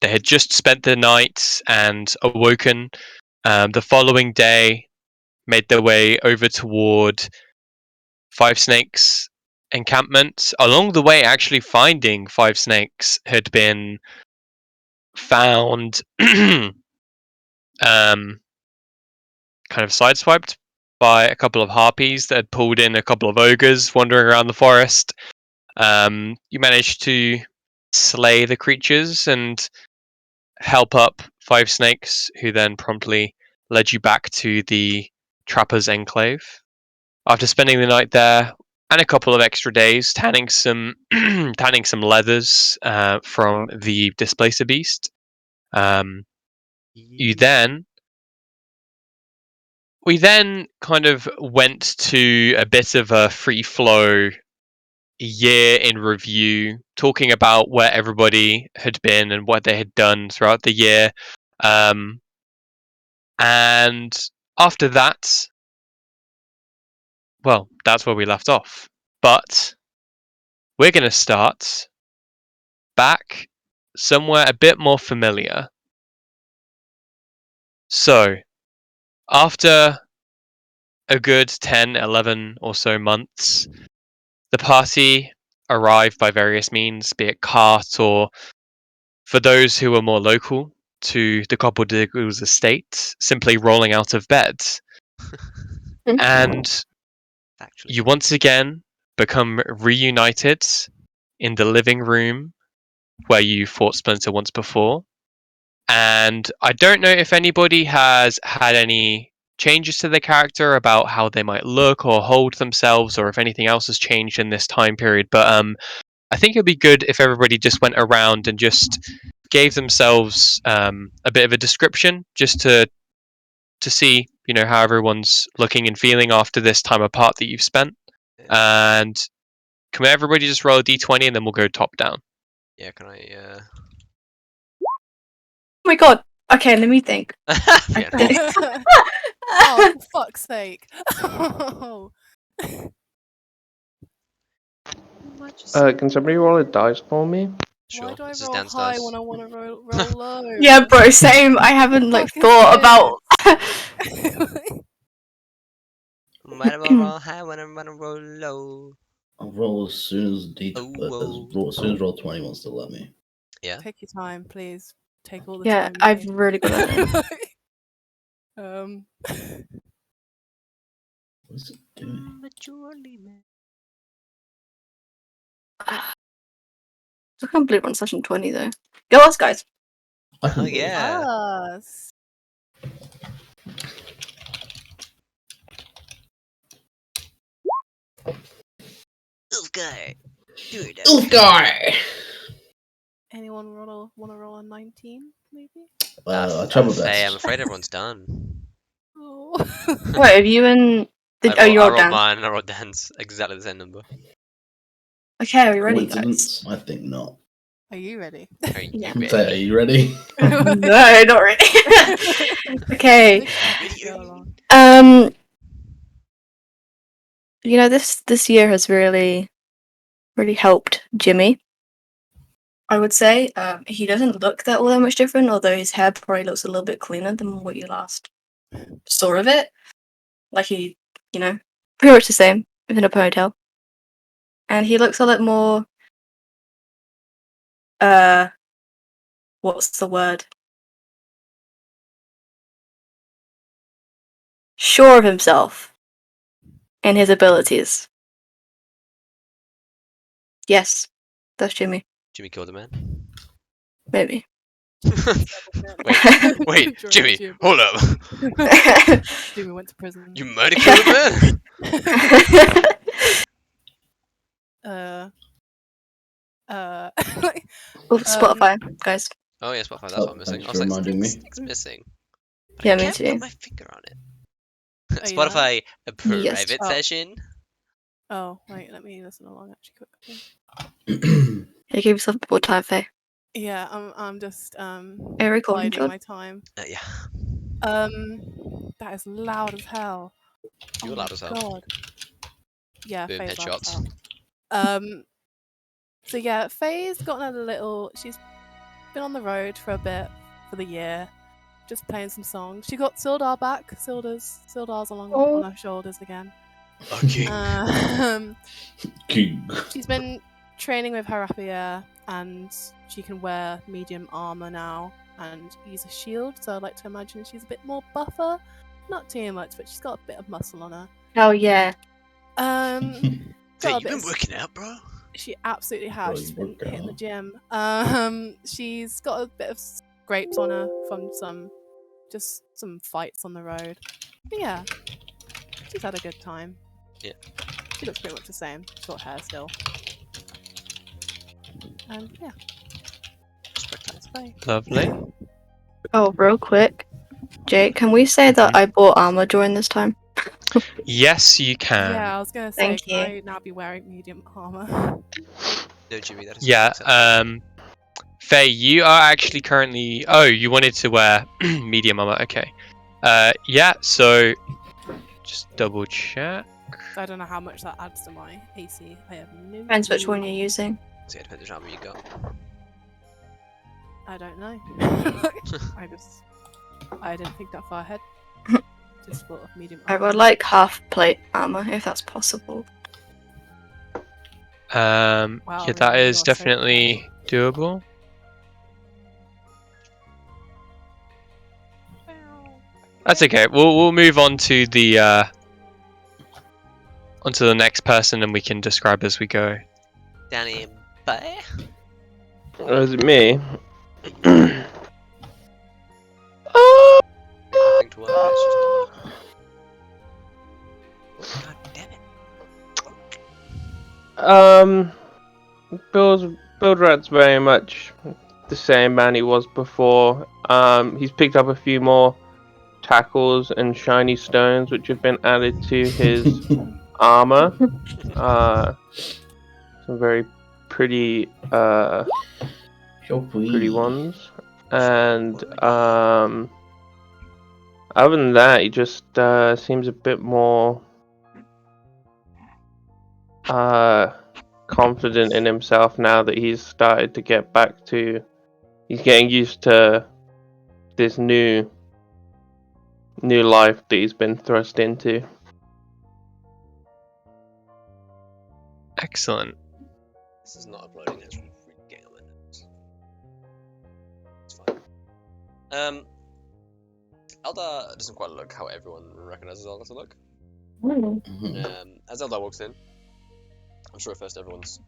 They had just spent the night and awoken. The following day, made their way over toward Five Snakes encampment. Along the way, actually finding Five Snakes had been found kind of sideswiped by a couple of harpies that had pulled in a couple of ogres wandering around the forest. You managed to slay the creatures and help up Five Snakes, who then promptly led you back to the Trapper's Enclave. After spending the night there and a couple of extra days tanning some tanning some leathers from the Displacer Beast, we then kind of went to a bit of a free flow year in review, talking about where everybody had been and what they had done throughout the year. And after that, well, that's where we left off. But we're going to start back somewhere a bit more familiar. So, after a good 10, 11 or so months, the party arrived by various means, be it cart or, for those who were more local to the Copperdiggles estate, simply rolling out of bed. And you once again become reunited in the living room where you fought Splinter once before. And I don't know if anybody has had any changes to their character about how they might look or hold themselves, or if anything else has changed in this time period. But I think it'd be good if everybody just went around and just gave themselves a bit of a description, just to see, you know, how everyone's looking and feeling after this time apart that you've spent. And can everybody just roll a d20 and then we'll go top down? Yeah, can I? Oh my god. Okay, let me think. Oh, for fuck's sake. Oh. Can somebody roll a dice for me? Sure. Why do I This is roll Dan's high dice. when I want to roll low? Yeah, bro, same. I haven't like Fuck is thought this? about. When I roll high, when I roll low. I'll roll as soon as as soon as roll 20 wants to let me. Yeah. Take your time, please. Take all the Yeah, time. I've really got to know. What's it doing? I can't believe we're on session 20 though. Go us, guys. Oh yeah. Us. Uskia. Uskia. Anyone want to roll a 19, maybe? I tried my best. I'm afraid everyone's done. Oh. Wait, have you and I you're rolled down. mine and I rolled Dan's exactly the same number. Okay, are we ready, guys? Coincidence? I think not. Are you ready? Are you Yeah. ready? Are you ready? No, not really. Okay. Go You know, this year has really helped Jimmy. I would say he doesn't look all that much different, although his hair probably looks a little bit cleaner than what you last saw of it. Like he, you know, pretty much the same, within a ponytail. And he looks a lot more, what's the word? Sure of himself and his abilities. Yes, that's Jimmy. Jimmy killed a man. Maybe. Wait, Jimmy, hold up. Jimmy went to prison. You might have killed a man. Spotify, guys. Oh yeah, Spotify. That's what I'm missing. Thanks I for was like, reminding me. something's missing. Yeah, I me can't too. put my finger on it. Are you Spotify Yes. private session. Oh, wait, let me listen along actually quickly. Yeah, give yourself a bit more time, Faye. Yeah, I'm just recording, biding John? my time. Yeah. That is loud as hell. You're loud as hell. God. Yeah, Boom, Faye's loud as headshots. hell. So yeah, Faye's gotten a little. She's been on the road for a bit for the year, just playing some songs. She got Sildar back. Sildar's along on her shoulders again. Okay. King. She's been training with her rapier, and she can wear medium armor now and use a shield. So I like to imagine she's a bit more buffer. Not too much, but she's got a bit of muscle on her. Oh yeah. Hey, Got a you've bit been of- working out, bro. She absolutely has. Bro, She's you been work hitting the out. gym. She's got a bit of scrapes on her from some fights on the road. But yeah, she's had a good time. Yeah. She looks pretty much the same. Short hair still. And yeah, that's fine. Lovely. Oh, real quick, Jake, can we say that I bought armor during this time? Yes, you can. Yeah, I was gonna say, Thank can you. I now be wearing medium armor? No, Jimmy, that is Yeah. not acceptable. Faye, you are actually currently. Oh, you wanted to wear medium armor. Okay. Yeah. So, just double check. So I don't know how much that adds to my AC. I have no. Depends which clue. one you're using. So yeah, depends which armor you got. I don't know. I didn't think that far ahead. Just thought of medium I armor. would like half plate armor if that's possible. Yeah, that really, is you're so definitely doable. That's okay. We'll move on to the onto the next person, and we can describe as we go. Danny, bye. Or is it me? Think to work, but it's just not. God damn it. Build Rat's very much the same man he was before. He's picked up a few more tackles and shiny stones which have been added to his armor. Some very pretty pretty ones. And other than that, he just seems a bit more confident in himself now that he's started to get back to. He's getting used to this new life that he's been thrust into. Excellent. This is not uploading. It's getting on my nerves. It's fine. Eldar doesn't quite look how everyone recognizes Eldar to look. As Eldar walks in, I'm sure at first everyone's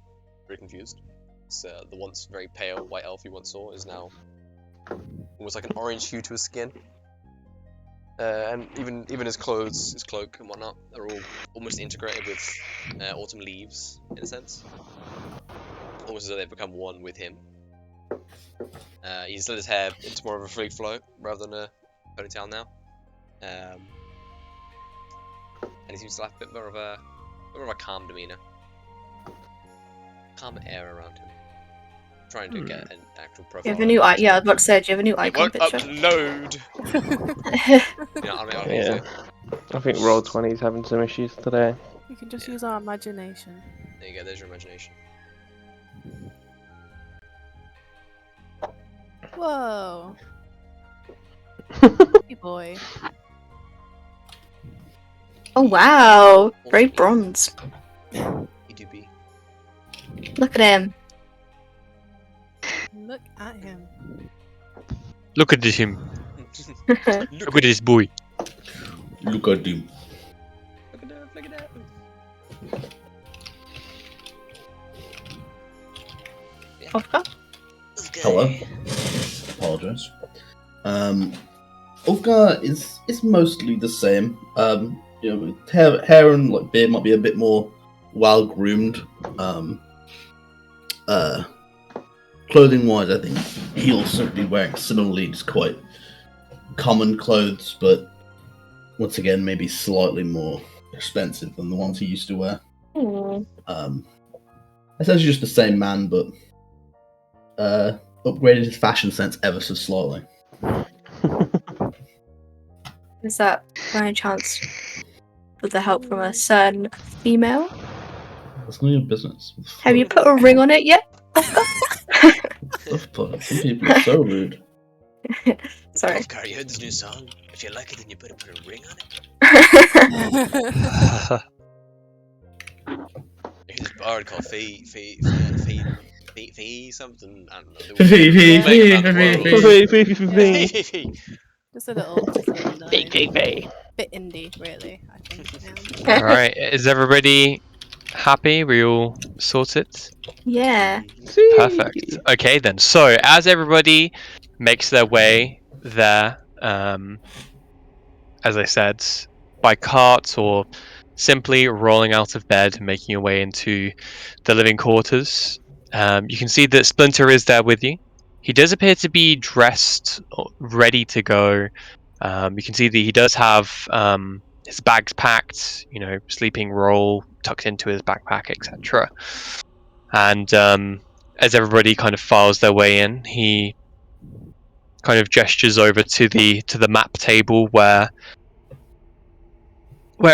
very confused. It's, the once very pale white elf you once saw is now almost like an orange hue to his skin. And even his clothes, his cloak and whatnot, are all almost integrated with autumn leaves, in a sense. Almost as though they've become one with him. He's let his hair into more of a free flow rather than a ponytail now. And he seems to have a bit more of a calm demeanor. Calm air around him. Trying to get an actual profile. Do you have a new eye? Yeah, I was about to say, do you have a new icon won't picture? upload. Yeah. I think Roll20's having some issues today. We can just use our imagination. There you go. There's your imagination. Whoa. Hey boy. Oh wow, very bronze. E2B. Look at him. Look at him. Look at him. Look at this boy. Look at him. Look at that. Look at that. Oscar? Hello. Apologize. Ulfgar is mostly the same. You know, hair and like beard might be a bit more well groomed. Clothing wise, I think he'll certainly be wearing similarly just quite common clothes, but once again maybe slightly more expensive than the ones he used to wear. Essentially just the same man, but upgraded his fashion sense ever so slightly. Is that by any chance with the help from a certain female? That's none of your business. Have you put a ring on it yet? stuff, but some people are so rude. Sorry. Tough car, you heard this new song? If you like it, then you better put a ring on it. There's this bard called Fee something. I don't know. Fee, They Fee, were playing around Fee, the Fee, world. Fee. Just a little line. Bit indie, really. I think. Yeah. All right, is everybody happy? We all sorted? Yeah. Perfect. Okay then. So as everybody makes their way there, as I said, by cart or simply rolling out of bed and making your way into the living quarters, you can see that Splinter is there with you. He does appear to be dressed, ready to go. You can see that he does have his bags packed, sleeping roll tucked into his backpack, etc. And as everybody kind of files their way in, he kind of gestures over to the map table where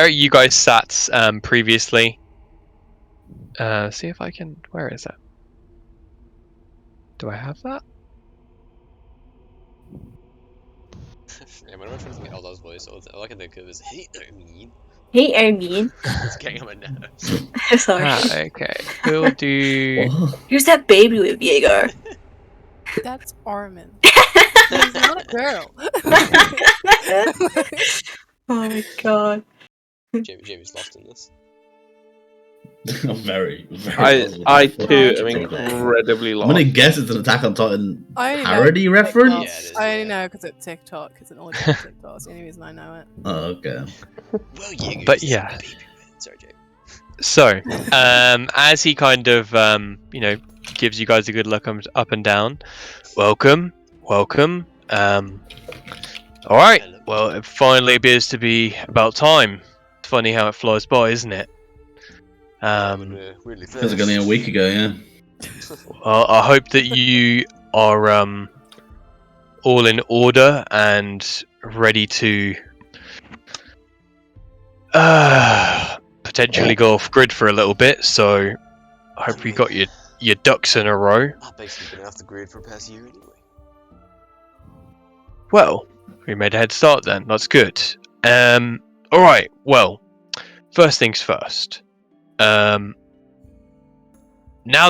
you guys sat previously. See if I can. Where is it? Do I have that? Yeah, whenever I'm trying to think Eldar's voice, all I can think of is, hey, I mean. Hey, Armin. It's getting on my nerves. Sorry. Okay. We'll do. What? Who's that baby with Diego? That's Armin. He's not a girl. Oh my god. Jamie's lost in this. I'm very lost with I this. too What am you're talking about. incredibly I'm lost. gonna guess it's an Attack on Titan I only know parody TikTok. reference. Yeah, it is, I only yeah. know because it's TikTok. It's an audio TikTok. It's the only reason I know it. Oh, okay. Well, Jaeger But is the yeah. baby man. Sorry, Jake. So, as he kind of, gives you guys a good look up and down. Welcome. All right. Hello. Well, it finally appears to be about time. It's funny how it flies by, isn't it? Weirdly Feels like only a week ago, yeah. Well, I hope that you are all in order and ready to potentially go off grid for a little bit. So I hope you got your ducks in a row. I've basically been off the grid for the past year anyway. Well, we made a head start then. That's good. All right. Well, first things first. Now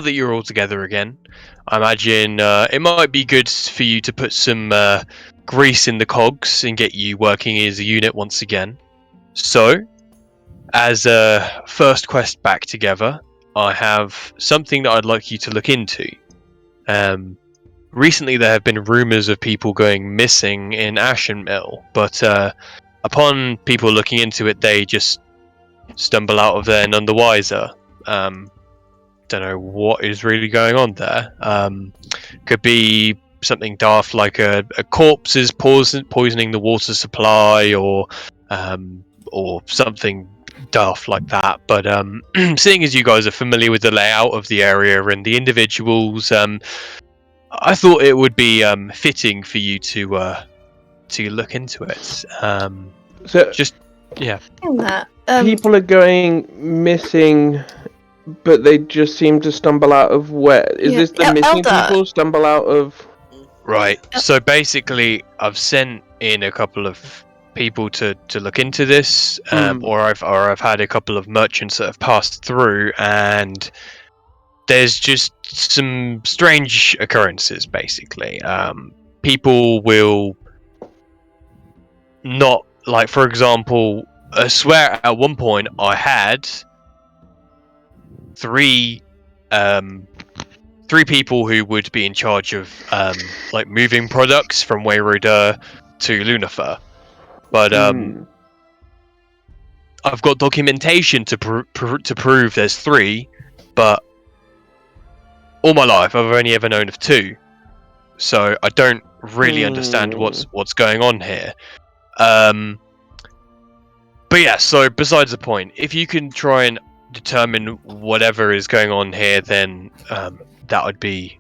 that you're all together again, I imagine it might be good for you to put some grease in the cogs and get you working as a unit once again. So, as a first quest back together, I have something that I'd like you to look into. Recently, there have been rumours of people going missing in Ashen Mill, but upon people looking into it, they just stumble out of there none the wiser. Don't know what is really going on there. Could be something daft like a corpse is poisoning the water supply, or something daft like that. But seeing as you guys are familiar with the layout of the area and the individuals, I thought it would be fitting for you to look into it. So Yeah. That. people are going missing, but they just seem to stumble out of where? Is Yeah, this the missing Elda. people stumble out of? Right. So basically, I've sent in a couple of people to look into this, or I've had a couple of merchants that have passed through, and there's just some strange occurrences. Basically, people will not, like, for example, I swear at one point I had three people who would be in charge of like moving products from Wayroder to Lunafer, but I've got documentation to prove there's three, but all my life I've only ever known of two, so I don't really understand what's going on here. But yeah, so besides the point, if you can try and determine whatever is going on here, then that'd be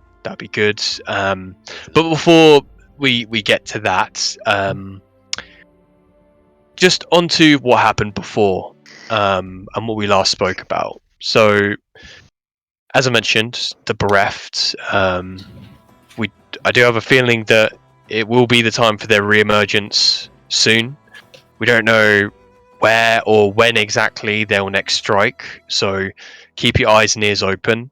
good. But before we get to that, just onto what happened before, and what we last spoke about. So, as I mentioned, the bereft. I do have a feeling that it will be the time for their re-emergence soon. We don't know where or when exactly they'll next strike, so keep your eyes and ears open.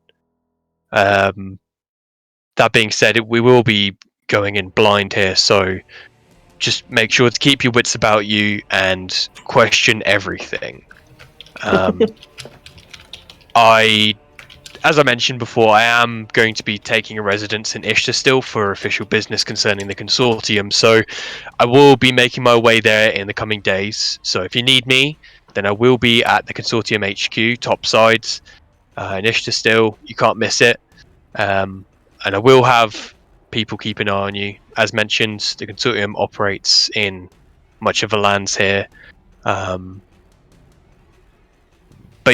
That being said, we will be going in blind here, so just make sure to keep your wits about you and question everything. As I mentioned before, I am going to be taking a residence in Ishtar still for official business concerning the consortium, so I will be making my way there in the coming days. So if you need me, then I will be at the consortium HQ, topsides, in Ishtar still. You can't miss it. And I will have people keep an eye on you. As mentioned, the consortium operates in much of the lands here. But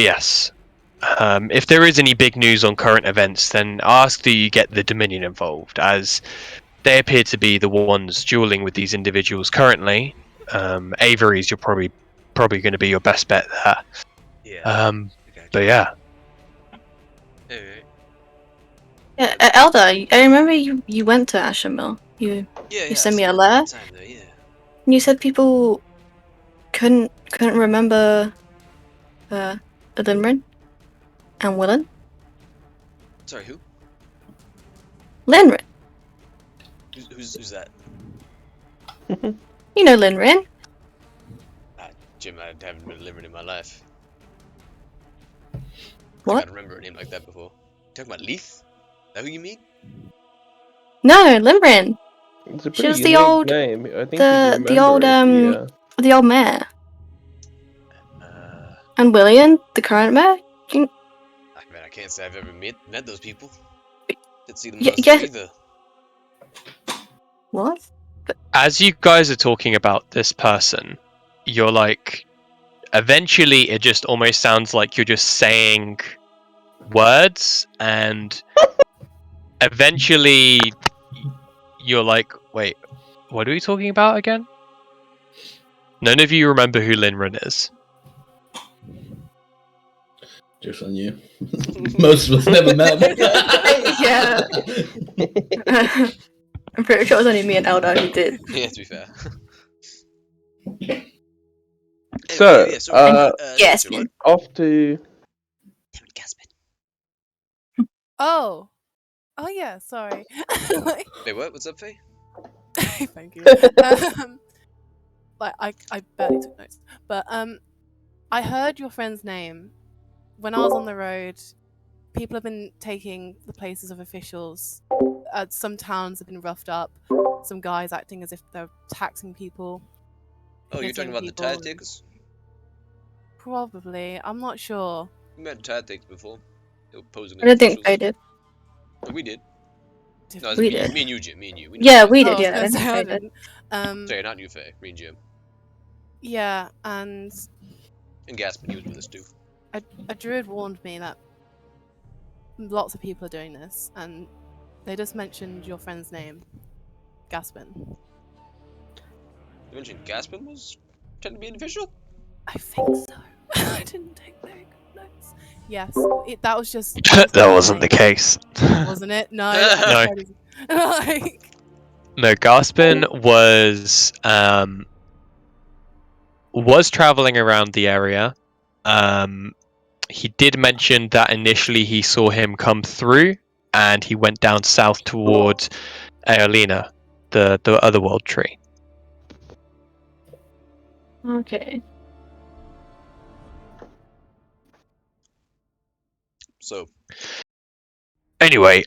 yes, if there is any big news on current events, then ask that you get the Dominion involved, as they appear to be the ones dueling with these individuals currently. Avery's you're probably going to be your best bet there. Yeah. Okay. But yeah, Alright. Yeah, Elder, I remember you went to Asher Mill. You sent me a letter. Time though, yeah. And you said people couldn't remember Linrin and Willen. Sorry, who? Linrin. Who's that? You know Linrin. Jim, I haven't been living in my life. What? I can't remember a name like that before. You talking about Leith? Is that who you mean? No, Linrin. It's a She pretty was the unique old- name. I think the you'd remember old, it, yeah. The old mayor. And William, the current mayor. I mean, I can't say I've ever met those people. Didn't see them Yeah, on the street yeah. either. What? as you guys are talking about this person, you're like, eventually it just almost sounds like you're just saying words, and eventually you're like, wait, what are we talking about again? None of you remember who Linrin is. Just on you. Most of us never met him. Yeah. I'm pretty sure it was only me and Elder who did. Yeah, to be fair. So, yeah, sorry. Yes, Jim, what? off to... Damn it, Gaspin. Oh. Oh yeah, sorry. Like, Wait, what? What's up, Faye? thank you. Like I barely took notes. But I heard your friend's name. When I was on the road, people have been taking the places of officials. Some towns have been roughed up. Some guys acting as if they're taxing people. Oh, you're talking about hitting the people. tactics? Probably. I'm not sure. We met tactics before. They were posing I don't as think officials. they did. Oh, we did. Did No, it's We me, did. me and you, Jim. Me and you. We know Yeah, who we it is. did. Oh, I Yeah, I was don't gonna think say I they did. didn't. Sorry, not you, Faye. Me and Jim. Yeah, and And Gaspin, he was with us too. a druid warned me that lots of people are doing this, and they just mentioned your friend's name, Gaspin. You mentioned Gaspin was trying to be an official? I think so. I didn't take very good notes. Yes, that was just. That wasn't the case. Wasn't it? No. No. Like, No, Gaspin was traveling around the area. He did mention that initially he saw him come through, and he went down south towards Aeolina, the other world tree. Okay. So, Anyway,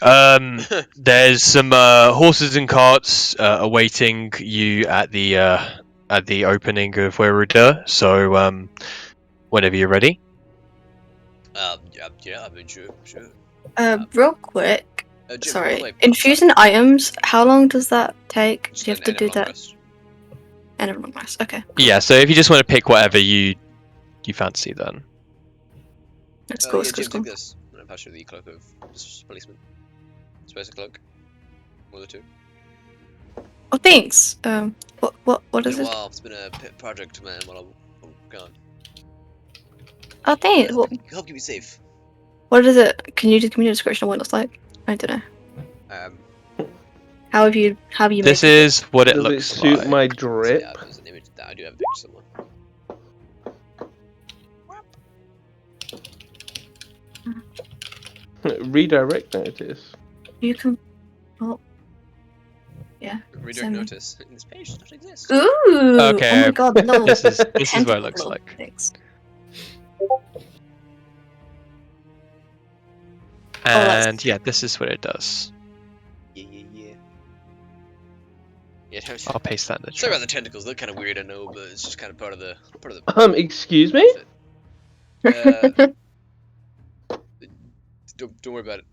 there's some horses and carts awaiting you at the opening of Weruda. So whenever you're ready. yeah, I mean, sure. Real quick. Jim, Sorry. wait, Infusing items. How long does that take? Just Do you have an to end of do long that? rest. End of long rest. Okay. Yeah. So if you just want to pick whatever you fancy, then. Let's go. Yeah, Let's go. Jim, Let's go. take this. I'm gonna pass you the cloak of policeman. Space cloak. One of the two. Oh, thanks. What It's is been a it? while. It's been a pet project, man, while I'm gone. Oh, thanks. Help keep you safe. What is it? Can you just give me a description of what it looks like? I don't know. How have you This made is what it Does it looks suit like. my So drip? yeah, there's an image that I do have a picture somewhere. Redirect notice. You can. Oh. Yeah. Redirect Send me. notice. This page does not exist. Ooh! Oh Okay, my god, little this is what it tentacle looks little like. things. that's- And yeah, this is what it does. Yeah. Yeah, I'll paste that in the sorry about chat. the tentacles. They're kind of weird, I know, but it's just kind of part of the Excuse me? outfit. Don't worry about it.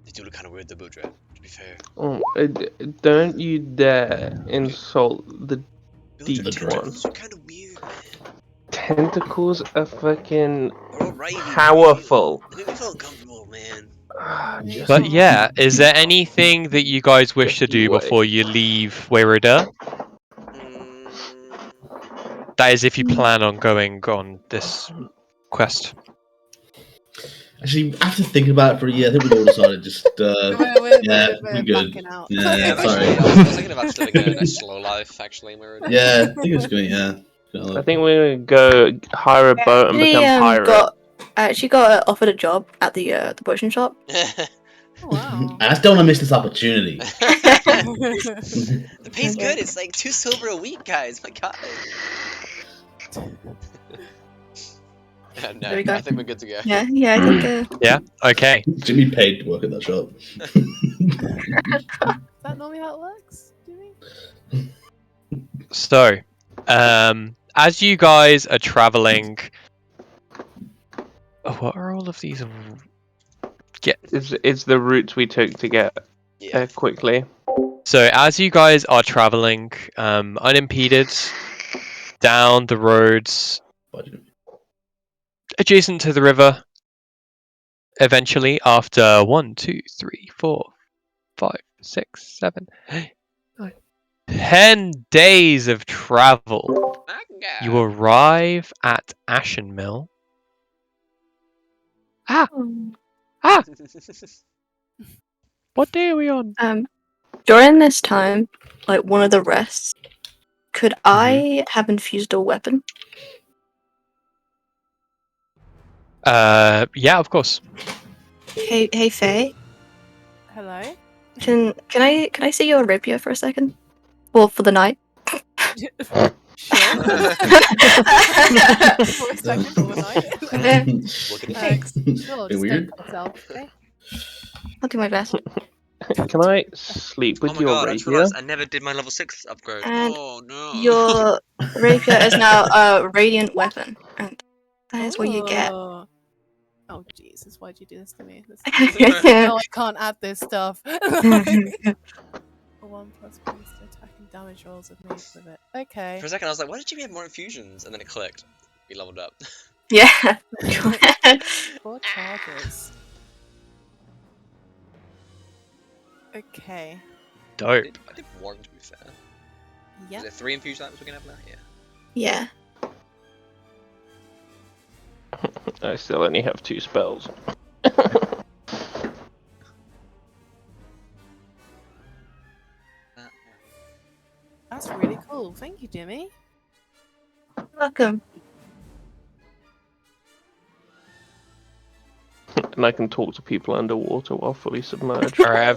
They do look kind of weird, though, Boudreaux, to be fair. Oh, don't you dare insult the deep Boudreaux, drip. one. tentacles are kind of weird, man. Tentacles are fucking They're all writhy. powerful. They make me feel uncomfortable, man. Just But yeah, is there anything that you guys wish to Just do wait. before you leave Weirida? Mm, That is if you plan on going on this quest. Actually, after thinking about it for a year, I think we all decided just We're yeah, we're good. backing out. Yeah, sorry. actually, I was thinking about just living a nice slow life, actually. Yeah, I think it's good. Yeah. I think we're gonna go hire a boat and become pirate. I actually got offered a job at the butcher shop. Oh, wow. I just don't want to miss this opportunity. The pay's Okay. good. It's like 2 silver a week, guys. My God. No, There we go. I think we're good to go. Yeah, I think. Yeah. Okay. Jimmy paid to work at that shop. Is that normally how it works? Do you mean? So, as you guys are traveling, what are all of these? It's the routes we took to get Yeah. quickly. So, as you guys are traveling, unimpeded down the roads adjacent to the river, eventually, after 1, 2, 3, 4, 5, 6, 7, 8, 9, 10 days of travel, you arrive at Ashen Mill. What day are we on? During this time, like one of the rests, could I have infused a weapon? Yeah, of course. Hey, Faye. Hello? Can I see your rapier for a second? Well, for the night. Sure. For a second, overnight. Thanks. Sure, Bit just weird. don't cut yourself, okay? I'll do my best. Can I sleep with Oh my your God! I just rapier? realized I never did my level 6 upgrade. And Oh no. Your rapier is now a radiant weapon, and that is what you get. Oh, Jesus, why'd you do this to me? No, Yeah. I can't add this stuff. 1 plus bonus to attack and damage rolls of made with it. Okay. For a second, I was like, why did Jimmy have more infusions? And then it clicked. We leveled up. Yeah. 4 charges. Okay. Dope. I did 1 to be fair. Yeah. Is it 3 infusion items we can have now? Yeah. Yeah. I still only have 2 spells. That's really cool. Thank you, Jimmy. Welcome. And I can talk to people underwater while fully submerged. I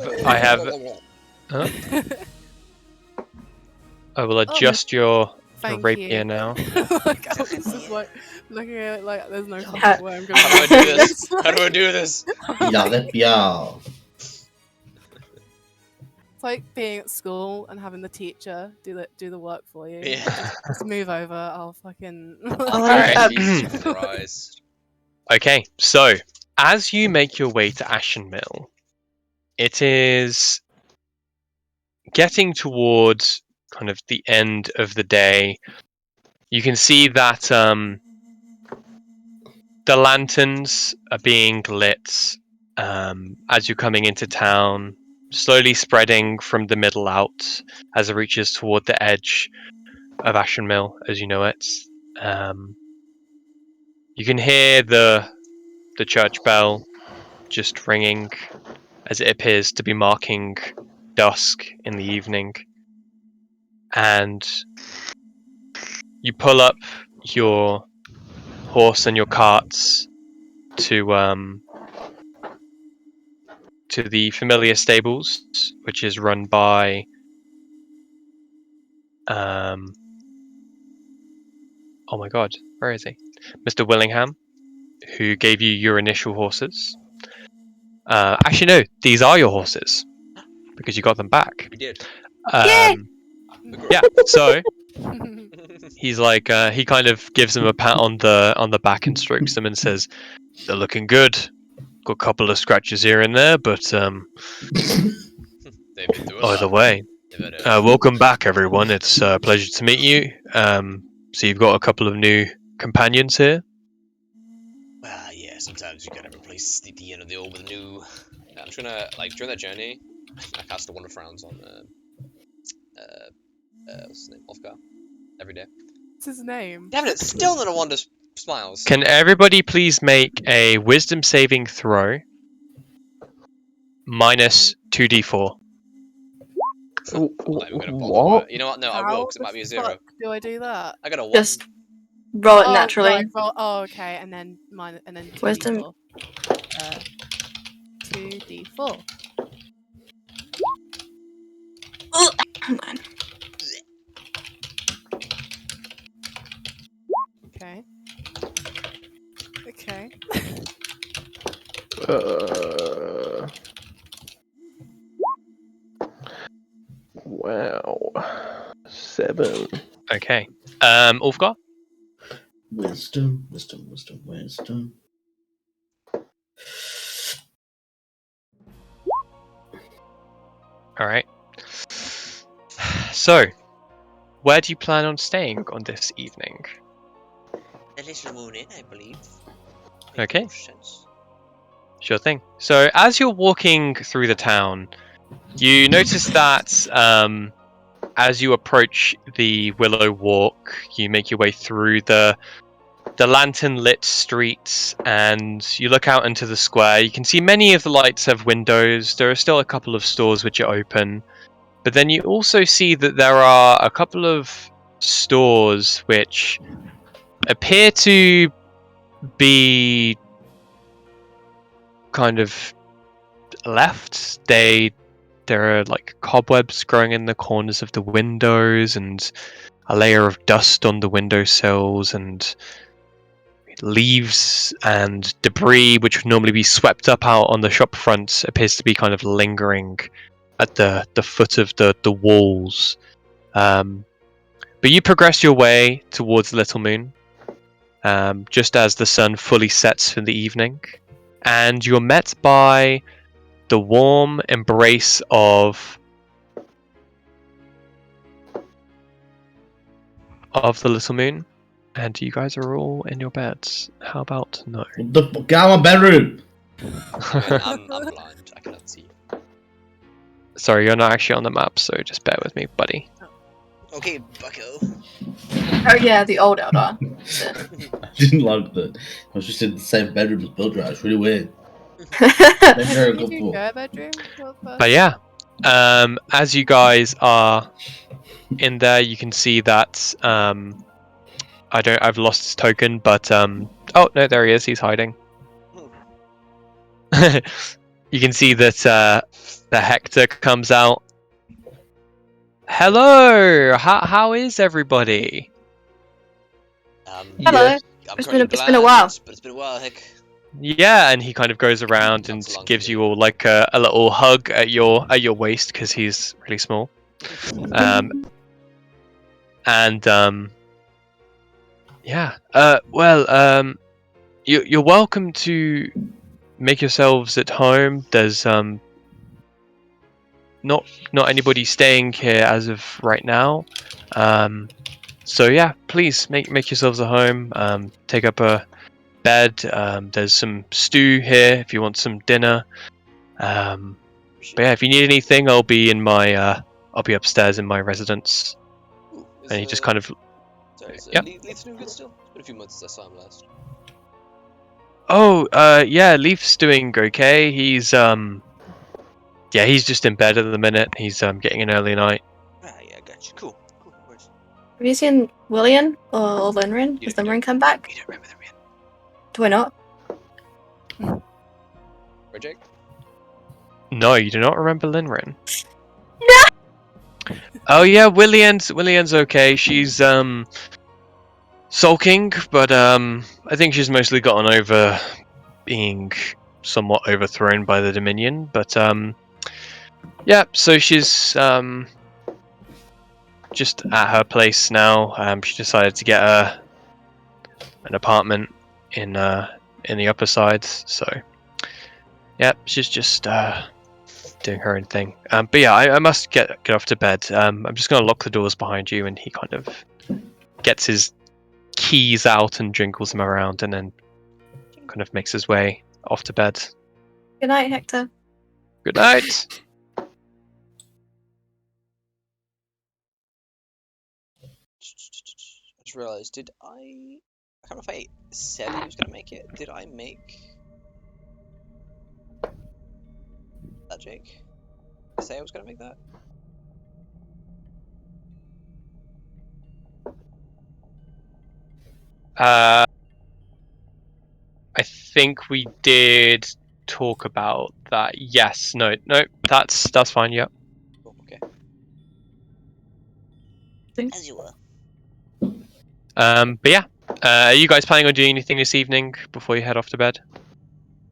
will adjust your Thank rapier you. now. Like, I was just like looking at it like there's no How- fucking way I'm gonna How do I do this? How do I do this? Yeah. It's like being at school and having the teacher do the work for you. Yeah. Just move over. I'll fucking. Alright. Jesus Christ. Okay, so as you make your way to Ashen Mill, it is getting towards kind of the end of the day. You can see that the lanterns are being lit as you're coming into town, slowly spreading from the middle out as it reaches toward the edge of Ashen Mill, as you know it. You can hear the church bell just ringing as it appears to be marking dusk in the evening. And you pull up your horse and your carts to the familiar stables, which is run by oh my god, where is he? Mr. Willingham, who gave you your initial horses. Actually, no, these are your horses because you got them back. We did. Yeah. So he's like, he kind of gives them a pat on the back and strokes them and says, "They're looking good. Got a couple of scratches here and there, but They've been through a either lot. way, They've had welcome back, everyone. It's a pleasure to meet you. So you've got a couple of new companions here." well, yeah, sometimes you gotta replace the end of the old with a new. I'm just gonna, like, during that journey, I cast the Wonder Frowns on, what's his name? Uskia. Every day. What's his name? Damn it, still not a Wonder Smiles. Can everybody please make a Wisdom saving throw? Minus 2d4. Not even gonna bother What? with it. You know what? No, I will, because it might be a the 0. fuck do I do that? I got a 1. Just roll it Oh, naturally. right, oh, okay, and then mine, and then 2d4. Wisdom. 2d4. Hang on. Okay. Okay. Wow. 7. Okay. Ulfgar? Wisdom. Alright. So, where do you plan on staying on this evening? The Little Moon Inn, I believe. Okay. Makes sense. Sure thing. So, as you're walking through the town, you notice that as you approach the Willow Walk, you make your way through the lantern-lit streets, and you look out into the square. You can see many of the lights have windows. There are still a couple of stores which are open. But then you also see that there are a couple of stores which appear to be kind of left. There are like cobwebs growing in the corners of the windows and a layer of dust on the windowsills and leaves and debris which would normally be swept up out on the shop front appears to be kind of lingering at the foot of the walls. But you progress your way towards Little Moon just as the sun fully sets for the evening, and you're met by the warm embrace of the Little Moon, and you guys are all in your beds. How about no? Get out of my bedroom! I'm blind. I cannot see. Sorry, you're not actually on the map, so just bear with me, buddy. Okay, bucko. Oh yeah, the old Eldar. I didn't like that. I was just in the same bedroom as Bill Dry. It's really weird. Yeah. Maybe they're a Did good you book. share a bedroom? But yeah, as you guys are in there, you can see that I've lost his token, but oh no, there he is. He's hiding. You can see that the Hector comes out. Hello, how is everybody? Hello. Yes. I'm It's currently been a while. blind, but it's been a while, heck. Yeah, and he kind of goes around and Not so long gives for you me. all like a little hug at your waist because he's really small. Yeah. You're welcome to make yourselves at home. There's not anybody staying here as of right now. So yeah, please make yourselves at home. Take up a bed. There's some stew here if you want some dinner. But yeah, if you need anything, I'll be upstairs in my residence. Ooh, And he just kind of Sorry, is Yep. Leeds doing good still? It's been a few months since I saw him last. Yeah, Leaf's doing okay. He's he's just in bed at the minute. He's getting an early night. Ah, yeah, gotcha. Cool. Cool. No worries. Have you seen Willian or Linrin? Has Linrin come back? You don't remember them yet. Do I not? Right, Jake? No, you do not remember Linrin? Oh yeah, Willian's okay. She's sulking, but I think she's mostly gotten over being somewhat overthrown by the Dominion. But yeah, so she's just at her place now. She decided to get an apartment in the upper sides. So yeah, she's just doing her own thing. But yeah, I must get off to bed. I'm just gonna lock the doors behind you, and he kind of gets his keys out and jingles them around, and then kind of makes his way off to bed. Good night, Hector. Good night. I just realised, did I can't remember if I said he was gonna make it. Did I make that, Jake? Did I say I was gonna make that? I think we did talk about that. Yes. No. That's fine. Yep. Oh, okay. Thanks. As you were. But yeah. Are you guys planning on doing anything this evening before you head off to bed?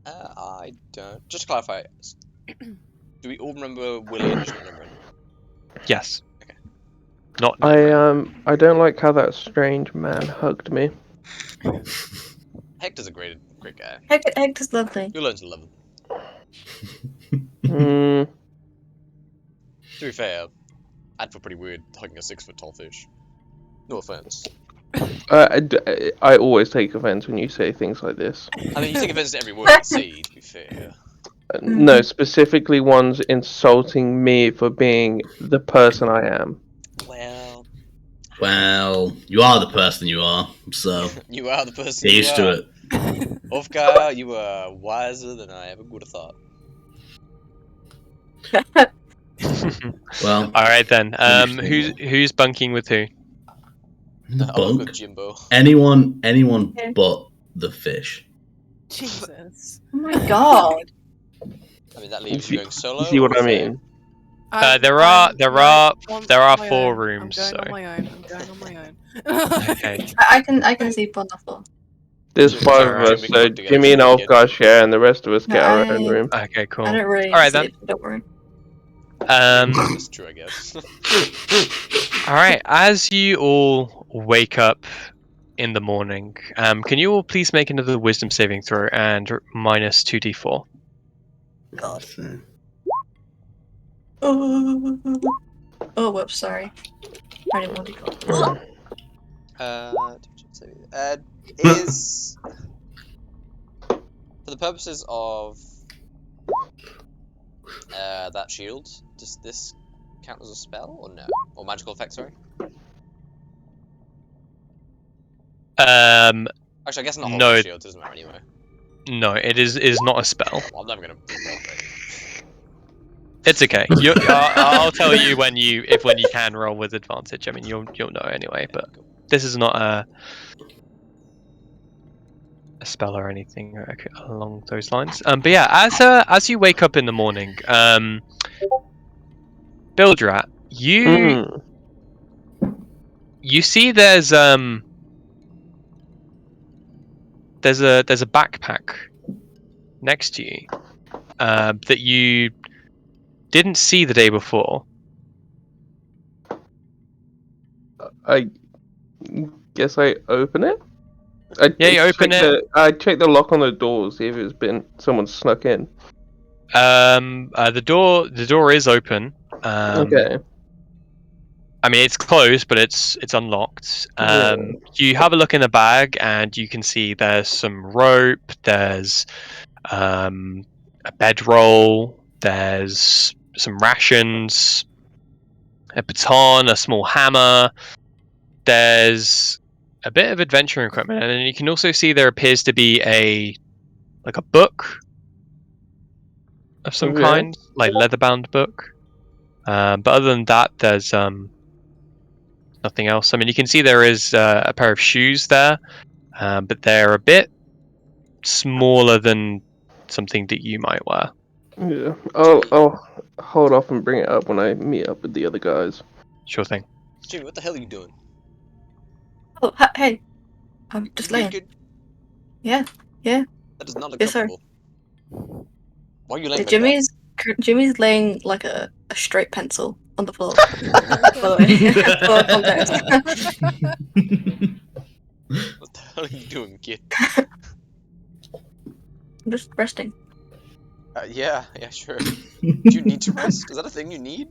I don't. Just to clarify, do we all remember Willie and just not Limerick? Yes. Okay. Not. I don't like how that strange man hugged me. Hector's a great guy. Hector's lovely. You'll learn to love him. Mm, To be fair, I'd feel pretty weird hugging a 6-foot tall fish. No offense. I always take offense when you say things like this. I mean, you take offense to every word I say, to be fair. No, specifically ones insulting me for being the person I am. Well, Well, you are the person you are, so you are the person get you used are. to it. Uskia, you are wiser than I ever would have thought. Well, All right then. Understandable. Who's bunking with who? the I'll go bunk. Jimbo. Anyone Okay. but the fish. Jesus. Oh my god. I mean, that leaves you going solo. You see what or I fair? mean? There are 4 rooms. I'm going So on my own. I'm going on my own. okay. I can sleep on the floor. There's Jimmy, 5 of Alright. us, we can so bunk together, Jimmy and Jimmy, again. Ulfgar share, and the rest of us get our own No, room. Okay. Cool. I don't really All right then. sleep, don't worry. That's true, I guess. All right. As you all wake up in the morning, can you all please make another Wisdom saving throw and minus 2d4? God. So, Oh, whoops, sorry. I didn't want to go. Is for the purposes of that shield, does this count as a spell or no? Or magical effect, sorry? Um, Actually, I guess not No. holding the shield, it doesn't matter anyway. no, it is not a spell. Well, I'm never gonna do that. It's okay. I'll tell you when you can roll with advantage. I mean, you'll know anyway. But this is not a spell or anything along those lines. But yeah, as you wake up in the morning, Bildrat, you see there's a backpack next to you that you didn't see the day before. I guess I open it. You open it. I check the lock on the door, see if it's been someone snuck in. The door is open. Okay. I mean, it's closed, but it's unlocked. Yeah. You have a look in the bag, and you can see there's some rope. There's a bedroll. There's some rations, a baton, a small hammer. There's a bit of adventuring equipment, and then you can also see there appears to be a like a book of some Okay. kind, like leather-bound book. But other than that, there's nothing else. I mean, you can see there is a pair of shoes there, but they're a bit smaller than something that you might wear. Yeah. I'll hold off and bring it up when I meet up with the other guys. Sure thing. Jimmy, what the hell are you doing? Oh, hey. I'm just You laying. good? Yeah. That does not look Yes, sir. comfortable. Why are you laying like that? Jimmy's laying like a straight pencil on the floor. By the way, for context. What the hell are you doing, kid? I'm just resting. Yeah, sure. Do you need to rest? Is that a thing you need?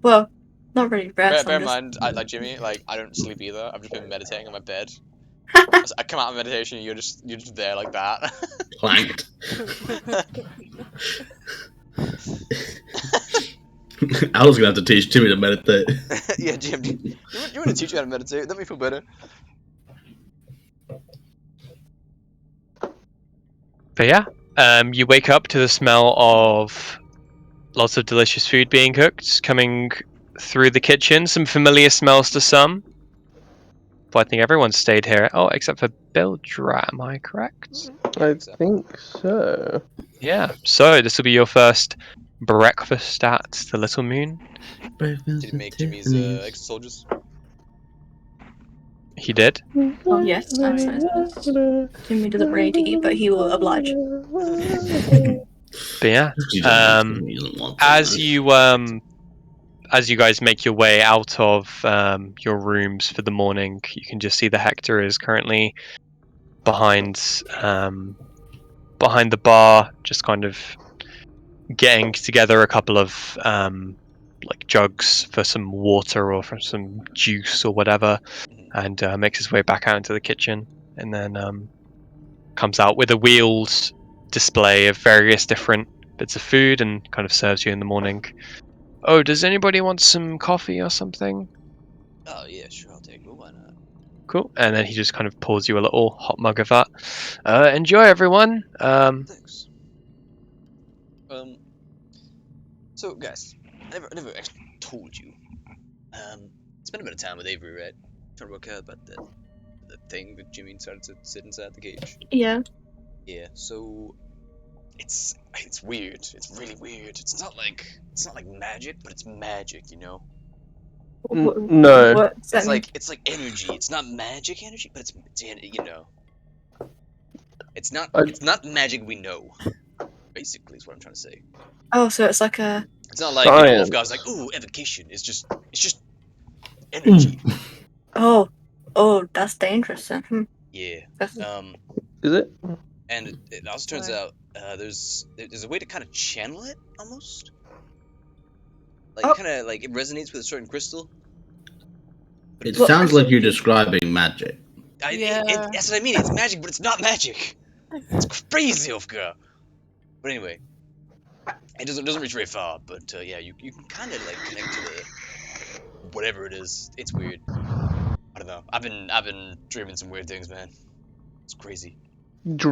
Well, not really rest. Bear I'm in just... mind, like Jimmy, like I don't sleep either. I've just been meditating on my bed. I come out of meditation, and you're just there like that. Planked. I was gonna have to teach Timmy to meditate. Yeah, Jim, you want to teach you how to meditate? Let me feel better. But yeah, you wake up to the smell of lots of delicious food being cooked, coming through the kitchen. Some familiar smells to some. But I think everyone's stayed here. Oh, except for Bildra, am I correct? I think so. Yeah. So this will be your first breakfast at the Little Moon. Did he make Jimmy's extra soldiers? He did. Oh, yes. Nice. Jimmy doesn't really need to eat, but he will oblige. But yeah, as you guys make your way out of your rooms for the morning, you can just see that Hector is currently behind the bar, just kind of getting together a couple of like jugs for some water or for some juice or whatever, and makes his way back out into the kitchen, and then comes out with a wheeled display of various different bits of food and kind of serves you in the morning. Oh, does anybody want some coffee or something? Oh yeah, sure, I'll take it. Why not? Cool. And then he just kind of pours you a little hot mug of that. Enjoy, everyone. Thanks. So guys, I never actually told you. Spent a bit of time with Avery, right? Trying to work out about the thing that Jimmy decided to sit inside the cage. Yeah. Yeah. So it's weird. It's really weird. It's not like magic, but it's magic, you know. No. What does that mean? It's like energy. It's not magic energy, but it's you know. It's not magic we know. Basically, is what I'm trying to say. Oh, so it's like a... It's not like, you know, Wolf God's like, ooh, evocation. It's just energy. Oh, that's dangerous then. Yeah. Is it? And it also turns out there's a way to kind of channel it almost. Like kind of like it resonates with a certain crystal. It sounds like you're describing magic. That's what I mean. It's magic, but it's not magic. It's crazy, Wolfgar. But anyway, it doesn't reach very far. But yeah, you can kind of like connect to the whatever it is. It's weird. I don't know. I've been dreaming some weird things, man. It's crazy.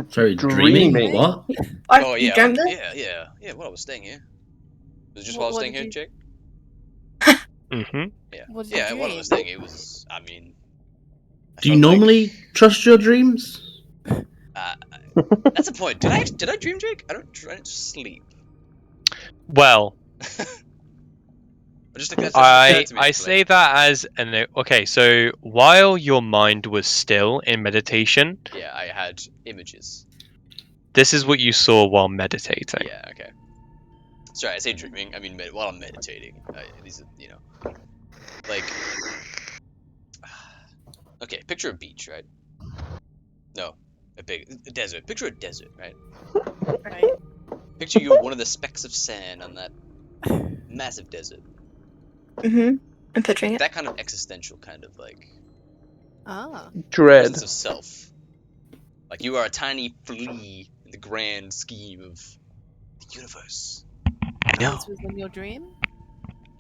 Sorry, dreaming? What? Oh you yeah, dreamt it? yeah. While I was staying here. Was it just while I was staying here, Jake? Mm-hmm. Yeah. What did you Yeah, while I dream? was staying, it was. I mean. I Do you felt like- normally trust your dreams? That's a point. Did I dream, Jake? I don't sleep. Well, Just like I say that as okay. So while your mind was still in meditation, yeah, I had images. this is what you saw while meditating. Yeah, okay. Sorry, I say dreaming. I mean, while I'm meditating, these are, you know, like, okay, picture a beach, right? No, a desert. Picture a desert, right? Right. Picture you're one of the specks of sand on that massive desert. Mm-hmm. I'm picturing it. That kind of existential kind of like Dread. presence of self. Like you are a tiny flea in the grand scheme of the universe. I know. This was in your dream?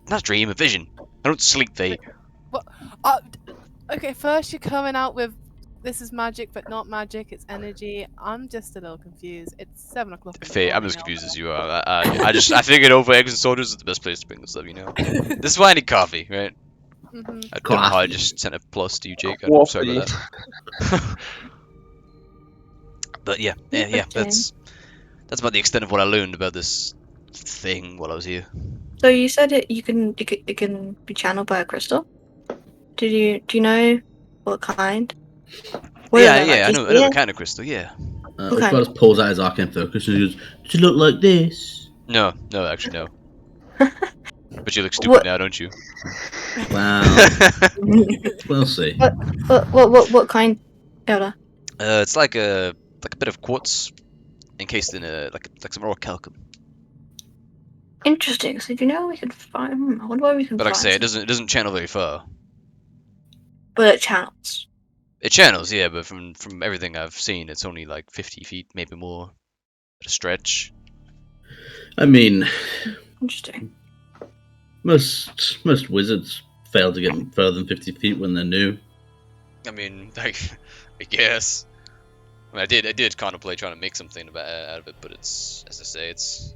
Not a dream, a vision. I don't sleep, Faye. What? Okay, first you're coming out with This is magic, but not magic. It's energy. I'm just a little confused. It's 7 o'clock. in the Faye, I'm morning, as confused as Elder. you are. I figured over eggs and sodas is the best place to bring this up. You know. This is why I need coffee, right? Mhm. I don't know how I Coffee. just sent a plus to you, Jake. I'm sorry Coffee. about that. But yeah, Interesting. that's about the extent of what I learned about this thing while I was here. So you said it can be channeled by a crystal. Do you know what kind? What are Yeah, they like? yeah, Do you I know see the it? kind of crystal. Yeah. Okay. Oshbars pulls out his arcane focus and he goes, "Does it look like this?" No, actually no. But you look stupid What? now, don't you? Well, we'll see. What kind, Elder? It's like a bit of quartz encased in a like some orichalcum. Interesting. So do you know what we can find? I wonder where we can But like I find say, it some. doesn't channel very far. But it channels. It channels, yeah, but from everything I've seen, it's only like 50 feet, maybe more, at a stretch. I mean, Interesting. most wizards fail to get further than 50 feet when they're new. I mean, like, I guess. I mean, I did contemplate trying to make something out of it, but it's, as I say, it's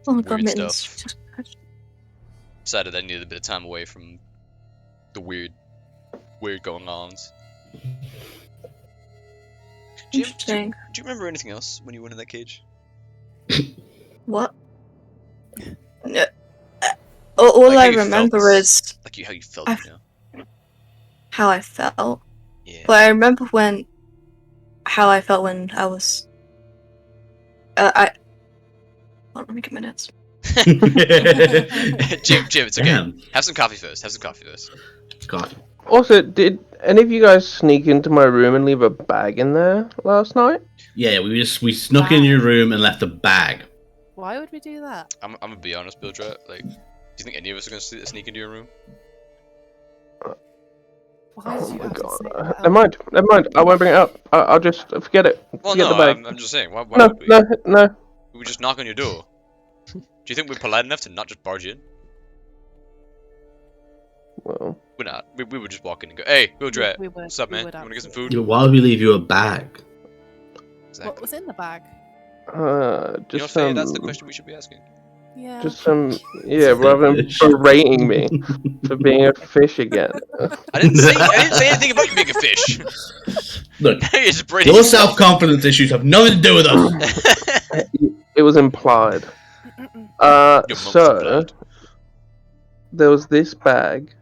Oh my god, weird mittens. stuff. Jesus Christ. Decided I needed a bit of time away from the weird going ons. Jim, Interesting. do you remember anything else when you went in that cage? What? No, all Like I how you felt, remember is like how you felt, I- you know? how I felt. Yeah. But I remember how I felt when I was. Hold on, let me get my notes. Jim, it's okay. Damn. Have some coffee first. God. Also, did any of you guys sneak into my room and leave a bag in there last night? Yeah, we snuck in your room and left a bag. Why would we do that? I'm gonna be honest, Bildra. Like, do you think any of us are gonna sneak into your room? Why did Oh you my have to god. say that? Never mind. I won't bring it up. I'll just forget it. Well, Forget no, the bag. I'm just saying. Why No, would we? no. We would just knock on your door. Do you think we're polite enough to not just barge in? Well, We're not. We would just walk in and go, "Hey, Bildra, We would. what's up, we man? would You wanna get some absolutely. food?" Why would we leave you a bag? Exactly. What was in the bag? You know, just Faye, that's the some, question we should be asking. Yeah. just some. Yeah, rather than berating me for being a fish again. I didn't say anything about you being a fish. Look, You're just berating your yourself. self-confidence issues have nothing to do with us. It was implied. Your mum's So implied. there was this bag,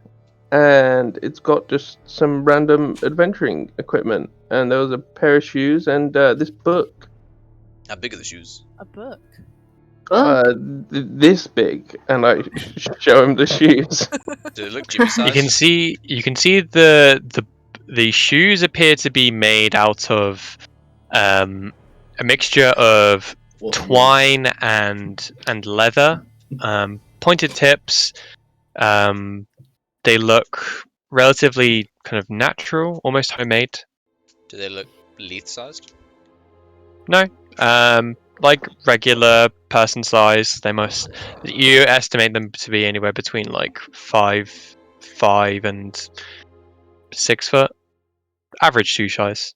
and it's got just some random adventuring equipment, and there was a pair of shoes and this book. How big are the shoes? A book. Oh, This big, and I show him the shoes. Do they look Jimmy size? You can see the shoes appear to be made out of a mixture of twine and leather, pointed tips. They look relatively kind of natural, almost homemade. Do they look Leith sized? No, like regular person size. They must. You estimate them to be anywhere between like 5 and 6 foot. Average shoe size.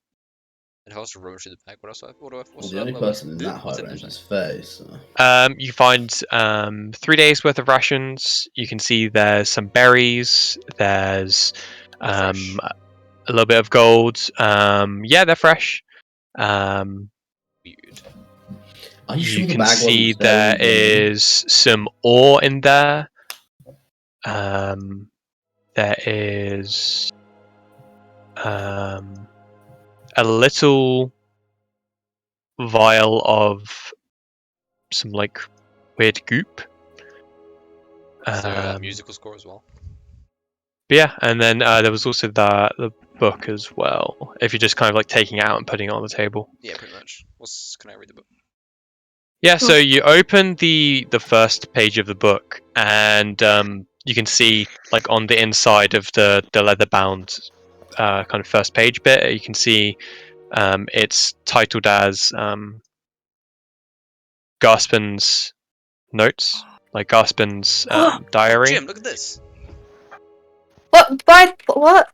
And if I was to rummage through the bag, what's Well, the only what's person in that what's height in range this is bag? Faye, so... You find 3 days worth of rations. You can see there's some berries. There's They're fresh. a little bit of gold. Yeah, they're fresh. Weird. Are you sure You the can bag wasn't see stale there when you went in? is some ore in there. There is a little vial of some like weird goop. Is there a Um, musical score as well? But yeah, and then there was also the book as well. If you're just kind of like taking it out and putting it on the table. Yeah, pretty much. Can I read the book? Yeah, so you open the first page of the book, and you can see like on the inside of the leather bound kind of first page bit, you can see it's titled as Garspin's notes, like Garspin's diary. Jim, look at this. what? Why? What?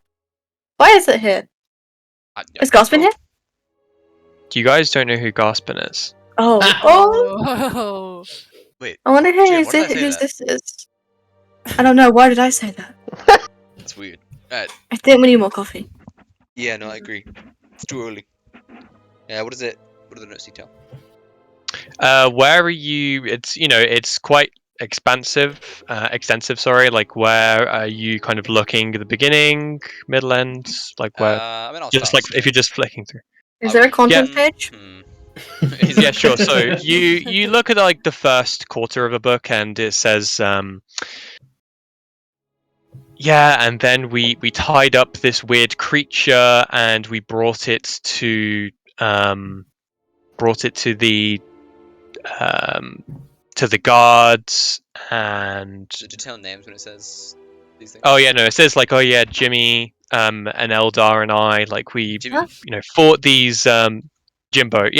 Why is it here? Is Gospin here? You guys don't know who Gaspin is? Oh. Oh. Wait, I wonder Jim, why did I say whose that? this is. I don't know. Why did I say that? That's weird. Alright. I think we need more coffee. Yeah, no, I agree. It's too early. Yeah, what is it? What do the notes detail? Where are you? It's quite extensive. Sorry. Like, where are you kind of looking at the beginning, middle, end? Like, where? I mean, I'll Just start like straight. if you're just flicking through. Is there a content Yeah. page? Yeah, sure. So you look at like the first quarter of a book, and it says, yeah, and then we tied up this weird creature, and we brought it to the guards, and Does it detail names when it says these things? oh yeah, no, it says like, oh yeah, Jimmy, and Eldar and I, like we Jimmy. fought these Jimbo,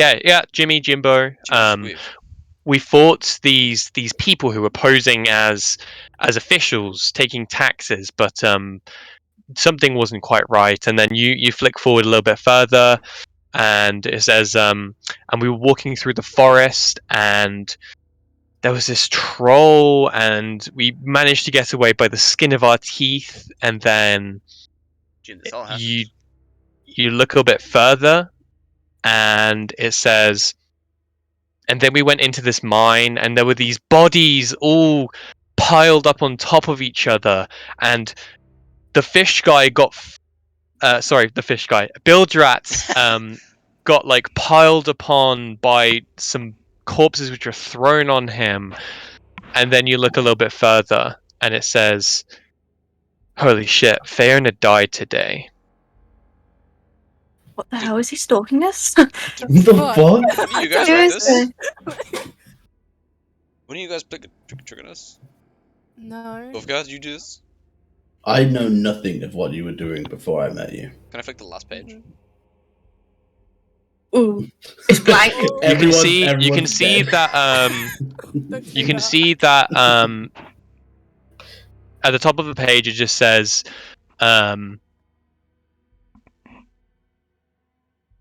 Jimmy, Jimbo, Jimmy we fought these people who were posing as officials taking taxes, but something wasn't quite right. And then you flick forward a little bit further, and it says, and we were walking through the forest, and there was this troll, and we managed to get away by the skin of our teeth. And then Jim, this all happened. you look a little bit further, and it says, and then we went into this mine, and there were these bodies all piled up on top of each other, and the fish guy got the fish guy, Bildrat, got like piled upon by some corpses which were thrown on him. And then you look a little bit further, and it says, holy shit, Fiona died today. What the hell is he stalking us? The Fuck. fuck? When are you guys Who like is this? this? When are you guys tricking us? No. Uskia, did you do this? I know nothing of what you were doing before I met you. Can I flick the last page? Ooh, it's blank. You can Everyone's- see everyone's dead. that Don't say you can that. see that at the top of the page it just says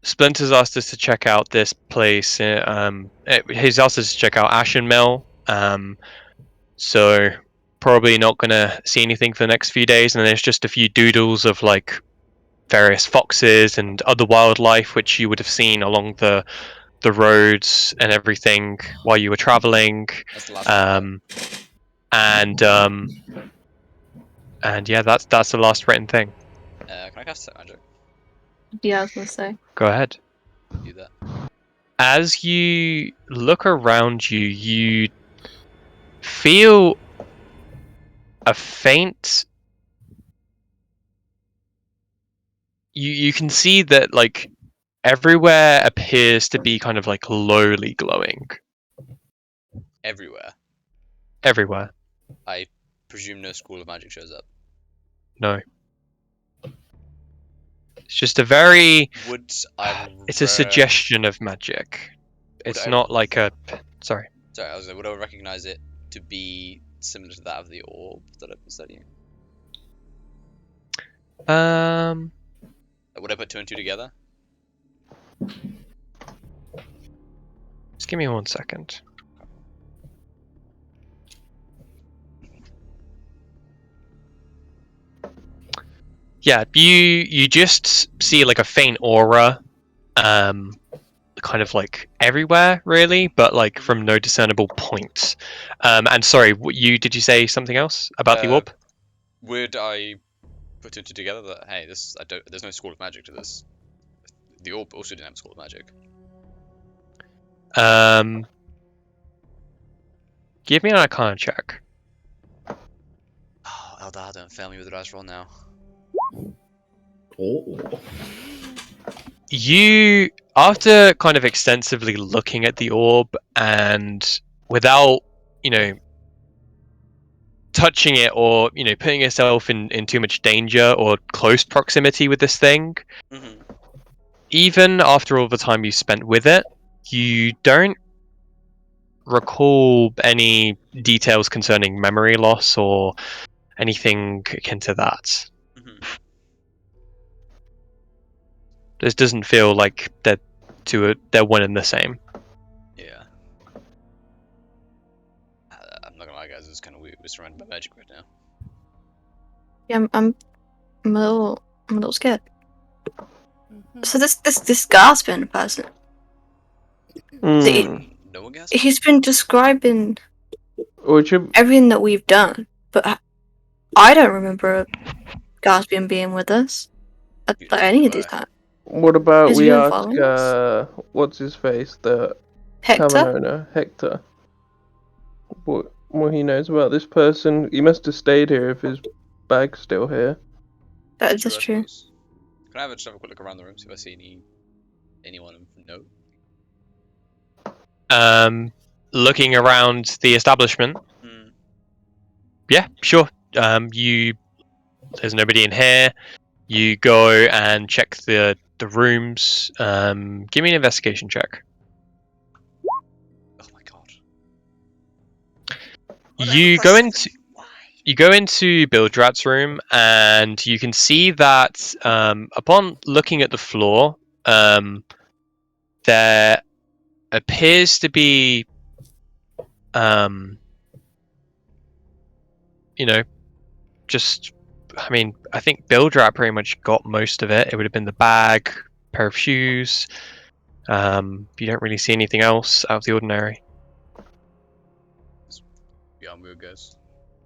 Splinter's asked us to check out this place. He's asked us to check out Ashen Mill. So probably not gonna see anything for the next few days. And there's just a few doodles of like various foxes and other wildlife which you would have seen along the roads and everything while you were traveling. That's the last one. And yeah, that's the last written thing. Can I cast Set Magic? Yeah, I was gonna say. Go ahead. Do that. As you look around you, you feel a faint. You can see that like everywhere appears to be kind of like lowly glowing. Everywhere. Everywhere. I presume no School of Magic shows up. No. It's just a very. It's a suggestion of magic. It's not like a. Sorry. Sorry, I was like, would I recognize it to be similar to that of the orb that I've been studying? Would I put two and two together? Just give me 1 second. Yeah, you just see like a faint aura, kind of like everywhere really, but like from no discernible point. And sorry, did you say something else about the orb? Would I put two and two together that hey, there's no School of Magic to this. The orb also didn't have a School of Magic. Give me an Arcana check. Oh, Eldar, don't fail me with the dice roll now. Oh. You, after kind of extensively looking at the orb and without, touching it or, putting yourself in too much danger or close proximity with this thing, even after all the time you spent with it, you don't recall any details concerning memory loss or anything akin to that. This doesn't feel like they're one and the same. Yeah. I'm not gonna lie, guys. It's kind of weird. We're surrounded by magic right now. Yeah, I'm a little scared. Mhm. So this gasping person, Hmm. No one guessed. he's been describing Which of- everything that we've done, but I don't remember Gaspian being with us at Yeah, like, any of do these I. times. what about Has we he been ask following us? what's his face, the Hector? tavern owner, Hector. What he knows about this person. He must have stayed here if his bag's still here. That's I true. suppose. Can I just have a quick look around the room, see if I see anyone of note? Looking around the establishment. Hmm. Yeah, sure. There's nobody in here. You go and check the rooms. Give me an investigation check. Oh my god. You go into Bildrat's room, and you can see that upon looking at the floor, there appears to be, just. I mean, I think Bildrat pretty much got most of it. It would have been the bag, pair of shoes. You don't really see anything else out of the ordinary. Yeah, I'm weird, guys.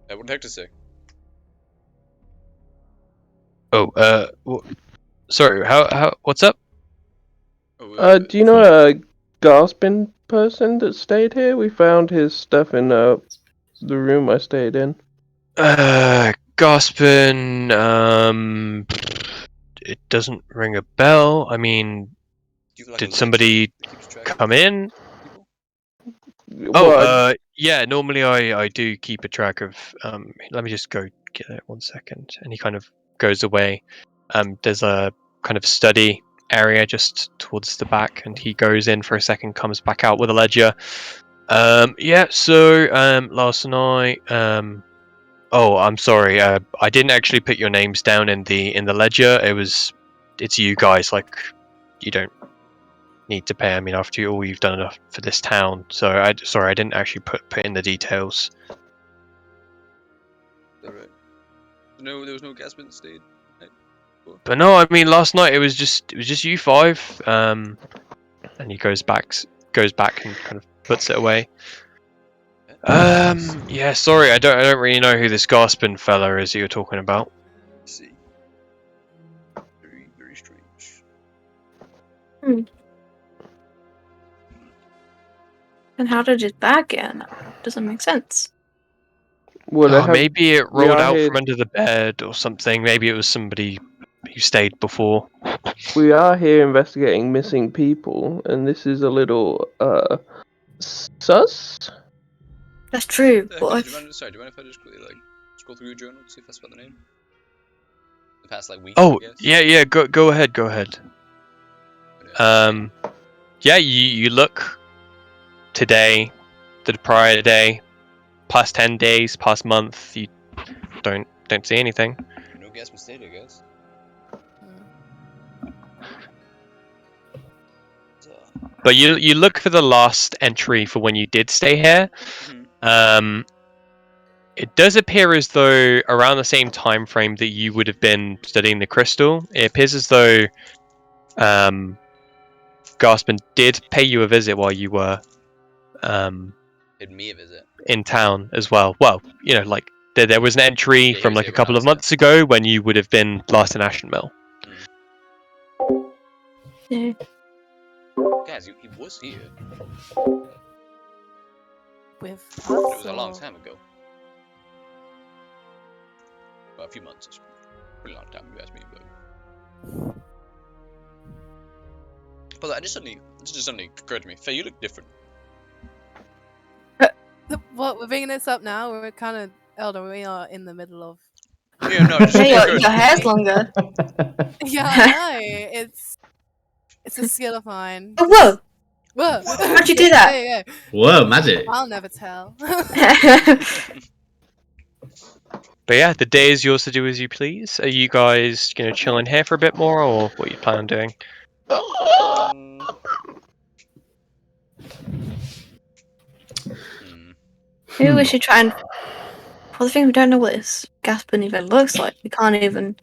What did Hector say? Oh, sorry. What's up? Oh, Do you know a gasping person that stayed here? We found his stuff in the room I stayed in. Gaspin. It doesn't ring a bell. I mean, do you have, like, a did ledger somebody that keeps track of come in? people? Oh, yeah. Normally, I do keep a track of. Let me just go get it 1 second. And he kind of goes away. There's a kind of study area just towards the back, and he goes in for a second, comes back out with a ledger. Yeah. So, last night. Oh, I'm sorry. I didn't actually put your names down in the ledger. It's you guys. Like, you don't need to pay. I mean, after all you've done enough for this town. So, I didn't actually put in the details. Alright. No, there was no Gaspin that stayed. But no, I mean, last night it was just you five. And he goes back and kind of puts it away. Yeah, sorry, I don't really know who this Gaspin fella is that you're talking about. I see. Very, very strange. And how did his bag get in? Doesn't make sense. Well, they have, Maybe it we rolled are out here- from under the bed or something. Maybe it was somebody who stayed before. we are here investigating missing people, and this is a little sus. That's true. Do you But mind if I just quickly, like, scroll through your journal to see if I spell the name? The past, like, week, Oh, I guess? yeah. Go ahead. Yeah, you look today, the prior day, past 10 days, past month. You don't see anything. No Gaspin stayed, I guess. But you look for the last entry for when you did stay here. It does appear as though around the same time frame that you would have been studying the crystal, it appears as though Gaspin did pay you a visit while you were Paid me a visit. in town as well. Well, like there was an entry Yeah, he from was like there a when I couple of was there. months ago when you would have been last in Ashen Mill. yeah. Guys, he was here. With But it was a long us, or- time ago. Well, a few months. It's a pretty long time, if you ask me, but... But it just suddenly occurred to me, Faye, you look different. What, we're bringing this up now? We're kind of elder. We are in the middle of. Yeah, no, it just Hey, suddenly occurred your to me. hair's longer. Yeah, I know. It's a skill of mine. Oh, whoa! Whoa! How'd you do that? There you go. Whoa, magic! I'll never tell. But yeah, the day is yours to do as you please. Are you guys gonna chill in here for a bit more, or what you plan on doing? Hmm. Maybe we should try and. Well, the thing we don't know what this Gaspin even looks like. We can't even.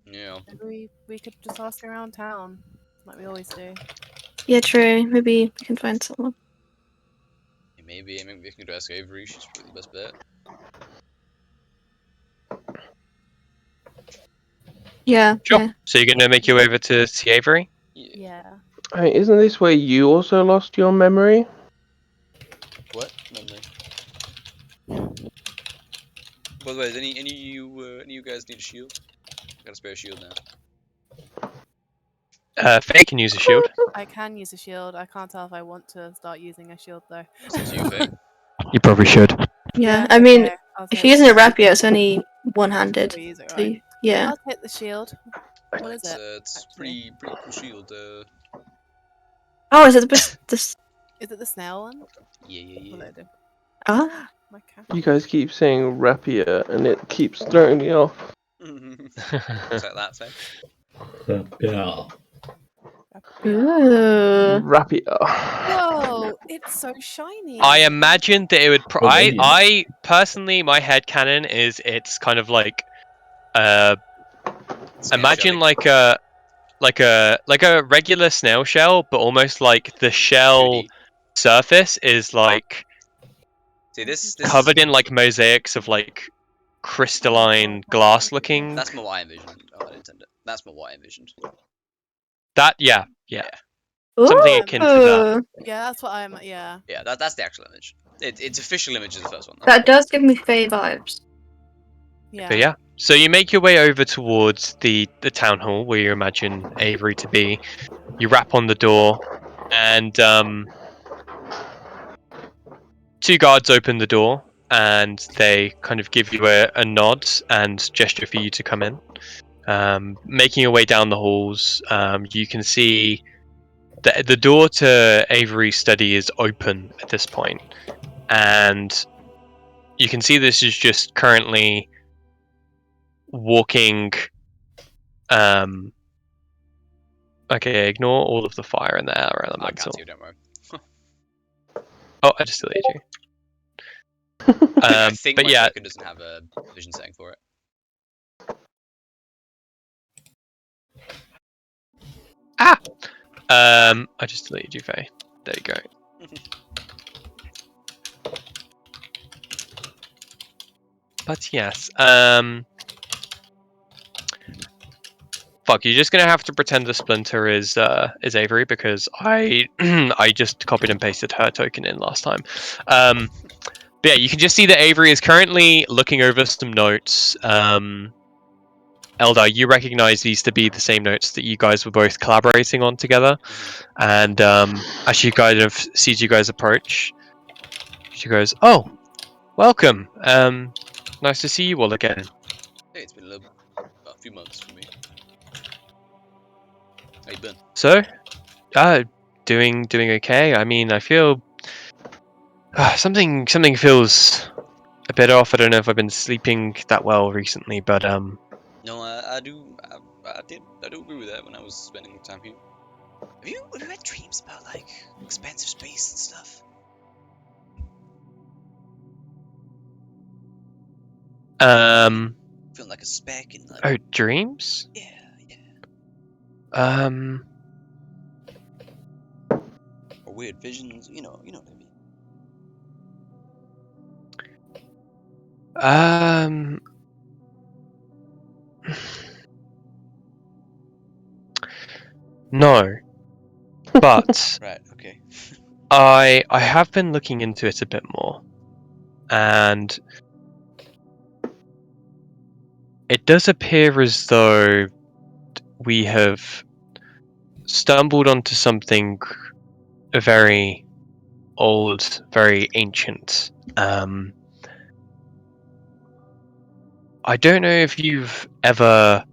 Yeah. Maybe we could just ask around town, like we always do. Yeah, true. Maybe we can find someone. Maybe we can go ask Avery. She's probably the best bet. Yeah, Sure. yeah. So you're gonna make your way over to see Avery? Yeah. Yeah. Hey, isn't this where you also lost your memory? What memory? By the way, does any of you guys need a shield? I got a spare shield now. Faye can use a shield. I can use a shield. I can't tell if I want to start using a shield though. It's up to you, Faye. You probably should. Yeah, I mean, okay, I'll if take you're using a rapier, it's only one-handed. We'll use it, So, right? yeah. I'll take the shield. What is it? It's actually? pretty cool shield. Oh, is it this? Is it the snail one? Yeah. What did I do? Ah, Okay. You guys keep saying rapier, and it keeps throwing me off. Looks like that, Faye. Yeah. ooh. Rapier. Whoa! It's so shiny. I imagine that it would. Oh, radiant. I personally, my headcanon is it's kind of like, imagine Snail like a regular snail shell, but almost like the shell 2D. surface is like See this covered in like mosaics of like crystalline glass looking. That's more what I envisioned. Oh, I didn't intend it. That's more what I envisioned. That yeah. Something akin to that. Ooh. Yeah, that's what I'm. Yeah. Yeah, that's the actual image. Its official image is the first one. Though. That does give me Faye vibes. Yeah. But yeah. So you make your way over towards the town hall where you imagine Avery to be. You rap on the door, and two guards open the door, and they kind of give you a nod and gesture for you to come in. Making your way down the halls, you can see the door to Avery's study is open at this point, and you can see this is just currently walking. Okay, ignore all of the fire and the air I elemental. can't see you, don't worry. Oh, I just deleted you. I think but my yeah, token doesn't have a vision setting for it. I just deleted you, Faye. There you go. But yes, fuck, you're just gonna have to pretend the Splinter is Avery because I I just copied and pasted her token in last time. But yeah, you can just see that Avery is currently looking over some notes. Eldar, you recognize these to be the same notes that you guys were both collaborating on together. And as she kind of sees you guys approach, she goes, "Oh, welcome. Nice to see you all again." Hey, it's been a few months for me. How you been? So, doing okay. I mean, I feel something feels a bit off. I don't know if I've been sleeping that well recently, but No, I do. I do agree with that when I was spending time here. Have you had dreams about like expansive space and stuff? Feeling like a speck in like. Oh, dreams? Yeah. Or weird visions. You know what I mean. No, but Right. Okay. I have been looking into it a bit more, and it does appear as though we have stumbled onto something very old, very ancient. I don't know if you've ever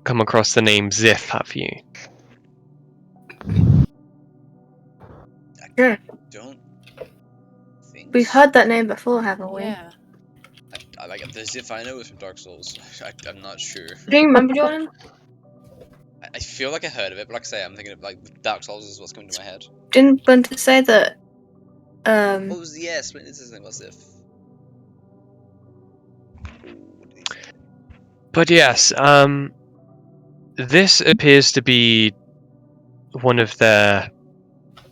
come across the name Zith, have you? Sure. Don't think. We've heard that name before, haven't we? Yeah. I like the Zif I know is from Dark Souls. I'm not sure. Do you remember, Jordan? I feel like I heard of it, but like I say, I'm thinking of like Dark Souls is what's coming to my head. Didn't Splinter say that? What was Splinter's his name was it? What did he say? But yes, this appears to be one of their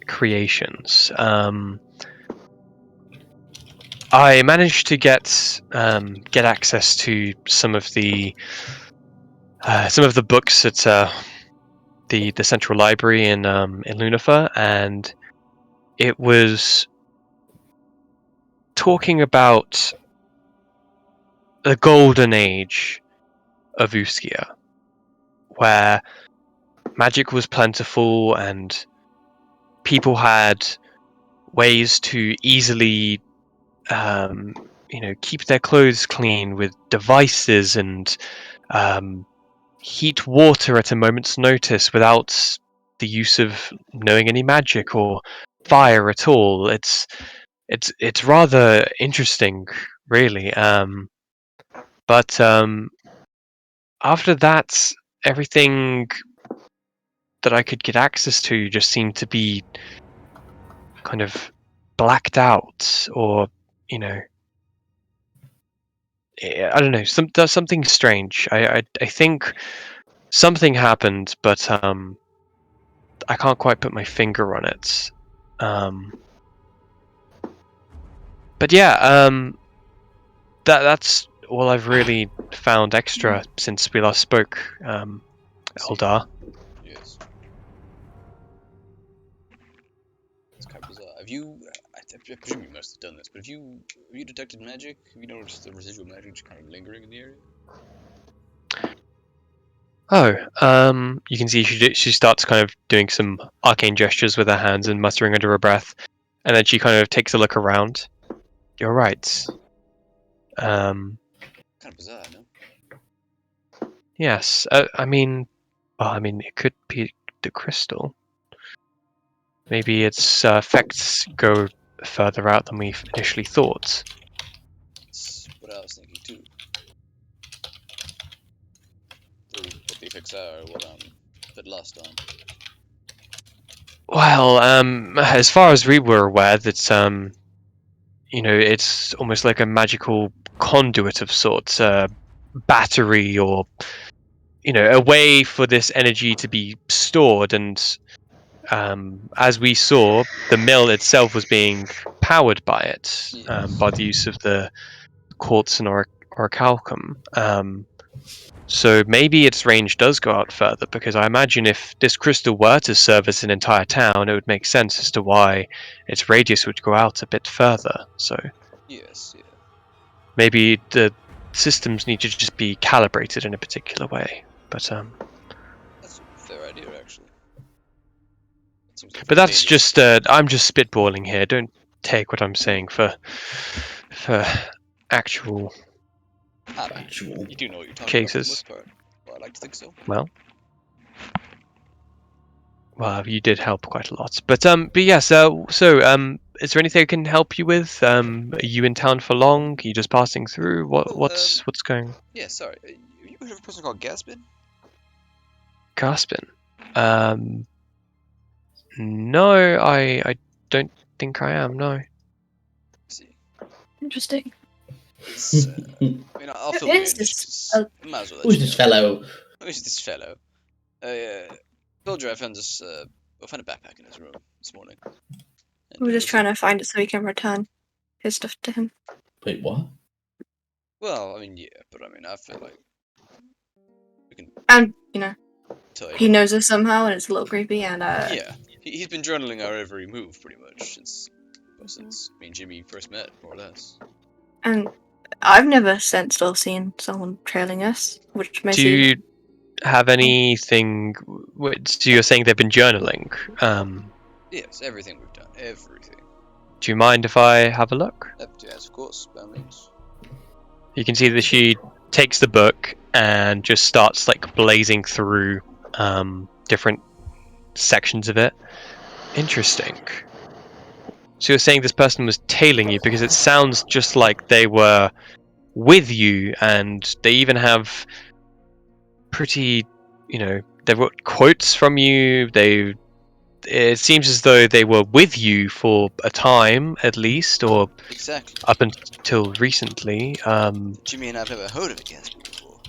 creations. I managed to get access to some of the books at the central library in Lunafer, and it was talking about the golden age of Uskia, where magic was plentiful and people had ways to easily keep their clothes clean with devices and heat water at a moment's notice without the use of knowing any magic or fire at all. It's rather interesting, really. But after that, everything that I could get access to just seemed to be kind of blacked out, or you know, I don't know, something strange. I think something happened, but I can't quite put my finger on it. But yeah, that's all I've really found extra since we last spoke, Eldar. Yes. It's kind of bizarre. Have you? I presume you must have done this, but have you detected magic? Have you noticed the residual magic just kind of lingering in the area? Oh, you can see she starts kind of doing some arcane gestures with her hands and muttering under her breath, and then she kind of takes a look around. You're right. Kind of bizarre, no? Yes. I mean, it could be the crystal. Maybe its effects go further out than we initially thought. That's what I was thinking too. Though what the effects are, what I'm a bit lost on. Well, as far as we were aware, that it's almost like a magical conduit of sorts, a battery, or a way for this energy to be stored. And as we saw, the mill itself was being powered by it, by the use of the quartz and orichalcum. So maybe its range does go out further, because I imagine if this crystal were to service an entire town, it would make sense as to why its radius would go out a bit further. So Yes, yeah. maybe the systems need to just be calibrated in a particular way. But That's a fair idea, actually. That seems like that's major- just I'm just spitballing here. Don't take what I'm saying for actual I mean, Actual. you do know what you're talking about for the cases. most part. Well, I like to think so. Well, you did help quite a lot. But yes. Is there anything I can help you with? Are you in town for long? Are you just passing through? What's going? Yeah, sorry. Have you heard of a person called Gaspin? Caspin? No, I don't think I am. No. Let's see. Interesting. It's, I mean, I'll Who fill you is in. this? Just, might as well let Who's you this know. fellow? Who's this fellow? Soldier, I found this. I found a backpack in his room this morning. And, We're just it's- trying to find it so we can return his stuff to him. Wait, what? Well, I mean, yeah, but I mean, I feel like we can And, tell you. he knows us somehow, and it's a little creepy, and, Yeah, he's been journaling our every move pretty much since me and Jimmy first met, more or less. And I've never sensed or seen someone trailing us, which may Do seem... you have anything? So you're saying they've been journaling. Yes, everything we've done, everything. Do you mind if I have a look? Yes, of course, by all means. You can see that she takes the book and just starts like blazing through different sections of it. Interesting. So you're saying this person was tailing you, because it sounds just like they were with you, and they even have pretty, they've got quotes from you. It seems as though they were with you for a time at least, or Exactly. up until recently. Jimmy and I've never heard of against before.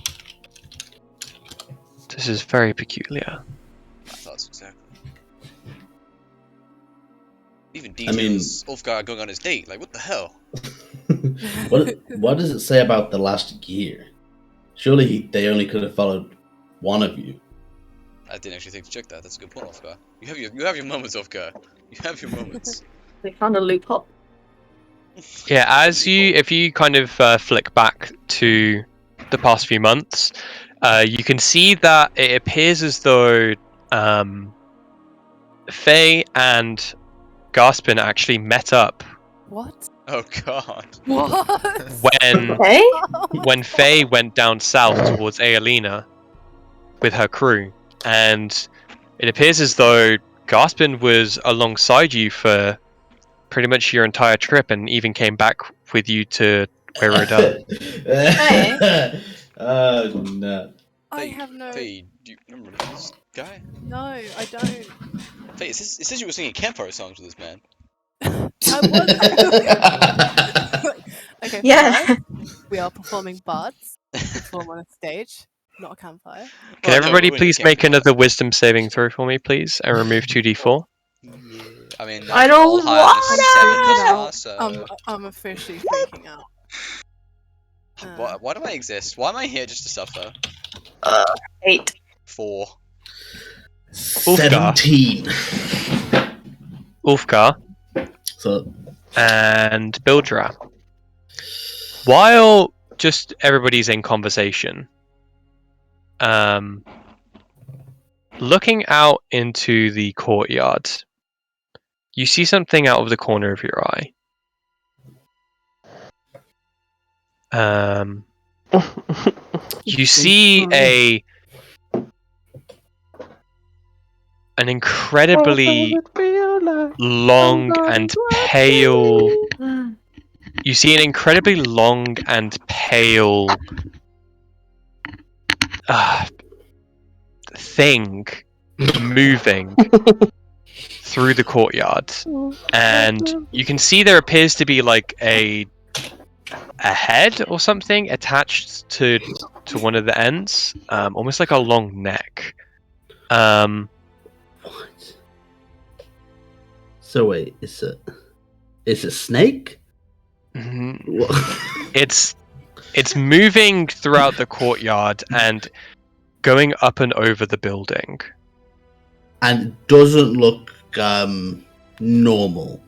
This is very peculiar. I thought so, exactly. Even I mean- details Ulfgar going on his date. Like, what the hell? What does it say about the last year? Surely they only could have followed one of you. I didn't actually think to check that. That's a good point, Ulfgar. You have your moments, Ulfgar. You have your moments. They found a loophole. Yeah, if you kind of flick back to the past few months, you can see that it appears as though Faye and Gaspin actually met up What? Oh god. What? Okay. when Faye went down south towards Aelina with her crew, and it appears as though Gaspin was alongside you for pretty much your entire trip, and even came back with you to where we're done. Oh no. I have no. Faye, do you remember this guy? No, I don't. Faye, it says you were singing campfire songs with this man. I was. Okay. Yeah. First, we are performing bards. We perform on a stage, not a campfire. Can Well, no, everybody we're in a please make campfire. another wisdom saving throw for me, please, and remove 2d4? Yeah. I mean, I I'm don't all higher than a 7 thus wanna. far, so... I'm officially freaking out. Why do I exist? Why am I here just to suffer? 8. 4. 17. Ulfgar So and Bildra. While just everybody's in conversation, looking out into the courtyard, you see something out of the corner of your eye. You see an incredibly long and pale. You see an incredibly long and pale thing moving through the courtyard, and you can see there appears to be like a head or something attached to one of the ends, almost like a long neck. what? So wait, it's a snake? Mhm. What? It's moving throughout the courtyard and going up and over the building. And it doesn't look normal.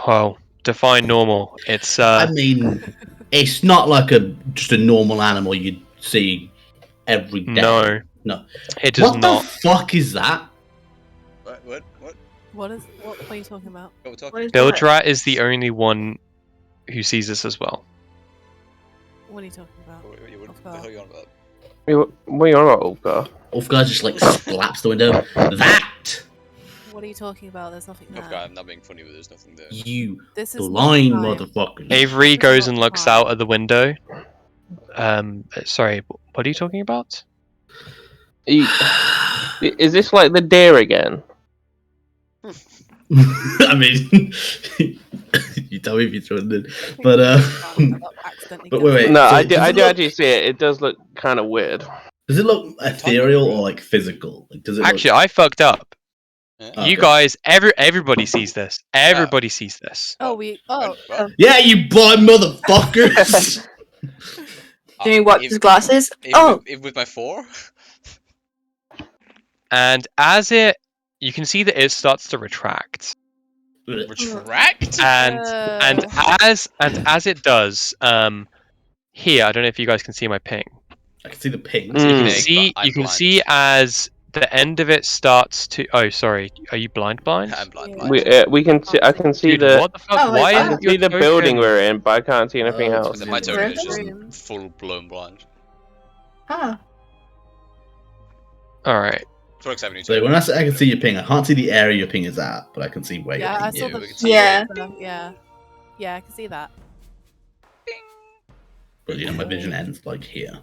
Well, define normal. It's I mean, it's not like just a normal animal you'd see every day. no, it does What not. the fuck is that? What? What are you talking about? What we're talking What is that? Bildra is the only one who sees this as well. What are you talking about? What the hell are you on about? What are you on about, Ulfgar? Ulfgar just like slaps the window. That! What are you talking about? There's nothing there. Okay, I'm not being funny, but there's nothing there. You This is blind not time. motherfucker. Avery It's goes not and looks fine. out of the window. Sorry, what are you talking about? Is this like the deer again? I mean, you tell me if you're throwing it. But Accidentally but got wait, it. No, so I does it do look- actually see it. It does look kind of weird. does it look ethereal or like physical? Like, does it Actually, I fucked up. Yeah. You Okay. guys, everybody sees this. Everybody sees this. Oh, What? Yeah, you blind motherfuckers! Jimmy wiped his glasses. Even Oh, with my 4? And you can see that it starts to retract. Retract? And as it does, here, I don't know if you guys can see my ping. I can see the ping. So you can Ping, see but I'm blind. as the end of it starts to. Oh, sorry. Are you blind? I'm blind. Yeah. We can see. I can see Dude, the. what the fuck? Oh, wait, Why what? I is can see the building we're in, but I can't see anything Oh, else. it's My token is just Room. full blown blind. ah. All right. Folks have a new So token. when I say I can see your ping, I can't see the area your ping is at, but I can see where Yeah, your I ping saw is. the. we can see Yeah. Yeah, I can see that. But my vision ends like here.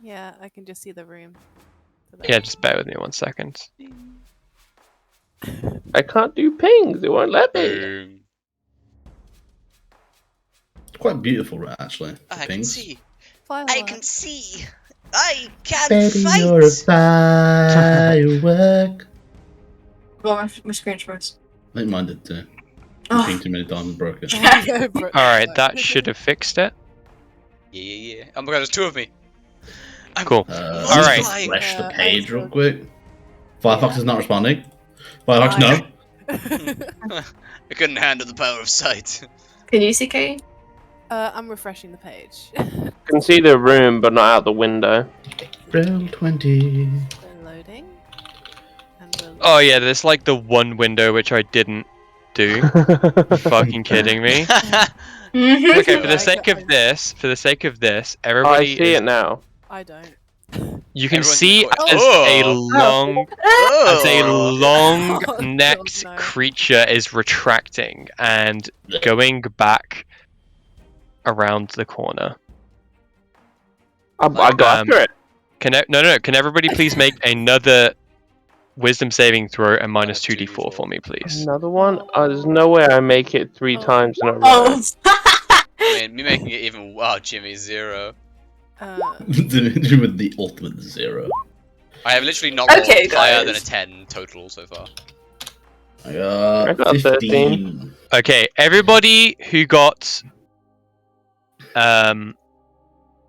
Yeah, I can just see the room. Yeah, just bear with me 1 second. I can't do pings. It won't let me. Boom. It's quite beautiful, actually. the I can pings. see. Fireworks. I can see. I can Baby, fight. you're a firework. Well, my screen's froze. I think mine did too. Oh. Pinged too many times and broke it. Alright, that should have fixed it. Yeah. Oh my god, there's two of me. I'm Cool. Alright. multiplying. Refresh the Yeah, page I real was- quick. Firefox is not responding. Firefox, no. I couldn't handle the power of sight. Can you see Katie? I'm refreshing the page. I can see the room, but not out the window. Roll 20. We're loading. And we're Oh yeah, there's like the one window which I didn't do. Fucking kidding me? Mm-hmm. Okay, Yeah. for the sake of this, Oh, I everybody see is. it now. I don't. You can Everyone's in see the corner. as a Oh. long, as a Oh. long-necked God, no. creature is retracting and going back around the corner. I got after it. No. Can everybody please make another wisdom saving throw and minus Minus 2d4 for me, please? Another one? There's no way I make it three Oh. times in a row. Oh. I mean, me making it even. Wow, Jimmy, 0. With the ultimate 0. I have literally not rolled Okay, higher than a guys. 10 total so far. I got, I got 15. Okay, everybody who got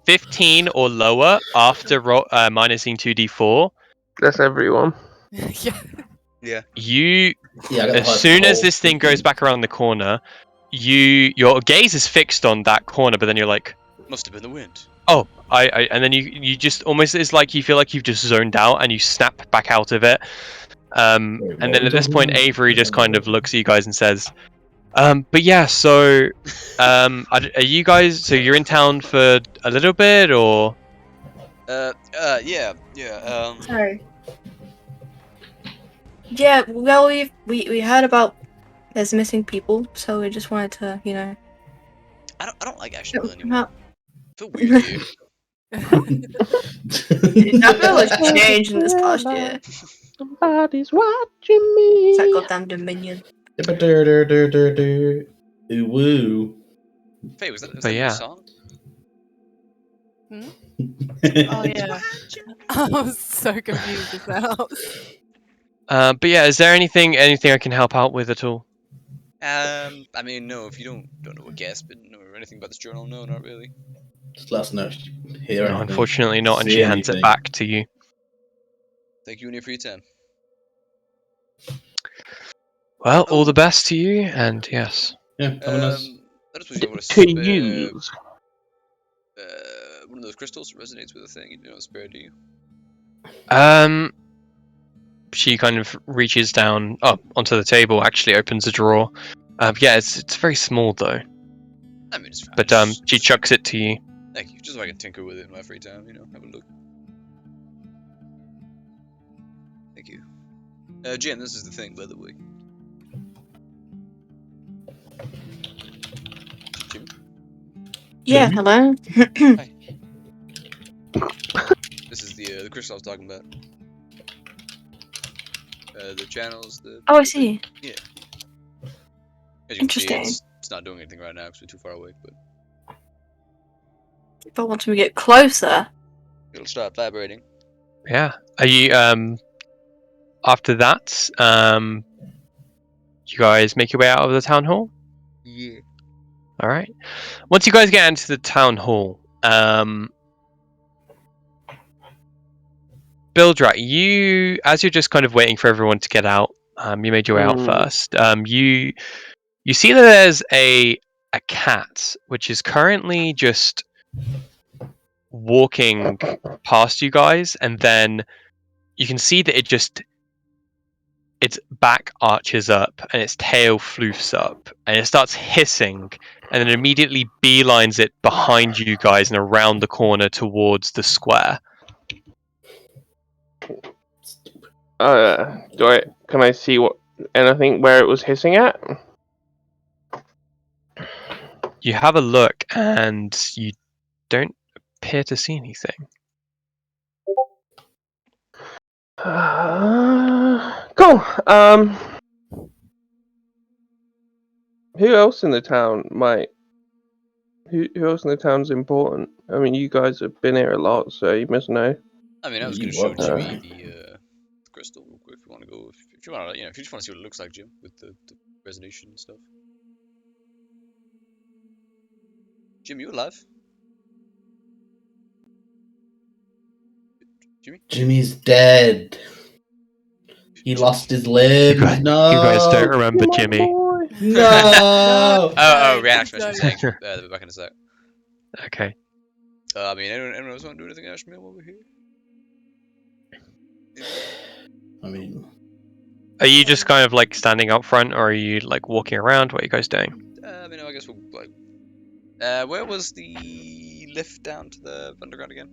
15 or lower after minusing 2d4, That's everyone. Yeah. you Yeah, I got the as highest soon as roll. this thing goes back around the corner, your gaze is fixed on that corner, but then you're like, Must have been the wind. oh, and then you just almost, it's like you feel like you've just zoned out and you snap back out of it. And what then are at we this talking point, about? Avery just kind of looks at you guys and says, but yeah, so are you guys, so you're in town for a little bit, or? Yeah. Sorry. Yeah, well, we heard about there's missing people, so we just wanted to, I don't like actually help killing them anyone. out. I feel weird here. That village changed in this past year. Somebody's watching me. It's that goddamn Dominion. Ooh woo. Faye, was that But your yeah. song? Oh yeah. I was so confused as well. But yeah, is there anything I can help out with at all? I mean, no. If you don't know what Gaspin or anything about this journal, no, not really. Just let us know if you hear No, anything. unfortunately not, and See she hands it anything. back to you. Thank you in your free time. Well, all Oh. the best to you, and yes. Yeah, have a nice. I just wish you would To have use. one of those crystals resonates with a thing. You don't spare, do you? She kind of reaches down onto the table, actually opens a drawer. Yeah, it's very small though. I mean, it's fine. But she chucks it to you. Thank you. Just so I can tinker with it in my free time, have a look. Thank you. Jim, this is the thing, by the way. Jim? Yeah, Jimmy? hello. This is the crystal I was talking about. The channels, Oh, I see. As you can see, Interesting. it's not doing anything right now because we're too far away, but If I want to get closer, it'll start vibrating. Yeah. Are you after that, you guys make your way out of the town hall? Yeah. Alright. Once you guys get into the town hall, Bildrat, you, as you're just kind of waiting for everyone to get out, you made your way out first. You see that there's a cat which is currently just walking past you guys, and then you can see that its back arches up and its tail floofs up and it starts hissing, and then immediately beelines it behind you guys and around the corner towards the square. Can I see anything where it was hissing at? You have a look and you don't appear to see anything. Cool. Who else in the town might? Who else in the town's important? I mean, you guys have been here a lot, so you must know. I mean, I was You going to show work there, Jimmy right? the crystal real quick if you want to go. If you want to, if you just want to see what it looks like, Jim, with the resonation and stuff. Jim, you alive? Jimmy? Jimmy's dead. He lost his limbs. You guys don't No. remember Jimmy. No. Oh, Don't, reaction. I don't. was saying. They'll be back in a sec. Okay. I mean, anyone else want to do anything else from over here? I mean, Are you just kind of like standing up front, or are you like walking around? What are you guys doing? I mean, I guess we'll like. Where was the lift down to the underground again?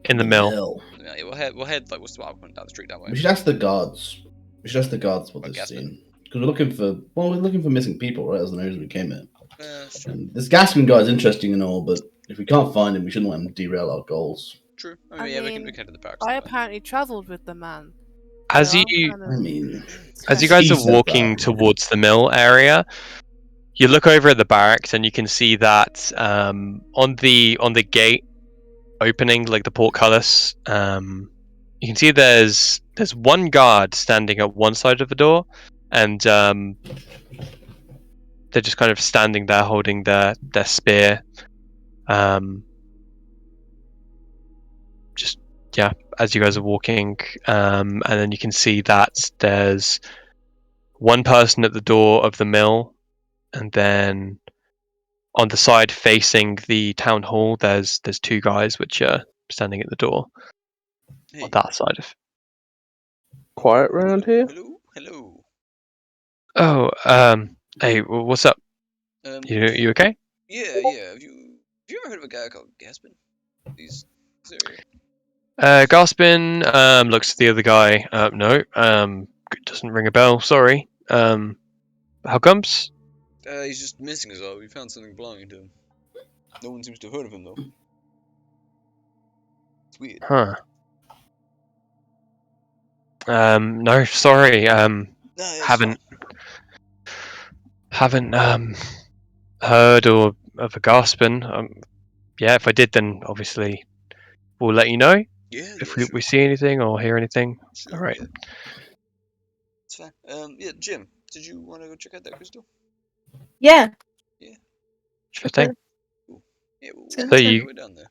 In the mill. Yeah, we'll head like what's down the street that way. We should ask the guards. We should ask the guards what Or they've Gaspin. seen. Because we're looking for missing people, right? As the news we came in. That's true. And this Gaspin guy is interesting and all, but if we can't find him, we shouldn't let him derail our goals. True. I Yeah, we mean, can head to the barracks. I that way. apparently travelled with the man. As so I'm you kind I of mean, as you skeptical. guys He are said walking that. towards the mill area, you look over at the barracks and you can see that on the gate opening, like the portcullis, you can see there's one guard standing at one side of the door, and they're just kind of standing there holding their spear. Just yeah, as you guys are walking, and then you can see that there's one person at the door of the mill, and then on the side facing the town hall, there's two guys which are standing at the door Hey. on that side of. Quiet round here. Hello. Oh, hey, what's up? You okay? Yeah. Have you ever heard of a guy called Gaspin? This area. Gaspin looks at the other guy. No, doesn't ring a bell. Sorry. How comes? He's just missing us all. We found something belonging to him. No one seems to have heard of him though. It's weird. Huh. No, sorry. No, it's Haven't fine. heard or of a Gaspin. Yeah, if I did, then obviously we'll let you know Yeah, if sure. we see anything or hear anything. Sure, All right. Yeah. It's fine. Yeah, Jim, did you want to go check out that crystal? Yeah. Sure thing. Cool. Yeah, we'll So make you- our way down there.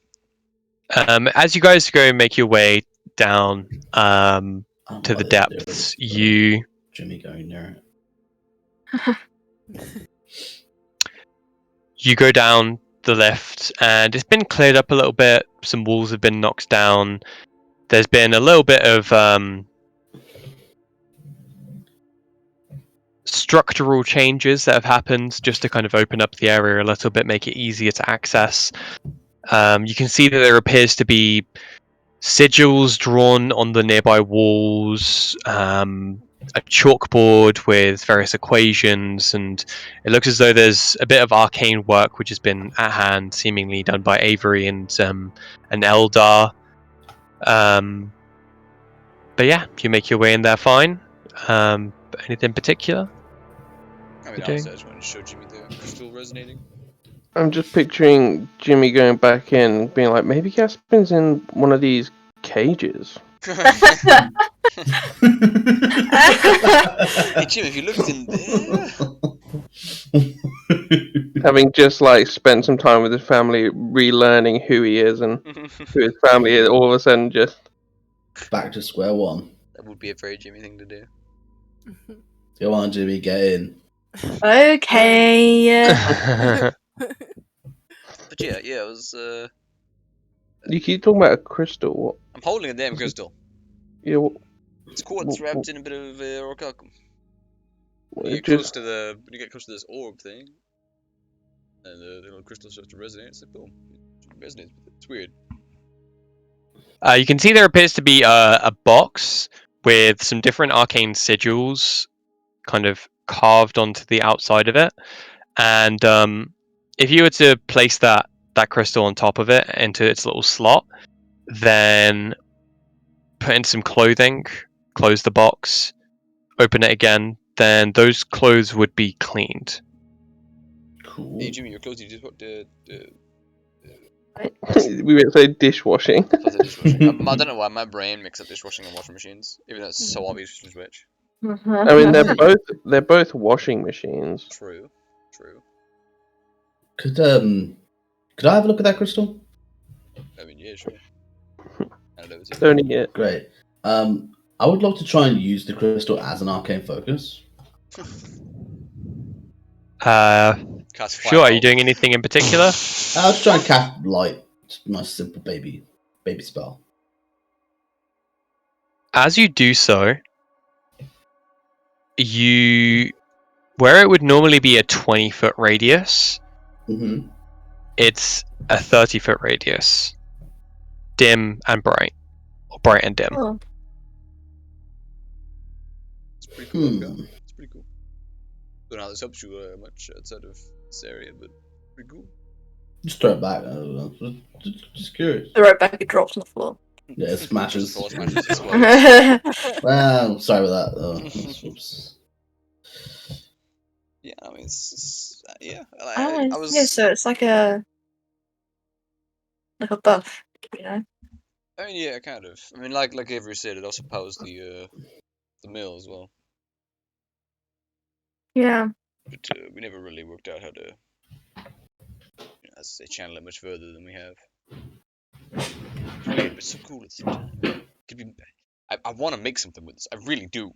As you guys go and make your way down I'm to the not there, depths, but you Jimmy going there. go down the lift, and it's been cleared up a little bit. Some walls have been knocked down. There's been a little bit of structural changes that have happened just to kind of open up the area a little bit, make it easier to access. You can see that there appears to be sigils drawn on the nearby walls, a chalkboard with various equations, and it looks as though there's a bit of arcane work which has been at hand, seemingly done by Avery and an Eldar. But yeah, you make your way in there fine. Anything particular? I mean, You're honestly, doing- I just wanted to show Jimmy the crystal resonating. I'm just picturing Jimmy going back in, being like, maybe Gaspin's in one of these cages. Hey, Jim, have you looked in there? Having just like spent some time with his family, relearning who he is and who his family is, all of a sudden just Back to square one. That would be a very Jimmy thing to do. Go on, Jimmy, get in. Okay. But yeah, it was. you keep talking about a crystal. What? I'm holding a damn crystal. Yeah, It's quartz wrapped in a bit of orichalcum. When you get just close to this orb thing, and the little crystal starts to resonate, it's like boom, it resonates. It's weird. You can see there appears to be a box with some different arcane sigils kind of carved onto the outside of it, and if you were to place that crystal on top of it into its little slot, then put in some clothing, close the box, open it again, then those clothes would be cleaned. Cool. Hey Jimmy, your clothes. You just put the We would say dishwashing. plus the dishwashing. I don't know why my brain mixes up dishwashing and washing machines, even though it's so obvious which is which. I mean, they're both washing machines. True, true. Could I have a look at that crystal? I mean, yeah, sure. Hand it over to you. Don't eat it. Great. I would love to try and use the crystal as an arcane focus. Cast Sure, are you fireball. doing anything in particular? I'll just try and cast light. Just a nice simple baby spell. As you do so, where it would normally be a 20-foot radius, Mm-hmm. it's a 30-foot radius. Dim and bright. Or bright and dim. Oh, It's pretty cool. Hmm. Okay. It's pretty cool. Don't know how this helps you much outside of this area, but pretty cool. Just throw it back. I don't know. Just curious. throw it back, it drops on the floor. Yeah, it smashes. Just smashes, explodes. Well, sorry about that. Oops. Yeah, I mean, yeah. Oh, I was. yeah, so it's like a buff, you know? I mean, yeah, kind of. I mean, like Avery said, it also powers the mill as well. Yeah. But we never really worked out how to, as I say, channel it much further than we have. It's weird, but it's so cool at the same time. Could be. I want to make something with this. I really do.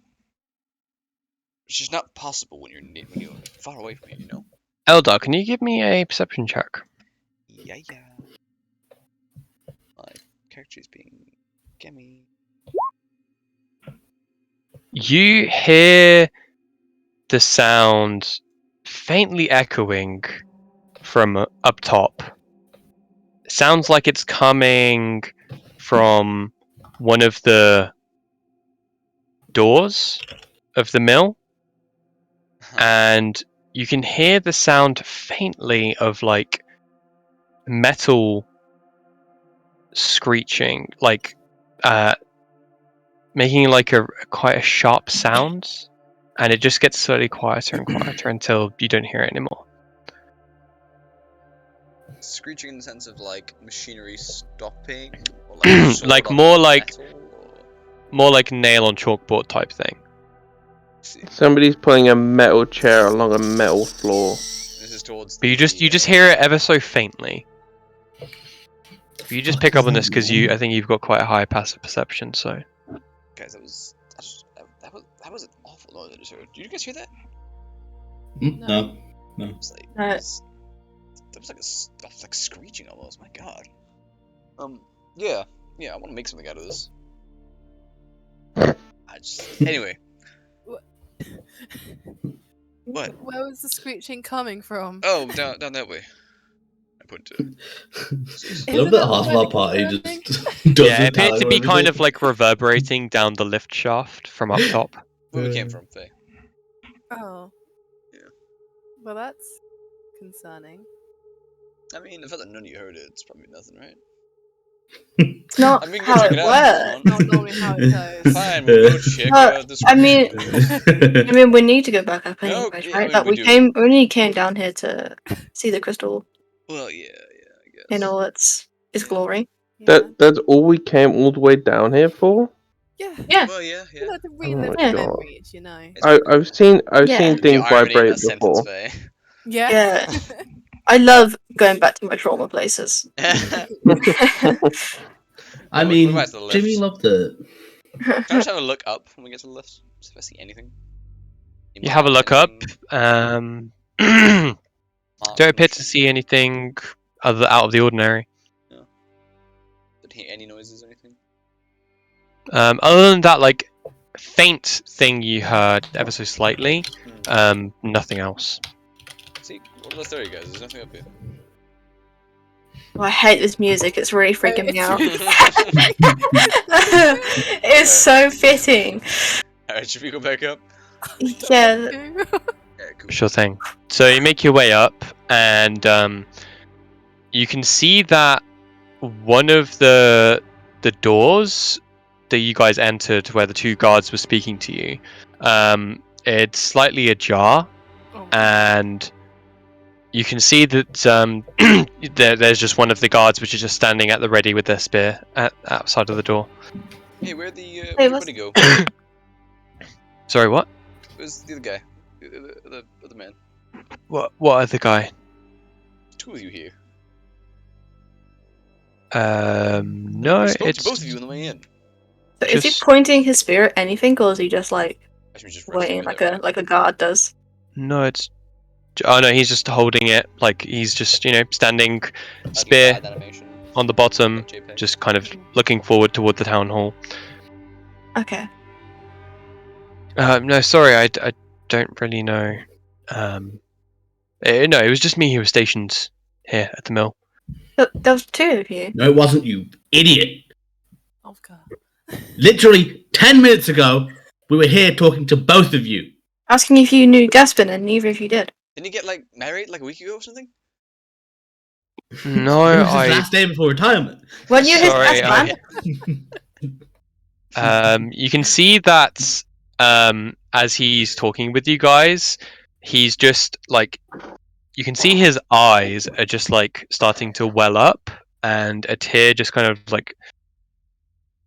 It's just not possible when you're far away from it, you know. Eldar, can you give me a perception check? Yeah. My character is being gammy. You hear the sound faintly echoing from up top. Sounds like it's coming from one of the doors of the mill, and you can hear the sound faintly of like metal screeching, like making like quite a sharp sound, and it just gets slowly quieter and quieter until you don't hear it anymore. Screeching in the sense of like machinery stopping, or like sword Like on more like metal, or... more like nail on chalkboard type thing. See, Somebody's pulling a metal chair along a metal floor. this is towards. But you just hear it ever so faintly. But you just pick up on this because I think you've got quite a high passive perception. So Guys, that was an awful noise I just heard. Did you guys hear that? No. It was like, No. that was like screeching almost. My God. Yeah. I want to make something out of this. Anyway. What? Where was the screeching coming from? Oh, down that way. I put. A Isn't little bit that half of where our the party burning- just does yeah, it appeared to be kind of like reverberating down the lift shaft from up top. Where we came from, Faye. Oh. Yeah. Well, that's concerning. I mean, the fact that none of you heard it, it's probably nothing, right? It's not I mean, go how check it it out if you works. want. Not normally how it goes. Fine, we'll go check Well, out this. I mean, we need to go back up No, anyways, yeah, right? I mean, Like we do. we only came down here to see the crystal Well, yeah, I guess. in all its glory. Yeah. That's all we came all the way down here for. Yeah. Yeah. Well, yeah. You like to Oh relive my the God. memories, you know. It's pretty cool. I've seen Yeah. The things irony in vibrate that sentence, before. Faye. Yeah. Yeah. I love going back to my trauma places. I We're mean, back to the lift. Jimmy loved it. Can I just have a look up when we get to the lift? See if I see anything. You have a look up. Anything? Don't Marked appear to anything? see anything out of the ordinary. Did hear any noises or anything? Other than that, like faint thing you heard ever so slightly. Nothing else. See, what did I tell you guys? There's nothing up here. Oh, I hate this music. It's really freaking me It's out. really- It's so fitting. Alright, should we go back up? Yeah. Yeah, cool. Sure thing. So you make your way up, and you can see that one of the doors that you guys entered, where the two guards were speaking to you, it's slightly ajar, Oh, and you can see that there's just one of the guards which is just standing at the ready with their spear outside of the door. Hey, where'd Hey, your what's- buddy go? Sorry, what? Where's the other guy? The other man. What other guy? Two of you here. No, I spoke it's to both of you on the way in. So is he just- pointing his spear at anything, or is he just like Actually, just waiting resting with like a guard does? no, it's. Oh no, he's just holding it, like he's just standing, spear Bad animation. on the bottom, JPEG. just kind of looking forward toward the town hall. Okay. No, sorry, I don't really know. No, it was just me who was stationed here at the mill. There was two of you. No, it wasn't you, idiot. oh god. Literally 10 minutes ago, we were here talking to both of you. Asking if you knew Gaspin, and neither of you did. Didn't he get like married like a week ago or something? No, It was his I. last day before retirement. Weren't you his Sorry, best man? You can see that as he's talking with you guys, he's just like, you can see his eyes are just like starting to well up, and a tear just kind of like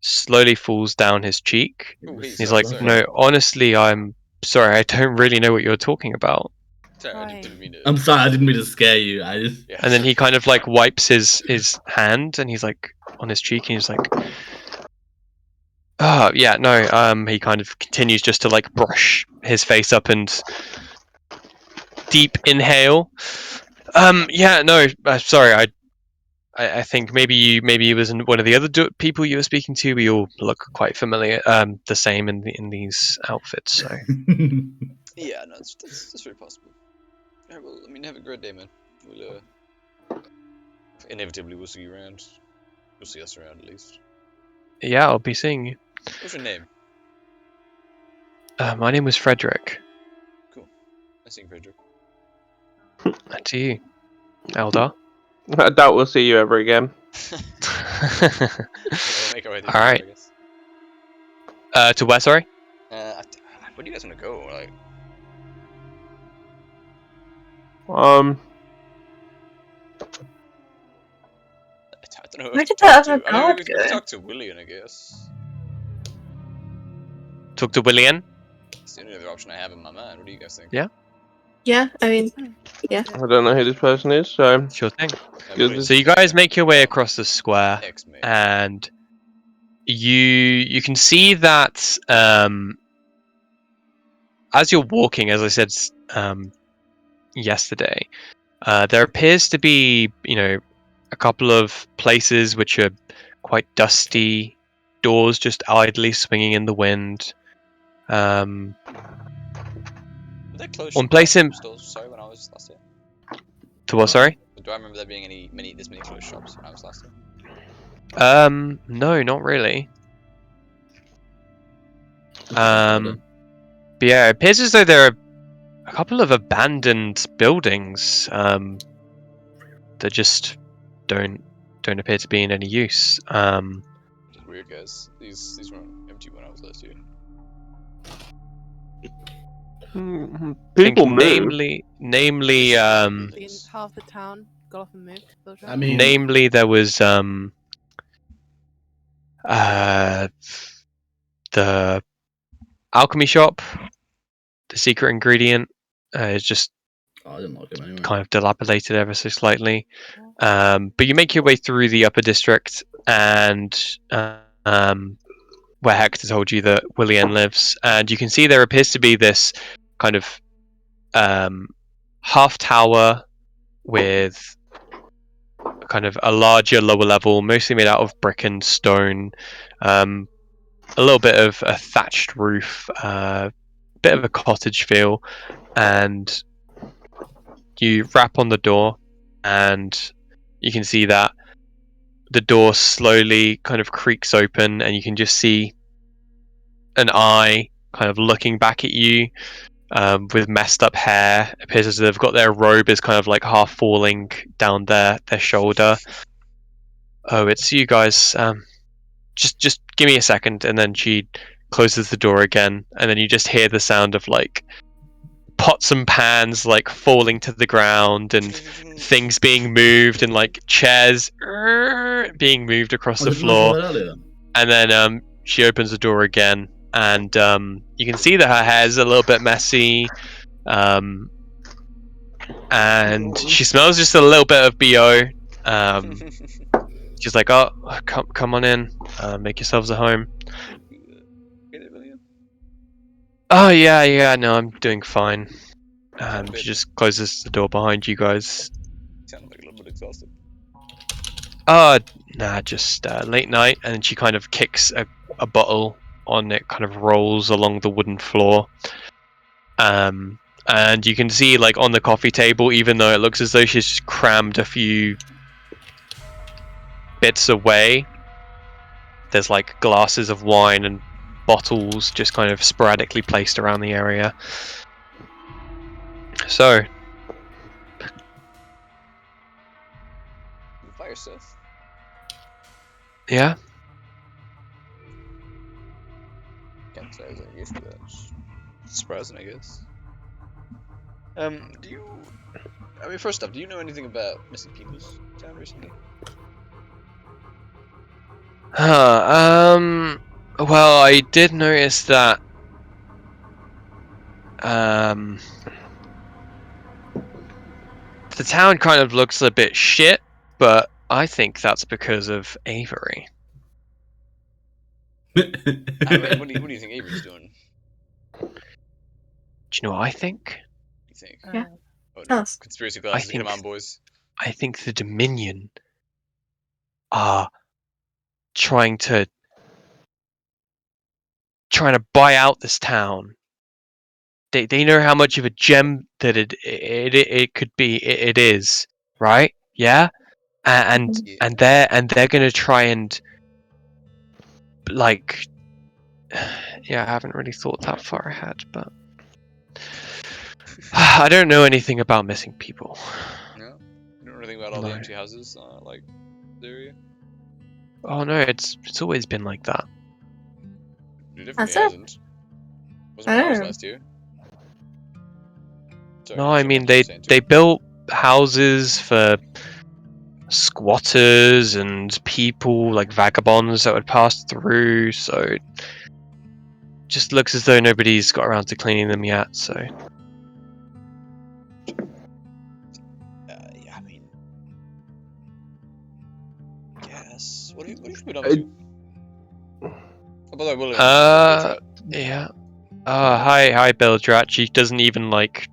slowly falls down his cheek. Ooh, hey, He's sorry, like, sorry. no, honestly, I'm sorry, I don't really know what you're talking about. Sorry, I Right. didn't mean to. I'm sorry, I didn't mean to scare you. I just. Yeah. And then he kind of like wipes his hand, and he's like on his cheek, and he's like, oh yeah, no. He kind of continues just to like brush his face up and deep inhale. Yeah, no, sorry, I think maybe it was one of the other people you were speaking to. We all look quite familiar, the same in these outfits. So Yeah, no, that's very possible. Yeah, well, I mean, have a great day, man. We'll inevitably we'll see you around. You'll see us around at least. yeah, I'll be seeing you. What's your name? My name was Frederick. Nice seeing you, Frederick. And to you, Eldar. I doubt we'll see you ever again. Yeah, we'll make our way through All the right. door, I guess. To where? Sorry. Where do you guys want to go? Like, I don't know. Where Who did to that talk other to. I mean, guard we could go? talk to Willian, I guess. Talk to Willian. It's the only other option I have in my mind. What do you guys think? Yeah. Yeah, I mean, I don't know who this person is, so Sure thing. Good. So you guys make your way across the square, X-Men. and you can see that as you're walking, as I said yesterday, there appears to be a couple of places which are quite dusty, doors just idly swinging in the wind. Were there closed One place in- stores, sorry, when I was last here? To what? Sorry. Do I remember there being this many closed shops when I was last here? No, not really. But yeah, it appears as though there are a couple of abandoned buildings that just don't appear to be in any use. Just weird, guys. These were empty when I was last here. people think move. namely, Half the town got off and moved. I mean, namely, there was the alchemy shop. The secret ingredient is just I didn't like him anyway. kind of dilapidated ever so slightly. But you make your way through the upper district, and where Hector told you that Willian lives, and you can see there appears to be this kind of half tower with kind of a larger lower level, mostly made out of brick and stone, a little bit of a thatched roof, bit of a cottage feel, and you rap on the door, and you can see that the door slowly kind of creaks open, and you can just see an eye kind of looking back at you, with messed up hair. It appears as though they've got their robe is kind of like half falling down their shoulder. Oh, it's you guys. Just give me a second, and then she closes the door again, and then you just hear the sound of like pots and pans like falling to the ground and things being moved and like chairs being moved across I the didn't mention floor. that earlier. And then she opens the door again, and you can see that her hair's a little bit messy, and she smells just a little bit of BO. She's like, "Oh, come on in, make yourselves at home." Oh yeah, no, I'm doing fine. She just closes the door behind you guys. Sound like a little bit exhausted. Nah, just late night, and she kind of kicks a bottle on it, kind of rolls along the wooden floor. And you can see, like, on the coffee table, even though it looks as though she's just crammed a few bits away, there's like glasses of wine and bottles just kind of sporadically placed around the area. So, Fire stuff. yeah. Can't say I was any use to that. It's surprising, I guess. Do you? I mean, first off, do you know anything about missing people's town recently? Well, I did notice that the town kind of looks a bit shit, but I think that's because of Avery. I mean, what do you think Avery's doing? Do you know what I think? You think? Yeah. Oh, no. Tell us. Conspiracy glasses, get 'em on, boys. I think the Dominion are trying to buy out this town. They know how much of a gem that it could be. It is, right? Yeah, and Yeah. they're gonna try and like, yeah. I haven't really thought that far ahead, but I don't know anything about missing people. No? You don't know anything about all the No. empty houses, like, the area? Oh no, it's always been like that. It definitely That's it. hasn't. Wasn't when I was Oh. last year. Sorry, No, I so mean much you're saying too. they built houses for squatters and people like vagabonds that would pass through, so it just looks as though nobody's got around to cleaning them yet. So Yeah, I mean, yes. What have you been up to? Oh, by the way, William. yeah. Hi, Bildrat. She doesn't even like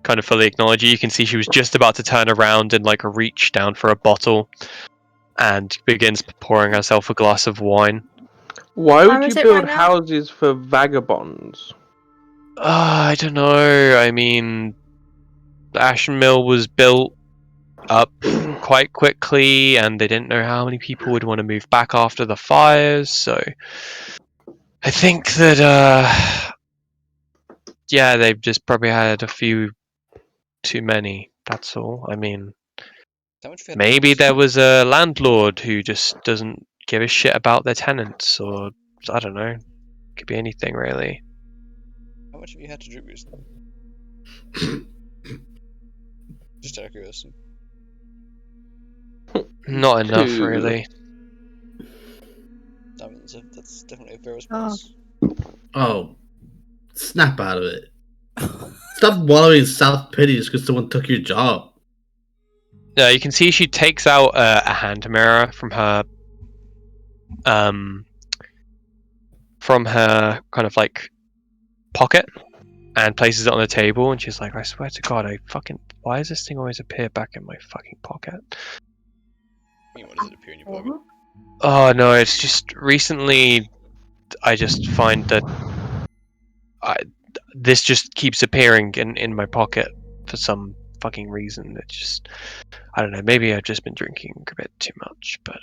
kind of fully acknowledge you. You can see she was just about to turn around and like reach down for a bottle, and begins pouring herself a glass of wine. Why would Where you is it build right now? houses for vagabonds? I don't know. I mean, Ashen Mill was built up quite quickly, and they didn't know how many people would want to move back after the fires. So I think that yeah, they've just probably had a few too many. That's all. I mean, How much have you had to maybe drink there recently? was a landlord who just doesn't give a shit about their tenants, or I don't know. Could be anything really. How much have you had to drink recently? Just out of curiosity. Not enough, Two. really. I mean, that's definitely a fair response. Oh, snap out of it. Stop wallowing in self-pity just because someone took your job. Yeah, you can see she takes out a hand mirror from her kind of like pocket and places it on the table, and she's like, I swear to God, why does this thing always appear back in my fucking pocket? I mean, what does it appear in your pocket? Oh no, it's just recently I just find that this just keeps appearing in my pocket for some fucking reason. It's just, I don't know, maybe I've just been drinking a bit too much, but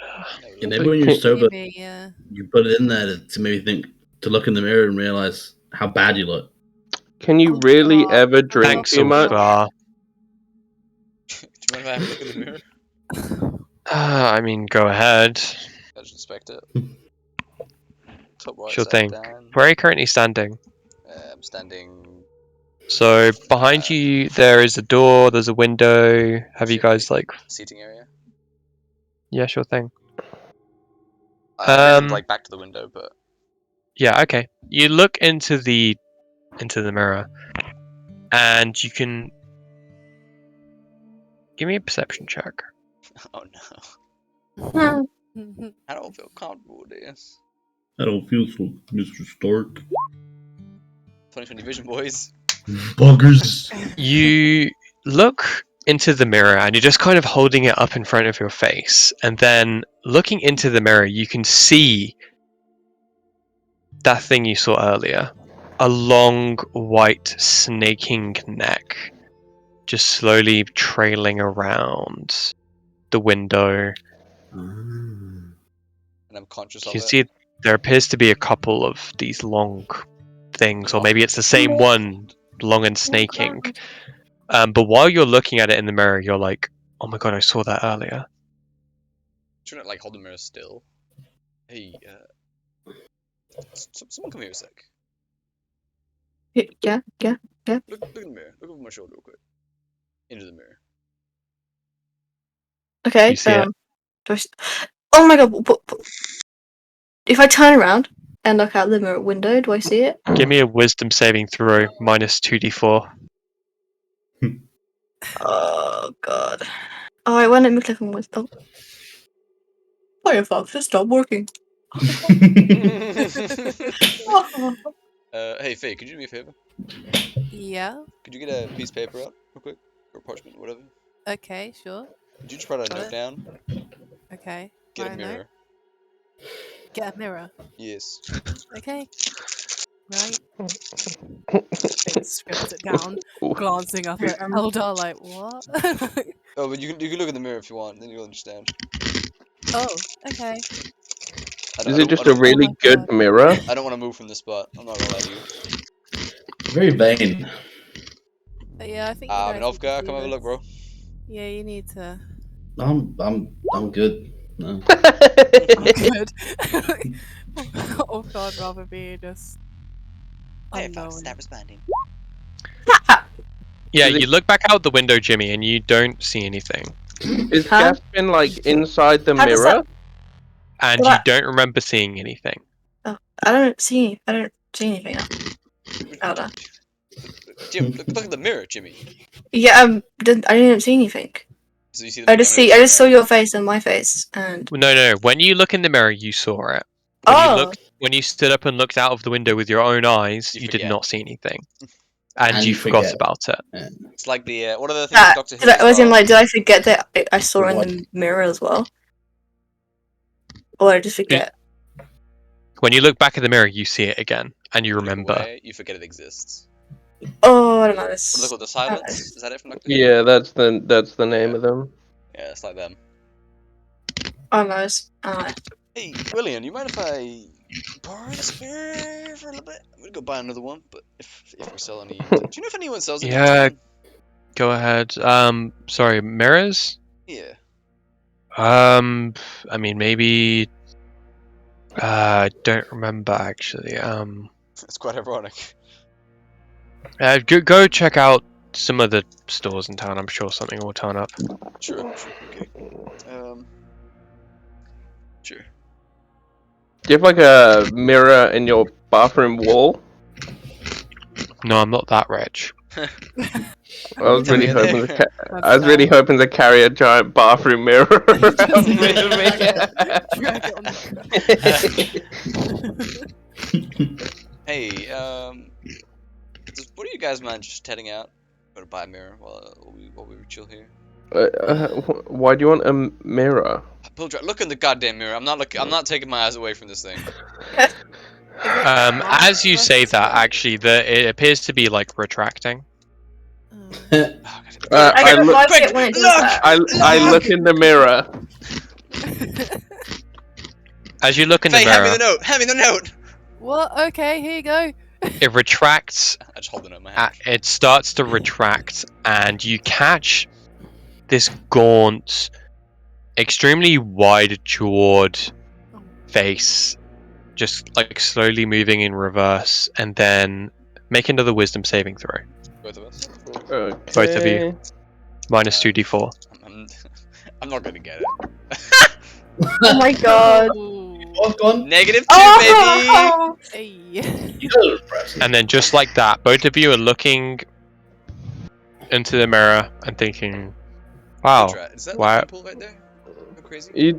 And maybe when you're sober, Maybe, yeah. you put it in there to maybe think, to look in the mirror and realize how bad you look. Can you really God. ever drink thanks, too much? Ulfgar. Do you mind if I have a look in the mirror? I mean, go ahead. I just inspect it. top right Sure side thing. down. Where are you currently standing? I'm standing. So behind you, there is a door. There's a window. Have you Shit, guys wait. like? Seating area. Yeah, sure thing. I'm like back to the window, but Yeah, okay. You look into the mirror, and you can give me a perception check. oh no, I don't feel comfortable with this. I don't feel so, Mr. Stark. 2020 vision, boys. Buggers. You look into the mirror, and you're just kind of holding it up in front of your face, and then looking into the mirror, you can see that thing you saw earlier. A long, white, snaking neck just slowly trailing around the window. And I'm conscious You of can it. see there appears to be a couple of these long things, or maybe it's the same one, long and snaking. But while you're looking at it in the mirror, you're like, oh my god, I saw that earlier. Trying to like hold the mirror still. Hey, someone come here a sec. Yeah. Look in the mirror. Look over my shoulder real quick. Into the mirror. Okay. You see it? Oh my god! If I turn around and look out the mirror window, do I see it? Give me a wisdom saving throw, minus 2d4. Oh god! Oh, I went and click on wisdom. Firefox, just stop working. Hey Faye, could you do me a favor? Yeah. Could you get a piece of paper out real quick, or parchment, or whatever? Okay, sure. Could you just write a Got note it. down? Okay. Get Write a a note. mirror. Get a mirror. Yes. Okay. Right. They scribbled it down, glancing up at Eldar like, what? Oh, but you can look in the mirror if you want, then you'll understand. Oh, okay. Is it just I a don't, really my good God. mirror? I don't want to move from this spot. I'm not gonna lie to you. Very vain. But yeah, I think you I guys mean, need to Ulfgar, see come have a this. look, bro. Yeah, you need to. I'm good. No. I'm good. Oh God, rather be just unknown. responding. Yeah, Is it- you look back out the window, Jimmy, and you don't see anything. Is Huh? Gaspin like inside the How does mirror? And Well, you don't remember seeing anything. I don't see anything out there. Jim, look at the mirror, Jimmy. Yeah, I didn't see anything. So you see the I mirror? just saw your face and my face, and No. When you look in the mirror, you saw it. When oh, you stood up and looked out of the window with your own eyes, You you did forget. not see anything, and you you forgot forget. about it. It's like the what are the things in Doctor Who as was in well? like, did I forget that I saw it in What? the mirror as well, or did I just forget? When you look back in the mirror, you see it again, and you You look remember. away, you forget it exists. Oh, I don't know What this. are they called? The Silence? Is that it from Doctor Who? Yeah, that's the name Yeah. of them. Yeah, it's like them. Oh no, it's Hey, William, you mind if I borrow this mirror for a little bit? I'm gonna go buy another one, but if we sell any, do you know if anyone sells any? Yeah. Go ahead. Sorry, mirrors. Yeah. I mean, maybe. I don't remember actually. It's quite ironic. Go check out some of the stores in town. I'm sure something will turn up. Sure, okay. Sure. Do you have like a mirror in your bathroom wall? No, I'm not that rich. I was Tell really me hoping there. I was really hoping to carry a giant bathroom mirror around with me. Drag it on the Hey, what do you guys mind just heading out? Go to buy a mirror while we chill here. Why do you want a mirror? Look in the goddamn mirror. I'm not taking my eyes away from this thing. As you say that, actually, it appears to be like retracting. Oh, I look. why is it when it does that? I look in the mirror. As you look in Faye, the hand me mirror, the note. Hand me the note. What? Okay, here you go. it retracts. I just hold the note in my hand. It starts to retract, and you catch this gaunt, extremely wide-jawed face just like slowly moving in reverse, and then make another wisdom saving throw. Both of us. Okay. Both of you. Minus 2d4. I'm not gonna get it. Oh my god. Ooh. Oh, gone. -2, Oh! Hey. You know, impressive. And then just like that, both of you are looking into the mirror and thinking, wow, baby. Is that wow. the pool right there? Go crazy.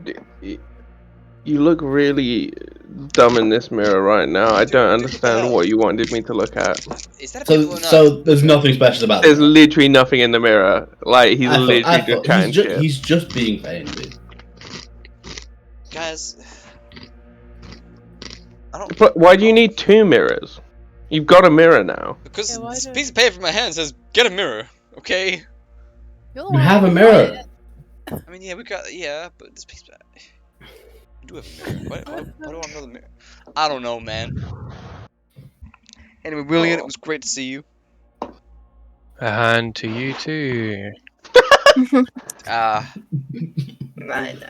You look really dumb in this mirror right now. I don't understand what you wanted me to look at. Is that a pimple or not? So there's nothing special about There's it. literally nothing in the mirror. Like he's I literally thought just chatting shit. he's just being vain, dude. Guys, I don't. But why do you need 2 mirrors? You've got a mirror now. Because Yeah, why this do- piece of paper in my hand says, "Get a mirror." Okay. You're You have a mirror. I mean, yeah, but this piece. We do have a mirror. Why do I want another mirror? I don't know, man. Anyway, William, it was great to see you. And to you too.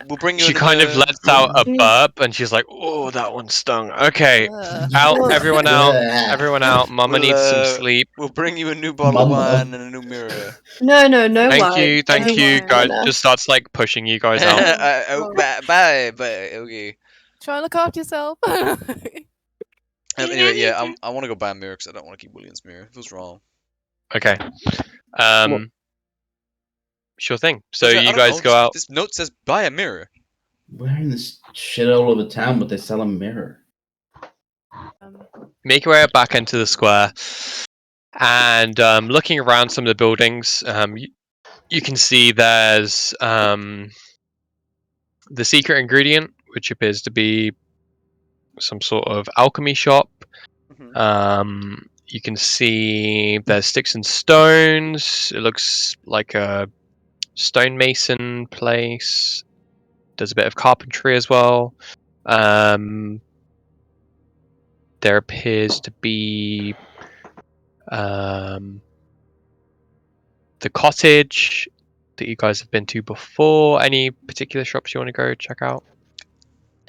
We'll bring you. She into kind the... of lets out a burp, and she's like, "Oh, that one stung." Okay, out, everyone out, everyone out. Mama We'll, needs some sleep. We'll bring you a new bottle of Mama. wine and a new mirror. No Thank wine. you, thank No you, wine. guys. No. Just starts like pushing you guys out. Bye. Okay. Try and look after yourself. Anyway, yeah, I want to go buy a mirror because I don't want to keep William's mirror. It feels wrong. Okay. Sure thing. So I you don't guys know, go out. This note says buy a mirror. We're in this shit all over town, but they sell a mirror. Make your way back into the square, and looking around some of the buildings, you can see there's the secret ingredient, which appears to be some sort of alchemy shop. You can see there's sticks and stones. It looks like a stonemason place. There's a bit of carpentry as well. There appears to be the cottage that you guys have been to before. Any particular shops you want to go check out?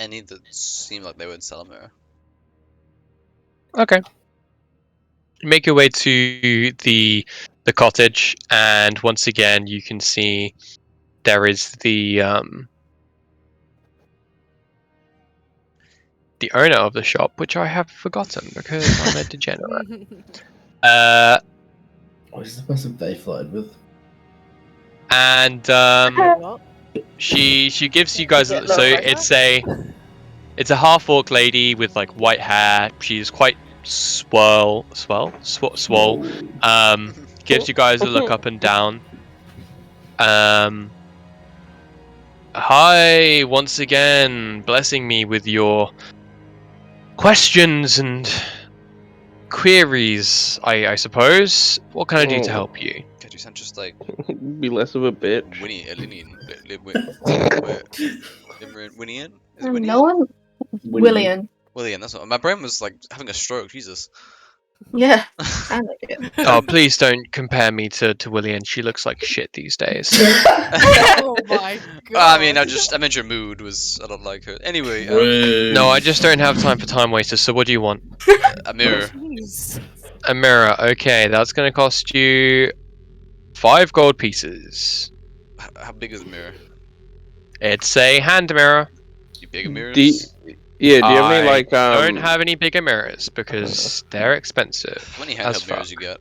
Any that seem like they would sell a mirror. Okay. Make your way to the cottage, and once again you can see there is the owner of the shop, which I have forgotten because I'm a degenerate. What is the person they flirted with? And What? she gives you guys Get so lower. it's a half orc lady with like white hair. She's quite swole. Gives you guys a look up and down. Hi, once again, blessing me with your questions and queries, I suppose. What can I do to help you? God, you sound just like Be less of a bitch. Winnie, Winnie-Ian? Is it No Winnie-Ian? one. William. William, that's what my brain was like having a stroke. Jesus. Yeah. Sound like it. Oh, please don't compare me to William. She looks like shit these days. Oh my god. I mean, I meant your mood was. I don't like her. Anyway, No, I just don't have time for time wasters. So what do you want? a mirror. Jeez. A mirror. Okay, that's going to cost you 5 gold pieces. How big is the mirror? It's a hand mirror. You bigger mirrors? Do you have any like don't have any bigger mirrors because they're expensive. How many as handheld mirrors you fuck.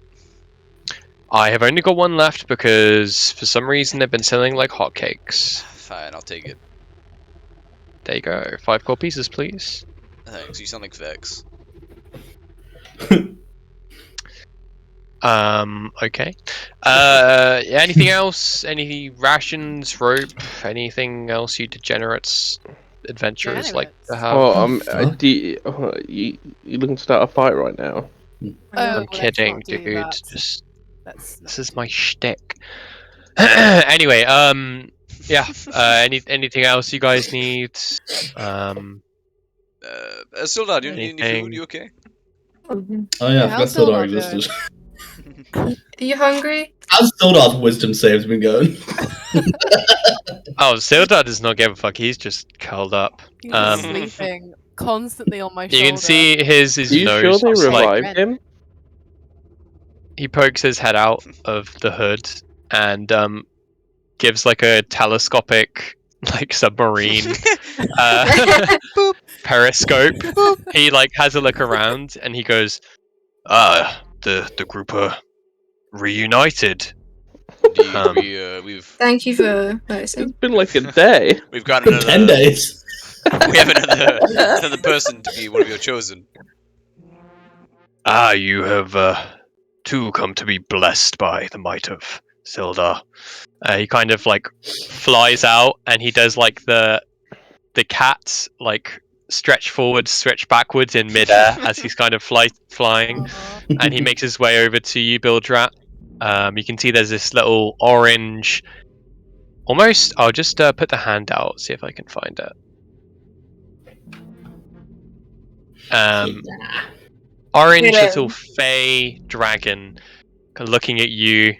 got? I have only got one left because for some reason they've been selling like hotcakes. Fine, I'll take it. There you go. 5 gold pieces, please. Thanks. You sound like Vex. Okay. Anything else? Any rations, rope, anything else you degenerates, adventurers like to have? fuck? You looking to start a fight right now? Oh, I'm let's kidding, not do dude. that. Just Let's this is my shtick. Anyway, yeah. Anything else you guys need? Sildar, do you need any Anything? food? You okay? Oh yeah, I how's forgot Sildar Sildar doing? existed. Are you hungry? How's Sildar's wisdom saves been going? Oh, Sildar does not give a fuck. He's just curled up. He's Um, sleeping constantly on my You shoulder. can see his Are you sure nose they just, like, revived him? he pokes his head out of the hood and gives like a telescopic like submarine Boop. periscope. He like has a look around and he goes, the group are reunited. Indeed, we've Thank you for It's noticing. been like a day. we've got For 10 another. days. We have another person to be one of your chosen. You have too come to be blessed by the might of Sildar. He kind of like flies out and he does like the cat like stretch forward, stretch backwards in midair as he's kind of flying, Aw. and he makes his way over to you, Bildrat. You can see there's this little orange, almost. I'll just put the hand out, see if I can find it. Orange Hello. little fey dragon looking at you.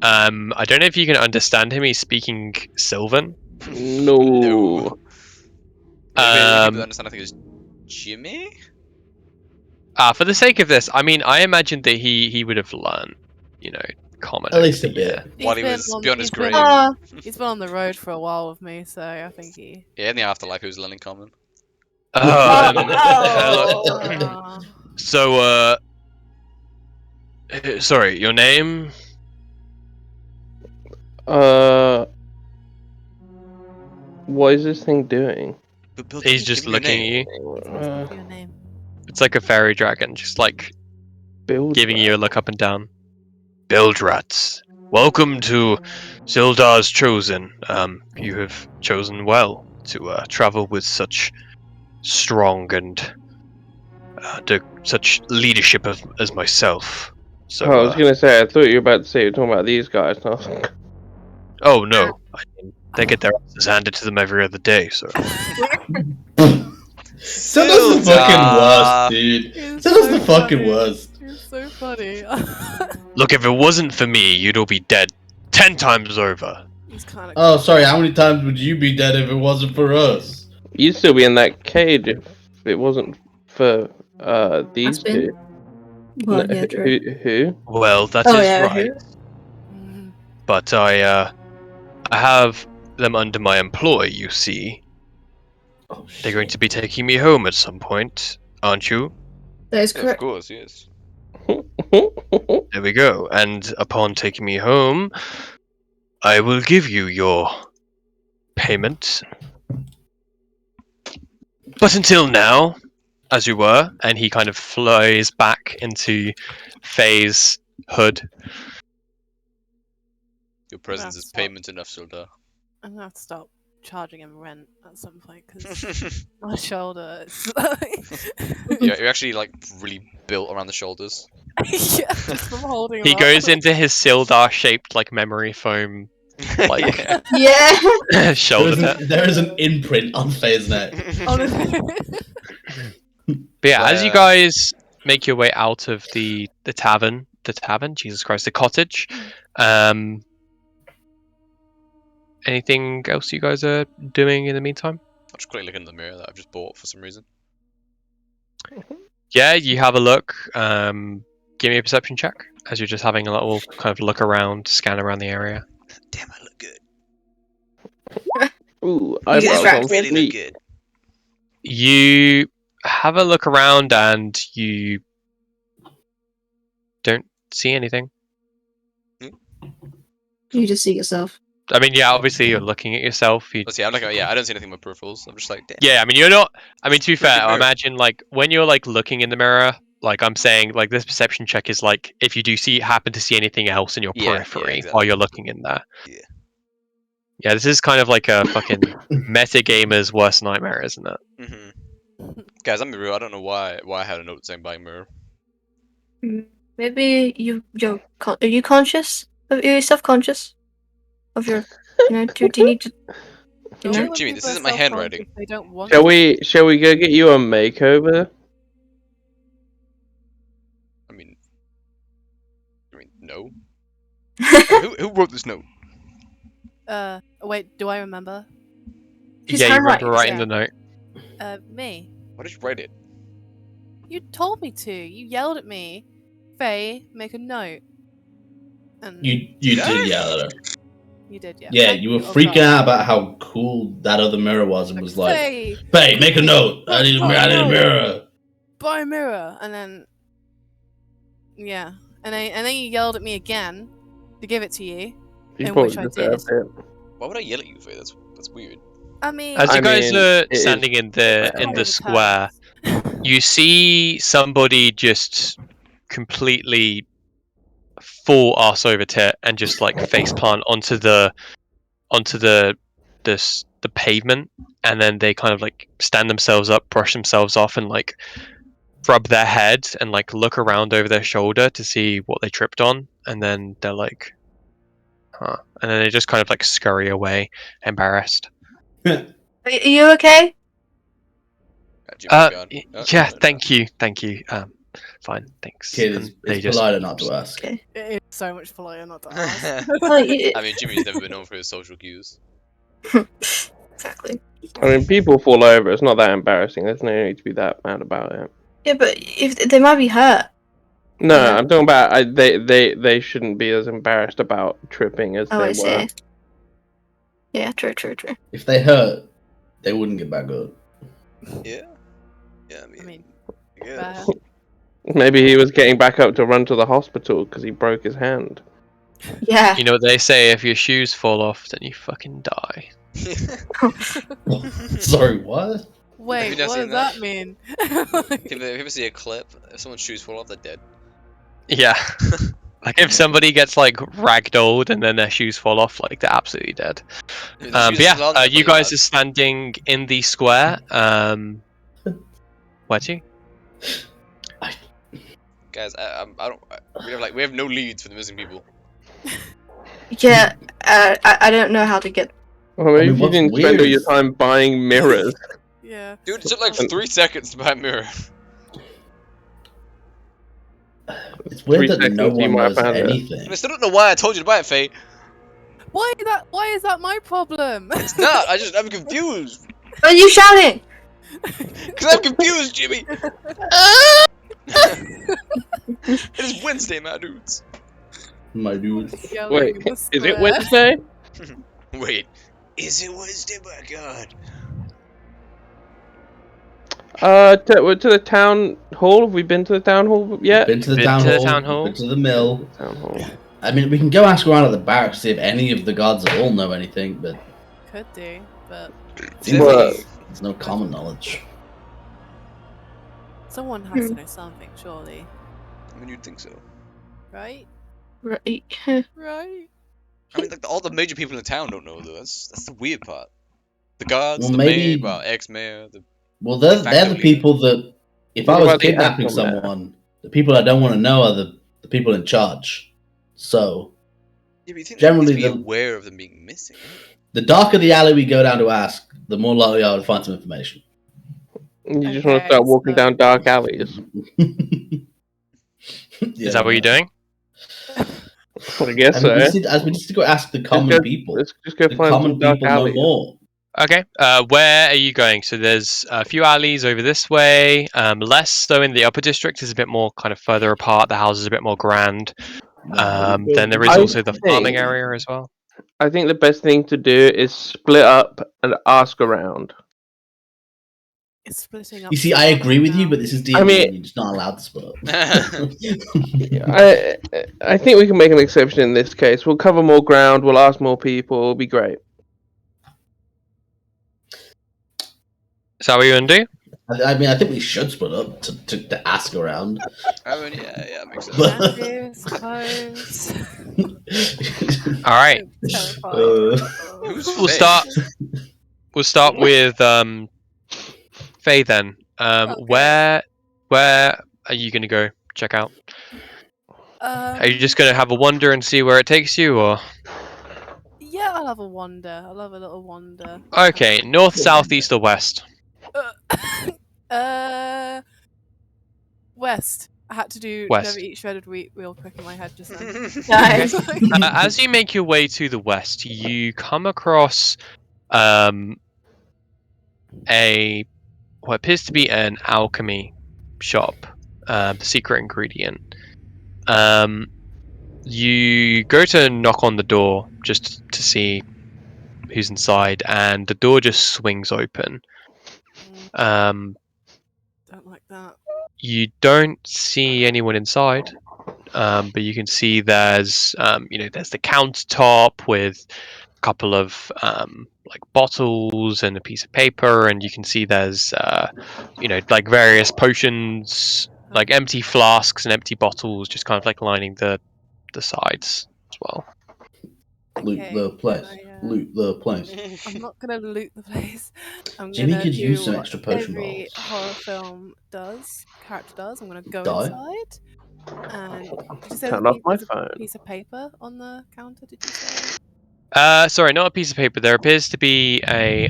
I don't know if you can understand him. He's speaking Sylvan. No. The only people that Um, understand, I think, is Jimmy. For the sake of this, I mean, I imagined that he would have learned, common. At least a over the year. bit. While he been was on- beyond his he's been grave. on- Oh, He's been on the road for a while with me, so I think he. Yeah, in the afterlife, he was learning common. Oh, Oh. Aw. so, sorry, your name? What is this thing doing? But Bill, He's give just him your looking at name. you. He's asking for your name. It's like a fairy dragon, just like Build giving you a look up and down. Bildrats, welcome to Sildar's Chosen. You have chosen well to travel with such strong and such leadership as myself. So, I was gonna say, I thought you were about to say you're talking about these guys. And I was like, oh no, I mean, they get their asses handed to them every other day. So, Sildar's the fucking worst, dude. He's Sildar's the so fucking funny. worst. It's so funny. look, if it wasn't for me, you'd all be dead 10 times over. He's kind of. Oh, sorry, how many times would you be dead if it wasn't for us? you'd still be in that cage if it wasn't for these Aspen? two. well, No, yeah, true. who? Well, that is Oh, yeah, right. Mm. But I have them under my employ. You see, Oh, they're going to be taking me home at some point, aren't you? That is Yeah, of correct. course, yes. There we go. And upon taking me home, I will give you your payment. But until now, as you were, and he kind of flies back into Faye's hood. Your presence is That's payment enough, Sildar. I'm gonna have to stop charging him rent at some point because my shoulder is like. You're actually like really built around the shoulders. Yeah, just from holding He him goes up. into his Sildar-shaped like memory foam Like- Yeah. Yeah. shoulder pad. There is an imprint on Faye's neck. Honestly. But yeah, as you Wow. guys make your way out of the tavern, Jesus Christ, the cottage, anything else you guys are doing in the meantime? I'll just quickly look in the mirror that I've just bought for some reason. Yeah, you have a look. Give me a perception check as you're just having a little kind of look around, scan around the area. Damn, I look good. Ooh, You get eyebrows on distracted. Really look fleek. good. You have a look around and you don't see anything. You just see yourself. I mean, yeah, obviously you're looking at yourself. Let's see, I'm like, yeah, I don't see anything with my peripherals. I'm just like, damn. Yeah, I mean, you're not. I mean, to be Pretty fair, good mirror. imagine like when you're like looking in the mirror. Like I'm saying, like this perception check is like if you do happen to see anything else in your Yeah, periphery exactly. while you're looking in there. Yeah. Yeah, this is kind of like a fucking meta gamer's worst nightmare, isn't it? Mm-hmm. Guys, I'm real. I don't know why I had a note saying buying mirror. Maybe are you conscious? Are you self-conscious of your? Do you need to? You Normally know? when Jimmy, this people are isn't my handwriting. self-conscious, They don't want Shall to. shall we go get you a makeover? I mean, no. Who wrote this note? Wait, do I remember? His Yeah, you remember handwriting, writing yeah. the note. Me. Why did you write it? You told me to. You yelled at me. Faye, make a note. And You Did I? did yell at her. you did, yeah. Yeah, Thank you were Oh, freaking God. out about how cool that other mirror was, and was like, Faye, "Hey, make a note. I Right, need a right, mirror. I need a right. mirror." buy a mirror. And then, yeah. And then you yelled at me again to give it to you. You In probably which I deserved did. it. Why would I yell at you, Faye? That's weird. I mean, As I you guys mean, are it is standing in it's the over square, terms. you see somebody just completely full ass over tit and just like face plant onto the pavement, and then they kind of like stand themselves up, brush themselves off, and like rub their head and like look around over their shoulder to see what they tripped on, and then they're like, huh, and then they just kind of like scurry away, embarrassed. Are you okay? Jimmy, oh, God. Oh, Yeah, no. thank you. Fine, thanks. Kid, And it's they just politer not to ask. Okay. It is so much politer not to ask. I mean, Jimmy's never been known for his social cues. Exactly. I mean, people fall over. It's not that embarrassing. There's no need to be that mad about it. Yeah, but if they might be hurt. No, Yeah. I'm talking about they shouldn't be as embarrassed about tripping as Oh, they I were. see. Yeah, true. If they hurt, they wouldn't get back up. Yeah. Yeah, I I mean, mean, I guess. fair. Maybe he was getting back up to run to the hospital because he broke his hand. Yeah. You know what they say, if your shoes fall off, then you fucking die. Sorry, what? Wait, not what seen does that mean? If you ever see a clip, if someone's shoes fall off, they're dead. Yeah. Like if somebody gets like ragdolled and then their shoes fall off, like they're absolutely dead. If the But shoes yeah, fall off, you they're guys bad. are standing in the square. Where to? Guys, we have no leads for the missing people. Yeah. I don't know how to get. Well, maybe mean, if you what's didn't spend all weird your is- time buying mirrors. Yeah. Dude, it took like And- 3 seconds to buy a mirror. It's weird 3 that seconds, no you one might have knows found it. anything. And I still don't know why I told you to buy it, Faye. Why is that my problem? It's not. I'm confused. What are you shouting? Because I'm confused, Jimmy. It is Wednesday, my dudes. My dude. Yelling Wait, in the is it square. Wednesday? Wait, is it Wednesday? My God. To the town hall. Have we been to the town hall yet? Been to the Been town to the hall. town hall? Been to the mill. Town hall. I mean, we can go ask around at the barracks to see if any of the gods at all know anything, but Could do, but seems Well- like there's no common knowledge. someone has to know something, surely. I mean, you'd think so. Right? Right. Right? I mean, like all the major people in the town don't know though. That's the weird part. The guards, Well, the maybe- mayor, ex-mayor. Well, they're the Facto people that, if What I was about the kidnapping actual mayor? someone, the people I don't want to know are the people in charge. So, Yeah, but you think Generally, they'd be the- aware of them being missing? the darker the alley we go down to ask, the more likely I would find some information. You just want to Okay, start walking so- down dark alleys. Is that what you're doing? I guess I so. mean, we just need to go ask the common go- people. Let's just go The find common some dark people know alleys. more. Okay. Where are you going? So there's a few alleys over this way. Less so in the upper district. Is a bit more kind of further apart. The house is a bit more grand. Then there is I also the farming think- area as well. I think the best thing to do is split up and ask around. It's splitting up. You see, so I agree with you, now. but this is D&D I mean- and you're just not allowed to split up. I think we can make an exception in this case. We'll cover more ground. We'll ask more people. It'll be great. Is that what you're gonna do? I mean, I think we should split up to ask around. I mean, yeah, makes sense. But- I suppose. All right. Terrifying. Who's We'll Faye? start. We'll start with Faye then. Okay. Where are you gonna go check out? Are you Um, just gonna have a wander and see where it takes you, or? Yeah, I'll have a wander. I'll have a little wander. Okay, north, south, east, or west? West. I had to do West. never eat shredded wheat real quick in my head just then. Nice. As you make your way to the west, you come across a what appears to be an alchemy shop, the secret ingredient. You go to knock on the door just to see who's inside, and the door just swings open. Don't like that. You don't see anyone inside, but you can see there's there's the countertop with a couple of like bottles and a piece of paper, and you can see there's like various potions, like empty flasks and empty bottles, just kind of like lining the sides as well. Loot Okay, the place. Loot the place. I'm not gonna loot the place. I'm Jimmy gonna could do use some what extra potion every bottles. horror film character does. I'm gonna go Die? inside. And did you say Turn there's off my a phone. piece of paper on the counter? Did you say? Sorry, not a piece of paper. There appears to be a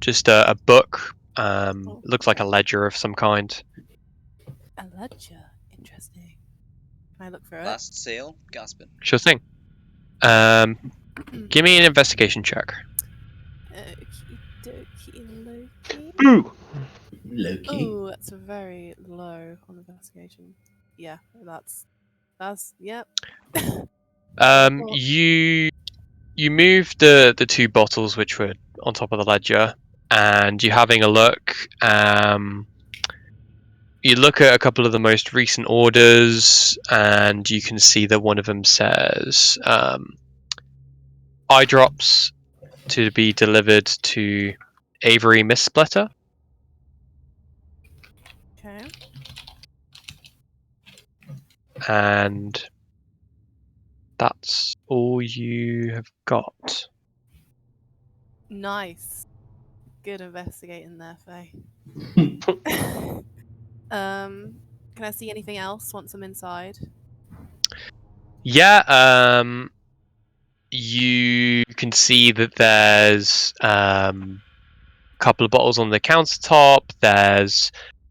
just a book. Looks like a ledger of some kind. A ledger. Interesting. Can I look for it? Last sale, gasping. Sure thing. Give me an investigation check. Okie dokie, Loki. Boo! Loki. Oh, that's very low on investigation. Yeah, that's yep. You move the two bottles which were on top of the ledger, and you're having a look. You look at a couple of the most recent orders, and you can see that one of them says eye drops to be delivered to Avery Mistsplitter. Okay. And that's all you have got. Nice. Good investigating there, Faye. Can I see anything else once I'm inside? Yeah, you can see that there's a couple of bottles on the countertop. There's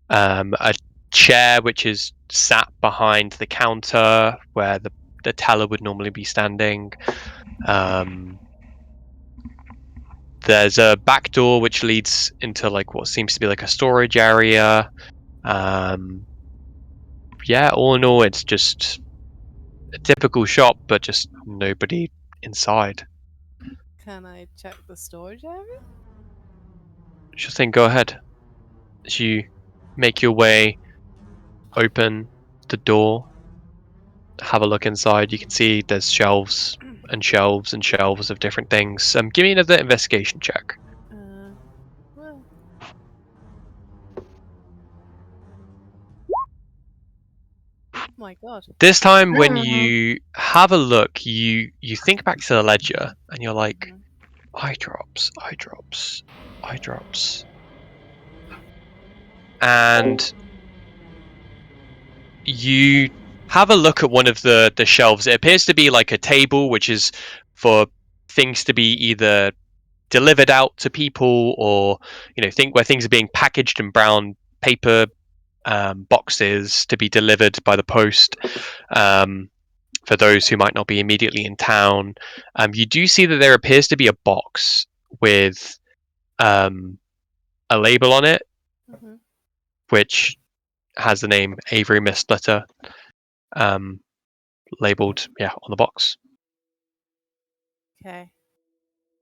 a chair which is sat behind the counter where the teller would normally be standing. There's a back door which leads into like what seems to be like a storage area. Yeah, all in all, it's just a typical shop, but just nobody inside. Can I check the storage area? Sure thing, go ahead. As you make your way, open the door, have a look inside, you can see there's shelves and shelves and shelves of different things. Give me another investigation check. Well. My god. This time, when you have a look, you think back to the ledger, and you're like, eye drops, eye drops, eye drops. And you have a look at one of the shelves. It appears to be like a table, which is for things to be either delivered out to people, or think where things are being packaged in brown paper boxes to be delivered by the post. For those who might not be immediately in town, you do see that there appears to be a box with a label on it, which has the name Avery Mistsplitter labeled, on the box. Okay.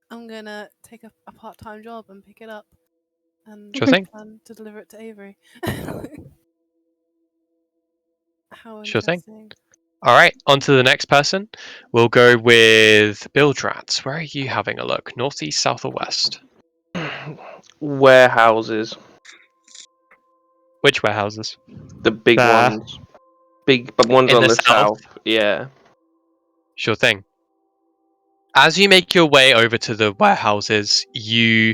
I'm gonna take a part-time job and pick it up and Sure thing. plan to deliver it to Avery. How Sure thing. interesting. All right, on to the next person. We'll go with Bildrat. Where are you having a look? Northeast, south, or west? Warehouses. Which warehouses? The big There. ones. Big, but ones In on the the south? south. Yeah. Sure thing. As you make your way over to the warehouses, you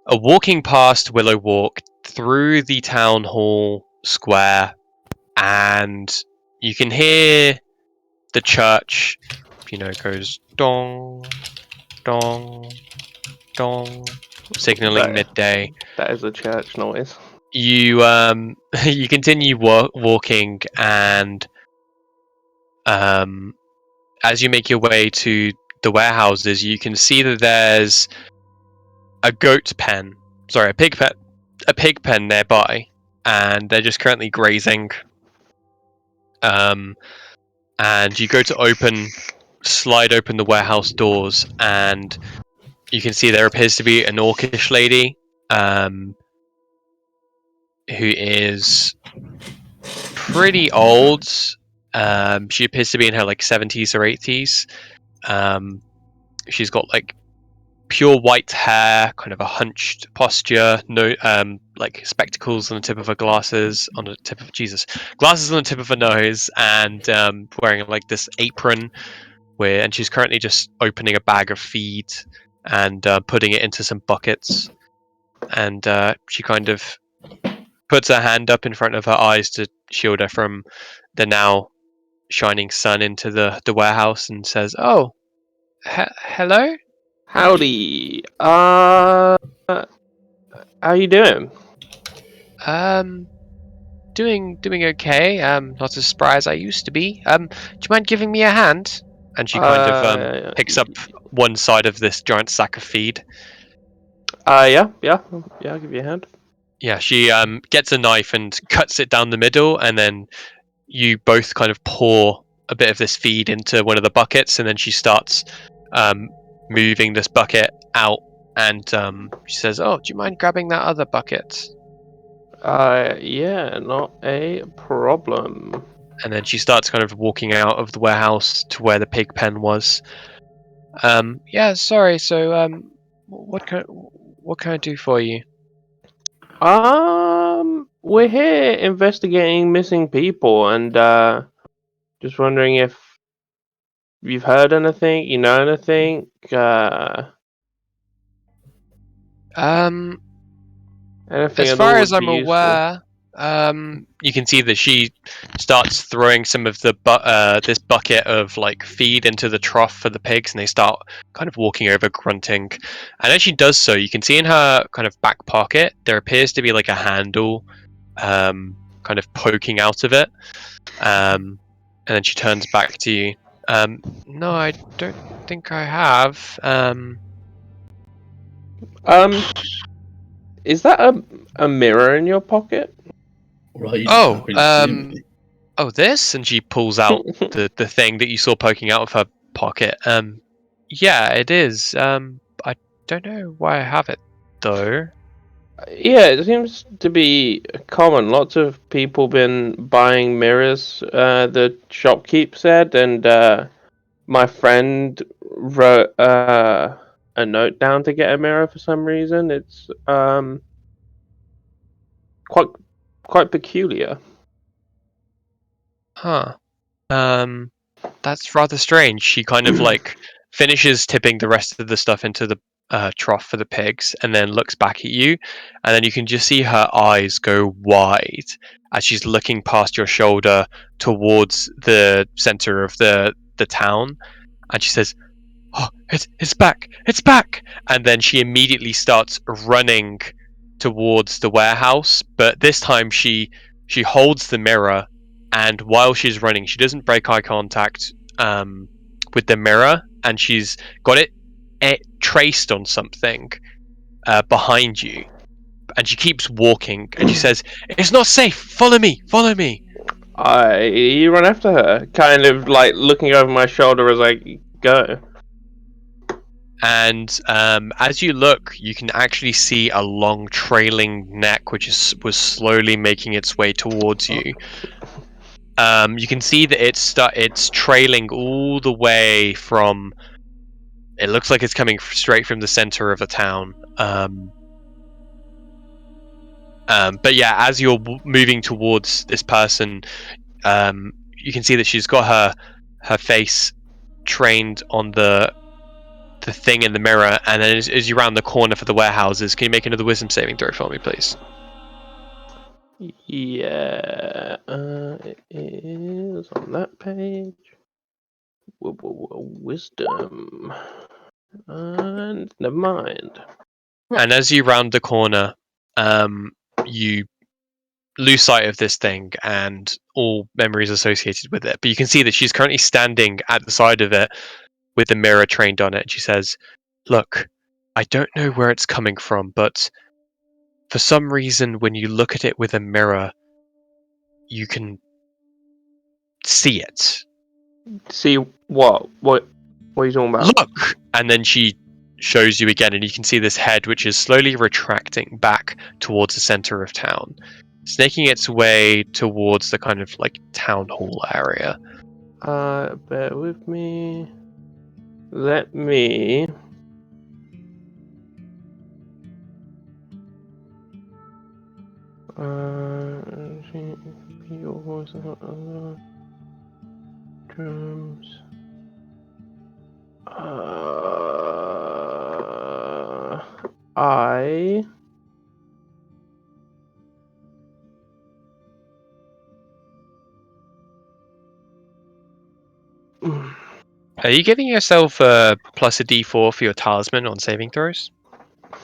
are walking past Willow Walk through the town hall square, and you can hear the church, goes dong, dong, dong, signaling midday. That is a church noise. You you continue walking, and as you make your way to the warehouses, you can see that there's a pig pen a pig pen nearby, and they're just currently grazing. And you go to slide open the warehouse doors, and you can see there appears to be an orcish lady, who is pretty old. She appears to be in her like 70s or 80s. She's got like pure white hair, kind of a hunched posture, no like spectacles on the tip of her glasses, on the tip of glasses on the tip of her nose, and wearing like this apron. And she's currently just opening a bag of feed and putting it into some buckets. And she kind of puts her hand up in front of her eyes to shield her from the now shining sun into the warehouse, and says, "Oh, hello." Howdy. How you doing? Doing okay. Not as spry as I used to be. Do you mind giving me a hand? And she kind of picks up one side of this giant sack of feed. Yeah, I'll give you a hand. Yeah, she gets a knife and cuts it down the middle, and then you both kind of pour a bit of this feed into one of the buckets, and then she starts moving this bucket out, and she says, "Oh, do you mind grabbing that other bucket?" Yeah, not a problem. And then she starts kind of walking out of the warehouse to where the pig pen was. Yeah, sorry. So, what can I do for you? We're here investigating missing people, and just wondering if you've heard anything, you know anything. Anything As at far all as would be I'm useful. aware, you can see that she starts throwing some of the this bucket of like feed into the trough for the pigs, and they start kind of walking over, grunting. And as she does so, you can see in her kind of back pocket there appears to be like a handle, kind of poking out of it. And then she turns back to you. No, I don't think I have. Is that a mirror in your pocket? Right, you just Oh, can't really see anything. oh, this? And she pulls out the thing that you saw poking out of her pocket. Yeah, it is. I don't know why I have it though. Yeah, it seems to be common. Lots of people been buying mirrors. The shopkeep said, and my friend wrote a note down to get a mirror for some reason. It's quite peculiar. Huh. That's rather strange. She kind of like finishes tipping the rest of the stuff into the trough for the pigs, and then looks back at you, and then you can just see her eyes go wide as she's looking past your shoulder towards the center of the town, and she says, "Oh, it's back! It's back!" And then she immediately starts running towards the warehouse, but this time she holds the mirror, and while she's running, she doesn't break eye contact with the mirror, and she's got it traced on something behind you, and she keeps walking, and she says, "It's not safe. Follow me. Follow me." You run after her, kind of like looking over my shoulder as I go. And as you look, you can actually see a long trailing neck, which was slowly making its way towards you. You can see that it's trailing all the way from. It looks like it's coming straight from the center of the town. But yeah, as you're moving towards this person, you can see that she's got her face trained on the thing in the mirror, and then as you round the corner for the warehouses, can you make another wisdom saving throw for me, please? Yeah, it is on that page. Wisdom. And never mind. And as you round the corner, you lose sight of this thing and all memories associated with it. But you can see that she's currently standing at the side of it with the mirror trained on it. She says, "Look, I don't know where it's coming from, but for some reason, when you look at it with a mirror, you can see it. See what? What are you talking about? Look! And then she shows you again, and you can see this head, which is slowly retracting back towards the center of town, snaking its way towards the kind of like town hall area. Bear with me. Let me. Your voice drums. I. Are you giving yourself a plus a d4 for your talisman on saving throws?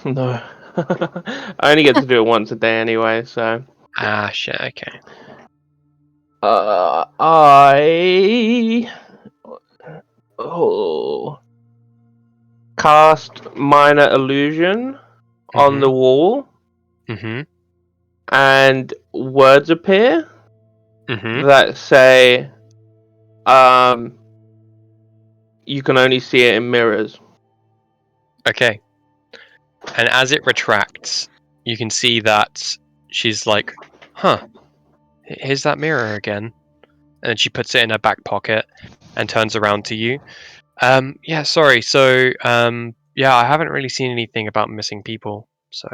No. I only get to do it once a day anyway, so. Ah, shit, okay. I. Oh. Cast minor illusion on the wall, Mm-hmm. and words appear Mm-hmm. that say, you can only see it in mirrors. Okay. And as it retracts, you can see that she's like, huh, here's that mirror again. And then she puts it in her back pocket and turns around to you. Yeah, sorry. So, yeah, I haven't really seen anything about missing people. So,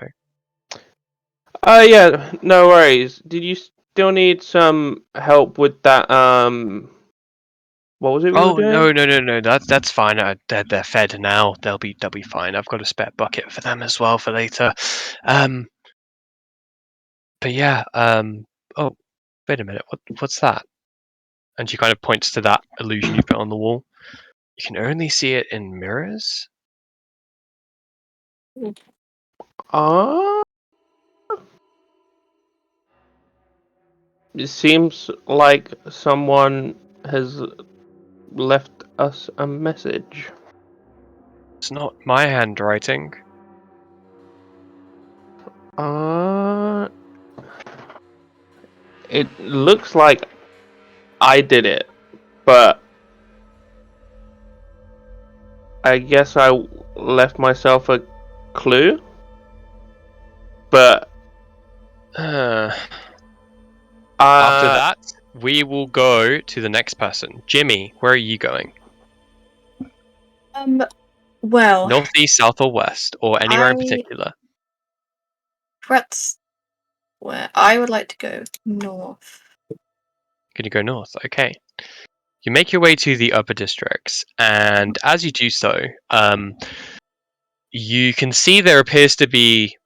Yeah, no worries. Did you still need some help with that, what was it we were oh doing? no. That's fine. They're fed now. They'll be fine. I've got a spare bucket for them as well for later. But yeah. Oh, wait a minute. What's that? And she kind of points to that illusion you put on the wall. You can only see it in mirrors. Uh, it seems like someone has left us a message. It's not my handwriting. It looks like I did it, but I guess I left myself a clue. But After uh, that, we will go to the next person. Jimmy, where are you going? Well, Northeast, south, or west, or anywhere in I particular? that's where I would like to go north. Can you go north? Okay. You make your way to the upper districts, and as you do so, you can see there appears to be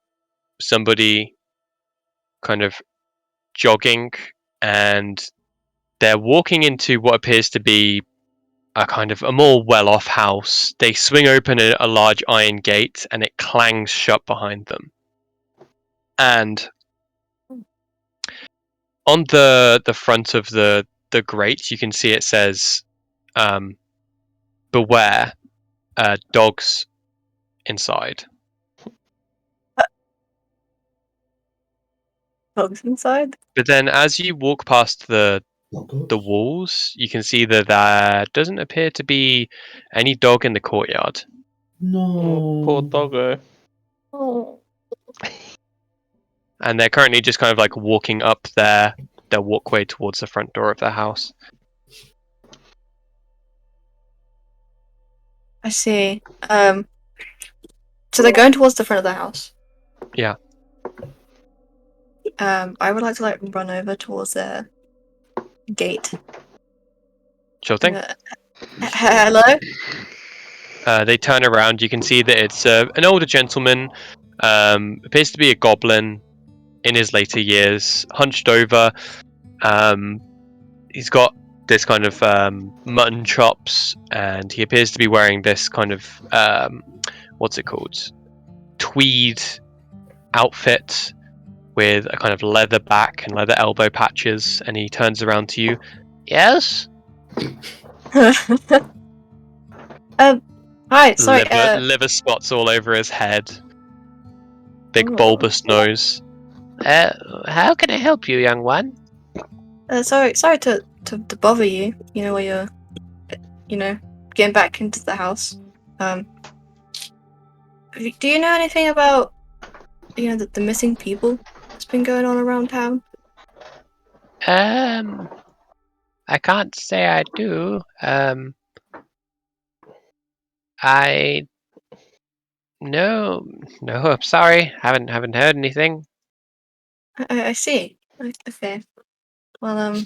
somebody kind of jogging, and they're walking into what appears to be a kind of a more well-off house. They swing open a large iron gate, and it clangs shut behind them. And on the front of the grate, you can see it says, "Beware, dogs inside." Dogs inside. But then, as you walk past the Not good. walls, you can see that there doesn't appear to be any dog in the courtyard. oh, poor No. doggo. Oh, And they're currently just kind of like walking up their walkway towards the front door of their house. I see. So they're going towards the front of the house. Yeah. I would like to like run over towards their gate. Sure thing. Hello. They turn around. You can see that it's an older gentleman. Appears to be a goblin in his later years, hunched over. He's got this kind of mutton chops, and he appears to be wearing this kind of what's it called? Tweed outfit with a kind of leather back and leather elbow patches. And he turns around to you. Yes. Hi. Sorry. Liver spots all over his head. big Oh. bulbous nose. How can I help you, young one? Sorry to bother you. You know, while you're, getting back into the house. Do you know anything about, the missing people that's been going on around town? I can't say I do. I no, I'm sorry. Haven't heard anything. I see. Okay. Well,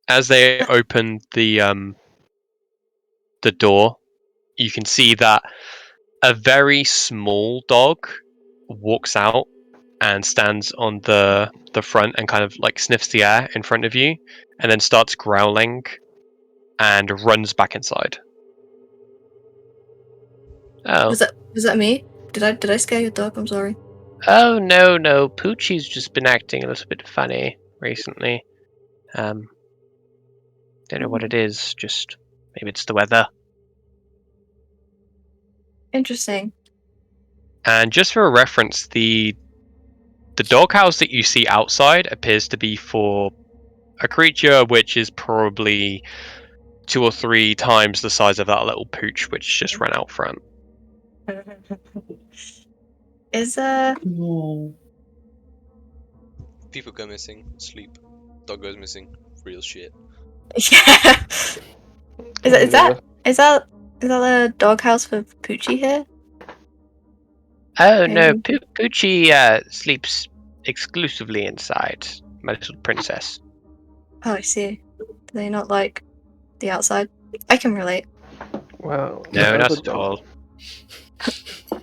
As they open the door, you can see that a very small dog walks out and stands on the front and kind of like sniffs the air in front of you, and then starts growling and runs back inside. Oh. was that me? Did I scare your dog? I'm sorry. Oh no, Poochie's just been acting a little bit funny recently. Don't know what it is. Just maybe it's the weather. Interesting. And just for a reference, the doghouse that you see outside appears to be for a creature which is probably 2 or 3 times the size of that little pooch which just ran out front. Is No. People go missing, sleep. Dog goes missing, real shit. yeah. Is that a doghouse for Poochie here? Oh no, Maybe. Poochie sleeps exclusively inside. My little princess. Oh, I see. Do they not like the outside? I can relate. Well, No, the not other at dog. all.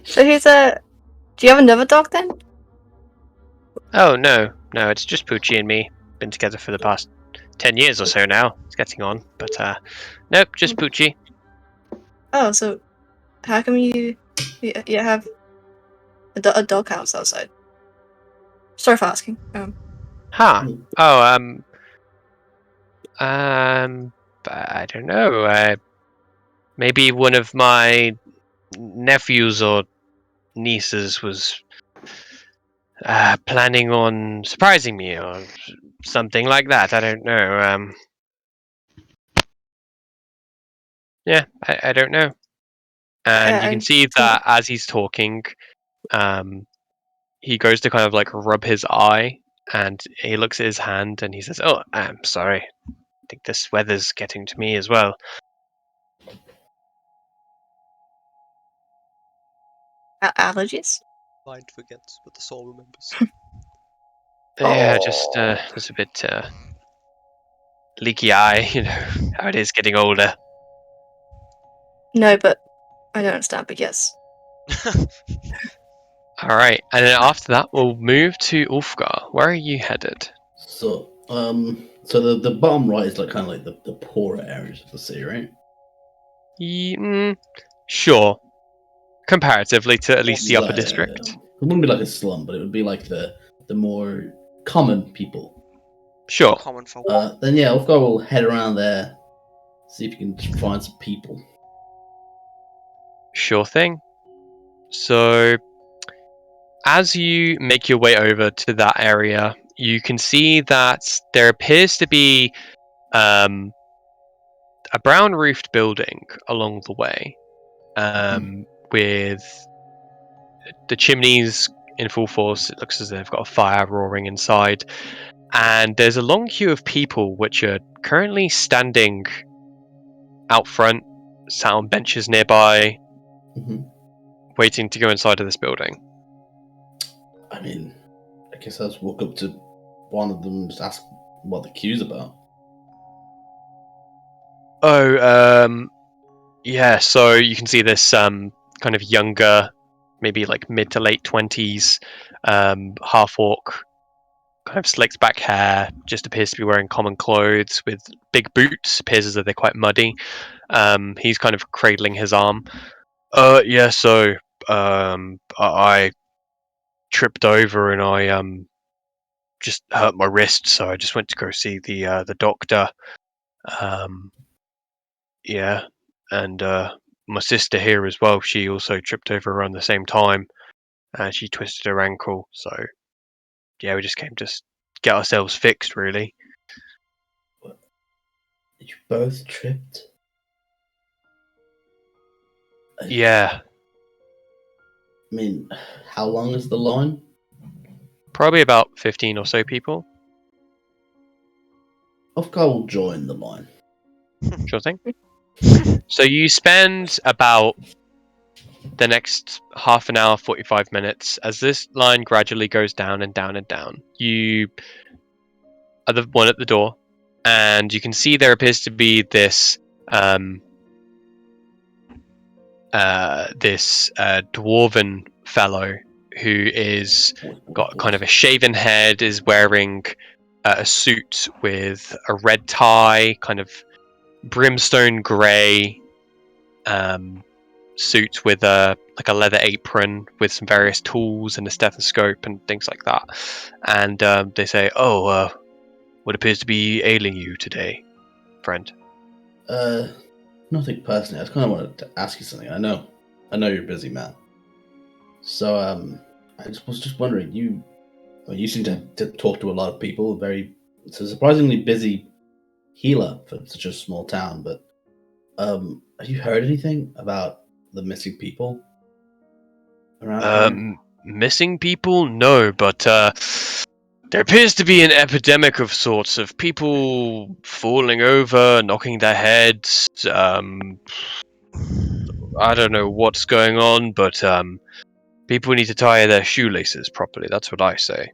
So do you have another dog then? Oh no, it's just Poochie and me. Been together for the past 10 years or so now. It's getting on, but nope, just Poochie. Oh, so how come you have a doghouse outside? Sorry for asking. Huh. Oh, I don't know. Maybe one of my nephews or nieces was planning on surprising me or something like that. I don't know. Yeah, I don't know. And you can see that as he's talking, he goes to kind of like rub his eye, and he looks at his hand and he says, "Oh, I'm sorry. I think this weather's getting to me as well." Allergies? Mind forgets, but the soul remembers. Yeah, just Oh. a bit leaky eye. You know how it is getting older. No, but I don't understand. But yes. All right, and then after that, we'll move to Ulfgar. Where are you headed? So, the bottom right is like kind of like the poorer areas of the city, right? Sure. Comparatively to at least the upper Yeah. district. It wouldn't be like a slum, but it would be like the more common people. Sure. Common folk. Then yeah, Ulfgar will head around there, see if you can find some people. Sure thing. So, as you make your way over to that area, you can see that there appears to be a brown roofed building along the way, with the chimneys in full force. It looks as though they've got a fire roaring inside, and there's a long queue of people which are currently standing out front, sat on benches nearby, Hmm. waiting to go inside of this building. I mean, I guess I'll just walk up to one of them and just ask what the queue's about. Oh, yeah. So you can see this kind of younger, maybe like mid to late 20s, half orc, kind of slicked back hair, just appears to be wearing common clothes with big boots. Appears as though they're quite muddy. He's kind of cradling his arm. Yeah. So I tripped over and I just hurt my wrist, so I just went to go see the doctor. Um, yeah, and my sister here as well. She also tripped over around the same time. and she twisted her ankle. So yeah, we just came to get ourselves fixed, really. You both tripped? Yeah, I mean, how long is the line? probably about 15 or so people. Uskia will join the line. Sure thing. So you spend about the next half an hour, 45 minutes, as this line gradually goes down and down and down. You are the one at the door, and you can see there appears to be this dwarven fellow who is got kind of a shaven head, is wearing a suit with a red tie, kind of brimstone grey suit with a leather apron with some various tools and a stethoscope and things like that. And they say, "Oh, what appears to be ailing you today, friend?" Nothing personally. I just kind of wanted to ask you something. I know you're a busy man. So, I was just wondering, you seem to talk to a lot of people. It's a surprisingly busy healer for such a small town. But, have you heard anything about the missing people around here? Missing people? No, but there appears to be an epidemic of sorts of people falling over, knocking their heads. I don't know what's going on, but people need to tie their shoelaces properly. That's what I say.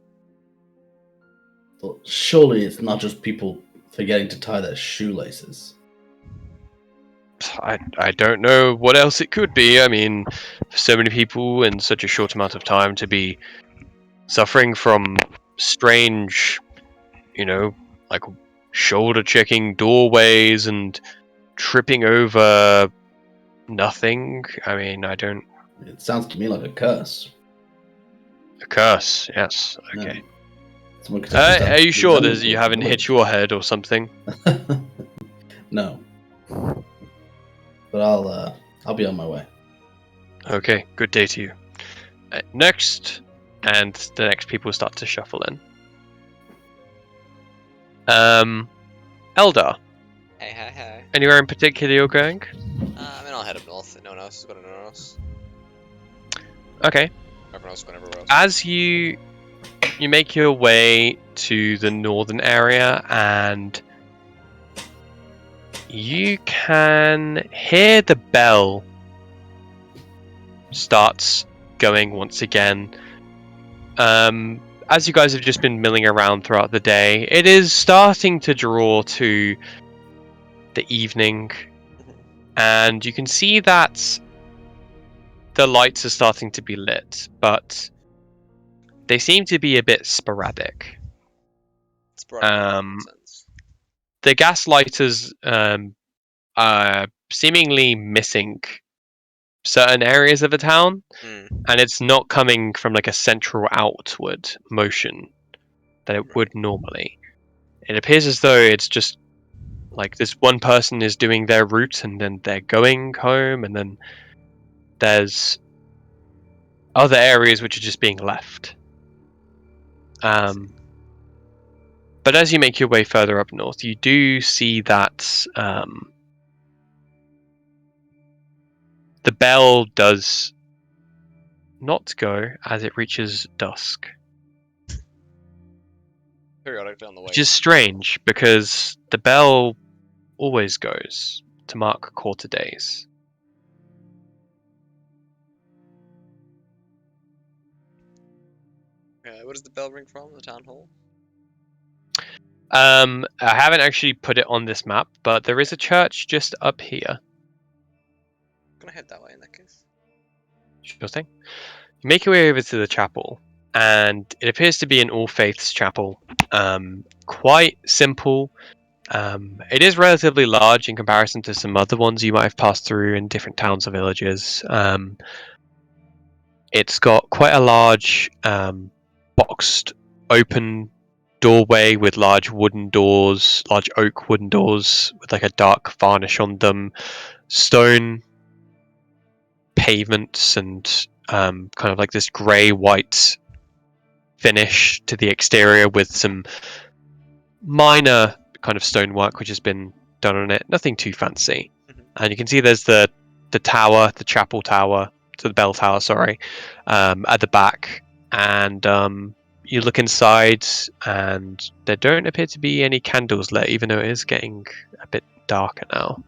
Well, surely it's not just people forgetting to tie their shoelaces. I don't know what else it could be. I mean, for so many people in such a short amount of time to be suffering from strange, like shoulder checking doorways and tripping over nothing. I mean, I don't. It sounds to me like a curse. A curse, yes. Okay. No. Someone could have just Are you sure done you haven't hit your head or something? No. But I'll be on my way. Okay, good day to you. Next, and the next people start to shuffle in. Eldar, Hey. anywhere in particular you're going? I mean, I'll head up north. No one else has got anywhere else. Okay. Everyone else has gone everywhere else. As you make your way to the northern area, and you can hear the bell starts going once again. As you guys have just been milling around throughout the day, it is starting to draw to the evening, and you can see that the lights are starting to be lit, but they seem to be a bit sporadic. Sense. The gas lighters are seemingly missing certain areas of the town, and it's not coming from like a central outward motion that it would normally. It appears as though it's just like this one person is doing their route and then they're going home, and then there's other areas which are just being left. But as you make your way further up north, you do see that the bell does not go as it reaches dusk. Periodically on the way. Which is strange, because the bell always goes to mark quarter days. Where does the bell ring from? The town hall? I haven't actually put it on this map, but there is a church just up here. I'm gonna head that way in that case. Sure thing. You make your way over to the chapel, and it appears to be an All Faiths chapel. Quite simple. It is relatively large in comparison to some other ones you might have passed through in different towns or villages. It's got quite a large boxed open doorway with large wooden doors, large oak wooden doors with like a dark varnish on them, stone pavements and kind of like this grey-white finish to the exterior with some minor kind of stonework which has been done on it. Nothing too fancy. And you can see there's the tower, the chapel tower, to the bell tower, sorry, at the back. And you look inside, and there don't appear to be any candles lit, even though it is getting a bit darker now.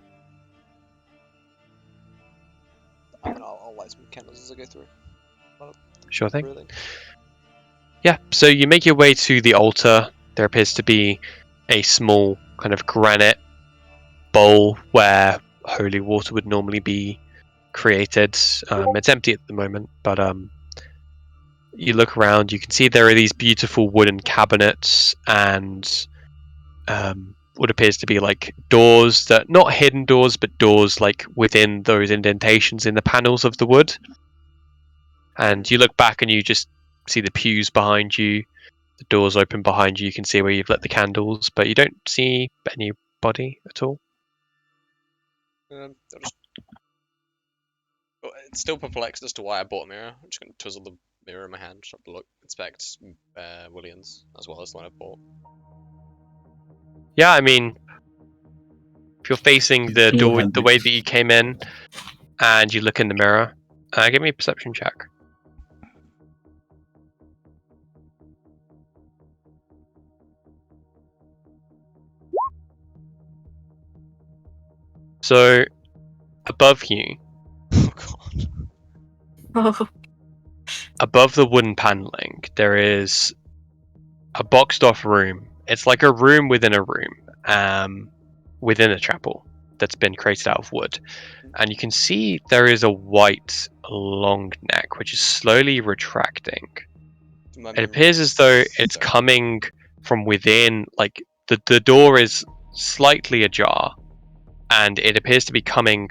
I mean, I'll light some candles as I go through. Sure thing. Really? Yeah, so you make your way to the altar. There appears to be a small kind of granite bowl where holy water would normally be created. It's empty at the moment, but you look around, you can see there are these beautiful wooden cabinets and what appears to be like doors that, not hidden doors, but doors like within those indentations in the panels of the wood. And you look back and you just see the pews behind you, the doors open behind you, you can see where you've lit the candles, but you don't see anybody at all. I'll just... Well, it's still perplexed as to why I bought a mirror. I'm just going to twizzle the mirror in my hand, try to look, inspect Williams as well as the one I bought. Yeah, I mean, if you're facing the It's door your the way that you came in, and you look in the mirror, give me a perception check. So, above you, Oh god. Oh, above the wooden paneling, there is a boxed off room. It's like a room within a room, within a chapel that's been created out of wood. And you can see there is a white long neck which is slowly retracting. It appears as though it's coming from within, like the door is slightly ajar, and it appears to be coming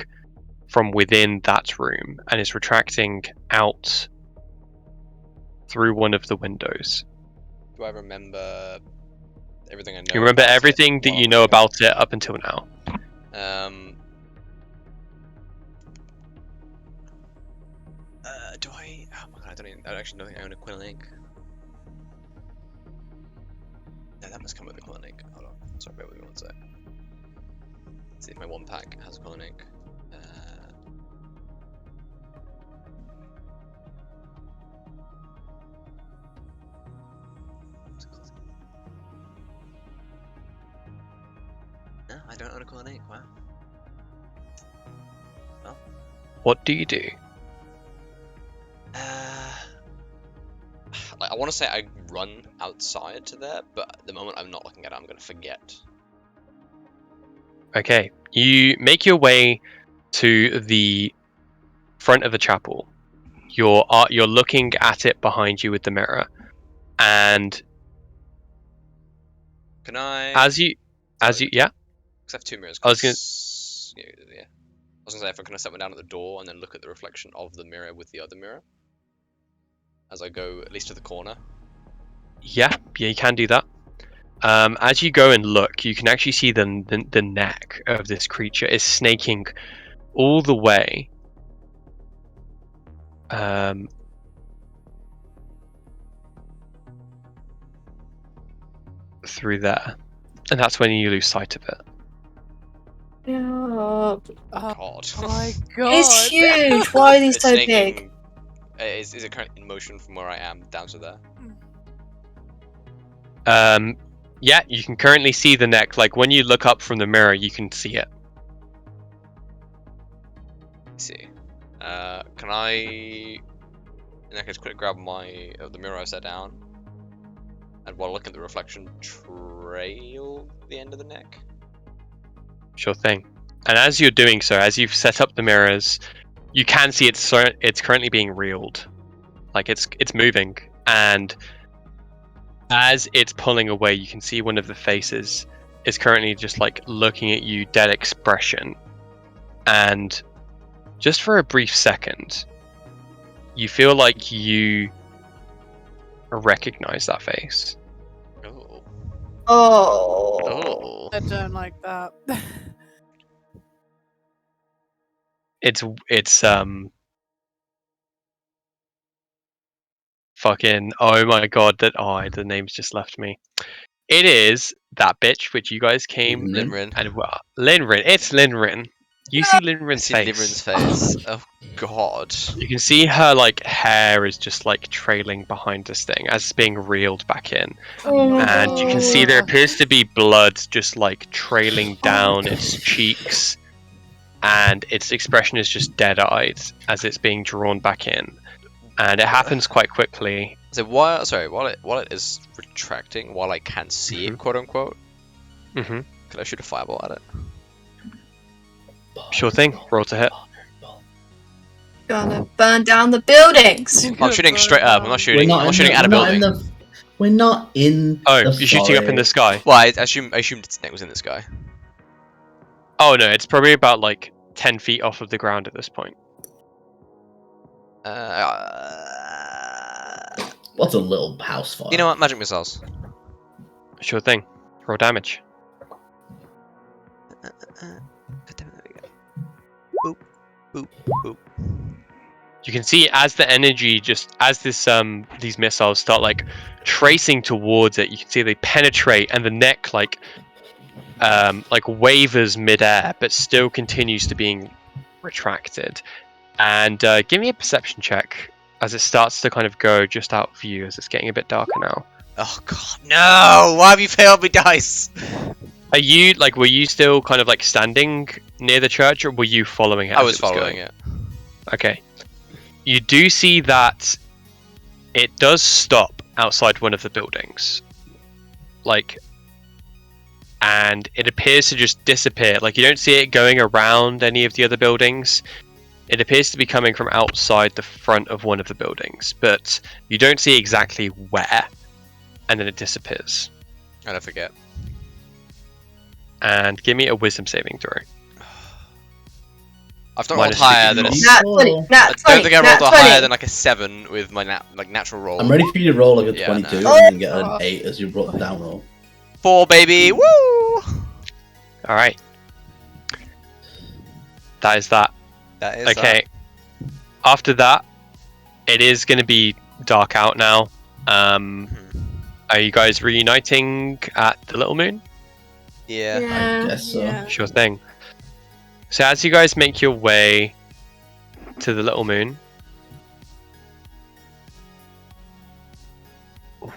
from within that room and is retracting out through one of the windows. Do I remember everything I know? You remember about everything it that while you I'm know looking about it up until now. Do I? Oh my god, I actually don't think I own a quill and ink. No, that must come with a quill and ink. Hold on, sorry, bear with me one sec. Let's see if my one pack has a quill and ink. No, I don't own a quill and ink. Wow. Well. What do you do? Like, I want to say I run outside to there, but at the moment I'm not looking at it. I'm going to forget. Okay, you make your way to the front of the chapel. You're looking at it behind you with the mirror, and Can I? as you yeah. Because I have two mirrors. I was gonna. Yeah. I was gonna say, if I can set one down at the door and then look at the reflection of the mirror with the other mirror, as I go at least to the corner. Yeah, you can do that. As you go and look, you can actually see the neck of this creature is snaking all the way through there, and that's when you lose sight of it. yeah. Oh God. my god. It's huge. Why are these It's so snaking. big? Is it currently in motion from where I am down to there? Yeah, you can currently see the neck. Like when you look up from the mirror, you can see it. Let's see. Can I, in that case, quickly grab the mirror I set down, and while looking at the reflection, trail the end of the neck? Sure thing. And as you're doing so, as you've set up the mirrors, you can see it's currently being reeled, like it's moving, and as it's pulling away, you can see one of the faces is currently just like looking at you, dead expression, and just for a brief second, you feel like you recognize that face. Oh. Oh. Oh. I don't like that. It's fucking oh my god, the name's just left me. It is that bitch which you guys came Linrin. and Linrin. It's Linrin. You see Linrin's See face. Linrin's face. Oh god. You can see her like hair is just like trailing behind this thing as it's being reeled back in, and you can see there appears to be blood just like trailing down its cheeks, and its expression is just dead-eyed as it's being drawn back in, and it happens quite quickly. So while it is retracting, while I can see it, quote unquote, Mm-hmm. can I shoot a fireball at it? Sure thing. Roll to hit. Gonna burn down the buildings. I'm shooting straight up. I'm not shooting. I'm not shooting at a building. We're not in. Oh, the you're shooting up in the sky. Well, I assumed it was in the sky. Oh no, it's probably about like 10 feet off of the ground at this point. What's a little house fire? You know what? Magic missiles. Sure thing. Roll damage. Boop, boop, boop. You can see as the energy as these missiles start like tracing towards it, you can see they penetrate and the neck like wavers midair, but still continues to being retracted. And give me a perception check as it starts to kind of go just out of view as it's getting a bit darker now. Oh god, no! Why have you failed me, dice? Are you were you still kind of like standing near the church, or were you following it? I was following it. Okay. You do see that it does stop outside one of the buildings. And it appears to just disappear. Like, you don't see it going around any of the other buildings. It appears to be coming from outside the front of one of the buildings, but you don't see exactly where. And then it disappears. I don't forget. And give me a wisdom saving throw. I've not rolled Minus higher than a. 50. Nat 20. Nat 20. I don't think I rolled Nat a higher 20. than like a 7 with my natural roll. I'm ready for you to roll like a Yeah, 22 no. and then get an 8 as you brought the down roll. 4, baby! Woo! Alright. That is that. That is Okay. After that, it is going to be dark out now. Are you guys reuniting at the Little Moon? Yeah. I guess so. Yeah. Sure thing. So as you guys make your way to the Little Moon,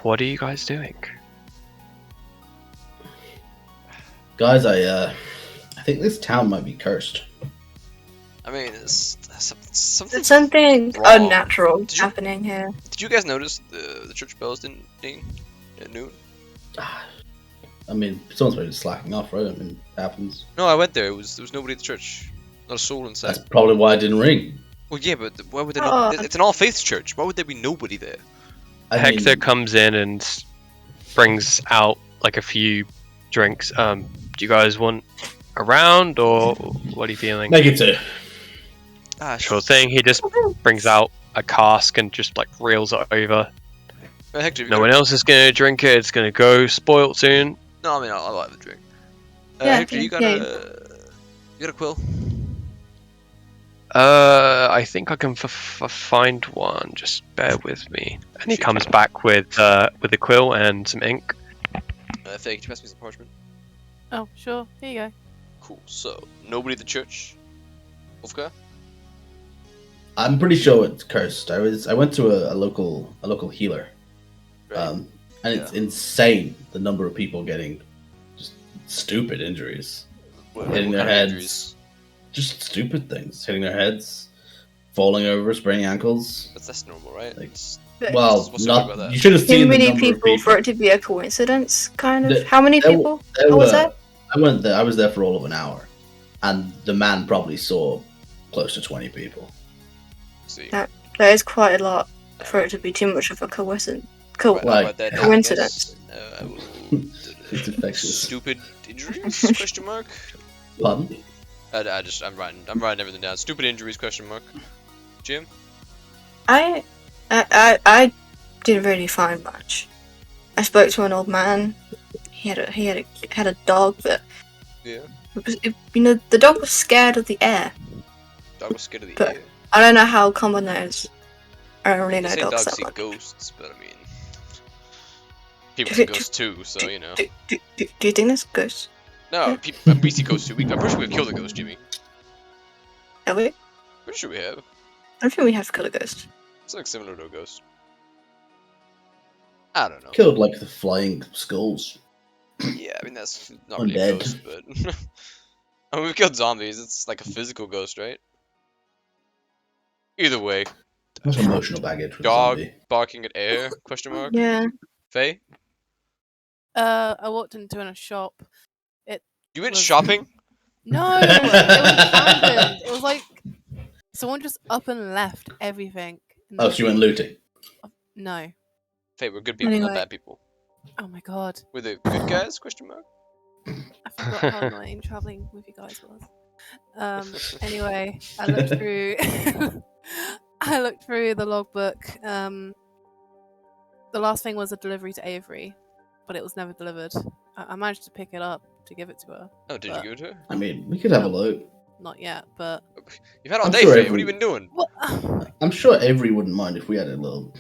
what are you guys doing? Guys, I think this town might be cursed. I mean, it's something. There's something wrong. unnatural Did you- happening here. Did you guys notice the church bells didn't ding at noon? I mean, someone's probably just slacking off, right? I mean, it happens. No, I went there. There was nobody at the church. Not a soul inside. That's probably why it didn't ring. Well, yeah, but why would there Oh. not? It's an all faiths church. Why would there be nobody there? I Hector mean, comes in and brings out like a few drinks. Do you guys want a round, or what are you feeling? make it 2. Sure thing. He just brings out a cask and just like reels it over. Hector, No one else is gonna drink it. It's gonna go spoiled soon. No, I mean I like the drink. Yeah, Hector, you got yeah. a quill? I think I can find one. Just bear with me. And he comes back with a quill and some ink. Faye, could you pass me some parchment? Oh, sure. Here you go. Cool. So nobody at the church. Uskia? I'm pretty sure it's cursed. I went to a local healer, Right. and it's insane the number of people getting just stupid injuries, hitting their kind of heads. injuries? Just stupid things, hitting their heads, falling over, spraining ankles. That's normal, right? Like, It's- Well, what's so big about not. that? You should have Too seen the many number of people for it to be a coincidence, kind of. The- How many there people? there What was were- that? I went there. I was there for all of an hour, and the man probably saw close to 20 people. See. That is quite a lot for it to be too much of a coincidence. Right, Like, about that, coincidence. I will- It's infectious. Stupid injuries? Question mark. Pardon? I'm writing everything down. Stupid injuries? Question mark. Jim. I didn't really find much. I spoke to an old man. He had a dog, but Yeah. the dog was scared of the air. Dog was scared of the But- air. I don't know how common that is I don't really They know say dogs dogs that see much. ghosts, but I mean, people see ghosts too. So you know. Do you think that's ghosts? No, we see ghosts too. I'm pretty sure we've killed a ghost, Jimmy. Have we? Pretty sure we have. I don't think we have killed a ghost. It's like similar to a ghost. I don't know. Killed like the flying skulls. Yeah, I mean that's not really a Undead. ghost, but I mean, we've killed zombies. It's like a physical ghost, right? Either way, Much emotional baggage with dog zombie. barking at air? Question mark. Yeah. Faye, I walked into a shop. you went Was- shopping? No, it was abandoned. It was like someone just up and left everything. in Oh, the so you went street. looting. No. Faye, we're good people, not Anyway. bad people. Oh my god. We're the good guys? Question mark. I forgot how annoying traveling with you guys was. Anyway, I looked through I looked through the logbook. The last thing was a delivery to Avery, but it was never delivered. I managed to pick it up to give it to her. Oh, did you give it to her? I mean, we could have a look. Not yet, but You've had all I'm day, sure Faye. every- What have you been doing? what? I'm sure Avery wouldn't mind if we had a little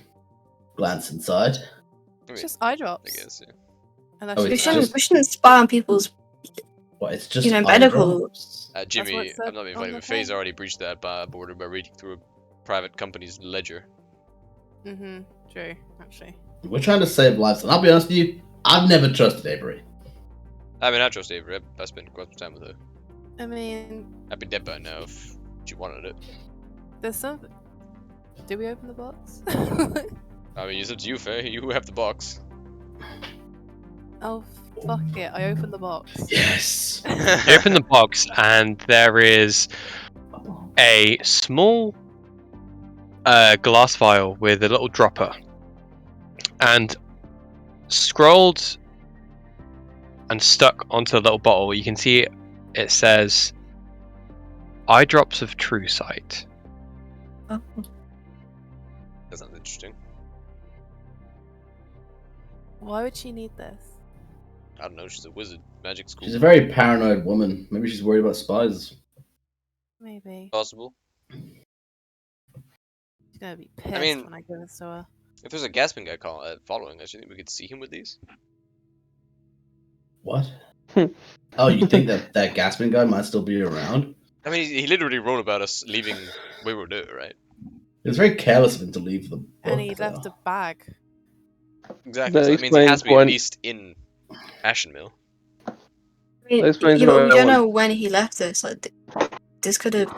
glance inside. I It's mean, just eye drops. I guess. Yeah. Unless Oh, you it's have- just- We shouldn't spy on people's, What? It's just you know, eye medical. drops? what Jimmy, it said I'm not being on funny, the but Faye's thing. already breached that border by reading through a private company's ledger. True, actually. We're trying to save lives, and I'll be honest with you, I've never trusted Avery. I mean, I trust Avery. I spent quite some time with her. I mean, I'd be dead by now if she wanted it. there's some. Did we open the box? I mean, it's up to you, Faye. You have the box. Oh, fuck it. I opened the box. Yes. You open the box and there is a small glass vial with a little dropper, and scrolled and stuck onto the little bottle, you can see it says eye drops of true sight. Oh. That sounds interesting. Why would she need this? I don't know. She's a wizard. Magic school. She's a very paranoid woman. Maybe she's worried about spies. Maybe. Possible. She's gonna be pissed mean- when I give this to her. If there's a gasping guy following us, you think we could see him with these? What? Oh, you think that gasping guy might still be around? I mean, he literally wrote about us leaving Wayward Earth, right? It was very careless of him to leave the book, And he left though. a bag. Exactly. That So that means he has to be explains at least in Ashenmill. I mean, That explains yeah, but why we I don't want- know when he left this. Like, this could have,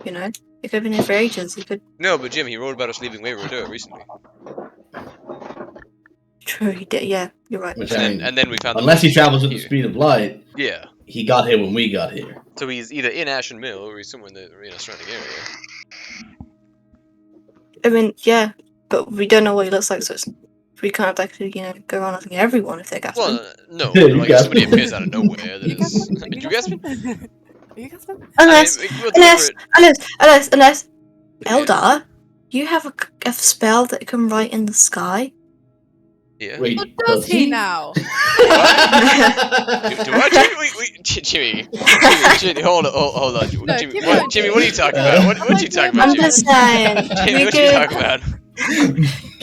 you know, it could have been here for ages. He could. No, but Jim, he wrote about us leaving Wayward Earth recently. True, he did. Yeah, you're right. Which, I mean, And then we found. unless he book travels at the here. speed of light, Yeah. he got here when we got here. So he's either in Ashenmill or he's somewhere in the surrounding area. I mean, yeah, but we don't know what he looks like, so it's, we can't actually, you know, go around asking everyone if they're gasping. Well, no. Yeah, but, you like, if somebody gasping. appears out of nowhere that You is. gasping? Did you guessing? Are you gasping? unless, we'll deliver unless, Yeah. Eldar, you have a spell that can write in the sky. Yeah. Wait, What does he now? Do I, Jimmy? Jimmy, hold on. No, Jimmy, keep what, going, Jimmy, what are you talking about? What you talking about, I'm Jimmy? just saying. Jimmy, we what you could. talking about?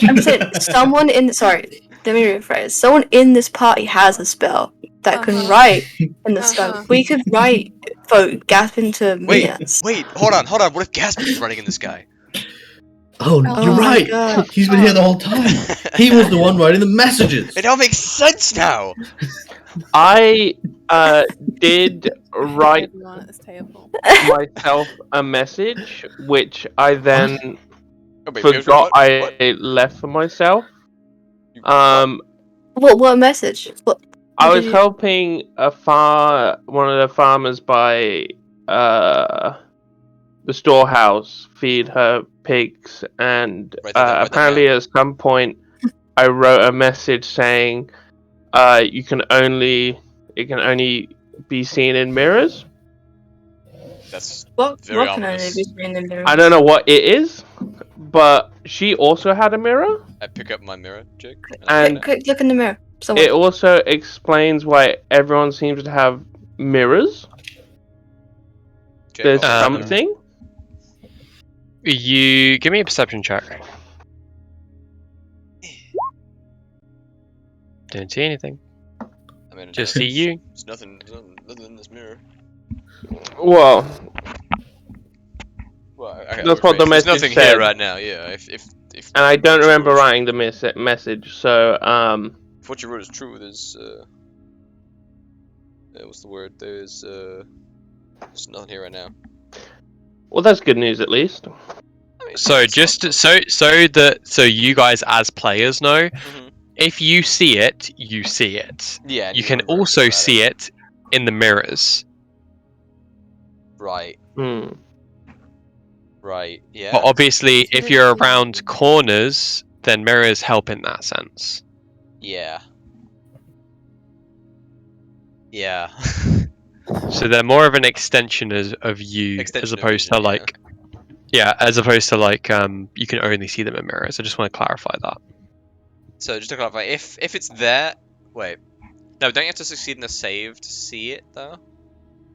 I'm saying someone in. Sorry, let me rephrase. Someone in this party has a spell that can Uh-huh. write in the sky. Uh-huh. We could write for gasping to Wait, minutes. wait, hold on. What if Gasping is running in the sky? Oh, Oh you're my right. God. He's been here the whole time. He was the one writing the messages. It all makes sense now. I did write Everyone at this table. myself a message, which I then Oh, wait, forgot what? What? I left for myself. You- What message? What? I What was did you- helping one of the farmers by the storehouse feed her pigs, and Write that down, write that apparently at some point I wrote a message saying it can only be seen in mirrors. That's What Very can only ominous. be seen in the I don't know what it is, but she also had a mirror. I pick up my mirror, Jake. And- Quick, look in the mirror. Someone. It also explains why everyone seems to have mirrors. Jake, There's I'll- something. You give me a perception check. Didn't see anything. I mean, Just see you. There's nothing in this mirror. Well, Well, okay, That's what the there's message nothing said. here right now. Yeah, if and I don't what you remember wrote is writing the message, so if what you wrote is true, there's what's the word? There's nothing here right now. well, that's good news at least. I mean, So it's just not- so you guys as players know, Mhm. if you see it, you see it. Yeah, and You can remember also about see it in the mirrors. Right. Hmm. Right. Yeah. But obviously, So if that you're you- around corners, then mirrors help in that sense. Yeah. Yeah. So they're more of an extension of you, as Extension of opposed vision, to like, as opposed to like, you can only see them in mirrors. I just want to clarify that. So just to clarify, if it's there, wait, no, don't you have to succeed in a save to see it though?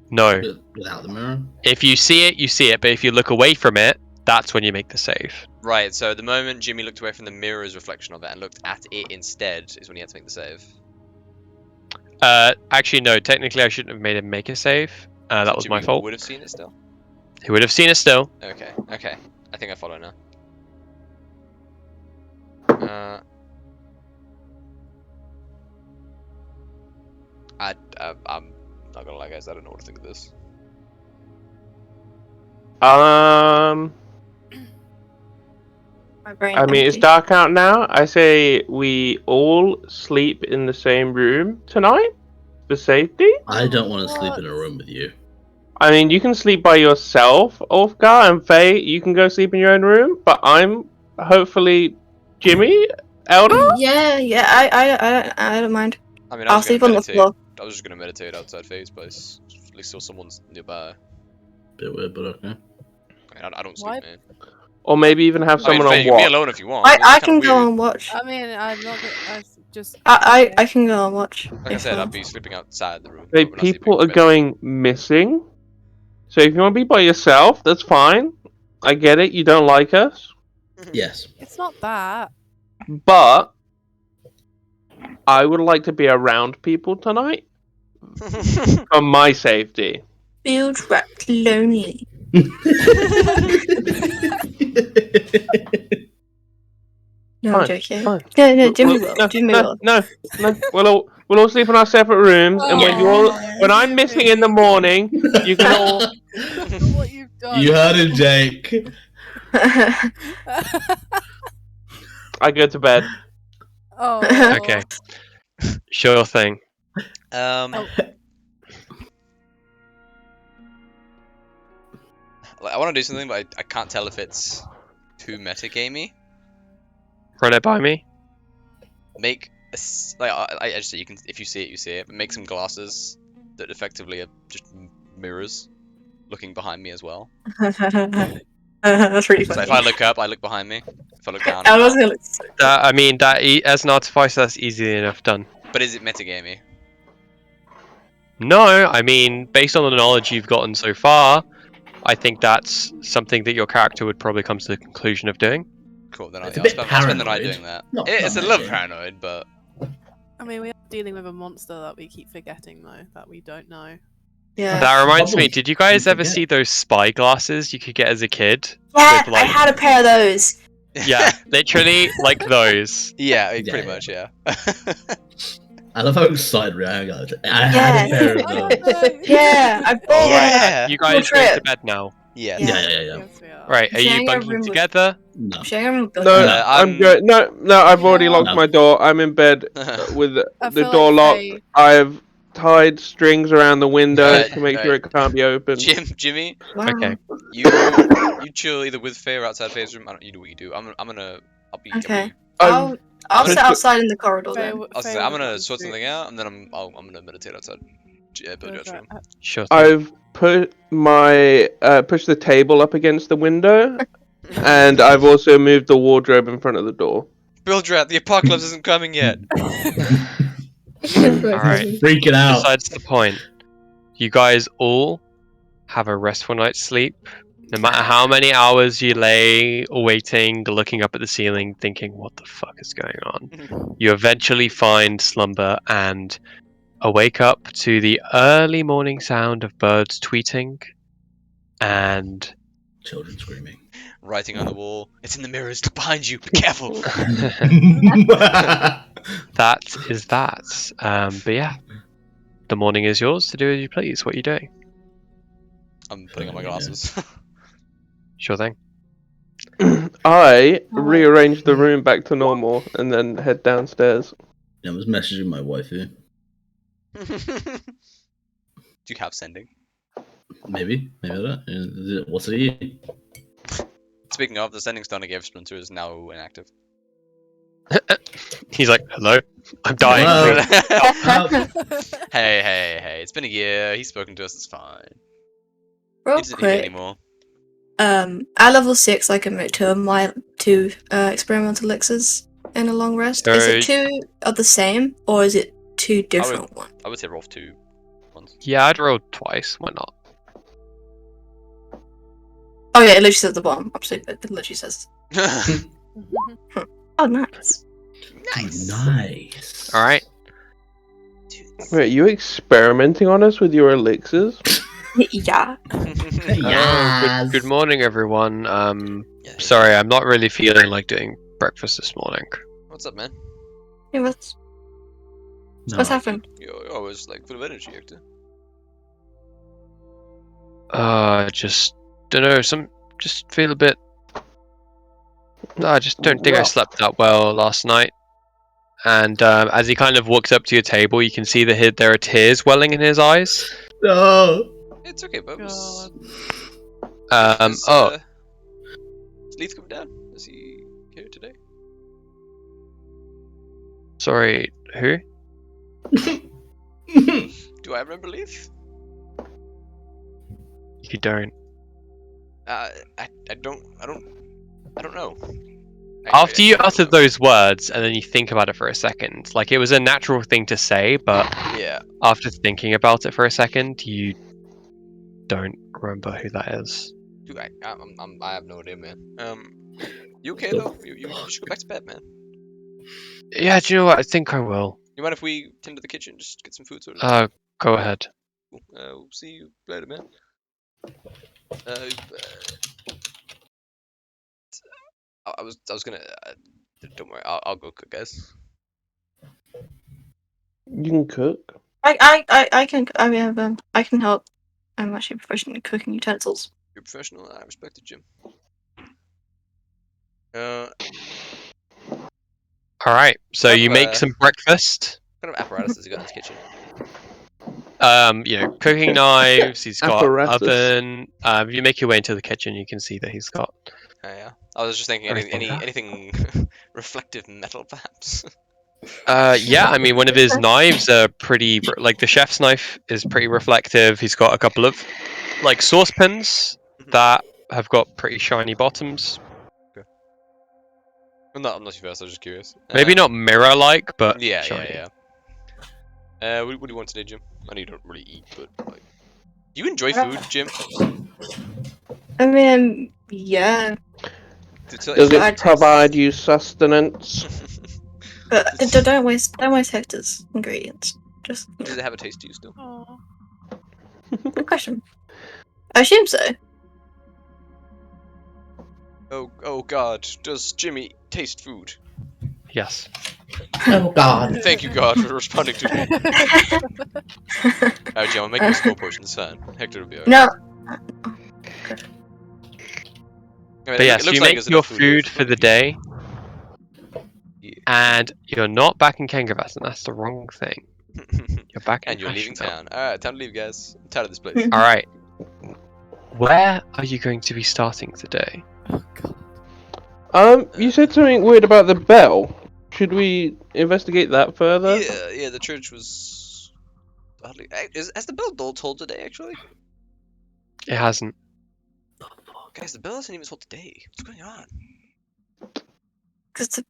No, Without the mirror. if you see it, you see it. But if you look away from it, that's when you make the save. Right. So the moment Jimmy looked away from the mirror's reflection of it and looked at it instead is when he had to make the save. Actually, no. Technically, I shouldn't have made him make a save. That So was Jimmy my fault. Would have seen it still. He would have seen it still. Okay. Okay. I think I follow now. I'm not gonna lie, guys. I don't know what to think of this. My brain I mean, it's empty. dark out now. I say we all sleep in the same room tonight for safety. I don't want to sleep in a room with you. I mean, you can sleep by yourself, Ulfgar, and Faye. You can go sleep in your own room, but I'm hopefully Jimmy, Elder. Yeah, I don't mind. I mean, I'll sleep on the floor. I was just gonna meditate outside Faye's place. At least till someone's nearby. Bit weird, but okay. I mean, I don't Why- sleep, man. Or maybe even have I mean, someone Faye, on you can be watch. alone if you want. I It's can kinda go weird. and watch. I mean, I'm not. I just. I can go and watch. Like I if, said, I'd be sleeping outside the room. Hey, but we're not sleeping people are together. going missing. So if you want to be by yourself, that's fine. I get it. You don't like us, Yes. It's not that. but I would like to be around people tonight for my safety. feel trapped, lonely. No, I'm Fine, joking. fine. No, Jimmy Well, will. Jimmy will. No. We'll all sleep in our separate rooms, and when I'm missing in the morning, you can all. What you've done. You heard him, Jake. I go to bed. Oh. Okay. Sure thing. Like, I want to do something, but I can't tell if it's too metagamey. Run it by me. Make I just say you can, if you see it, you see it. But make some glasses that effectively are just mirrors, looking behind me as well. That's really So funny. if I look up, I look behind me. If I look down, I was gonna look so I mean, as an artificer, that's easy enough done. But is it metagamey? No, I mean, based on the knowledge you've gotten so far, I think that's something that your character would probably come to the conclusion of doing. Cool. Then It's I'll a bit spend the night paranoid. doing that. Not It's a meta little game. paranoid, but I mean, we are dealing with a monster that we keep forgetting, though, that we don't know. yeah. That reminds me, Bubbles. did you guys You ever forget. see those spy glasses you could get as a kid? Yeah, with, like- I had a pair of those. Yeah, literally like those. yeah, Yeah, pretty yeah. much, yeah. I love how excited Ryan got. I had a pair of I those. don't know. Yeah, I bought Alright, Yeah. you guys Cool go to trip. bed now. Yes. Yeah. Yes, we are. Right, are you Sharing a bunking room with- together? No. Sharing a room with No, Dustin. I'm good. No, I've already Yeah. locked No. my door. I'm in bed with I the feel door like locked. Faye- I've tied strings around the window Right, to make sure right. it can't be opened. Jimmy, Wow. Okay. you chill either with Faye or outside Faye's room. I don't. You do what you do. I'll be. Okay. I've I'll sit put- outside in the corridor Faye then. w- I'm Faye gonna would've gone sort through- something out, and then I'm gonna meditate outside. Billy's room. Sure thing. I've put my pushed the table up against the window, and I've also moved the wardrobe in front of the door. Bildrat, the apocalypse isn't coming yet. Alright. Freaking out. Besides the point, you guys all have a restful night's sleep. No matter how many hours you lay waiting, looking up at the ceiling, thinking, what the fuck is going on? You eventually find slumber and awake up to the early morning sound of birds tweeting and Children screaming. Writing on the wall. It's in the mirrors. Look behind you. Be careful. that is that. But yeah, the morning is yours to do as you please. What are you doing? I'm putting on my Yeah. glasses. Sure thing. I rearrange the room back to normal and then head downstairs. I was messaging my waifu. Do you have sending? Maybe I don't. What's it? Speaking of, the sending stone I gave Splinter is now inactive. He's like, hello, I'm dying. Hello? please." Hey, it's been a year. He's spoken to us, it's fine. Real He doesn't need it quick, anymore. at level 6, I can make two experimental elixirs in a long rest. Is it So- 2 of the same, or is it 2 different ones? I would say roll 2 once. Yeah, I'd roll twice. Why not? Oh yeah, it literally says at the bottom. Absolutely, it literally says. Oh, nice. Nice. All right. Wait, you experimenting on us with your elixirs? Yeah. Hello, good morning, everyone. Yeah. Sorry, I'm not really feeling like doing breakfast this morning. What's up, man? Hey, what's No. happened? You're always like full of energy, Hector. Just don't know. Just feel a bit. I just don't think I Rough. slept that well last night. And as he kind of walks up to your table, you can see that there are tears welling in his eyes. No. It's okay, Bubbles. God. Is Leith coming down? Is he here today? Sorry, who? Do I remember Leith? You don't. I don't know. After you I don't uttered know. those words, and then you think about it for a second, like it was a natural thing to say, but Yeah. after thinking about it for a second, you don't remember who that is. Dude, I have no idea, man. You okay though? You should go back to bed, man. Yeah, do you know what? I think I will. You mind if we tend to the kitchen, just get some food sorted? Go ahead. Cool. We'll see you later, man. I was gonna. Don't worry, I'll go cook, guys. You can cook. I can. I mean, I can help. I'm actually proficient in cooking utensils. You're professional. I respect it, Jim. What All right. So Kind you of, make some breakfast. kind of apparatus has he got in his kitchen? Cooking knives. He's got Apparatus. oven. If you make your way into the kitchen, you can see that he's got. Yeah. I was just thinking anything reflective metal, perhaps. Yeah. I mean, one of his knives are pretty. Like the chef's knife is pretty reflective. He's got a couple of like saucepans that have got pretty shiny bottoms. I'm not too fast. I was just curious. Maybe not mirror-like, but Yeah, shiny. yeah. What do you want today, Jim? I know you don't really eat, but like, do you enjoy food, Jim? I mean, yeah, Does I- it provide you sustenance? but don't waste Hector's ingredients. Just Does it have a taste to you still? Aw. good question. I assume so. Oh God, does Jimmy taste food? Yes. Oh God. Thank you, God, for responding to me. Alright, Jim, I'll make you a skull potion. It's fine. Hector will be alright. No, I mean, But yes, looks you like make there's your enough here food for the both of day, you. and you're not back in Kengavath, and that's the wrong thing. Yeah. You're back in And you're leaving Asheville. town. Alright, time to leave, guys. I'm tired of this place. All right. Where are you going to be starting today? Oh god. You said something weird about the bell. Should we investigate that further? Yeah, the church was... oddly... Has the bell tolled today, actually? It hasn't. Guys, the bell hasn't even tolled today. What's going on? because the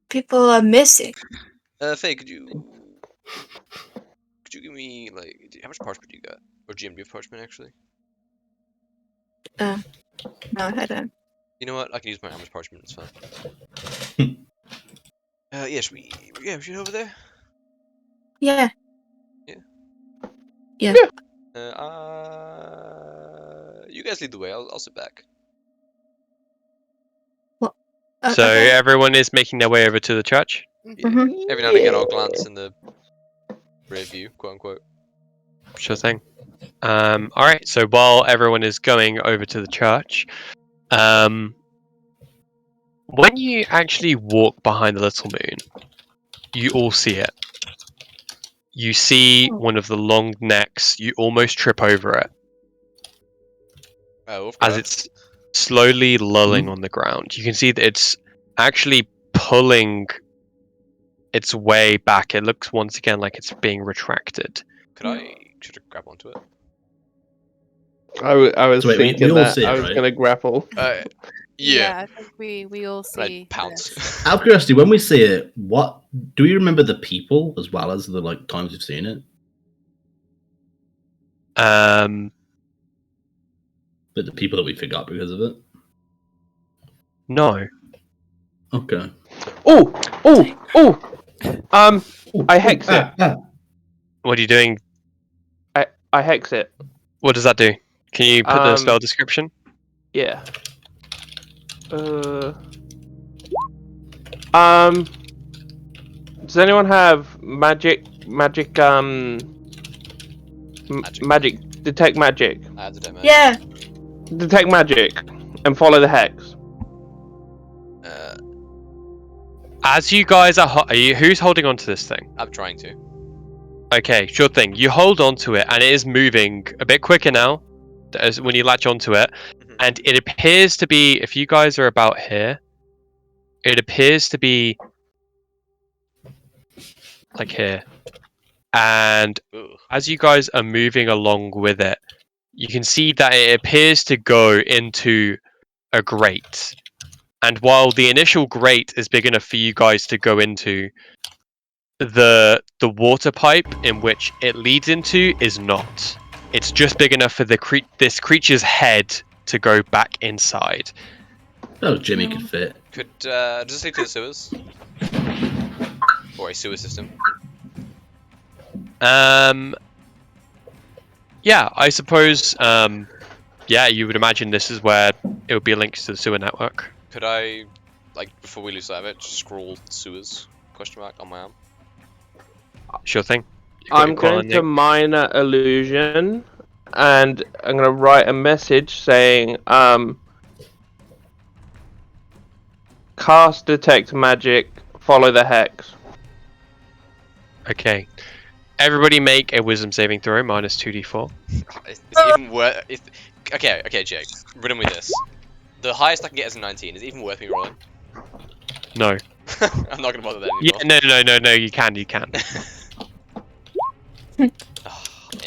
people are missing. Faye, could you give me, like... How much parchment do you got? Or Jim, do you have parchment, actually? No, I don't. You know what? I can use my armor's parchment. It's fine. Yeah, should we head over there? Yeah. Yeah. Yeah. You guys lead the way. I'll sit back. So Okay. everyone is making their way over to the church. Yeah. Mhm. Every now and again, I'll glance in the rear view, quote unquote. Sure thing. All right. So while everyone is going over to the church, when you actually walk behind the little moon, you all see it. You see one of the long necks. You almost trip over it Oh, as it's slowly lulling on the ground. You can see that it's actually pulling its way back. It looks once again like it's being retracted. Could I grab onto it? I was So wait, we thinking all that see it, I was right? gonna grapple. Yeah. I think we all And I see. pounce. this. Out of curiosity, when we see it, what do we remember the people as well as the like times we've seen it? But the people that we forgot because of it. No. Okay. Oh! I hex it. What are you doing? I hex it. What does that do? Can you put the spell description? Yeah. Does anyone have magic detect magic? I have to detect magic. Yeah. Detect magic and follow the hex. As you guys are who's holding on to this thing? I'm trying to. Okay, sure thing. You hold on to it, and it is moving a bit quicker now as when you latch onto it. Mhm. And it appears to be, if you guys are about here, it appears to be like here. And Ooh. as you guys are moving along with it, you can see that it appears to go into a grate. And while the initial grate is big enough for you guys to go into, the water pipe in which it leads into is not. It's just big enough for this creature's head to go back inside. Oh, Jimmy could fit. Does this lead to the sewers? Or a sewer system? Yeah, I suppose. Yeah, you would imagine this is where it would be linked to the sewer network. Could I, before we lose sight of it, just scroll sewers? Question mark on my arm. Sure thing. You've got I'm your going to minor illusion, and I'm going to write a message saying, cast detect magic, follow the hex. Okay. Everybody make a wisdom saving throw, minus 2d4. It's even worth. Okay, Jake. Riddle me this. The highest I can get is a 19. Is it even worth me rolling? No. I'm not gonna bother that Yeah, anymore. no, you can. Aim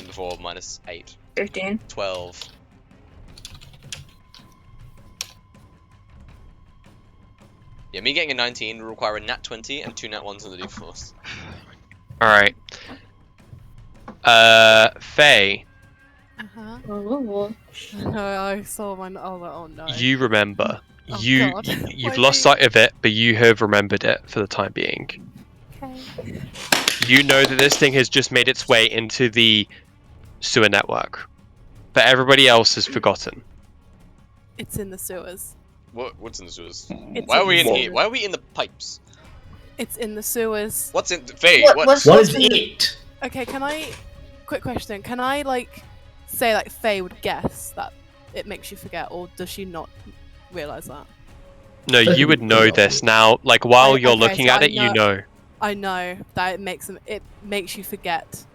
before minus 8. 15. 12. Yeah, me getting a 19 will require a nat 20 and 2 nat 1s on the d4s. Alright. Faye, Oh. No, I saw mine. Oh no. you remember. Oh, God. You've Why lost me? sight of it, but you have remembered it for the time being. Okay. You know that this thing has just made its way into the sewer network, but everybody else has forgotten. It's in the sewers. What's in the sewers? It's Why are we in the here? sewers. Why are we in the pipes? It's in the sewers. What's in Faye? What is it? Okay, can I? Quick question. Can I say Faye would guess that it makes you forget, or does she not realize that? No, you would know this now. Like while you're Okay, looking so at I it, you know. I know that it makes you forget.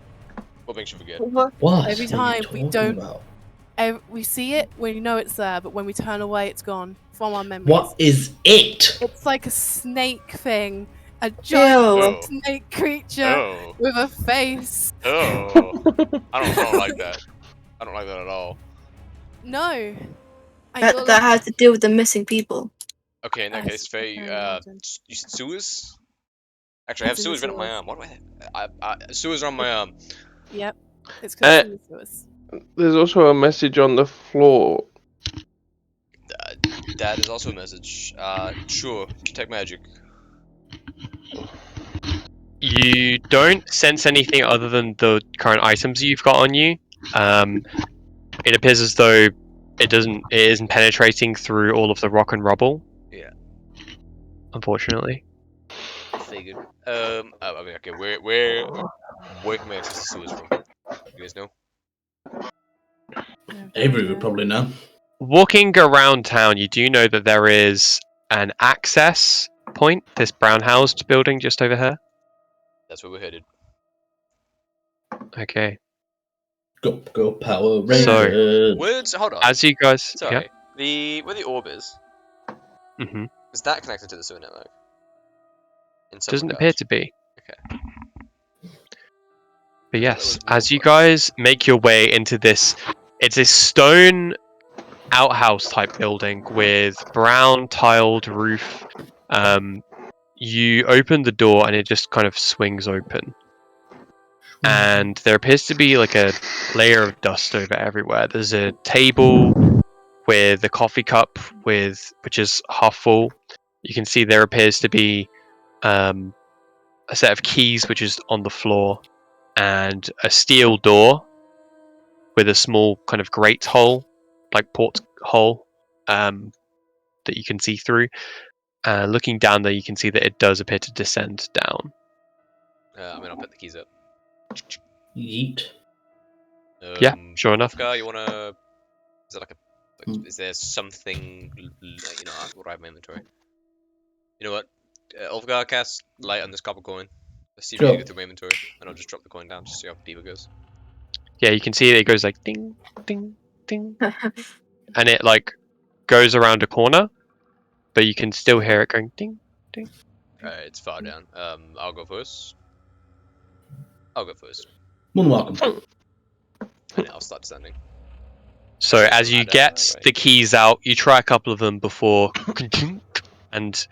What makes you forget? What? Every are you time we talking don't- about? We see it when you know it's there, but when we turn away, it's gone from our memories. What is it? It's like a snake thing, a giant Oh. snake creature Oh. with a face. Oh. I don't like that. I don't like that at all. No. And That has to do with the missing people. Okay, in that I case, see, Faye, I can imagine. you said sewers? Actually, I have It's in the sewers written on my sewers. arm. What do I sewers are on my arm. Yep. It's because it's in the sewers. There's also a message on the floor That is also a message. Sure, detect magic. You don't sense anything other than the current items you've got on you. It appears as though it isn't penetrating through all of the rock and rubble. Yeah. Unfortunately. Figured. I mean, okay, where can we access the sewers from? You guys know? Avery would probably know. Walking around town, you do know that there is an access point, this brown housed building just over here. That's where we're headed. Okay. Go Power So- Rangers. Words. Hold on. As you guys Sorry. Where the orb is. hmm Is that connected to the sewer network? In some doesn't regard? appear to be. Okay. But I thought yes, that was as you more guys make your way into this, it's a stone outhouse type building with brown tiled roof. You open the door and it just kind of swings open. And there appears to be like a layer of dust over everywhere. There's a table with a coffee cup which is half full. You can see there appears to be a set of keys which is on the floor, and a steel door with a small kind of grate hole, like port hole, that you can see through. Looking down there, you can see that it does appear to descend down. I mean, I'll pick the keys up. Yeet. Yeah, sure enough. Wolfgar, you wanna? Is that is there something? You know, what do I have in my inventory? You know what? Wolfgar, cast light on this copper coin. Let's see if you can Sure. get through my inventory, and I'll just drop the coin down just to see how deep it goes. Yeah, you can see it goes like ding, ding, ding, and it like goes around a corner, but you can still hear it going ding, ding. Alright, it's far down. I'll go first. More than welcome. And I'll start descending. So There's a as you ladder, get right? the keys out, you try a couple of them before, and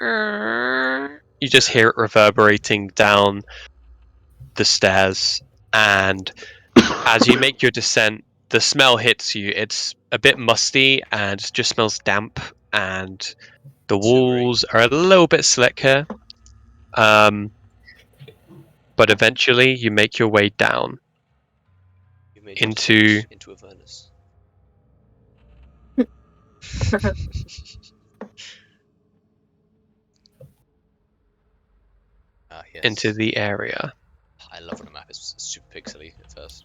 you just hear it reverberating down the stairs. And as you make your descent, the smell hits you. It's a bit musty and just smells damp, and the walls are a little bit slick here. But eventually you make your way down You made your into descent into a furnace. Ah, yes. into the area. I love when a map is super pixely at first.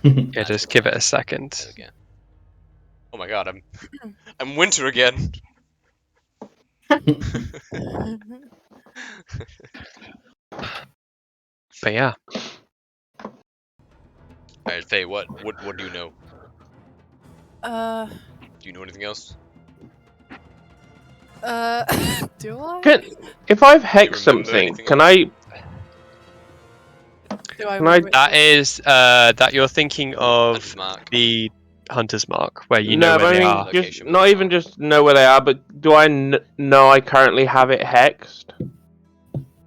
Yeah, just give it a second. There we go. Oh my god, I'm winter again. But yeah, Alright, Faye, what do you know? Uh, Do you know anything else? do I? If I've hexed remember something, anything can else? I? Do I? Can I- remember it? that is that you're thinking of Hunter's Mark. the Hunter's Mark, where you no, know but where I they mean, are. just Location not with even the just know where they are, but do I know I currently have it hexed?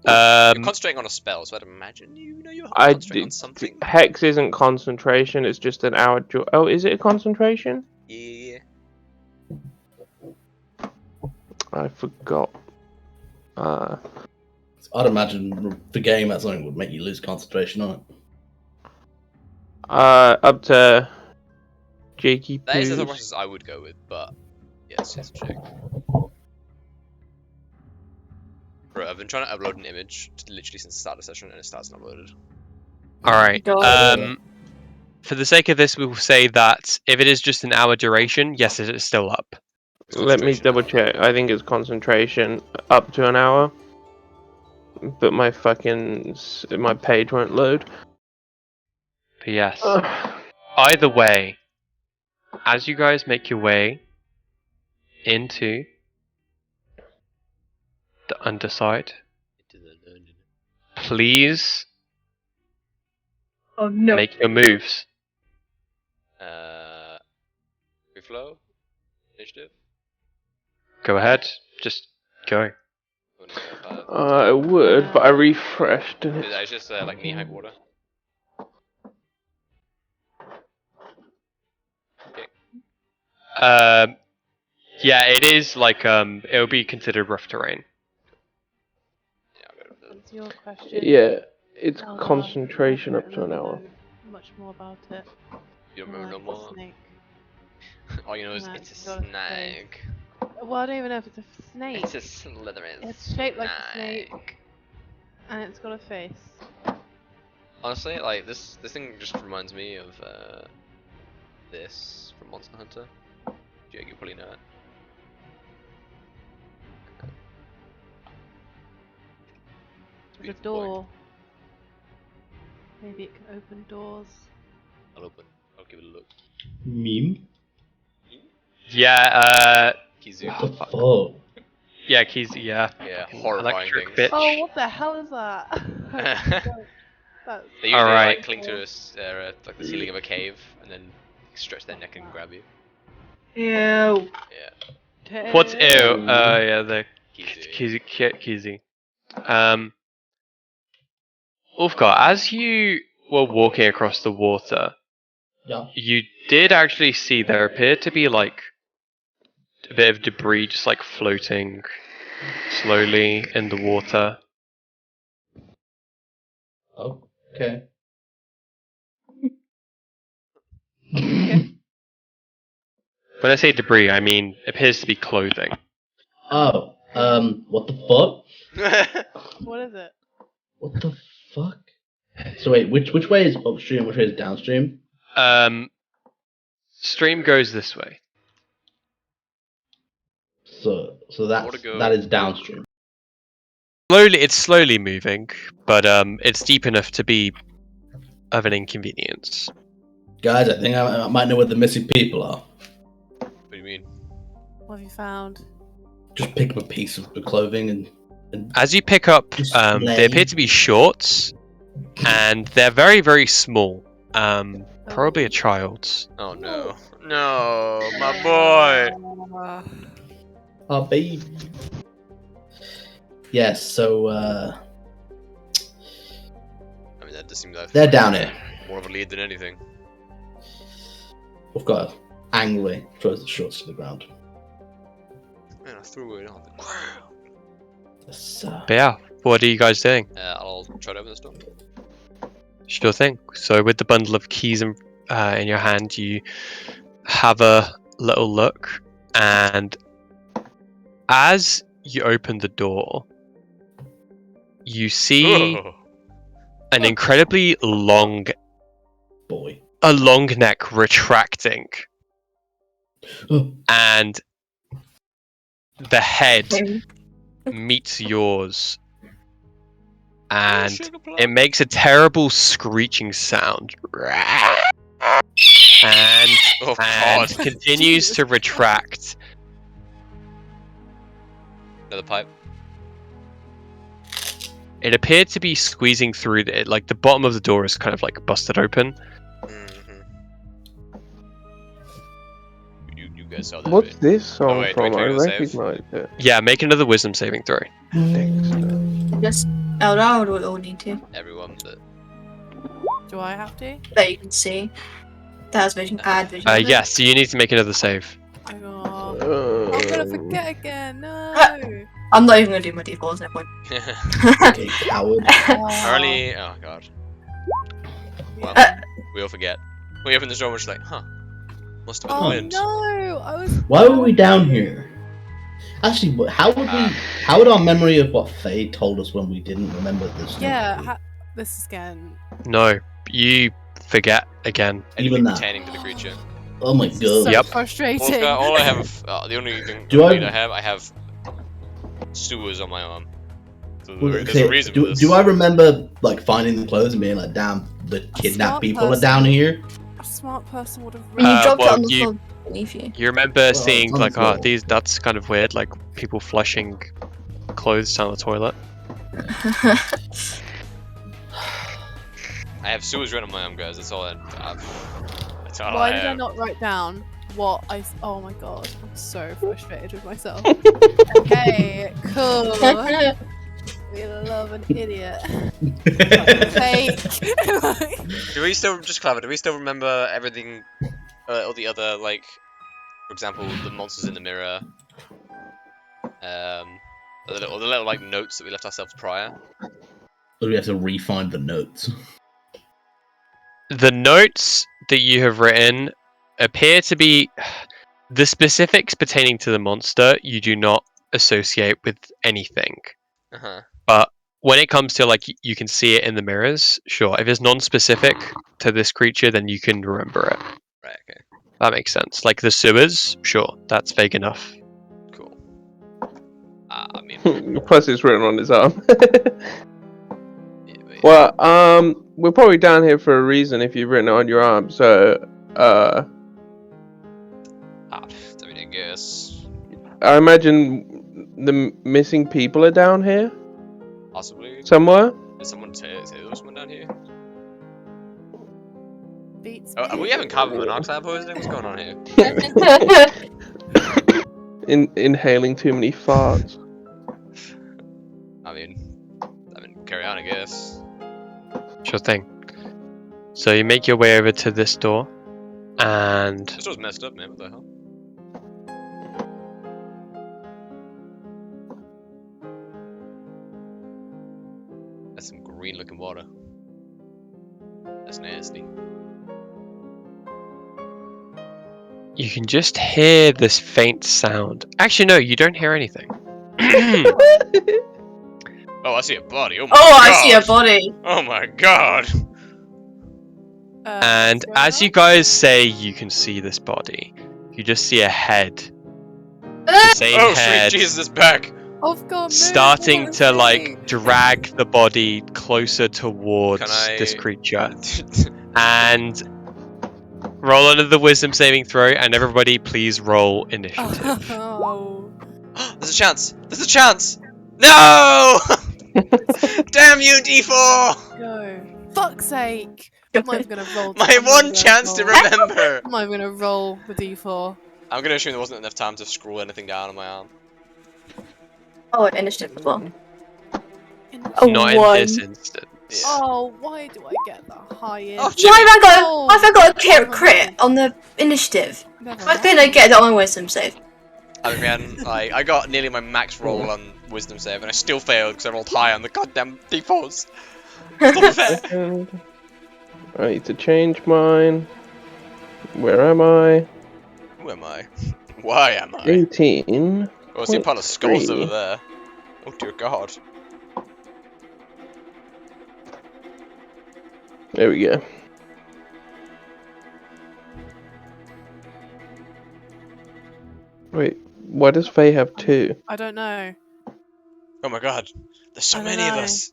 You're concentrating on a spell, so I'd imagine you know you're concentrating on something. Hex isn't concentration; it's just an hour. Oh, is it a concentration? Yeah. I forgot. I'd imagine the game that something would make you lose concentration on it. Up to Jakey That is the Poos. process I would go with, but yes, check. Bro, I've been trying to upload an image literally since the start of the session, and it starts not loaded. All right. God. For the sake of this, we will say that if it is just an hour duration, yes, it is still up. It's Let me concentration. double check. I think it's concentration up to an hour, but my page won't load. But yes. Either way, as you guys make your way into the underside, please Oh no. make your moves. Free flow? Initiative? Go ahead. Just go. I would, but I refreshed and It's just like knee-height water. Yeah, it is like it'll be considered rough terrain. Yeah, I'll go with that. What's your question? Yeah, it's Eldar? concentration I up don't to an really hour. know much more about it. You don't remember no Like more? snake. All you know is No, it's a it's got a face. snake. Well, I don't even know if it's a snake. It's a Slytherin It's shaped like a snake, and it's got a face. Honestly, like this thing just reminds me of this from Monster Hunter. Jake, you probably know it. There's a door. Maybe it can open doors. I'll open. I'll give it a look. Meme? Yeah. Kizu. What the fuck? Yeah, keys. Yeah. Yeah, Fucking horrifying electric things. bitch. Oh, what the hell is that? That's They usually Alright. like cling to like the ceiling of a cave and then stretch their neck and grab you. Ew. Yeah, What's ew? Yeah, the Kizu. Keezy. Ulfgar, as you were walking across the water, Yeah. you did actually see there appeared to be like a bit of debris just like floating slowly in the water. Okay. When I say debris, I mean appears to be clothing. Oh, what the fuck? what is it? What the fuck? So wait, which way is upstream, which way is downstream? Stream goes this way. So Water go- that is downstream. It's slowly moving, but it's deep enough to be of an inconvenience. Guys, I think I might know where the missing people are. What do you mean? What have you found? Just pick up a piece of the clothing and As you pick up, Display. they appear to be shorts, and they're very, very small. Probably a child's. Oh no. No, my boy! Uh, oh baby. Yes, so I mean, that does seem like they're down here. more of a lead than anything. We've got angrily throws the shorts to the ground. Man, I threw it on the ground. Yes, But yeah, what are you guys doing? I'll try to open this door. Sure thing. So with the bundle of keys in your hand, you have a little look, and as you open the door, you see Oh. an incredibly long neck retracting, Oh. and the head meets yours, and it makes a terrible screeching sound, and Oh god. continues to retract. Another pipe. It appeared to be squeezing through it, like the bottom of the door is kind of like busted open. Mm-hmm. You guys saw that. What's right? this song wait, from? do we I do a save? recognize it. Yeah, make another wisdom saving throw. Just out loud, we all need to. Everyone that. do I have to? That you can see. That has vision. Add vision. Yes, so you need to make another save. Oh, I'm gonna forget again. No. I'm not even gonna do my defaults. No point. Okay, coward. Early. Oh god. Well, we all forget. We open this door and we're just like, huh. Must have been the Oh wind. no! I was. Why were we down here? Actually, how would our memory of what Faye told us when we didn't remember this? Yeah. This is again. No, you forget again. Even that. Pertaining to the creature. Oh my This is god. so frustrating. All I have, the only thing Do I- I have sewers on my arm. So Well, there's okay, a reason for this. do I remember like finding the clothes and being like, damn, the kidnapped Smart people are person. down here? A smart person would have. And you Uh, dropped well, it on the you- floor beneath you. You remember Well, seeing it's on like, the oh, floor. that's kind of weird, like people flushing clothes down the toilet. I have sewers right on my arm, guys. That's all I have. That's all Why I did I have. not write down what I? Oh my god, I'm so frustrated with myself. Okay, cool. We love an idiot. Fake. Do we still just clever? Do we still remember everything? All the other like For example, the monsters in the mirror. Or the little like notes that we left ourselves prior. Or do we have to re-find the notes? The notes that you have written appear to be the specifics pertaining to the monster. You do not associate with anything, but when it comes to like you can see it in the mirrors. Sure, if it's non-specific to this creature, then you can remember it. Right. Okay. That makes sense. Like the sewers. Sure, that's vague enough. Cool. I mean, Plus, it's written on his arm. yeah, but Well, we're probably down here for a reason if you've written it on your arm. So, I mean, I guess I imagine the missing people are down here possibly. somewhere. Did someone say there was someone down here? Beats Oh, are me. we having carbon monoxide poisoning? What's going on here? Inhaling too many farts. I mean, carry on, I guess. Sure thing. So you make your way over to this door, and This was messed up, man. What the hell? That's some green-looking water. That's nasty. you can just hear this faint sound. Actually, no, you don't hear anything. Oh, I see a body. Oh my Oh, god. I see a body. Oh my god. And What's going as you on? guys say you can see this body, you just see a head. Ah! The same Oh, head sweet Jesus is back. I've got starting movement to with like me. drag the body closer towards Can I- this creature. And roll under the wisdom saving throw, and everybody please roll initiative. Oh. There's a chance. There's a chance. No! Damn you, D4! Go. Fuck's sake. I'm not even gonna roll. My I'm not one even gonna chance to roll. remember. I'm not even gonna roll the d4. I'm gonna assume there wasn't enough time to scroll anything down on my arm. Oh, initiative as well. In- Oh, Not in one. this instance. Yeah. Oh, why do I get the highest? Oh, Why Jimmy. have I got? Oh, Why have I got a never crit mind. on the initiative? Never Why couldn't I mind. get that on my wisdom save? I mean, I got nearly my max roll on wisdom save, and I still failed because I rolled high on the goddamn D4s. It's not fair. Second. I need to change mine. Where am I? Who am I? Why am I? 18. Oh, I see a pile of skulls 0.3. over there. Oh dear god. There we go. Wait, why does Faye have 2? I don't know. Oh my god. There's so I don't many of know. us.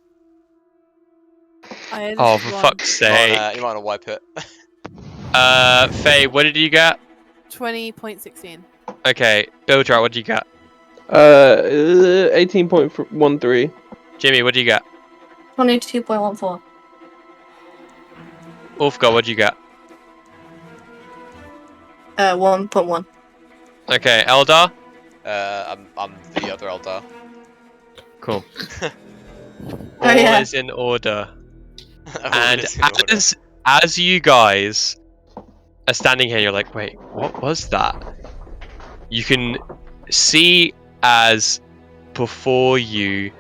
I Oh, this for is one. fuck's You sake. might want to wipe it. Faye, what did you get? 20.16. Okay, Bildra, what did you get? 18.13. Jimmy, what did you get? 22.14. Ulfgar, what did you get? 1.1. Okay, Eldar? I'm the other Eldar. Cool. Oh, All yeah. is in order. Oh, And it's in order. as you guys are standing here, you're like, wait, what was that? You can see as before you,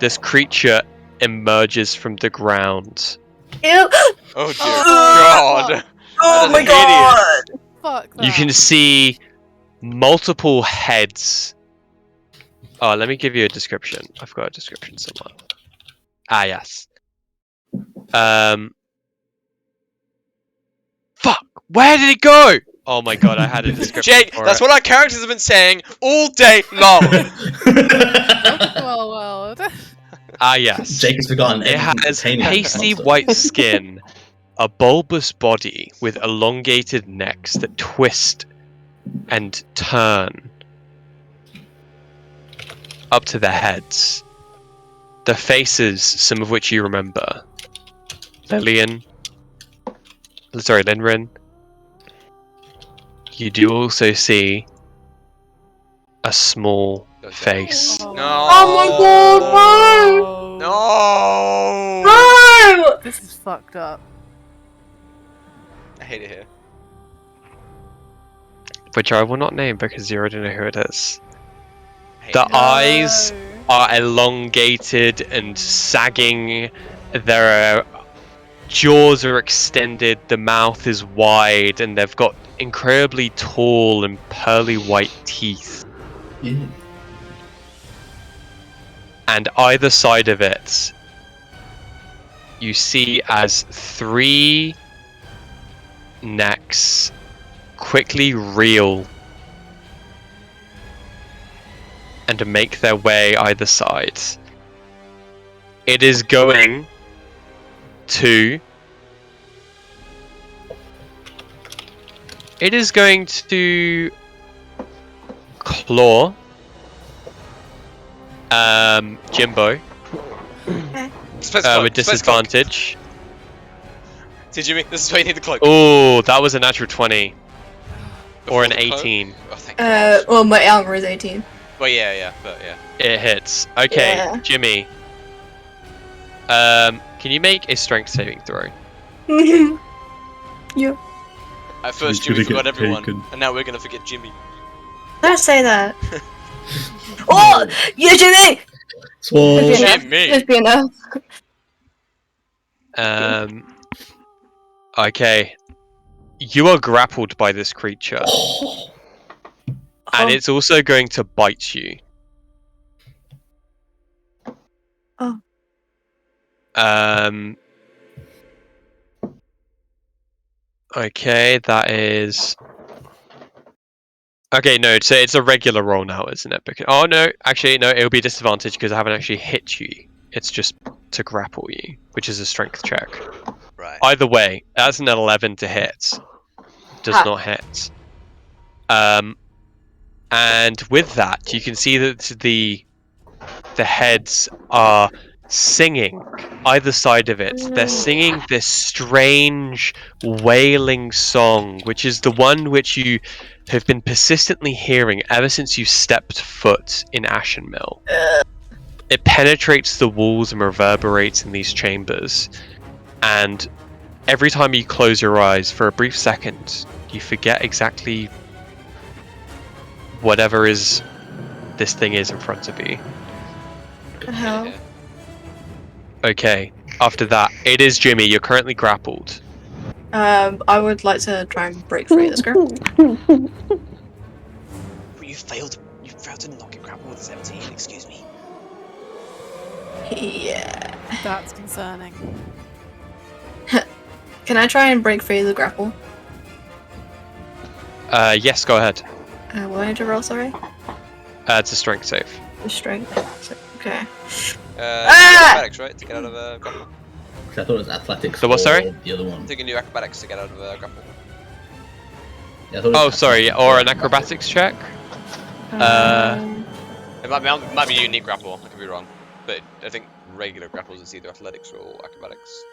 this creature emerges from the ground. Ew. Oh dear Oh. god. Oh That my is god! Fuck that. You can see multiple heads. Oh, let me give you a description. I've got a description somewhere. Ah, yes. Fuck! Where did it go? Oh my god, I had a description Jake, for that's it. what our characters have been saying all day long. Well, world. Ah, yes. Jake has forgotten It everything has pertaining to this pasty monster. white skin, a bulbous body with elongated necks that twist and turn up to their heads. The faces, some of which you remember. Linrin. You do also see a small face. Oh. No. Oh my god, No. no! This is fucked up. I hate it here. which I will not name because you already know who it is. Hey, The no. eyes are elongated and sagging. Their jaws are extended. The mouth is wide, and they've got incredibly tall and pearly white teeth. Yeah. And either side of it, you see as 3 necks quickly reel and make their way either side. It is going to... It is going to claw Jimbo with disadvantage. See, Jimmy, this is why you need the cloak. Oh, that was a natural 20 or an Before the cloak? 18. Oh, thank God. Well, my armor is 18. Well, yeah, but yeah. It hits. Okay, Yeah. Jimmy. Can you make a strength saving throw? You. At first, He's Jimmy gonna forgot get everyone, taken. and now we're gonna forget Jimmy. Don't say that. Oh, yeah, Jimmy. Swole. Just be enough. Jimmy! Just be enough. Okay. You are grappled by this creature, and it's also going to bite you. Oh. Okay, that is... Okay, no, so it's a regular roll now, isn't it? Because... Oh, no, actually, no, it'll be disadvantage because I haven't actually hit you. It's just to grapple you, which is a strength check. Right. Either way, that's an 11 to hit. Does Ha. not hit. And with that, you can see that the heads are singing either side of it. They're singing this strange wailing song, which is the one which you have been persistently hearing ever since you stepped foot in Ashen Mill. It penetrates the walls and reverberates in these chambers, and every time you close your eyes for a brief second, you forget exactly whatever is this thing is in front of you. The hell? Yeah. Okay, after that, it is Jimmy. You're currently grappled. I would like to try and break free of this grapple. You failed to knock it grapple with a 17, excuse me. Yeah. That's concerning. Can I try and break free of the grapple? Yes, go ahead. What do I need to roll, sorry? It's a strength save. The strength. Okay. Acrobatics, right? To get out of a grapple. I thought it was athletics. The what, or sorry? The other one. You can do acrobatics to get out of a grapple. Yeah, I thought it was Oh, sorry, athletics or an acrobatics check? It might be a unique grapple, I could be wrong. But I think regular grapples is either athletics or acrobatics.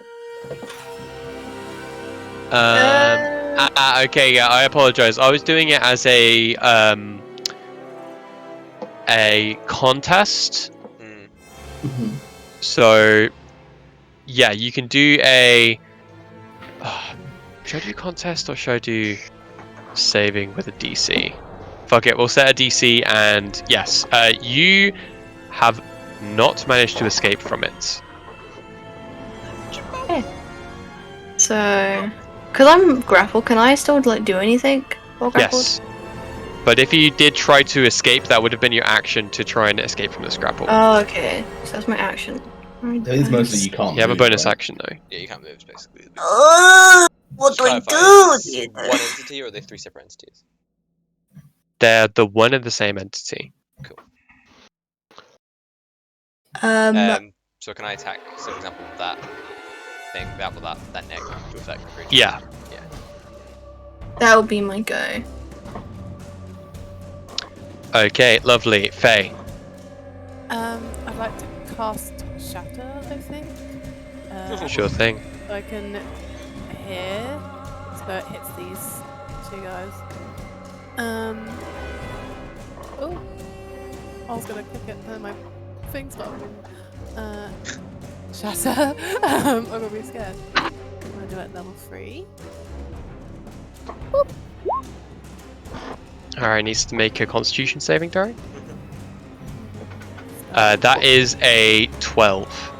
Okay, yeah, I apologize. I was doing it as a contest. Hmm. So, yeah, you can do a... should I do contest or should I do saving with a DC? Fuck it, we'll set a DC and yes, you have not managed to escape from it. So, because I'm grappled, can I still like do anything while grappled? Yes. But if you did try to escape, that would have been your action to try and escape from this grapple. Oh, okay. So that's my action. I think it's mostly you can't. You have a move, bonus right? action though. Yeah, you can't move, basically. What do I Just do? clarify, it's one entity or are they 3 separate entities? They're the one and the same entity. So can I attack, so for example, that thing, that neck to affect the creature? Yeah. Yeah. that would be my go. Okay, lovely. Faye. I'd like to cast Shatter, I think. Sure thing. So I can hear, so it hits these 2 guys. Oh, I was gonna click it, and my thing stopped. Shatter. I'm gonna be scared. I'm gonna do it level 3. Boop. Alright, needs to make a Constitution saving throw. That is a 12.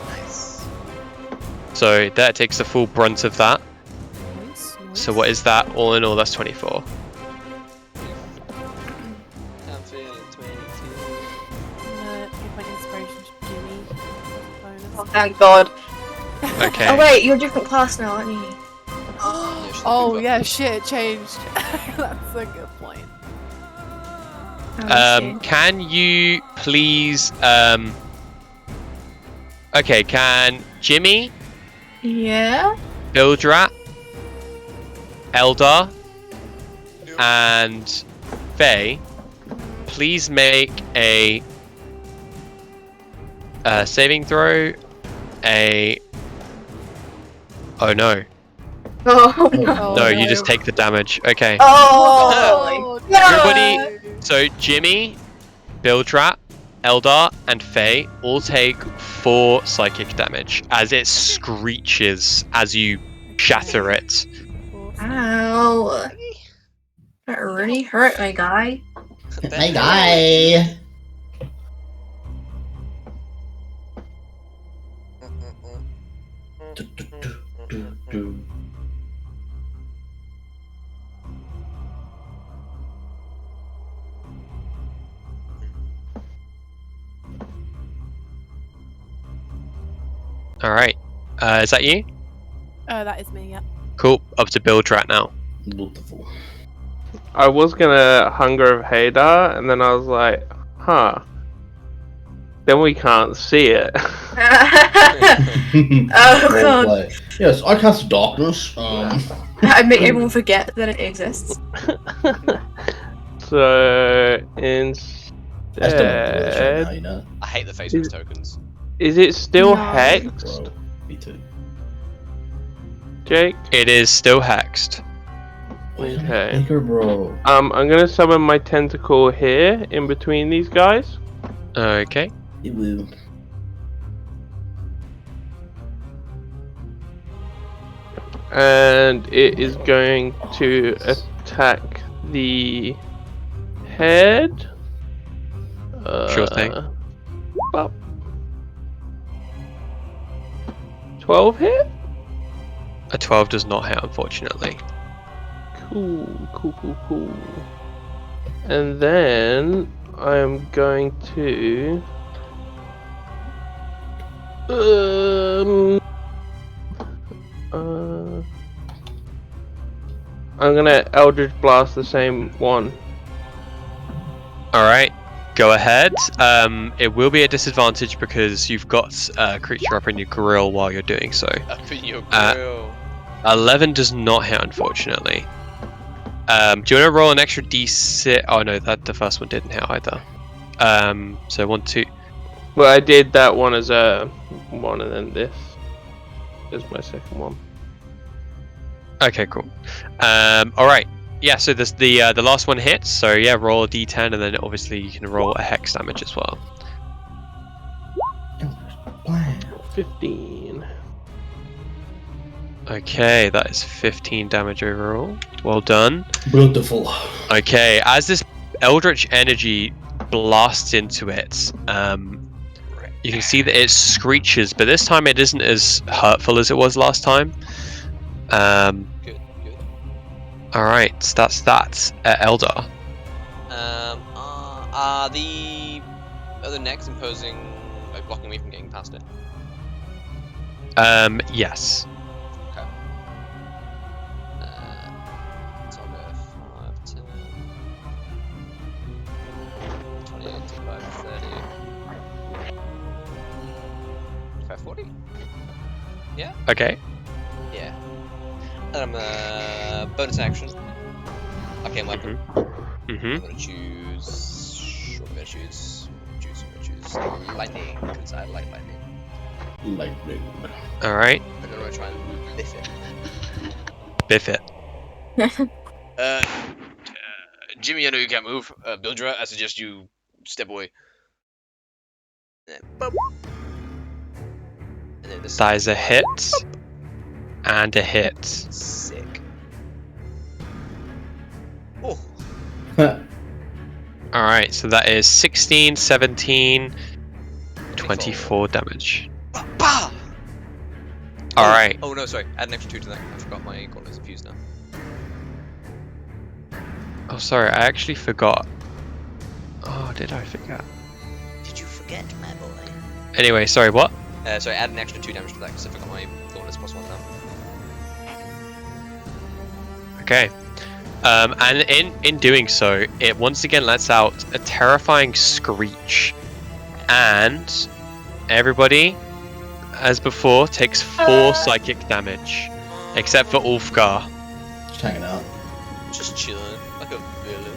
Nice. So that takes the full brunt of that. Nice, So what is that? All in all, that's 24. I'm feeling 22. Give my inspiration to Jimmy. Bonus. Oh, thank God. Okay. Oh wait, you're a different class now, aren't you? Yeah, she's Oh looking yeah, shit, it changed. That's a good point. Can you please okay, can Jimmy, Yeah. Bildrat, Eldar, and Faye please make a saving throw? Oh no. Oh no. Oh, No, you just take the damage. Okay. Oh, no. Everybody, so Jimmy, Bildrat, Eldar, and Faye all take 4 psychic damage as it screeches as you shatter it. Ow. That really hurt my guy. My guy. Alright. Is that you? That is me, yeah. Cool. Up to Bildrat now. Beautiful. I was gonna Hunger of Hadar, and then I was like, huh. Then we can't see it. Oh God. Roleplay. Yes, I cast darkness. I make everyone forget that it exists. So I still have the words right now, instead, you know. I hate the Facebook tokens. is it still No. hexed, Bro, me too. Jake? It is still hexed. Okay. Bigger, bro. I'm gonna summon my tentacle here in between these guys. Okay. It will. And it is going to attack the head. Sure thing. About 12 hit? A 12 does not hit, unfortunately. Cool. And then I'm going to I'm gonna Eldritch Blast the same one. Alright. Go ahead. It will be a disadvantage because you've got a creature up in your grill while you're doing so. Up in your grill. 11 does not hit, unfortunately. Do you want to roll an extra d6? Oh no, the first one didn't hit either. So 1, 2. Well, I did that one as a one, and then this is my second one. Okay, cool. Alright. Yeah, so this the last one hits, so yeah, roll a d10 and then obviously you can roll a hex damage as well. 15. Okay, that is 15 damage overall. Well done. Beautiful. Okay, as this eldritch energy blasts into it, you can see that it screeches, but this time it isn't as hurtful as it was last time. Good. Alright, so that's that. Eldar. Are the other necks imposing, like blocking me from getting past it? Yes. Okay. So I'll go 5, 10, 28, 25, 30, 25, 40? Yeah? Okay. Yeah. And I'm bonus action. Arcane weapon. Mm-hmm. I'm gonna choose. I'm gonna choose lightning, because I like lightning. Lightning. Alright. I'm gonna try and biff it. Biff it. Jimmy, I know you can't move. Bildra, I suggest you step away. And then, boop. And then this That is a hit. And a hit. sick. Oh, Alright, so that is 16, 17, 24 damage. Bah! Alright. Oh no, sorry. Add an extra 2 to that. I forgot my gauntlets are fused now. Oh, sorry, I actually forgot. Oh, did I forget? Did you forget, my boy? Anyway, sorry, what? Sorry, add an extra 2 damage to that because I forgot my gauntlets +1 now. Okay. And in doing so, it once again lets out a terrifying screech. And everybody, as before, takes 4 psychic damage. Except for Ulfgar. Just hanging out. Just chilling, like a villain.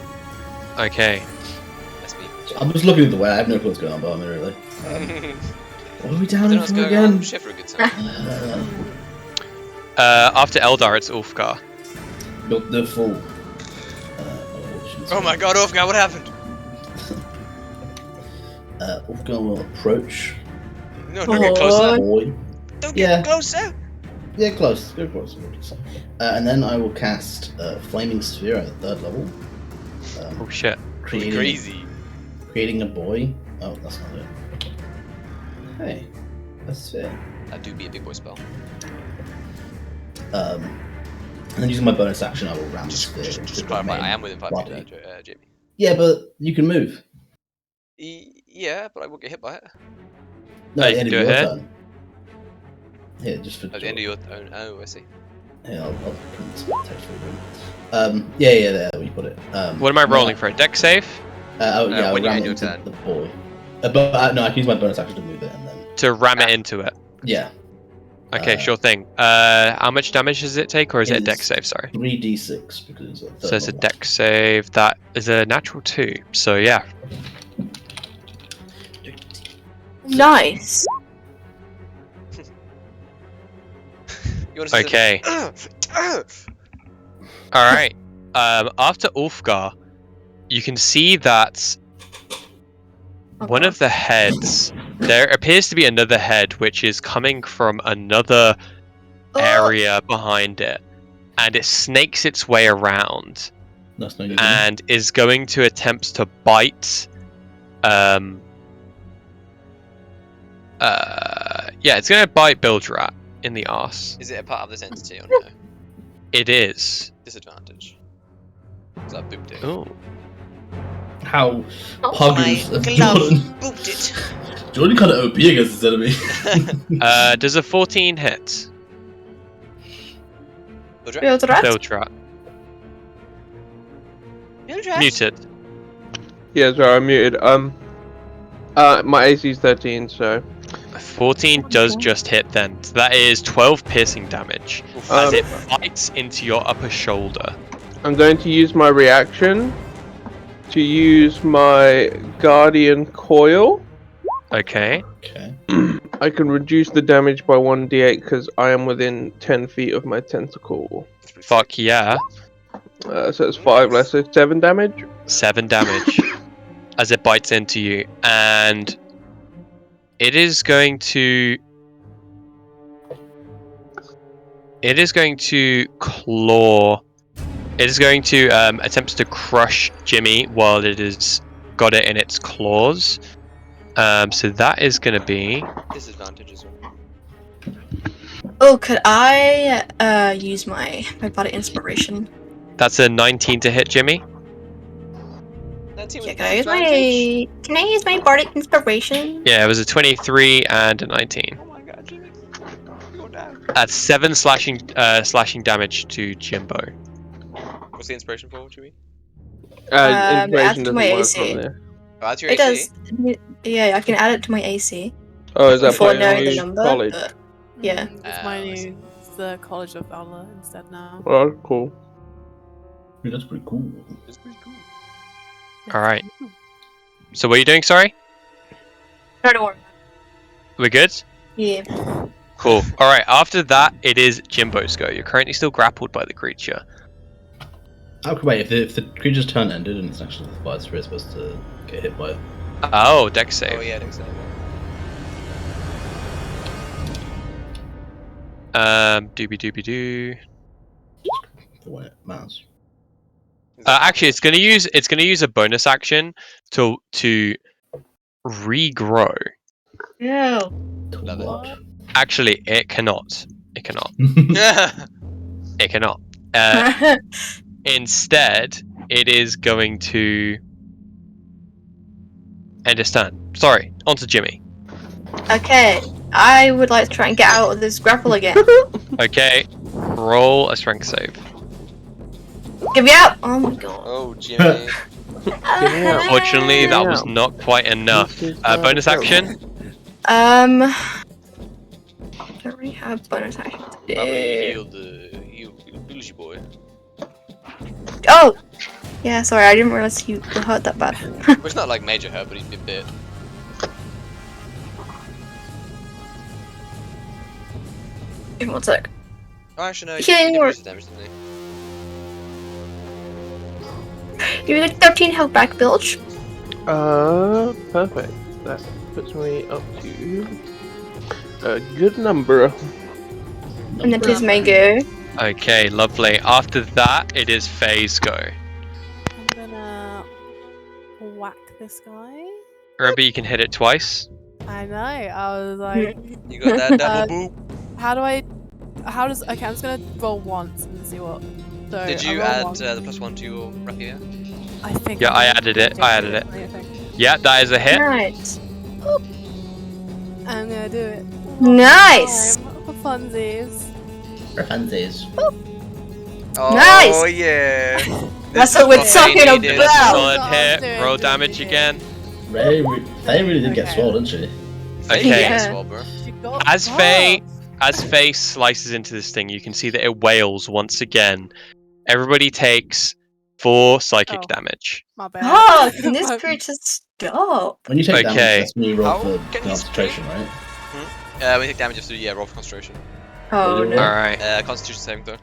Okay. That's me. I'm just looking at the way. I have no clue what's going on, but I'm really. What are we down I don't know in what's for going again? on. Chef for a good time. After Eldar, it's Ulfgar. The full. Oh my god, Ulfgar, what happened? Ulfgar will approach. No, don't get closer. Boy. Don't Yeah. get closer. Yeah, close. Go close. And then I will cast Flaming Sphere at 3rd level. Oh shit. Crazy. Creating a boy. Oh, that's not it. Hey, that's fair. That do be a big boy spell. And then using my bonus action, I will ram the sphere. Just clarify, I am within 5 feet body. there, JB. Yeah, but you can move. Yeah, but I won't get hit by it. No, Oh, at you the end can of do your it here? turn. Here, just for. At the end of your own. Oh, I see. Here, I'll print text for you. Yeah, there we put it. What am I rolling for? A deck save? Yeah, when I'll you ram end it your into turn. the boy. But no, I can use my bonus action to move it, and then To ram it into it. yeah. Okay, sure thing. How much damage does it take, or is it a It deck is save? Sorry. 3d6 because it's a third So it's a level. deck save. That is a natural 2. So yeah. Nice. You want to Okay. All right. After Ulfgar, you can see that one of the heads. There appears to be another head, which is coming from another area behind it, and it snakes its way around That's no good. and is going to attempt to bite. Yeah, it's going to bite Bildrat in the arse. Is it a part of this entity or no? It is. Disadvantage. Is that booped it? Ooh. How Oh puggers my of glove Jordan. booped it. Jordan kind of OP against this enemy. Does a 14 hit? Build rat? Bildrat. Muted. Yeah, sorry, I'm muted. My AC is 13, so 14 does just hit then. So that is 12 piercing damage as it bites into your upper shoulder. I'm going to use my reaction to use my Guardian Coil. Okay. Okay. I can reduce the damage by 1d8 because I am within 10 feet of my tentacle. Fuck yeah. So it's 5 less, so 7 damage. 7 damage as it bites into you. And it is going to... It is going to claw... It is going to attempt to crush Jimmy while it has got it in its claws. So that is going to be... Disadvantage as well. Oh, could I use my body inspiration? That's a 19 to hit Jimmy. Yeah, can I use my bardic inspiration? Yeah, it was a 23 and a 19. Oh my god, Jimmy. You're down. That's 7 slashing damage to Jimbo. What's the inspiration for, Jimmy? Inspiration add to doesn't my work AC. on there. Oh, that's your It AC? does. Yeah, I can add it to my AC. Oh, is that Before part of knowing your the number. college? But, yeah. It's my new. It's the College of Valor instead now. Oh, cool. Yeah, that's pretty cool. It's pretty cool. Alright. So what are you doing, sorry? No, don't worry. We're good? Yeah. Cool. Alright, after that, it is Jimbo's go. You're currently still grappled by the creature. Okay, wait, if the creature's turn ended and it's actually the spider, it's supposed to get hit by it. Oh, deck save. Oh yeah, deck save. Doobie doobie doo. For when it matters. Actually, it's gonna use a bonus action to regrow. Ew. Love it. What? Actually, it cannot. It cannot. It cannot. Instead, it is going to end its turn. Sorry, on to Jimmy. Okay, I would like to try and get out of this grapple again. Okay, roll a strength save. Get me out! Oh my god. Oh, Jimmy. Unfortunately, that was not quite enough. Bonus action? Don't really have bonus action to do. Healed Bougie boy. Oh! Yeah, sorry, I didn't realize you were hurt that bad. Well, it's not like major hurt, but he's been bit. Give me one sec. Oh, actually, no, he Healing didn't word. lose his damage, didn't he? Give me the 13 health back, Bilge. Perfect. That puts me up to a good number. And then please may go. Okay, lovely. After that, it is Faye's go. I'm gonna whack this guy. Remember, you can hit it twice. I know. I was like, You got that double Uh, boop. okay, I'm just gonna roll once and see what. So Did I you roll add once. the +1 to your rapier? I think. Yeah, I added it. I added it. Yeah, that is a hit. Nice. I'm gonna do it. Nice. For funsies. Rapunzel's. Oh, Nice! yeah. That's This what is we're Faye talking needed. about. Solid Oh, hit. doing Roll good damage here. again. They really did get Okay. swole, didn't she? Faye Okay. needed as Yeah. well, bro. She got As Faye, buff. as Faye slices into this thing, you can see that it wails once again. Everybody takes 4 psychic Oh. damage. My bad. Oh, can this creature stop? When you take damage, Okay. that's when you roll How for can you concentration, right? We take damage just to roll for concentration. Oh What do you no. roll? Alright. Constitution saving throw.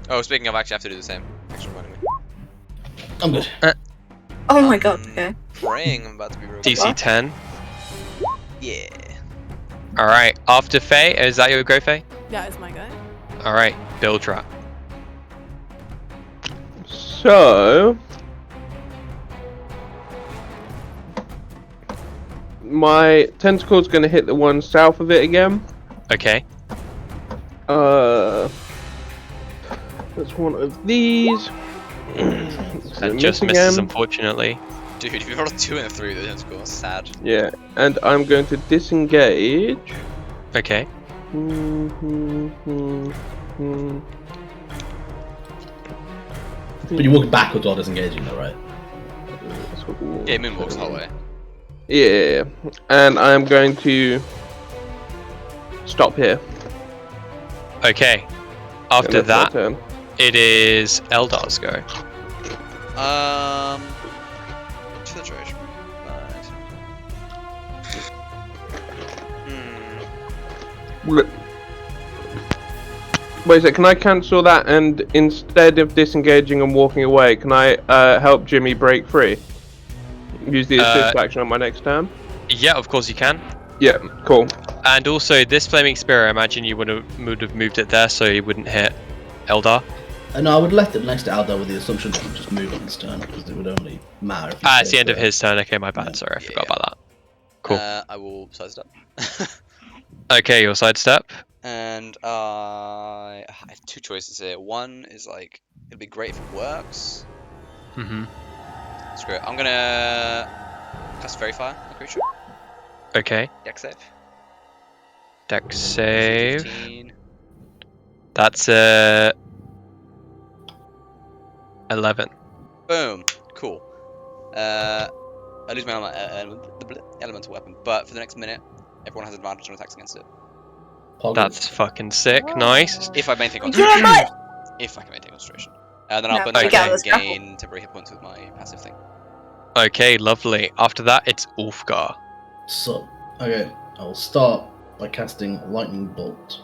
Oh, speaking of, I actually have to do the same. Actually, reminding me. I'm good. Oh my god, okay. Praying I'm about to be real. DC 10. Yeah. Alright. After Faye, is that your go, Faye? Yeah, it's my go. Alright. Build rat. So, my tentacle's gonna hit the one south of it again. Okay. That's one of these. That just misses, unfortunately. Dude, if you roll a 2 and a 3, that's cool. That's sad. Yeah, and I'm going to disengage. Okay. But you walk backwards while disengaging, though, right? Yeah, moonwalks the whole way. Yeah, and I'm going to stop here. Okay. After And that's my that, turn. it is Eldar's go. Filtration. Right. Wait a sec, can I cancel that and instead of disengaging and walking away, can I help Jimmy break free? Use the assist action on my next turn? Yeah, of course you can. Yeah, cool. And also, this flaming spear, I imagine you would have moved it there so it wouldn't hit Eldar. No, I would have left it next to Aldar with the assumption that he would just move on his turn, because it would only matter if he Ah, it's the stayed end of there. his turn. Okay, my bad. Sorry, I Yeah, forgot yeah. about that. Cool. I will sidestep. Okay, your sidestep. And I have 2 choices here. One is like, it'd be great if it works. Mm-hmm. Screw it. I'm gonna cast Fairy Fire on the creature. Okay. Dex save. Dex save. 15. That's 11. Boom. Cool. I lose my elemental weapon, but for the next minute, everyone has advantage on attacks against it. That's fucking sick. Nice. If I maintain Yeah, concentration. but If I can maintain concentration. And then I'll No, bonus okay. action Yeah, let's grapple. gain temporary hit points with my passive thing. Okay, lovely. After that, it's Ulfgar. So, okay, I will start by casting Lightning Bolt.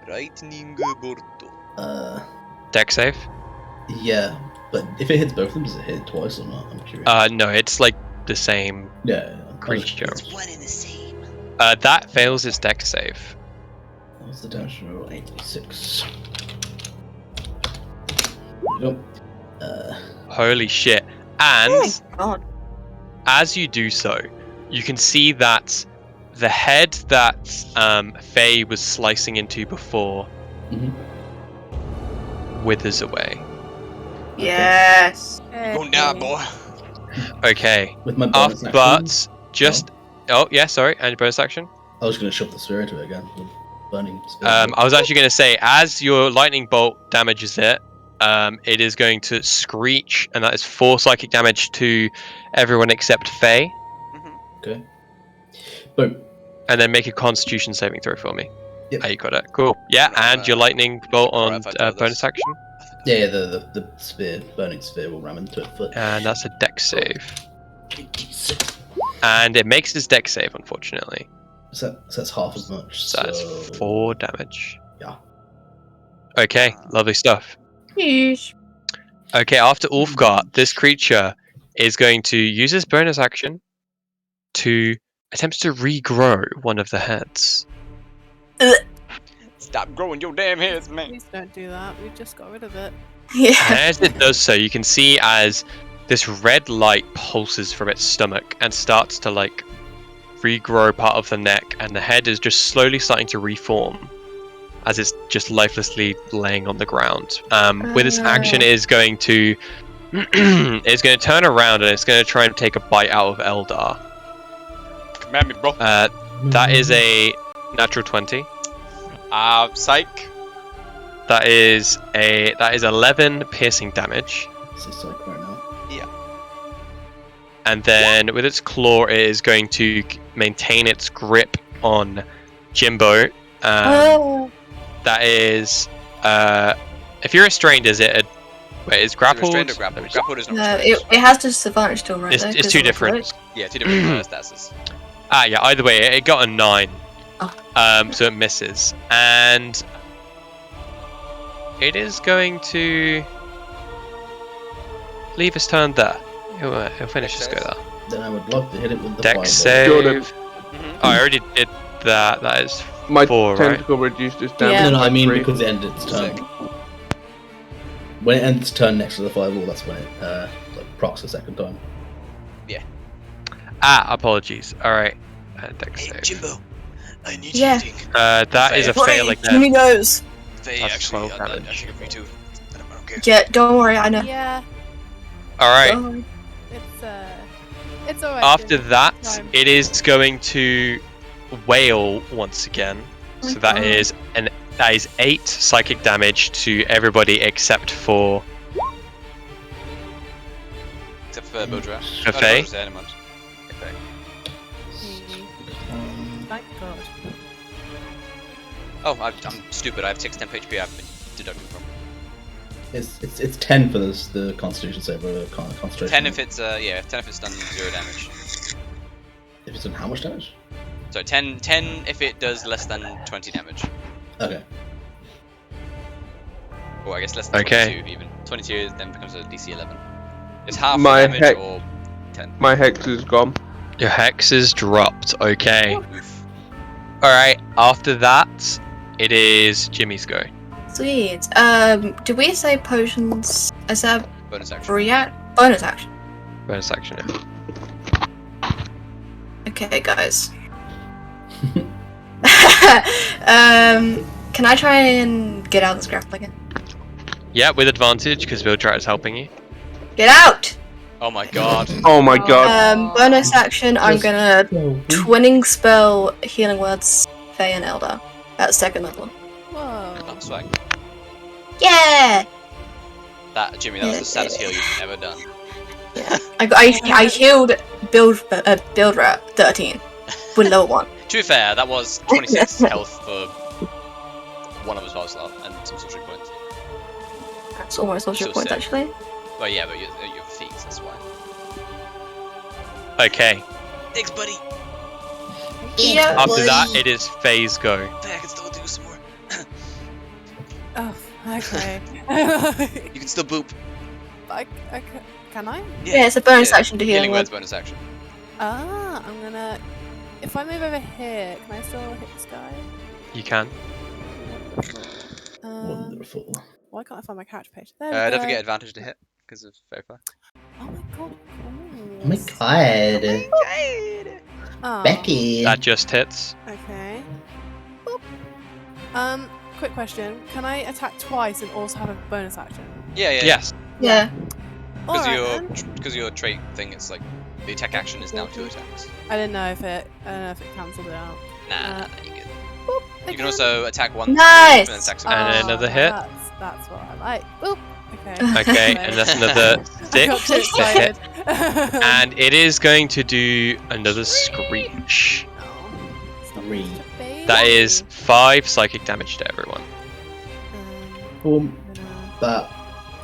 Lightning bolt. Dex save. Yeah, but if it hits both of them, does it hit twice or not? I'm curious. No, it's like the same Yeah. creature. It's one and the same. That fails its Dex save. What's the damage roll? 86. There we go. Holy shit. And Oh my god. as you do so, you can see that the head that Faye was slicing into before Mhm. withers away. Yes. You're going down, boy. Okay. With my bonus action. But just... Oh, yeah, sorry. And your bonus action? I was going to shove the spear into it again. The burning spear. I was actually going to say, as your lightning bolt damages it, it is going to screech, and that is 4 psychic damage to everyone except Faye. Okay. Boom. And then make a Constitution saving throw for me. Yep. Ah, you got it. Cool. Yeah, and your lightning bolt on if I fail bonus this. action, Yeah, the spear, burning spear will ram into it. Foot. and that's a Dex save. 86. And it makes his Dex save, unfortunately. So that's half as much. So that's 4 damage. Yeah. Okay, lovely stuff. Yeesh. Okay, after Ulfgar, this creature is going to use his bonus action to attempt to regrow one of the heads. Stop growing your damn heads, man. Please don't do that. We just got rid of it. Yeah. And as it does so, you can see as this red light pulses from its stomach and starts to like regrow part of the neck, and the head is just slowly starting to reform as it's just lifelessly laying on the ground. With its action, it is going to it's going to turn around and it's going to try and take a bite out of Eldar. Come at me, bro. That is a natural 20. Psych. That is 11 piercing damage. This is psych right now. And then with its claw, it is going to maintain its grip on Jimbo. That is, if you're restrained, is it? Is grappled? Restrained or grappled? Grappled is not No, restrained. it has disadvantage still, right? It's, though, it's 'cause two of the different. cloak? Yeah, 2 different statuses. Yeah. Either way, it got a 9. Oh. So it misses, and it is going to leave his turn there. He'll finish his go there. Then I would like to hit it with the Dex fireball. save. Mhm. Oh, I already did that. That is My 4, right? tentacle reduced its Yeah. damage. No, no, by I mean 3. because it ended its turn. Sick. When it ends its turn next to the fireball, that's when it like procs the second time. Apologies. All right. Dex save. Jimbo, I need Yeah. you to That is a fail again. Jimmy knows. Faye, That's actually, 12 I damage. think of me too. I don't care. Yeah, don't worry, I know. Yeah, All right. Don't worry. it's alright. After Jimmy. that, Time. it is going to wail once again. So that God. is 8 psychic damage to everybody except for Except for Bodra. For Faye? Thank God. Oh, I'm stupid. I have 6 temp HP I've been deducting from. It's 10 for the Constitution save or concentration. 10 if it's 10 if it's done 0 damage. If it's done how much damage? So 10 if it does less than 20 damage. Okay. Or I guess less than Okay. 22 even. 22 then becomes a DC 11. It's half My the damage heck. or 10. My hex is gone. your hex is dropped. Okay. Oof. All right. After that, it is Jimmy's go. Sweet. Did we say potions as a Bonus action. bonus action? Bonus action. Yeah. Okay, guys. Can I try and get out of this grapple again? Yeah, with advantage because Vildrat is helping you. Get out! Oh my god. Oh my god. Bonus action, I'm Just- gonna twinning spell healing words Faye and Elder at second level. Whoa. Oh, swag. Yeah! That, Jimmy, that was the saddest heal you've ever done. I healed build rat 13 with level 1. To be fair, that was 26 health for one of his last slot and some sorcery points. That's almost all So your points sick. actually. Well, yeah, but your feet, that's why. Okay. Thanks, buddy. Yeah. After that, it is Faye's go. Hey, I can still do some more. Oh, okay. You can still boop. Can I? Yeah, it's a bonus action to healing Healing words word. bonus action. Ah, I'm gonna. If I move over here, can I still hit this guy? You can. Wonderful. Why can't I find my character page? There we Don't go. forget advantage to hit. because of Fairy Fire. Oh my god. Oh my god. Oh, Becky. That just hits. Okay. Boop. Quick question. Can I attack twice and also have a bonus action? Yeah. Yes. Yeah. Because your trait thing, it's like the attack action is now 2 attacks. I didn't know if it cancelled it out. Nah, you good. Boop, You can also attack one. Nice! And then attack And another hit. That's what I like. Boop. Okay. Okay, and that's another I got 6 too to hit. excited. And it is going to do another screech. Three. That is 5 psychic damage to everyone. Boom. That.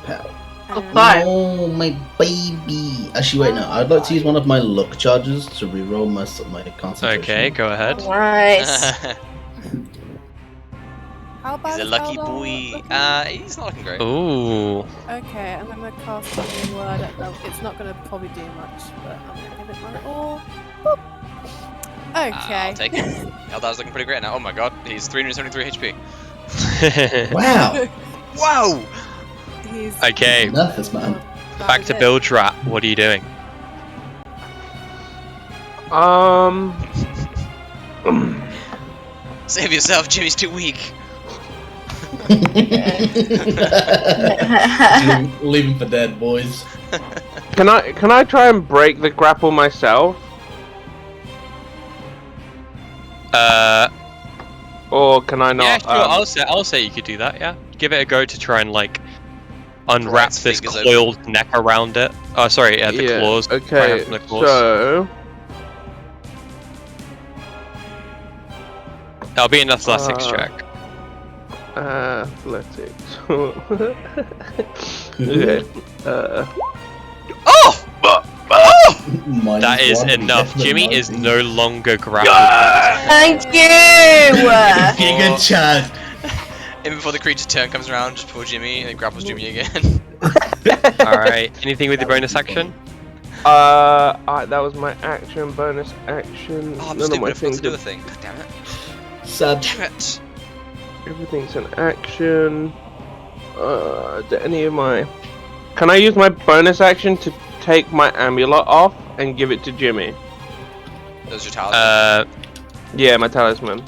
Pow. Oh, five. Oh, my baby. Actually, wait, no. I'd like to use one of my luck charges to reroll my concentration. Okay, go ahead. Nice. How bad He's a is lucky Eldar boy. looking? He's not looking great. Ooh. Okay, I'm gonna cast a healing word at them. It's not gonna probably do much, but I'm gonna give it my all. Boop. Okay. I'll take it. Eldar's looking pretty great now. Oh my god, he's 373 HP. Wow. Wow! He's Okay, Enough, this man. back to Bilge Rat. What are you doing? Save yourself, Jimmy's too weak. Leave him for dead, boys. Can I try and break the grapple myself? Or can I not? Yeah, sure. I'll say you could do that. Yeah, give it a go to try and like unwrap its this fingers coiled neck around it. Oh, sorry, the yeah, claws. Okay, The claws. so That'll be an athletics check. athletics. Okay. Oh! That is -1, enough. definitely Jimmy is might be. no longer grappled. Thank you! Getting a chance. And before the creature's turn comes around, just pull Jimmy and it grapples Jimmy again. Alright, anything with your bonus action? That was my action, bonus action. Oh, I'm None of stupid, my I forgot to things do a are- thing. God damn it. Sad. Damn it. Everything's an action. Do any of my... Can I use my bonus action to take my amulet off and give it to Jimmy? Those are your talisman. Yeah, my talisman.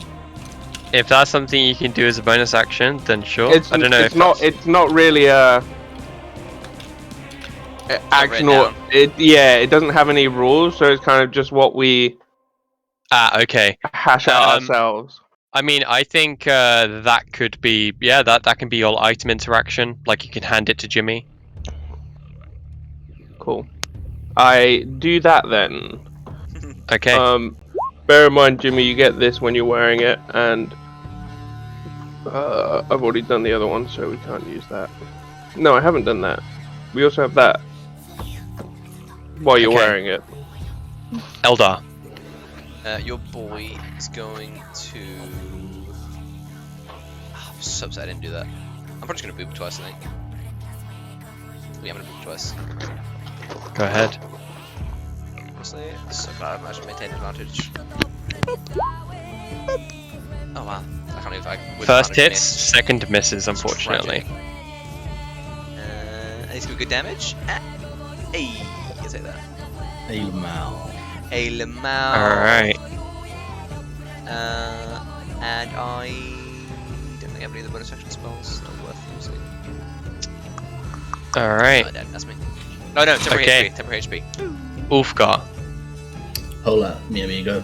If that's something you can do as a bonus action, then sure. It's, I don't know it's if not. that's- It's not really a action or it. Yeah, it doesn't have any rules, so it's kind of just what we okay. hash out Um, ourselves. I mean, I think that could be, yeah, that can be your item interaction. Like, you can hand it to Jimmy. Cool. I do that then. Okay. Bear in mind, Jimmy, you get this when you're wearing it, and I've already done the other one, so we can't use that. No, I haven't done that. We also have that while you're Okay. wearing it. Eldar. Your boy is going to... Oh, I'm so upset I didn't do that. I'm probably just going to boop twice, I think. Yeah, I'm going to boop twice. Go ahead. Honestly, so glad I've managed to maintain advantage. Oh wow, I can't even... with First advantage hits, missed. second misses, unfortunately. And he's got good damage. Hey, you say that. Hey, Mal. Hey, Lamau. Alright. And I don't think I have any of the bonus action spells that are worth using. Alright. Oh, that's me. Oh no, temporary Okay. HP. Temporary HP. Ulfgar. Hola, mi amigo.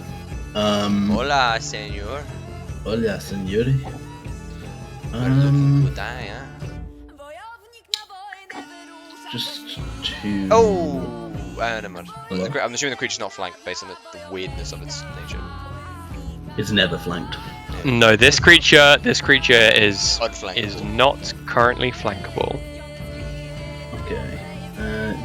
Hola, senor. Hola, senor. Good day, huh? Just to. Oh, never mind. Hello? I'm assuming the creature's not flanked based on the weirdness of its nature. It's never flanked. No, this creature is Unflankable. not currently flankable. Okay.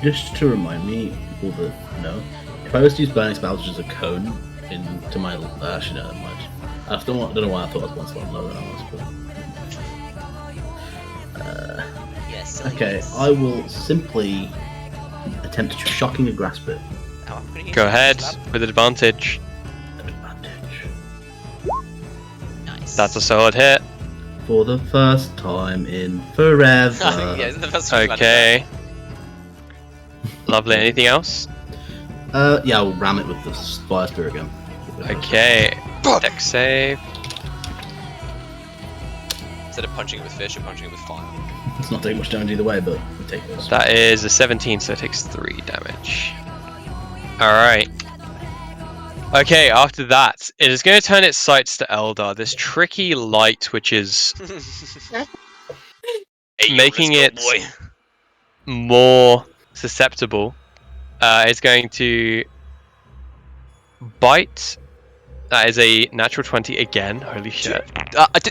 Just to remind me, people that know, if I was to use burning spells as a cone into my. Actually, no, never mind. I don't know why I thought I was one slot lower than I was, but. Yes. Okay, I will simply attempt to shocking a grasp it. Oh, I'm gonna use Go my ahead slap. with advantage. Advantage. Nice. That's a solid hit. For the first time in forever. Yeah, isn't the first time we've landed Okay. Lovely. Anything else? Yeah, I'll ram it with the fire spear again. Okay. Dex save. Instead of punching it with fish, you're punching it with fire. It's not taking much damage either way, but we take this. That is a 17, so it takes 3 damage. Alright. Okay, after that, it is going to turn its sights to Eldar. This tricky light, which is making it more susceptible, is going to bite. That is a natural 20 again. Holy shit.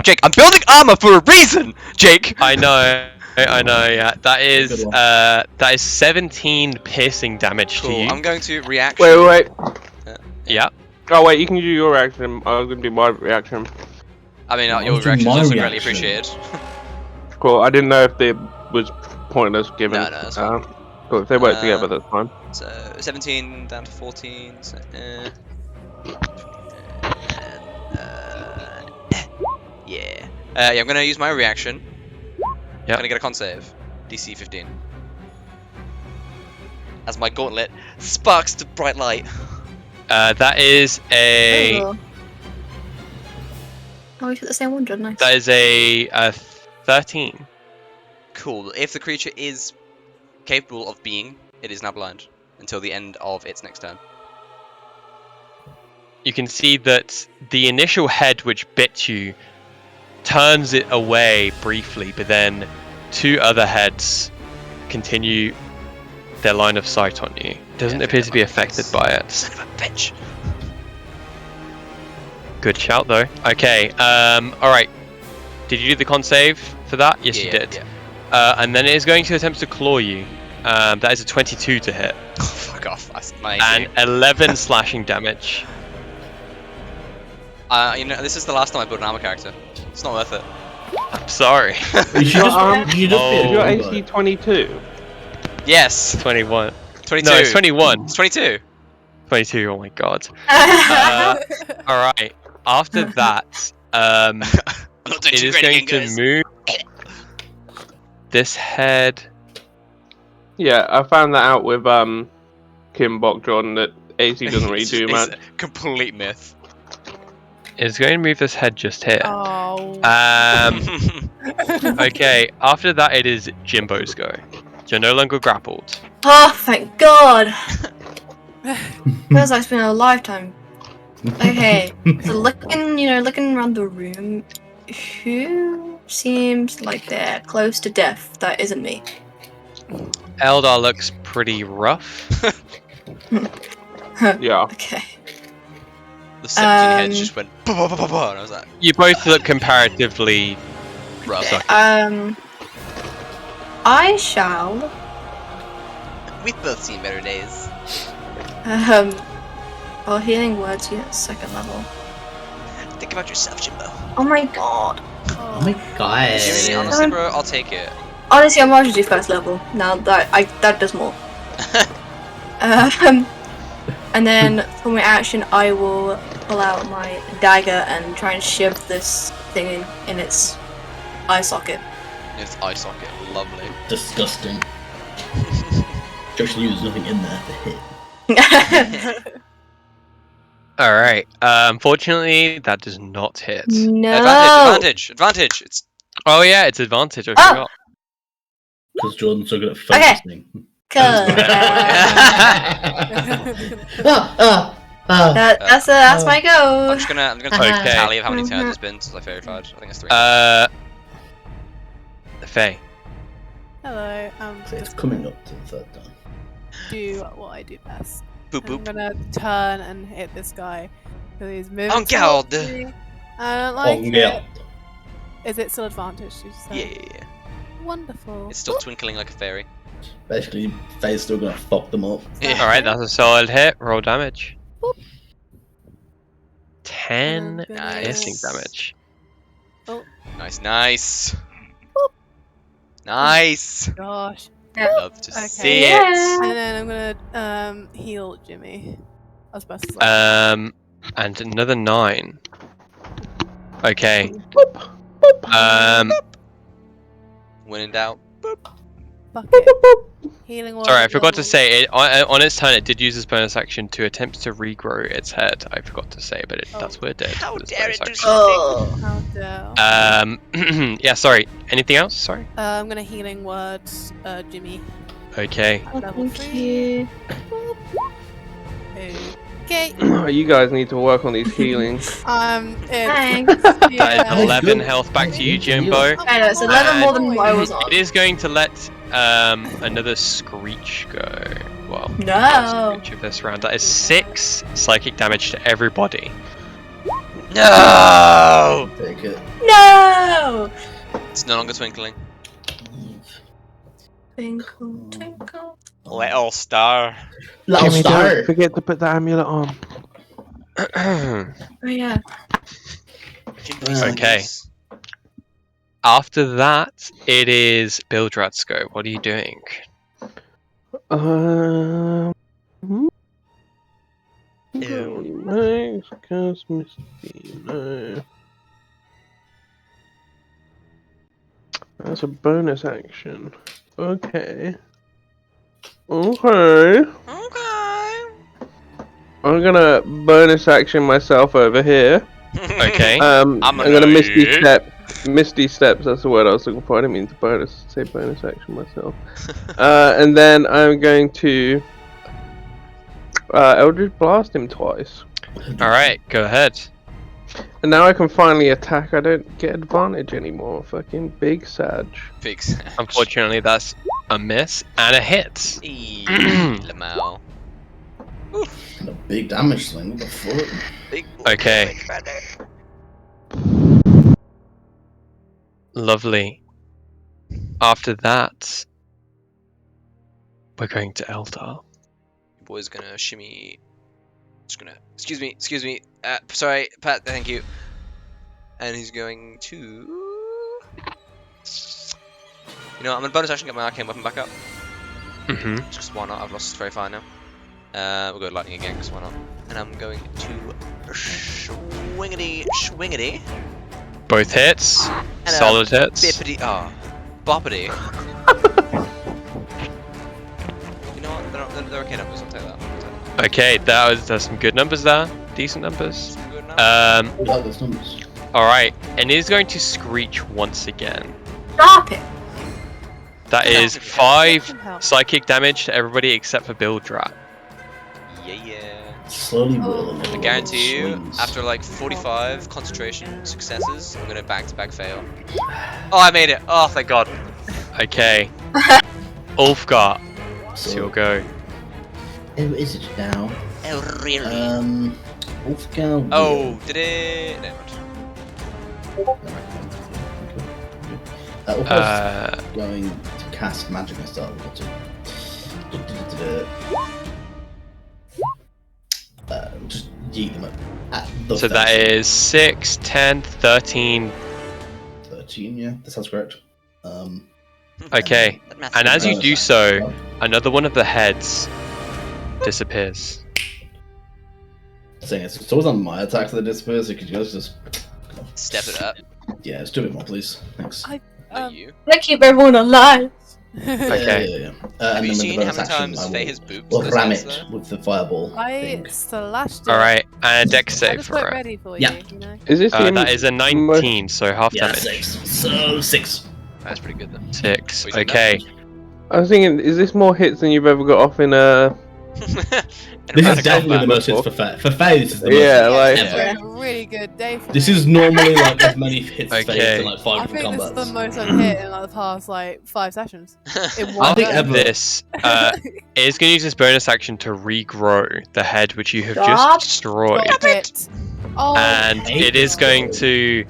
Jake, I'm building armor for a reason, Jake. I know. Yeah, that is Good one. 17 piercing damage to Cool. you. I'm going to react. Wait. Yeah. Oh wait, you can do your reaction. I was gonna do my reaction. I mean, I'll your do reaction is my also greatly reaction. appreciated. Cool. I didn't know if it was pointless given. No, that's fine. Cool. If they work together, that's fine. So 17 down to 14. So, yeah. Yeah, I'm gonna use my reaction. Yep. Gonna get a con save. DC 15. As my gauntlet sparks to bright light. That is a Oh, we took the same one, nice. that is a 13. Cool. If the creature is capable of being, it is now blind until the end of its next turn. You can see that the initial head which bit you turns it away briefly, but then 2 other heads continue their line of sight on you. Doesn't Yeah, appear to be that affected makes- by it. Son of a bitch. Good shout though. Okay, alright. Did you do the con save for that? Yes, you did. Yeah. And then it is going to attempt to claw you. That is a 22 to hit. Oh, fuck off. My And 11 slashing damage. you know, this is the last time I build an armor character. It's not worth it. I'm sorry. You should just, you should just be Is a your combo. AC 22? Yes. 21. 22. No, it's 21. It's 22. 22, oh my god. Alright, after that, I'm not doing it too is great going again, to guys. move this head. Yeah, I found that out with Kim Bokjon that AC doesn't really do It's much. a complete myth. It's going to move this head just here. Oh. Okay, after that it is Jimbo's go. You're no longer grappled. Oh, thank God! Feels like it's been a lifetime. Okay, so looking around the room, who seems like they're close to death? That isn't me. Eldar looks pretty rough. Yeah. Okay. The 17 heads just went bah, bah, bah, bah, bah, and I was like, You both look comparatively rough. sucky. I shall. We've both seen better days. Well, healing words here at 2nd level. Think about yourself, Jimbo. Oh my God. Oh my god. Jimmy, honestly, bro, I'll take it. Honestly, I'm going to do 1st level. Now that does more. And then for my action, I will pull out my dagger and try and shove this thing in its eye socket. It's eye socket, lovely. Disgusting. Josh knew there's nothing in there to hit. Alright, unfortunately that does not hit. No. Advantage. It's Oh yeah, it's advantage, I Ah! forgot. Because Jordan's so good at Okay. focusing. That's my go. I'm gonna take Okay. a tally of how many turns it's been since I verified. I think it's 3. Faye. Hello. So it's Just coming up to the 3rd time. do what I do best. Boop I'm boop. gonna turn and hit this guy because he's moving. En garde. towards me. I don't like Oh, it. yeah. Is it still advantage? Did you say? Yeah. Wonderful. It's still twinkling like a fairy. Basically, Faye's still gonna fuck them up. Yeah. Alright, that's a solid hit. Roll damage. Boop. 10 And I'm piercing gonna- damage. Nice. Nice. Gosh. Love to Okay. see Yeah. it. And then I'm gonna heal Jimmy as best as I And another 9. Okay. When in doubt. Fuck it. Healing word. Sorry, I forgot to level- say it on its turn. It did use its bonus action to attempt to regrow its head. I forgot to say, but that's what it did. How with its dare bonus it do action. Oh. How dare. Yeah. Sorry. Anything else? Sorry. I'm gonna healing word Jimmy. Okay. Level Thank 3. you. Okay. You guys need to work on these healing. It's Thanks. That yeah. is 11 good. health back to you, Thank you. Jimbo. I know, it's 11 more than what I was It on. is going to let another screech go. Well, No. last screech of this round. That is 6 psychic damage to everybody. No! Take it. No! It's no longer twinkling. Twinkle, twinkle. Little star. Little Jimmy, star. don't forget to put the amulet on. Oh, yeah. Okay. After that, it is Bildrad's go. What are you doing? Max, cast Misty. No. That's a bonus action. Okay. Okay. Okay. I'm gonna bonus action myself over here. Okay. I'm gonna gonna Misty eat. Step. Misty Steps, that's the word I was looking for. I didn't mean to say bonus action myself. And then I'm going to Eldritch Blast him twice. Alright, go ahead. And now I can finally attack. I don't get advantage anymore. Fucking big Sag. Pigs. Unfortunately, that's a miss and a hit. Lamau. A big damage swing. What the fuck? Big Okay. Lovely. After that, we're going to Eldar. Boy's gonna shimmy. Just gonna. Excuse me. Sorry, Pat. Thank you. And he's going to. You know, I'm gonna bonus action get my arcane weapon back up. Mm-hmm. Just 'cause why not? I've lost very far now. We'll go lightning again, 'cause why not? And I'm going to swingity. Both hits. And Solid hits. Bippity. Boppity. You know what? They're okay numbers. I'll take that. Okay, there's some good numbers there. Decent numbers. Good enough. We like those numbers. Alright, and it is going to screech once again. Stop it! That No. is 5 Some help. psychic damage to everybody except for Bildrat. Yeah. Slowly Oh. whirling. I guarantee you, after like 45 concentration successes, I'm gonna back-to-back fail. Oh, I made it! Oh, thank God. Okay. Ulfgar, it's your go. Oh, is it now? Oh, really? Wolfgang. Oh, did it? Never mind. Wolfgang's going to cast magic and start with it. Just yeet them at the So that fence. is 6, 10, 13. 13, yeah, that sounds correct. Okay. That math's And as you good. do so, another one of the heads disappears. Saying it's always on my attacks that disappears, so could you guys just Step it up. yeah, just do a bit more, please. Thanks. Not you. I keep everyone alive. Okay. Yeah. Have and you then with the seen how bonus many action, times I Faye will- has booped will those ram heads, it though? with the fireball I thing. slashed it. Alright, and a dex I save just for got it. ready for Yeah. you, you know? Is this the That is a 19, so half Yeah, damage. 6. So 6. That's pretty good then. 6. What do you think Okay. I was thinking, is this more hits than you've ever got off in This Combat. is definitely the most hits for Faye. For Faye, this is the most Yeah, hits like- ever. It's been a really good day for This me. is normally like as many hits as Faye Okay. in like 5 I different think this is combats. the most I've hit in like the past like 5 sessions. In one I think go. ever. This it is going to use this bonus action to regrow the head which you have Stop. just destroyed. Stop it! Oh, And hate it is this going guy. to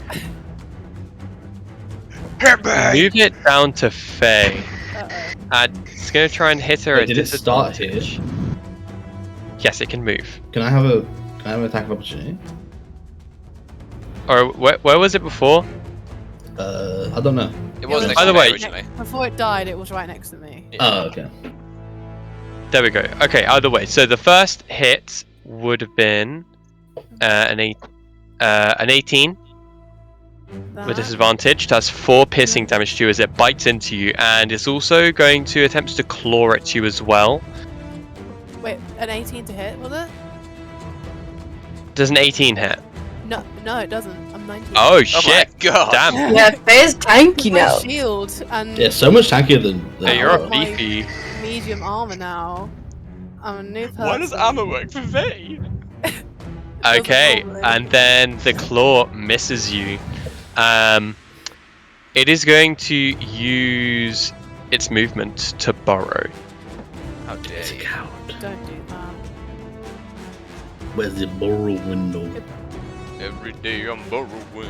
move it down to Faye. uh-oh. And it's going to try and hit her Wait, at did it start here? disadvantage. Yes, it can move. Can I have an attack of opportunity? Or where was it before? I don't know. It was Yeah, next by to the me way- originally. Before it died, it was right next to me. Yeah. Oh, okay. There we go. Okay, either way. So the first hit would have been an 18. with That. disadvantage. Does 4 piercing damage to you as it bites into you, and it's also going to attempt to claw at you as well. Wait, an 18 to hit, was it? Does an 18 hit? No, it doesn't. I'm 19. Oh Oh my shit! god. Damn. Yeah, Faye's tanky My now. shield and Yeah, so much tankier than Hey, you're a Arrow. my- beefy. medium armor now. I'm a new person. Why does armor work for V? Okay, normally. and then the claw misses you. It is going to use its movement to burrow. How dare It's a you? coward. Don't do that. Where's the burrow window? Every day I'm borrowing.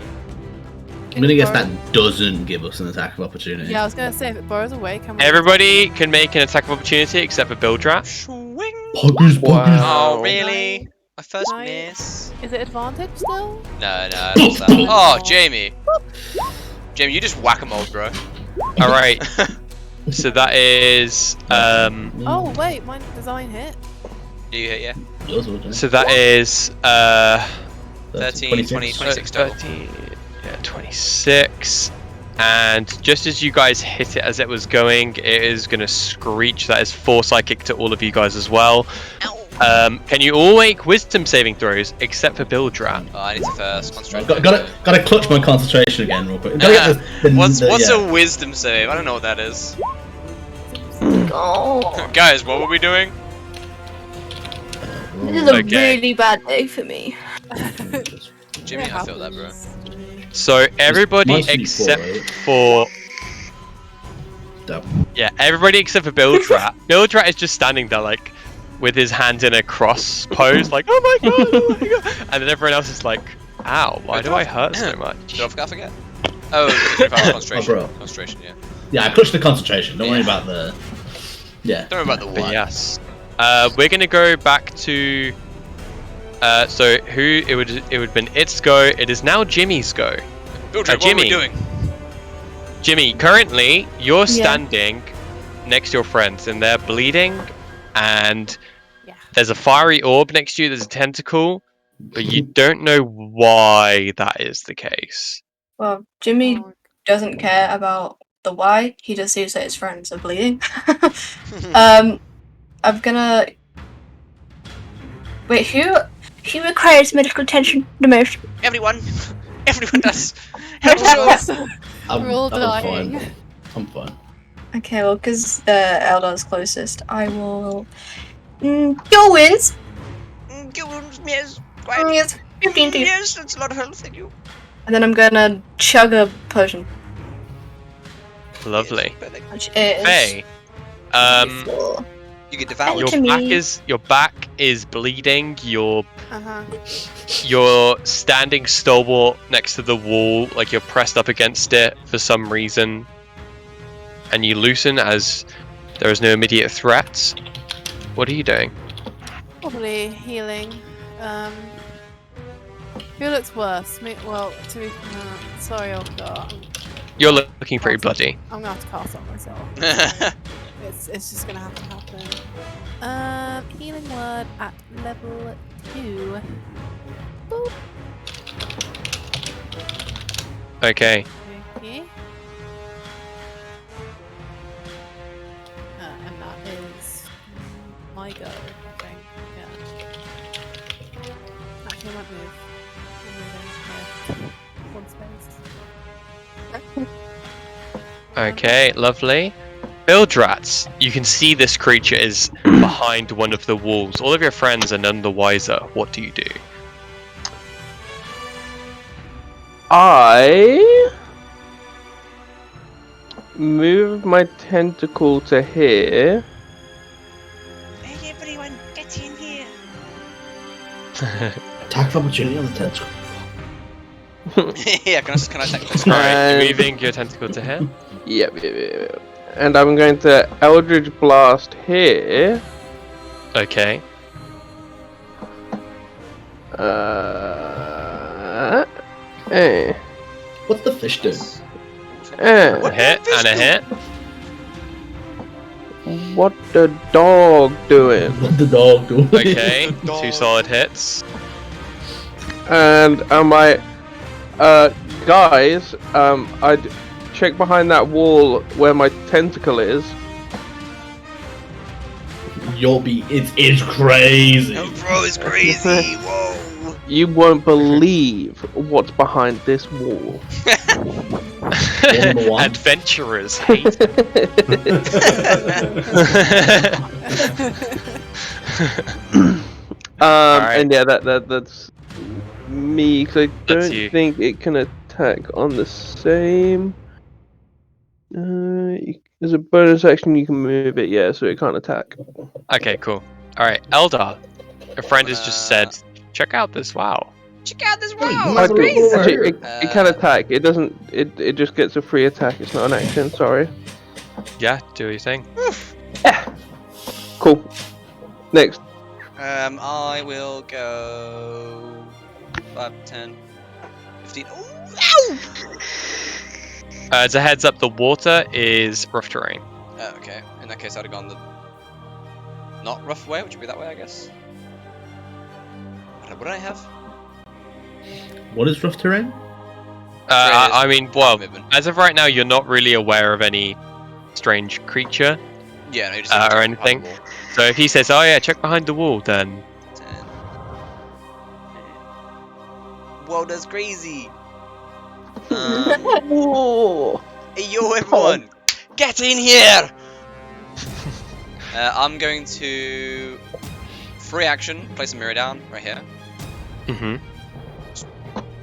I'm gonna guess that doesn't give us an attack of opportunity. Yeah, I was gonna say if it burrows away, can we? Everybody can make an attack of opportunity except for Bildrat. Swing. Poggers, poggers. Wow. Oh, really? My first Nice. miss. Is it advantage still? No, I lost that. Oh, Jamie. Jamie, you just whack 'em all, bro. All right, so that is Oh wait, my design hit. Do you hit, yeah? Yours will do. so that is 13, 26. 20, 26 total. 13, yeah, 26. And just as you guys hit it as it was going, it is going to screech. That is 4 psychic to all of you guys as well. Can you all make wisdom saving throws except for Bildrat? Oh, I need to first concentrate. Gotta clutch my concentration again real quick. Gotta get What's yeah. a wisdom save? I don't know what that is. Oh, Guys, what were we doing? this is a Okay. really bad day for me. Jimmy, It I feel that, bro. happens. So everybody Mine's D4, except right? for Damn. yeah, everybody except for Bildrat. Bildrat is just standing there like with his hand in a cross pose, like oh my god, and then everyone else is like, ow, why do I hurt so much? Did I forget? Oh, it's about concentration. bro. Concentration, yeah. Yeah, I clutched the concentration. Don't worry Yeah. about the. Yeah. Don't worry about the But one. yes, we're gonna go back to. So who it would have been its go. It is now Jimmy's go. Bildred, what are Jimmy. we doing? Jimmy, currently you're Yeah. standing next to your friends and they're bleeding, and Yeah. there's a fiery orb next to you. There's a tentacle, but you don't know why that is the case. Well, Jimmy Oh, doesn't care about the why. He just sees that his friends are bleeding. Hmm. I'm gonna. Wait, who requires medical attention the most? Everyone does. Help us all. I'm, We're all I'm dying. fine. I'm fine. Okay, well, because Eldar's closest, I will. Your wins. Yes, Yes, 15 to you. Yes, that's a lot of health, thank you. And then I'm gonna chug a potion, Lovely. Yes, perfect. which is. Hey, four. You get devoured. your to me. back is bleeding. You're uh-huh. standing stalwart next to the wall, like you're pressed up against it for some reason, and you loosen as there is no immediate threat. What are you doing? Probably healing. Who looks worse? Me? Well, to be sorry, Olga. You're looking pretty bloody. I'm gonna have to cast on myself. It's just gonna have to happen. Healing word at level 2. Boop. Okay. Okay. And that is my go, I think. Yeah. Actually, I might move. I'm moving. Yeah. One space. Okay, lovely. Bildrats, you can see this creature is behind one of the walls. All of your friends are none the wiser. What do you do? I move my tentacle to here. Hey everyone, get in here. Attack of opportunity on the tentacle. Yeah, can I attack this? Alright, And- you're moving your tentacle to here. Yep. And I'm going to Eldritch Blast here. Okay. Eh. What's the fish doing? A hit and a hit. What the dog doing? What the dog doing? Okay, Dog. 2 solid hits. And am I Guys, I'd check behind that wall where my tentacle is. It's crazy. Oh, bro, it's crazy. Whoa. You won't believe what's behind this wall. Number one. Adventurers hate. Alright. And yeah, that's me, because I That's don't you. think it can attack on the same. There's a bonus action you can move it, yeah, so it can't attack. Okay, cool. Alright, Eldar. A friend has just said, check out this WoW. Check out this you wow. might It's as well crazy. go Actually, over it can attack. It doesn't. It just gets a free attack. It's not an action. Sorry. Yeah, do your thing. Yeah. Cool. Next. I will go 5, 10, 15. Ooh, ow! As a heads up, the water is rough terrain. Okay. In that case, I'd have gone the not rough way, which would be that way, I guess. What did I have? What is rough terrain? I mean, well, Movement. as of right now, you're not really aware of any strange creature Yeah, no, you just or anything. So if he says, "Oh yeah, check behind the wall," then 10. Whoa, that's crazy. Whoa. Hey, yo, everyone, get in here! I'm going to free action, place a mirror down right here, mm-hmm. and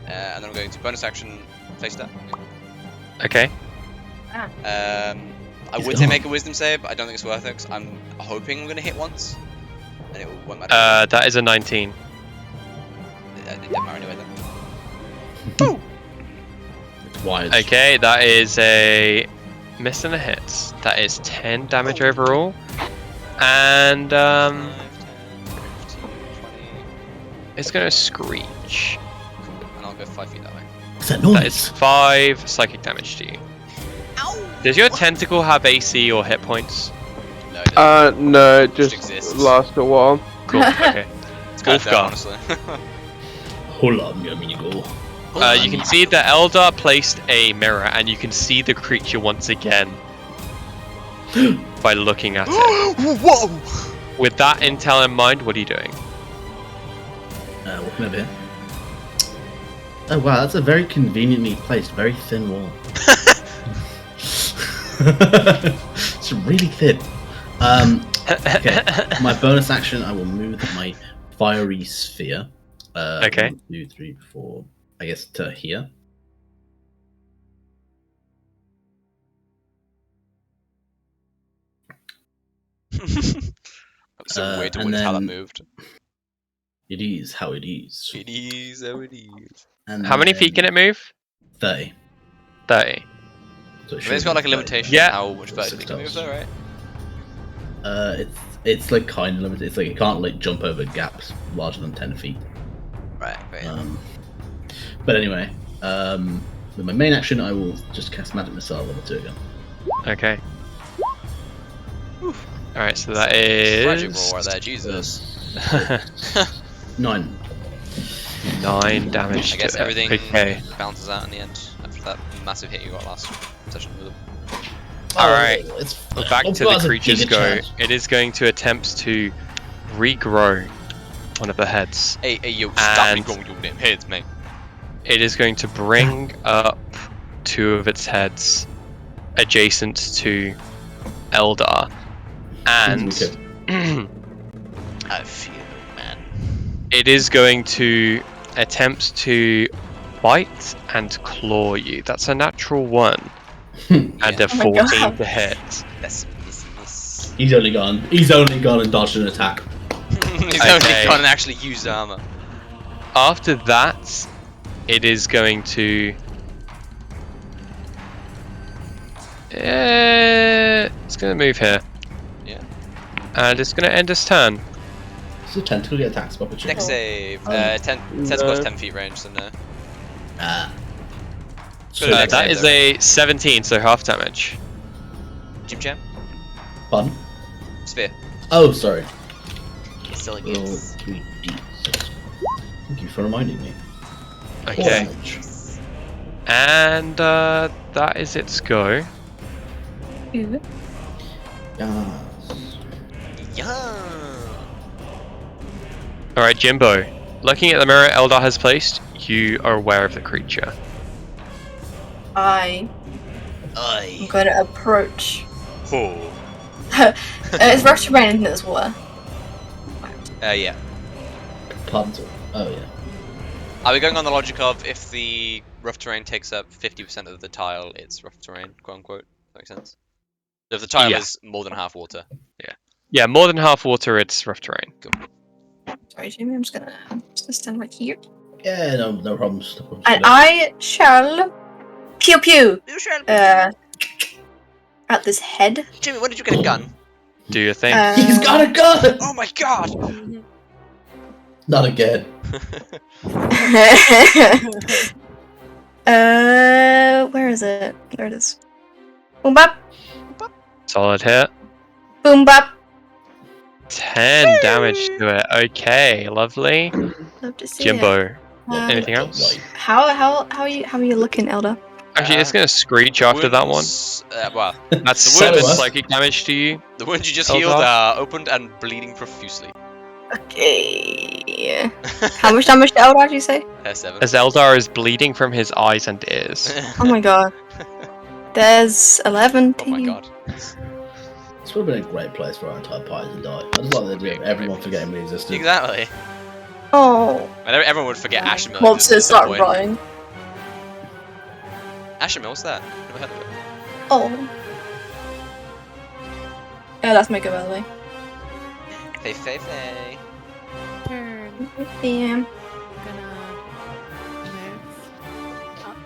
then I'm going to bonus action, place that. Okay. I would say make a wisdom save, but I don't think it's worth it, 'cause I'm hoping I'm going to hit once, and it won't matter. That is a 19. It doesn't matter anyway then. It's wide. Okay, that is a miss and a hit. That is 10 damage overall, and 5, 10, 15, 20. it's gonna screech. Cool, and I'll go 5 feet that way. What's that That noise? is 5 psychic damage to you. Ow! Does your tentacle have AC or hit points? No, it doesn't. No, it just exists. lasts a while. Cool. Okay. It's kind of dumb, Wolfgar. honestly. Hold on, let me go. You can see that Eldar placed a mirror, and you can see the creature once again by looking at it. Whoa! With that intel in mind, what are you doing? Walking over here. Oh wow, that's a very conveniently placed, very thin wall. It's really thin. Okay. My bonus action, I will move my fiery sphere. Okay. 1, 2, 3, 4. I guess to here. That's so weird to and witness how that then- moved. It is how it is. It is how it is. And How many feet can it move? 30. 30. So it I mean, it's should got like a be 30. limitation Yeah. on how much further it can move, though, right? It's like kind of limited. It's like it can't like jump over gaps larger than 10 feet. Right, great. But anyway, with my main action, I will just cast Magic Missile level 2 again. Okay. Alright, so that Tragic is roll right there, Jesus. 9. 9 damage. I guess to it. everything Okay. bounces out in the end after that massive hit you got last session with him. Alright. Oh, it's Back oh, to that's the a creature's giga go. charge. It is going to attempt to regrow one of the heads. Hey, yo, stop me And- going your damn heads, man. It is going to bring up 2 of its heads adjacent to Eldar. And I feel, man. it is going to attempt to bite and claw you. That's a natural 1 and a Oh my 14 God. to hit. That's miss. He's only gone and dodged an attack. He's Okay. only gone and actually used armor. After that, it is going to... it's going to move here. Yeah. And it's going to end its turn. Does the tentacle get attacks of opportunity? Dex save. Oh. 10 No. tentacle's 10 feet range, so no. Ah. Good dex That save, is though. a 17, so half damage. Jim Jam? Pardon? Sphere. Oh, sorry. Silly Roll kids. 3d6. Thank you for reminding me. Okay. And that is its go. Ooh. Yes. Yeah. Alright, Jimbo. Looking at the mirror Eldar has placed, you are aware of the creature. I'm Aye. going to approach. Oh. It's rough terrain, isn't it, as water? Yeah. Puns. Oh yeah. Are we going on the logic of if the rough terrain takes up 50% of the tile, it's rough terrain, quote unquote? That makes sense. So if the tile Yeah. is more than half water. Yeah, more than half water, it's rough terrain. Sorry, Jimmy, I'm just gonna stand right here. Yeah, no problems. No problems And today. I shall pew pew You shall. at this head. Jimmy, when did you get a gun? Do your thing. He's got a gun! Oh my god! Not again. Where is it? There it is. Boom bop, Solid hit. boom bop. 10 damage to it. Okay, lovely. Love to see it. Jimbo, Um, anything else? How are you looking, Elder? Actually, it's gonna screech after that one. Wounds, well, That's The 7 wounds- psychic damage to you. the wounds you just Eldar? healed are opened and bleeding profusely. Okay. How much damage to Elder did you say? 7. As Eldar is bleeding from his eyes and ears. Oh my god. There's 11. Oh my god. This would have been a great place for our entire party to die. I just like the idea of everyone forgetting we existed. Exactly. Oh. And everyone would forget Ashenmill. Monsters start running. Ashenmill, what's that? Never heard of it. Oh. Yeah, that's my go, by the way. Fey, fey, fey. Turn. Damn. Gonna move up.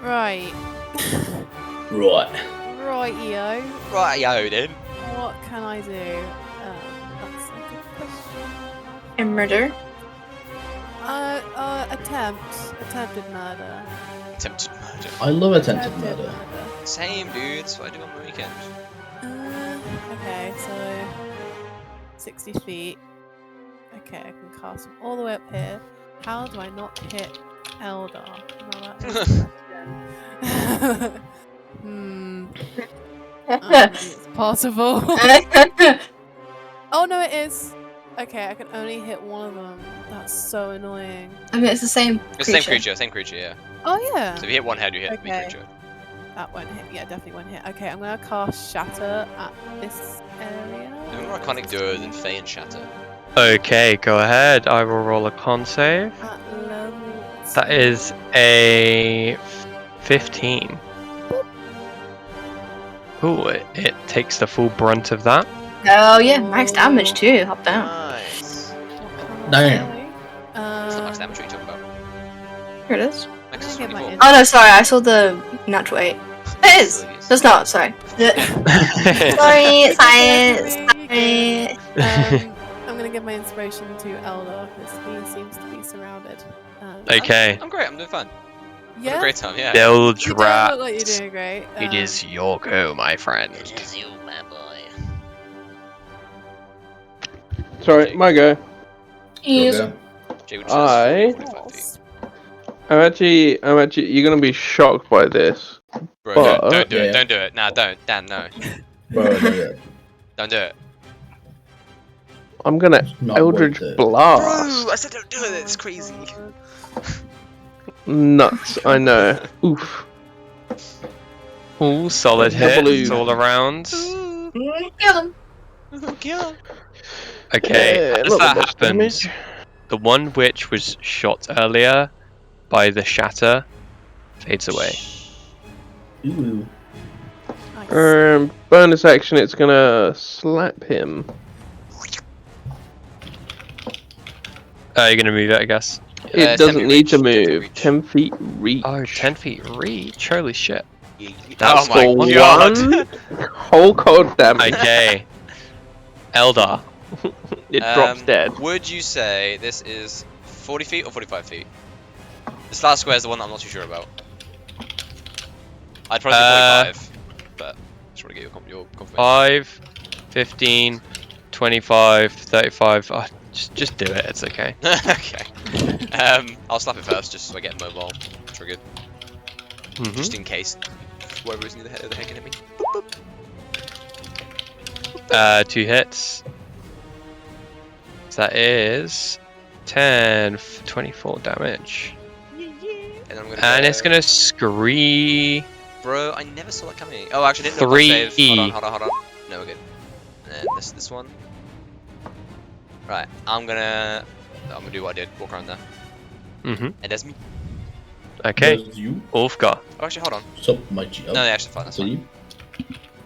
Right. Right. Rightio. Right, yo, then. What can I do? That's a good question. And murder. Attempted murder. Attempted murder. I love attempted murder. Same, dude. That's what I do on the weekend. Okay, so 60 feet. Okay, I can cast them all the way up here. How do I not hit Eldar? No, that is the question. I don't think it's possible. Oh no, it is. Okay, I can only hit one of them. That's so annoying. I mean, it's the same It's the same creature, yeah. Oh yeah. So if you hit one head, you hit the Okay. creature. That won't hit. Yeah, definitely won't hit. Okay, I'm gonna cast Shatter at this area. There's more iconic duo than Fey and Shatter. Okay, go ahead. I will roll a con save. At level That is a 15. Ooh, it takes the full brunt of that. Oh yeah, max damage too. Hop down. Nice. Damn. That's not max damage, what are you talking about? Here it is. Max is Get my 24. Oh no, sorry, I saw the natural 8. It is. That's not. Sorry. Sorry, science. Sorry. I'm gonna give my inspiration to Eldar because he seems to be surrounded. Okay. I'm great, I'm doing fine. Having Yeah. a great time, yeah. Build You don't look like rat. you're doing great. It is your go, my friend. It is you, my boy. Sorry, my go. Yes. Okay. Jay would I- choose 45 feet. I'm actually, you're gonna be shocked by this. Bro, But- don't do Yeah. it, don't do it. Nah, don't. Dan, no. Bro, no, Don't do it. I'm gonna not Eldritch worth it. Blast. Bro, I said don't do it, it's crazy. Nuts, I know. Oof. Ooh, solid Double hits ooh. all around. Kill him. Okay, Yeah, as not that the most happens, damage. the one which was shot earlier by the shatter fades away. Ooh. Nice. Bonus action, it's gonna slap him. You're gonna move it, I guess. It 10 doesn't feet need to reach, 10 feet move. reach. 10 feet reach. Oh, 10 feet reach. Holy shit. Oh my for god. one whole cold damage. Okay. Eldar. It drops dead. Would you say this is 40 feet or 45 feet? This last square is the one that I'm not too sure about. I'd probably say 45, but just want to get your confirmation. 5, 15, 25, 35. Oh, just do it. It's okay. Okay. I'll slap it first, just so I get mobile triggered, Mhm. just in case whoever is near the head can hit me. 2 hits. So that is 10, 24 damage. And I'm gonna. And it's gonna scream. Bro, I never saw that coming. Oh, actually, I didn't know if I 3. saved. Hold on. No, we're good. And then this one. Right, I'm gonna do what I did. Walk around there. Mm-hmm. And there's me. Okay. There's you. Ulfgar. Oh, actually, hold on. Sup, my G. No, they're actually fine. That's So fine. you?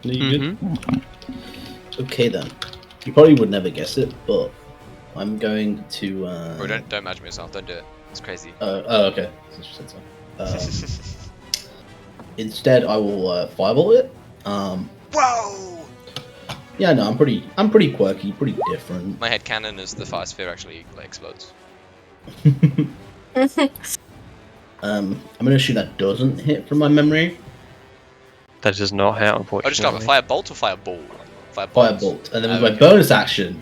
No, you good? Mm-hmm. Okay then. You probably would never guess it, but I'm going to. Bro, don't imagine yourself. Don't do it. It's crazy. Oh, okay. Since you said so. Instead, I will fireball it. Whoa! Yeah, no, I'm pretty quirky, pretty different. My head cannon is the fire sphere actually like explodes. I'm gonna shoot that doesn't hit from my memory. That does not hit, unfortunately. Oh, just got a fire bolt or fire ball? Firebolt, and then with my Okay. bonus action,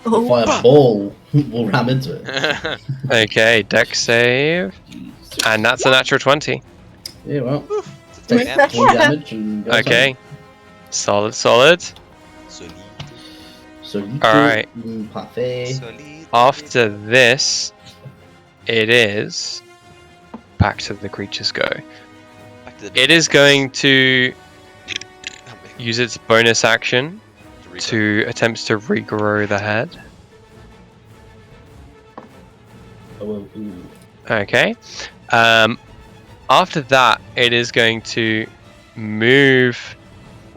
the Oh, fireball will ram into it. Okay, deck save. And that's a natural 20. Yeah, well, Take take damage. 1 damage and go Okay. Solid. Solid. So you Alright. parfait. Solid. After this, it is back to the creature's go. Back to the It is going to use its bonus action to attempt to regrow the head. Oh, ooh. Okay. After that, it is going to move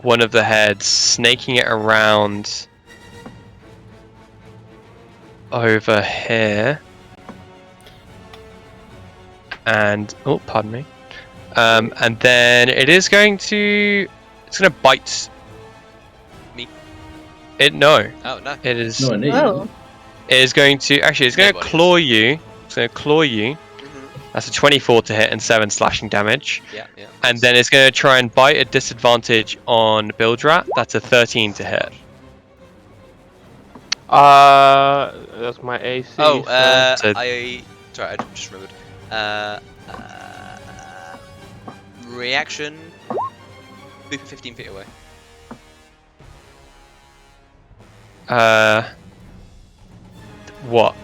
one of the heads, snaking it around over here. And oh, pardon me. And then it is going to. It's going to bite. Me? No. Oh no. It is. No, I need. oh. It is going to. Actually, it's going to Nobody is. claw you. It's going to claw you. Mhm. That's a 24 to hit and 7 slashing damage. Yeah. And then it's going to try and bite at disadvantage on Bildrat. That's a 13 to hit. That's my AC. Oh, So- I just remembered. Reaction. Moving 15 feet away. What?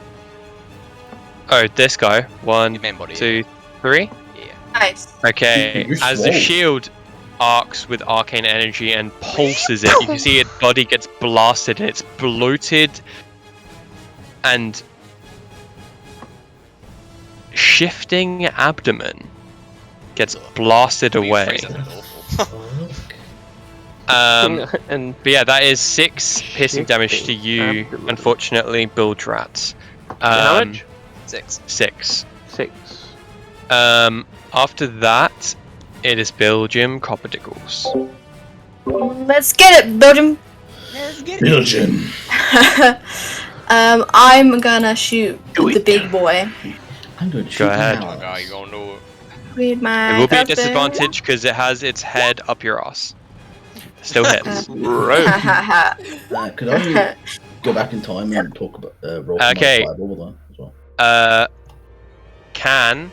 Oh, this guy. 1, Your main body. 2, 3. Yeah. Nice. Okay. You're As the swole. shield arcs with arcane energy and pulses it, you can see its body gets blasted. And its bloated and shifting abdomen gets blasted Well, you away. phrased that a bit awful. and But yeah, that is 6 piercing damage to you, Abdomen. unfortunately, Bildrat. how much? 6. 6. 6. After that, it is Belgium Copperdiggles. Let's get it, Belgium. Belgium. I'm gonna shoot the big boy. I'm going to shoot ahead. now. Oh god, you gonna do it. Read my. It will be a husband. disadvantage because it has its head up your ass. Still hits. Ha ha Could I go back in time and talk about roll for Okay. my fireball then as well? Can.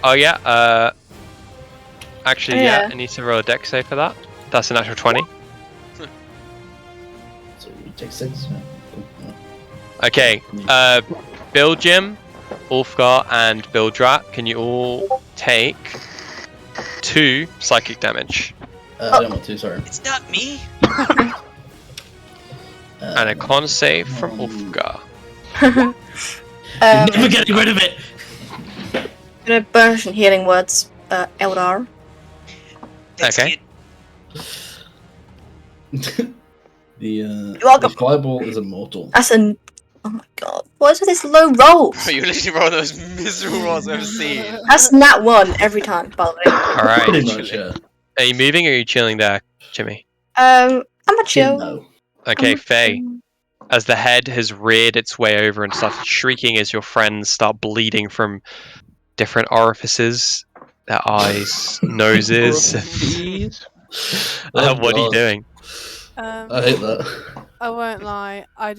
Oh yeah. Actually, yeah. Yeah. I need to roll a dex save for that. That's a natural 20. So you take 6. Yeah. Cool. Yeah. Okay. Belgium, Ulfgar, and Bildrat, can you all take 2 psychic damage I don't want to, sorry. It's not me. and a con save from Ulfgar? You're never getting rid of it! Gonna burn some healing words, Eldar. Thanks, Okay. kid. The welcome. fireball is immortal. That's an. Oh my god. What is with this low rolls? Bro, you literally rolled those miserable rolls I've ever seen. That's nat 1 every time, by the way. Alright. Pretty much, yeah. Are you moving or are you chilling there, Jimmy? I'm a chill. No. Okay, I'm a Faye. chill. As the head has reared its way over and started shrieking as your friends start bleeding from different orifices, their eyes, noses. Please. Oh, What are you God. doing? I hate that. I won't lie. I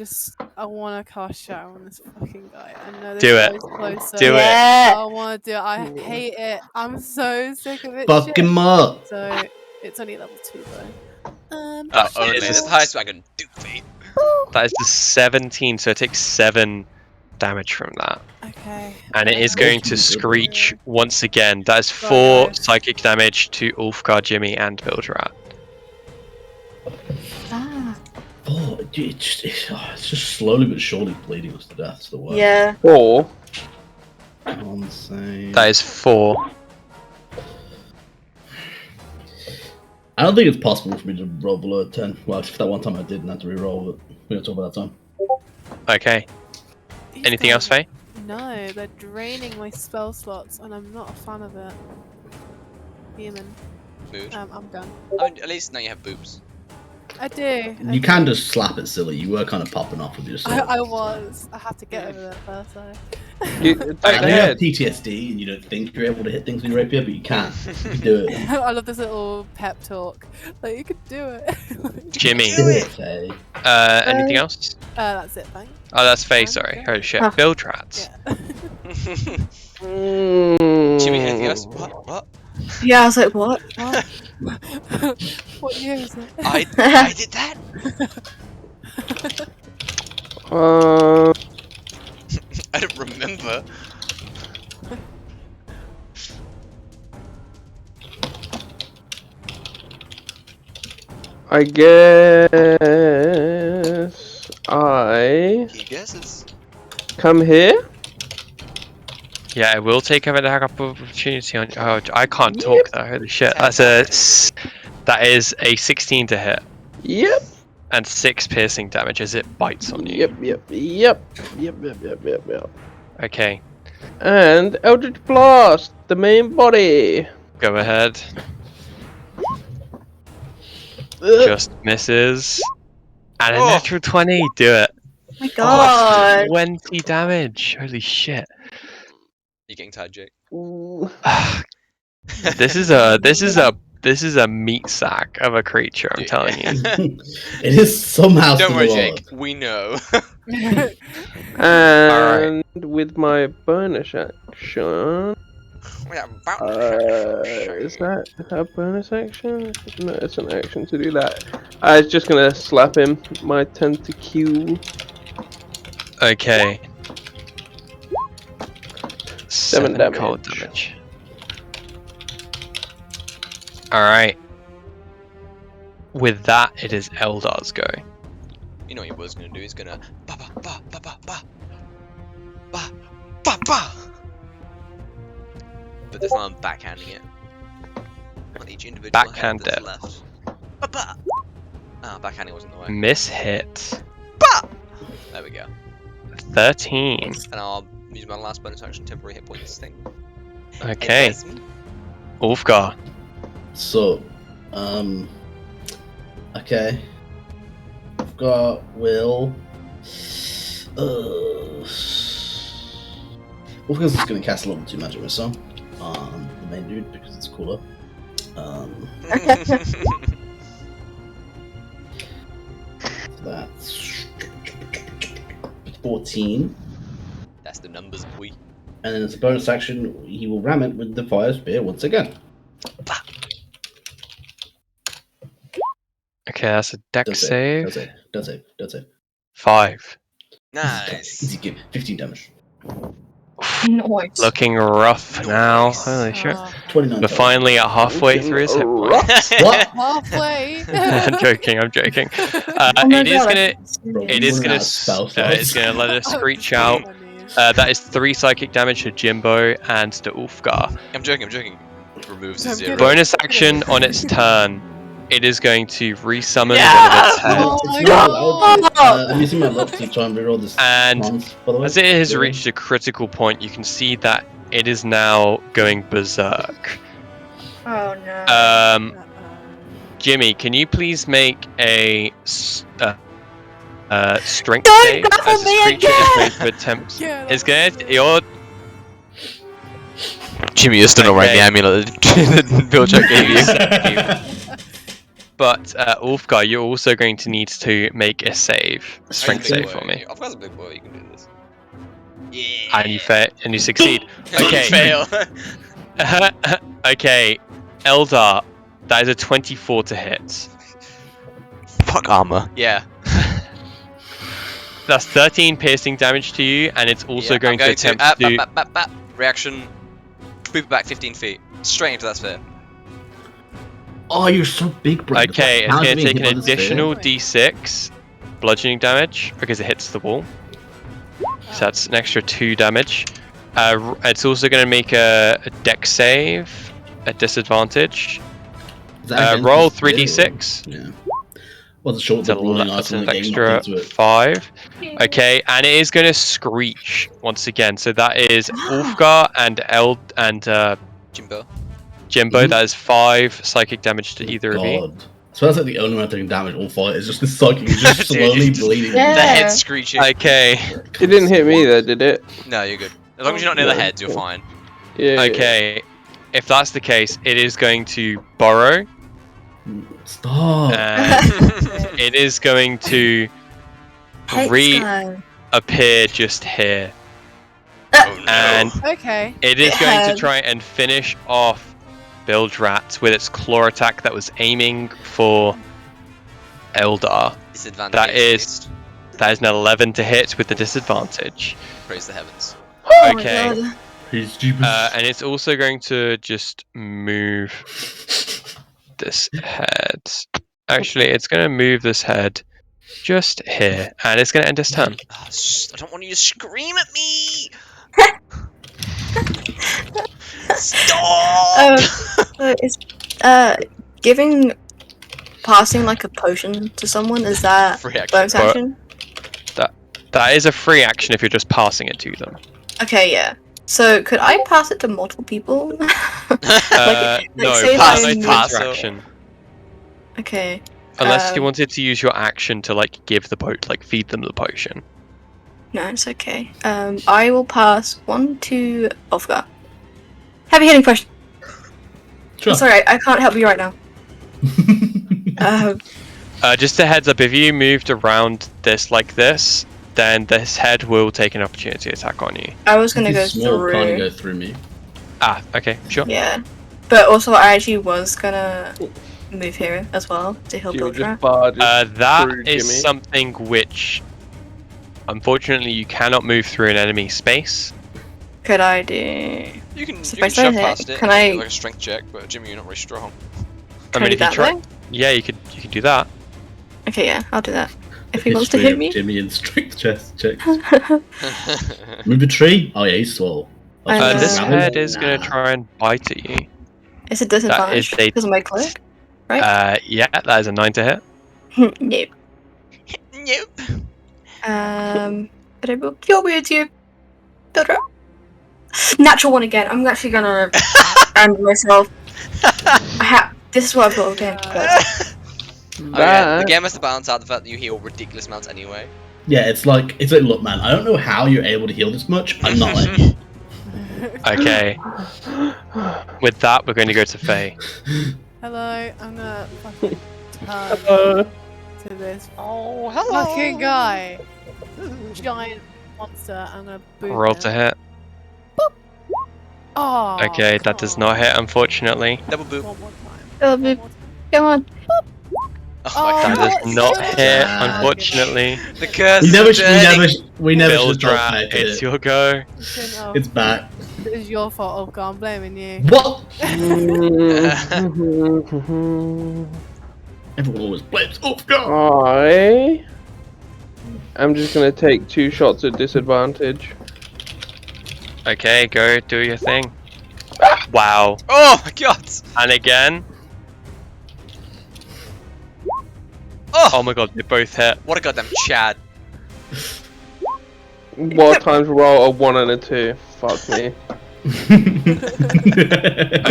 want to cast Shadow on this fucking guy. I know this Do it. guy's closer. Do it. Yeah. I want to do it. I hate it. I'm so sick of it. Fuck shit. him up. So it's only level 2 though. That Only. is That's the highest I can do, mate. That is the 17, so it takes 7 damage from that. Okay. And it is going to screech once again. That is Right, 4 guys. psychic damage to Ulfgar, Jimmy, and Buildrat. Ah. Oh, it's just slowly but surely bleeding us to death. It's the worst. Yeah. 4. Insane. That is 4. I don't think it's possible for me to roll below a 10. Well, except for that one time I did and had to re-roll, but we don't talk about that time. Okay. These Anything guys- else, Faye? No, they're draining my spell slots, and I'm not a fan of it. Human. Mood. I'm done. I mean, at least now you have boobs. I do. You can just slap it silly. You were kind of popping off with your sword. I was. I have to get over that first, though. You, I take know the you have head. PTSD and you don't think you're able to hit things with your rapier, but you can. You can do it. I love this little pep talk. Like, you could do it. Jimmy. Do it, Faye. Anything else? That's it, thanks. Oh, that's Faye, Yeah, sorry. yeah. Holy shit. Oh. Buildrats. Yeah. Jimmy, anything else? What? Yeah, I was like, what? What? What year is it? I did that? I don't remember. I guess I He guesses. come here. Yeah, it will take a couple of opportunity on. Oh, I can't talk though. Holy shit. That is a 16 to hit Yep. and 6 piercing damage as it bites on you. Yep. Okay, And Eldritch Blast, the main body. go ahead. Ugh. Just misses. And a Oh. natural 20. Do it. Oh my god. 20 damage. Holy shit. You getting tired, Jake? Ooh. This is a meat sack of a creature. I'm Yeah. telling you. It is somehow Don't worry, still Jake. We know. And with my bonus action, is that a bonus action? No, it's an action to do that. I was just gonna slap him. My tentacule. Okay. 7 cold damage. damage. Alright. With that, it is Eldar's go. You know what he was gonna do? He's gonna ba ba ba ba ba ba ba ba ba. But this time I'm backhanding it on each individual Backhand head it. that's left. Ba ba. Ah, backhanding wasn't the way. Miss hit. Ba. There we go. 13. And I'll use my last bonus action temporary hit points thing. Okay. And that's me. Ulfgar. So, okay. I've got Will. Wolfgang's just gonna cast level 2 magic missile on the main dude because it's cooler. That's 14. That's the numbers, boy. And then as a bonus action, he will ram it with the fire spear once again. Okay, that's a dex Don't save. save. 5. Nice. Easy give. 15 damage. Noise. Looking rough now. Nice. Holy shit. 29 We're total. finally at halfway Looking through his hit rough. points. What? Halfway. I'm joking. Oh my It is God, gonna. I can't see Bro, it. It is running gonna. out of spell It's slots. gonna let it screech So out. funny. That is 3 psychic damage to Jimbo and to Ulfgar. I'm joking. It removes the I'm 0. kidding. Bonus action on its turn. It is going to resummon Yeah! one of its head. Oh It's my not God. allowed to. I'm using my luck to try and reroll this. And cons, by the way. as it has Yeah. reached a critical point, you can see that it is now going berserk. Oh no. Uh-oh. Jimmy, can you please make a strength Don't save go for as this me creature again! is going to attempt? Yeah, It's going to. You're. Jimmy, you're still not wearing the Okay. amulet that Bill Chuck gave you. but Ulfgar, you're also going to need to make a save, Oh, strength he's a big save for boy. me, I've got a big boy. You can do this. Yeah. and you succeed. You Okay. fail. Okay, Eldar, that is a 24 to hit. Fuck armor. Yeah. That's 13 piercing damage to you, and it's also Yeah, going to attempt to. Reaction. Swoop it back 15 feet. Straight into that sphere. Oh, you're so big, bro. Okay, it's going to take an Hit by the spear. additional d6 bludgeoning damage because it hits the wall. So that's an extra 2 damage. It's also going to make a dex save at disadvantage. Is that against Roll the spear, 3d6. or- Yeah. Wasn't sure what That's the ruling that's item an in the game extra knocked into it. 5. Okay, and it is going to screech once again. So that is Ulfgar and Jimbo. Jimbo. Mhm. That is 5 psychic damage to either of you. God. So that's like the only one taking damage all fight. It's just the psychic is just Dude, slowly you- bleeding. Yeah. The head screeching. Okay, It didn't hit me there, did it? No, you're good. As long as you're not near the heads, you're fine. Yeah. okay. If that's the case, it is going to burrow, Stop. and it is going to Hey, Sky. reappear just here, Oh no. and Okay. it is going to Yeah. try and finish off Bildrat with its claw attack that was aiming for Eldar. Disadvantage. that at is- least. That is an 11 to hit with the disadvantage. Praise the heavens. Oh my Okay. God. He's stupid. And it's also going to just move this head. Actually, it's going to move this head just here, and it's going to end its turn. Oh, I don't want you to scream at me. Stop. So is giving passing like a potion to someone, is that Free action. bonus But- action? That is a free action if you're just passing it to them. Okay, yeah. So could I pass it to multiple people? No, say pass, I pass move- action. Okay. Unless you Um, wanted to use your action to like give the feed them the potion. No, it's okay. I will pass one to Ulfgar. Heavy hitting question. Sure. Sorry, I can't help you right now. Just a heads up, if you moved around this like this, then this head will take an opportunity attack on you. I was gonna go He's small, through. can't go through me. Ah, okay, sure. Yeah, but also I actually was gonna move here as well to help You were Bildrat. just barging That through, is Jimmy. something which, unfortunately, you cannot move through an enemy space. Could I do? You can, So you if I can say shove that, past it. can and I- do, like a strength check, but Jimmy, you're not very strong. I Can mean, I do if you that try, way? yeah, you could do that. Okay, yeah, I'll do that. If he wants to History hit of me. Jimmy and strength checks. Move a tree. Oh yeah, he's swole. I know. This Uh, head is Nah. gonna try and bite at you. It's a disadvantage a- because of my cloak. Yeah, that is a 9 to hit. Nope. Nope. But I will kill with you. Bildrat. Natural one again. I'm actually gonna end myself. This is what I've got. Okay. Oh, yeah, the That- game has to balance out the fact that you heal ridiculous amounts anyway. Yeah, it's like look, man. I don't know how you're able to heal this much. I'm not letting you. Okay. With that, we're going to go to Faye. Hello, I'm gonna fucking turn Uh, to this Oh, hello. fucking guy. Giant monster. I'm gonna boot Roll him. to hit. Oh, Okay, that does not hit, unfortunately. Double boop. One more time. Oh, One boop. more time. Come on. Oh, Oh, my That god. does not so hit, bad. unfortunately. The curse. We never, is turning. we never should have Bildrat, told Faye it's to your go. You shouldn't have. It's back. It was your fault, Olga. I'm blaming you. What? Everyone always blames. Oh god. I am just gonna take 2 shots at disadvantage. Okay, go do your thing. Wow. Oh my god. And again. Oh, Oh my god, they both hit. what a goddamn Chad. What times roll a 1 and a 2? Fuck me.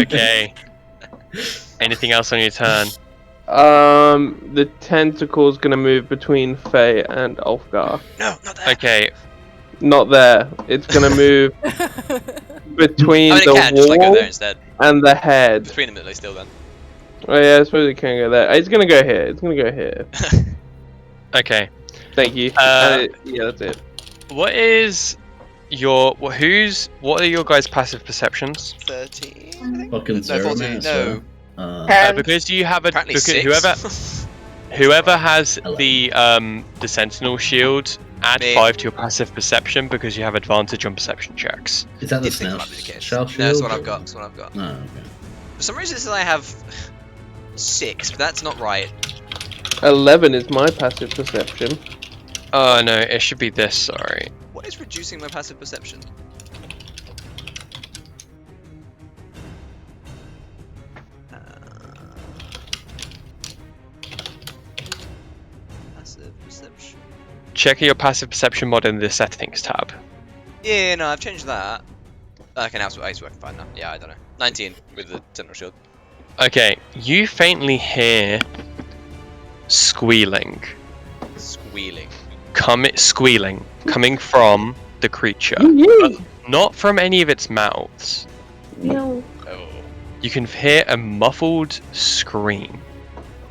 Okay. Anything else on your turn? The tentacle's gonna move between Faye and Ulfgar. No, not that. Okay, Not there. It's gonna move between I mean, it the can just like go wall there instead. and the head. Between them at least, still then. Oh yeah, I suppose it can go there. It's gonna go here. It's gonna go here. Okay. Thank you. Uh, Yeah, that's it. What is your what are your guys' passive perceptions? 13, I think? Fucking No, zero, 14. man. No. Because you have a Apparently because 6. whoever has Eleven. the sentinel shield, add Me. 5 to your passive perception because you have advantage on perception checks. Is that the You'd think snail that might be the case. shell No, shield? that's what I've got. That's what I've got. Oh, okay. For some reason, it says I have 6, but that's not right. 11 is my passive perception. Oh no, it should be this. Sorry. What is reducing my passive perception? Passive perception. Check your passive perception mod in the settings tab. Yeah, no, I've changed that. Okay, now it's working fine now. Yeah, I don't know. 19 with the sentinel shield. Okay, you faintly hear squealing. Squealing. Squealing coming from the creature, but not from any of its mouths. No. Oh. You can hear a muffled scream.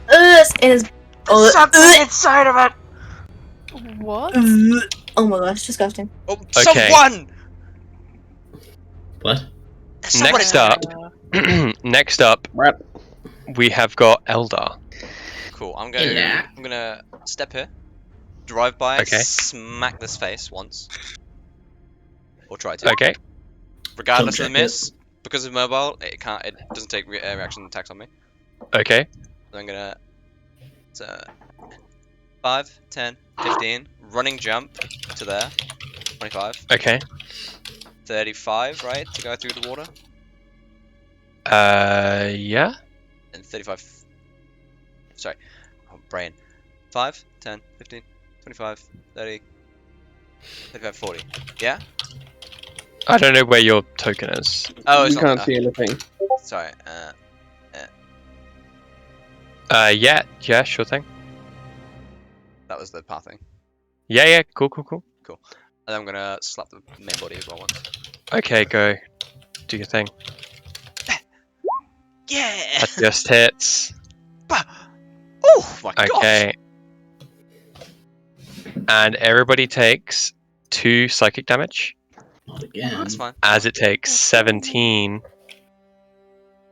It's in his. Something inside of it. What? Oh my gosh, disgusting. Oh, Okay. someone! What? Someone Next is up, next up, Right. we have got Eldar. Cool. I'm Yeah. gonna step here, drive by, Okay. smack this face once, or try to. Okay, Regardless of the Don't check it. miss, because of mobile, it can't. It doesn't take reaction attacks on me. okay, So I'm gonna. 5, 10, 15. Running jump to there. 25. okay. 35, right, to go through the water. Yeah. And 35. Sorry. Oh, brain. 5, 10, 15, 25, 30, 35, 40. Yeah? I don't know where your token is. Oh, it's You not. can't see anything. Sorry. Yeah, sure thing. That was the path thing. Yeah, cool. And then I'm gonna slap the main body as well once. Okay, go. Do your thing. Yeah! That just hits. Oh my god! Okay. And everybody takes 2 psychic damage, Not again. That's fine. as it takes 17.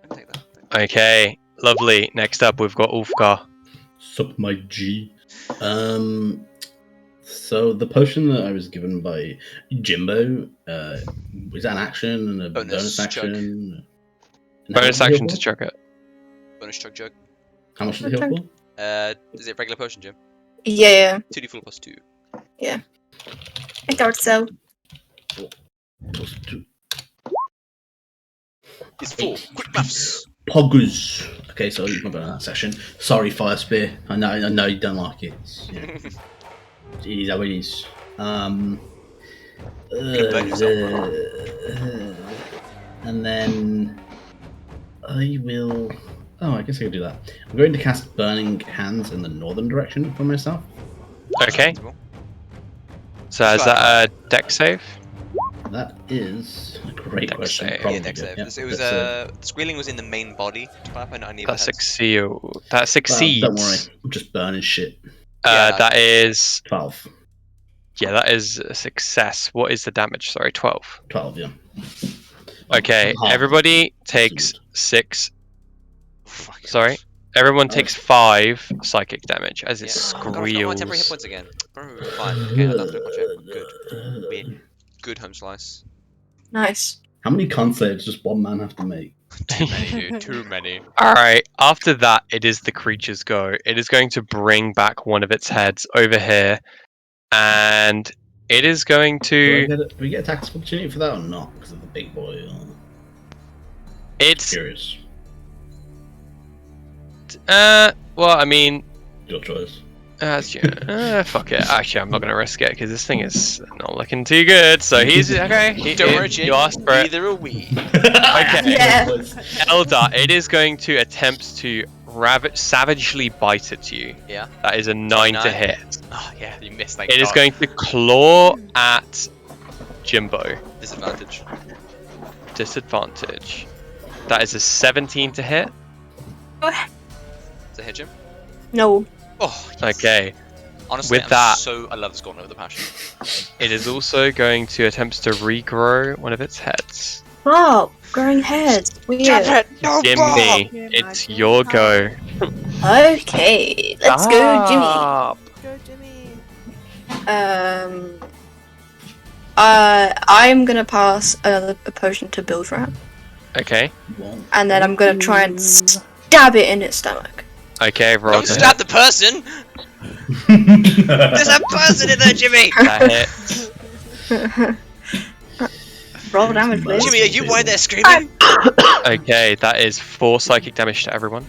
I can take that. Okay, lovely. Next up, we've got Ulfgar. Suck my G. So the potion that I was given by Jimbo, is that an action and a Bonus bonus action? And how Bonus much does it action heal to for? chuck it. Bonus chug jug. How much does it heal for? Is it regular potion, Jim? Yeah, 2d full plus 2. I thought so. Plus 2. It's full. Quick maths! Poggers. Okay, so you've not got that session. Sorry, Fire Spear. I know you don't like it. It's, you know, it is how it is. burn yourself, and then I will. Oh, I guess I could do that. I'm going to cast Burning Hands in the northern direction for myself. Okay. So is that a deck save? That is a great Dex question. save. Yeah, Probably dex good, save. yeah. It was That's, squealing was in the main body. To clarify, not any of That the heads. succeeds. That well, succeeds. don't worry, I'm just burning shit. Yeah. That is 12. Yeah, that is a success. What is the damage? Sorry, 12. 12, yeah. Okay, Half. everybody takes Absolute. 6. Fuck. Sorry, everyone Oh. takes 5 psychic damage as it Yeah. Oh, God, I've got my temporary hit squeals. points again. Bro, fine. Okay, I don't feel good. Weird. Good home slice. Nice. How many con saves does one man have to make? Too many, dude. Too many. Alright, after that, it is the creature's go. It is going to bring back one of its heads over here, and it is going to. Do we get a tax opportunity for that or not? Because of the big boy. It's. Curious. Well, I mean. Your choice. Fuck it. Actually, I'm not going to risk it because this thing is not looking too good. So he's okay. Don't worry, Jim. You asked for it. Neither are we. Okay. Yeah. Eldar, it is going to attempt to savagely bite at you. Yeah. That is a 9 to 9. hit. Oh, yeah, you missed. Thank It is God. going to claw at Jimbo. Disadvantage. Disadvantage. That is a 17 to hit. Does it hit Jim? No. Oh, yes. Okay. Honestly, With that- I love this gauntlet with a passion. It is also going to attempt to regrow one of its heads. Oh, growing heads. Weird. No, Jimmy, Can you it's imagine your how- go. Okay, let's go, Jimmy. Stop. Go, Jimmy. I'm gonna pass a potion to Build Rat, Okay. and then I'm gonna try and stab it in its stomach. Okay, roll Don't to hit. stab the person! There's a person in there, Jimmy! That hits. Roll damage, please. Jimmy, are you why they're screaming? Okay, that is 4 psychic damage to everyone.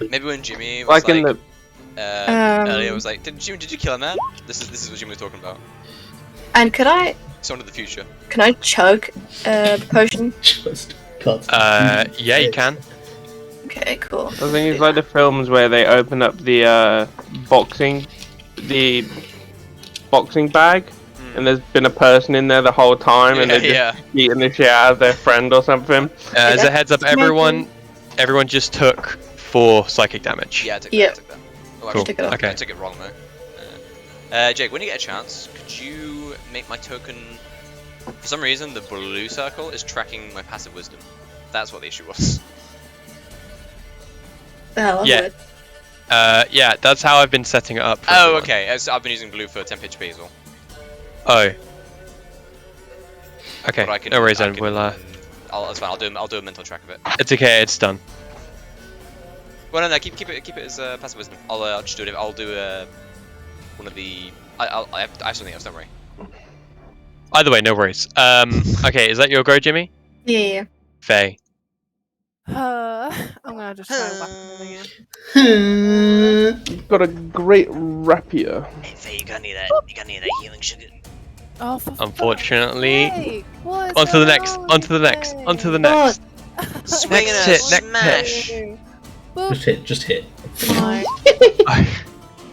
Maybe when Jimmy was Like like, in the. earlier was like, did you kill a man? This is what Jimmy was talking about. And could I Someone of the future. chug the potion? Just cut. Yeah, you can. Okay, cool. I think it's like the films where they open up the boxing bag, and there's been a person in there the whole time, and they're just eating the shit out of their friend or something. As a heads up, everyone just took 4 psychic damage. Yeah, I took Yeah. that. I took that. Oh, Cool. Took it off. Okay. I took it wrong though. Jake, when you get a chance, could you make my token? For some reason, the blue circle is tracking my passive wisdom. That's what the issue was. The hell, Yeah. Yeah, that's how I've been setting it up. for Oh, everyone. okay. So I've been using blue for temp HP as well. Oh. Okay, But I can, no worries I then, can- we'll, that's fine. I'll do a mental track of it. it's okay, it's done. Well, no, keep it as passive wisdom. I'll just do it. I'll do one of the. I have something else. Don't worry. Either way, no worries. Okay, is that your go, Jimmy? Yeah. Faye. I'm gonna just try and whack him again. You've got a great rapier. Hey, Faye, you got any of that healing sugar? Oh, for Unfortunately. fuck's sake. What is On to the going next, on on to the next, today? on to the next. Swing Next and a hit, next smash. Boop. Just hit. Why?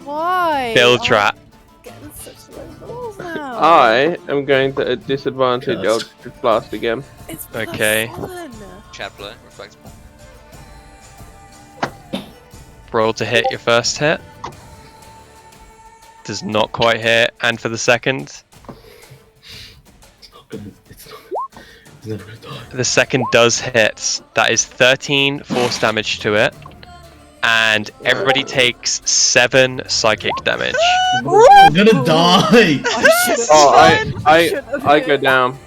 Why? Build Oh, trap. getting such low rolls now. I am going to disadvantage God. Eldritch Blast again. It's Okay. fun. Chat play, reflect. Roll to hit your first hit. Does not quite hit. And for the second, It's never gonna die. the second does hit. That is 13 force damage to it. And everybody takes 7 psychic damage. I'm gonna die! I go down.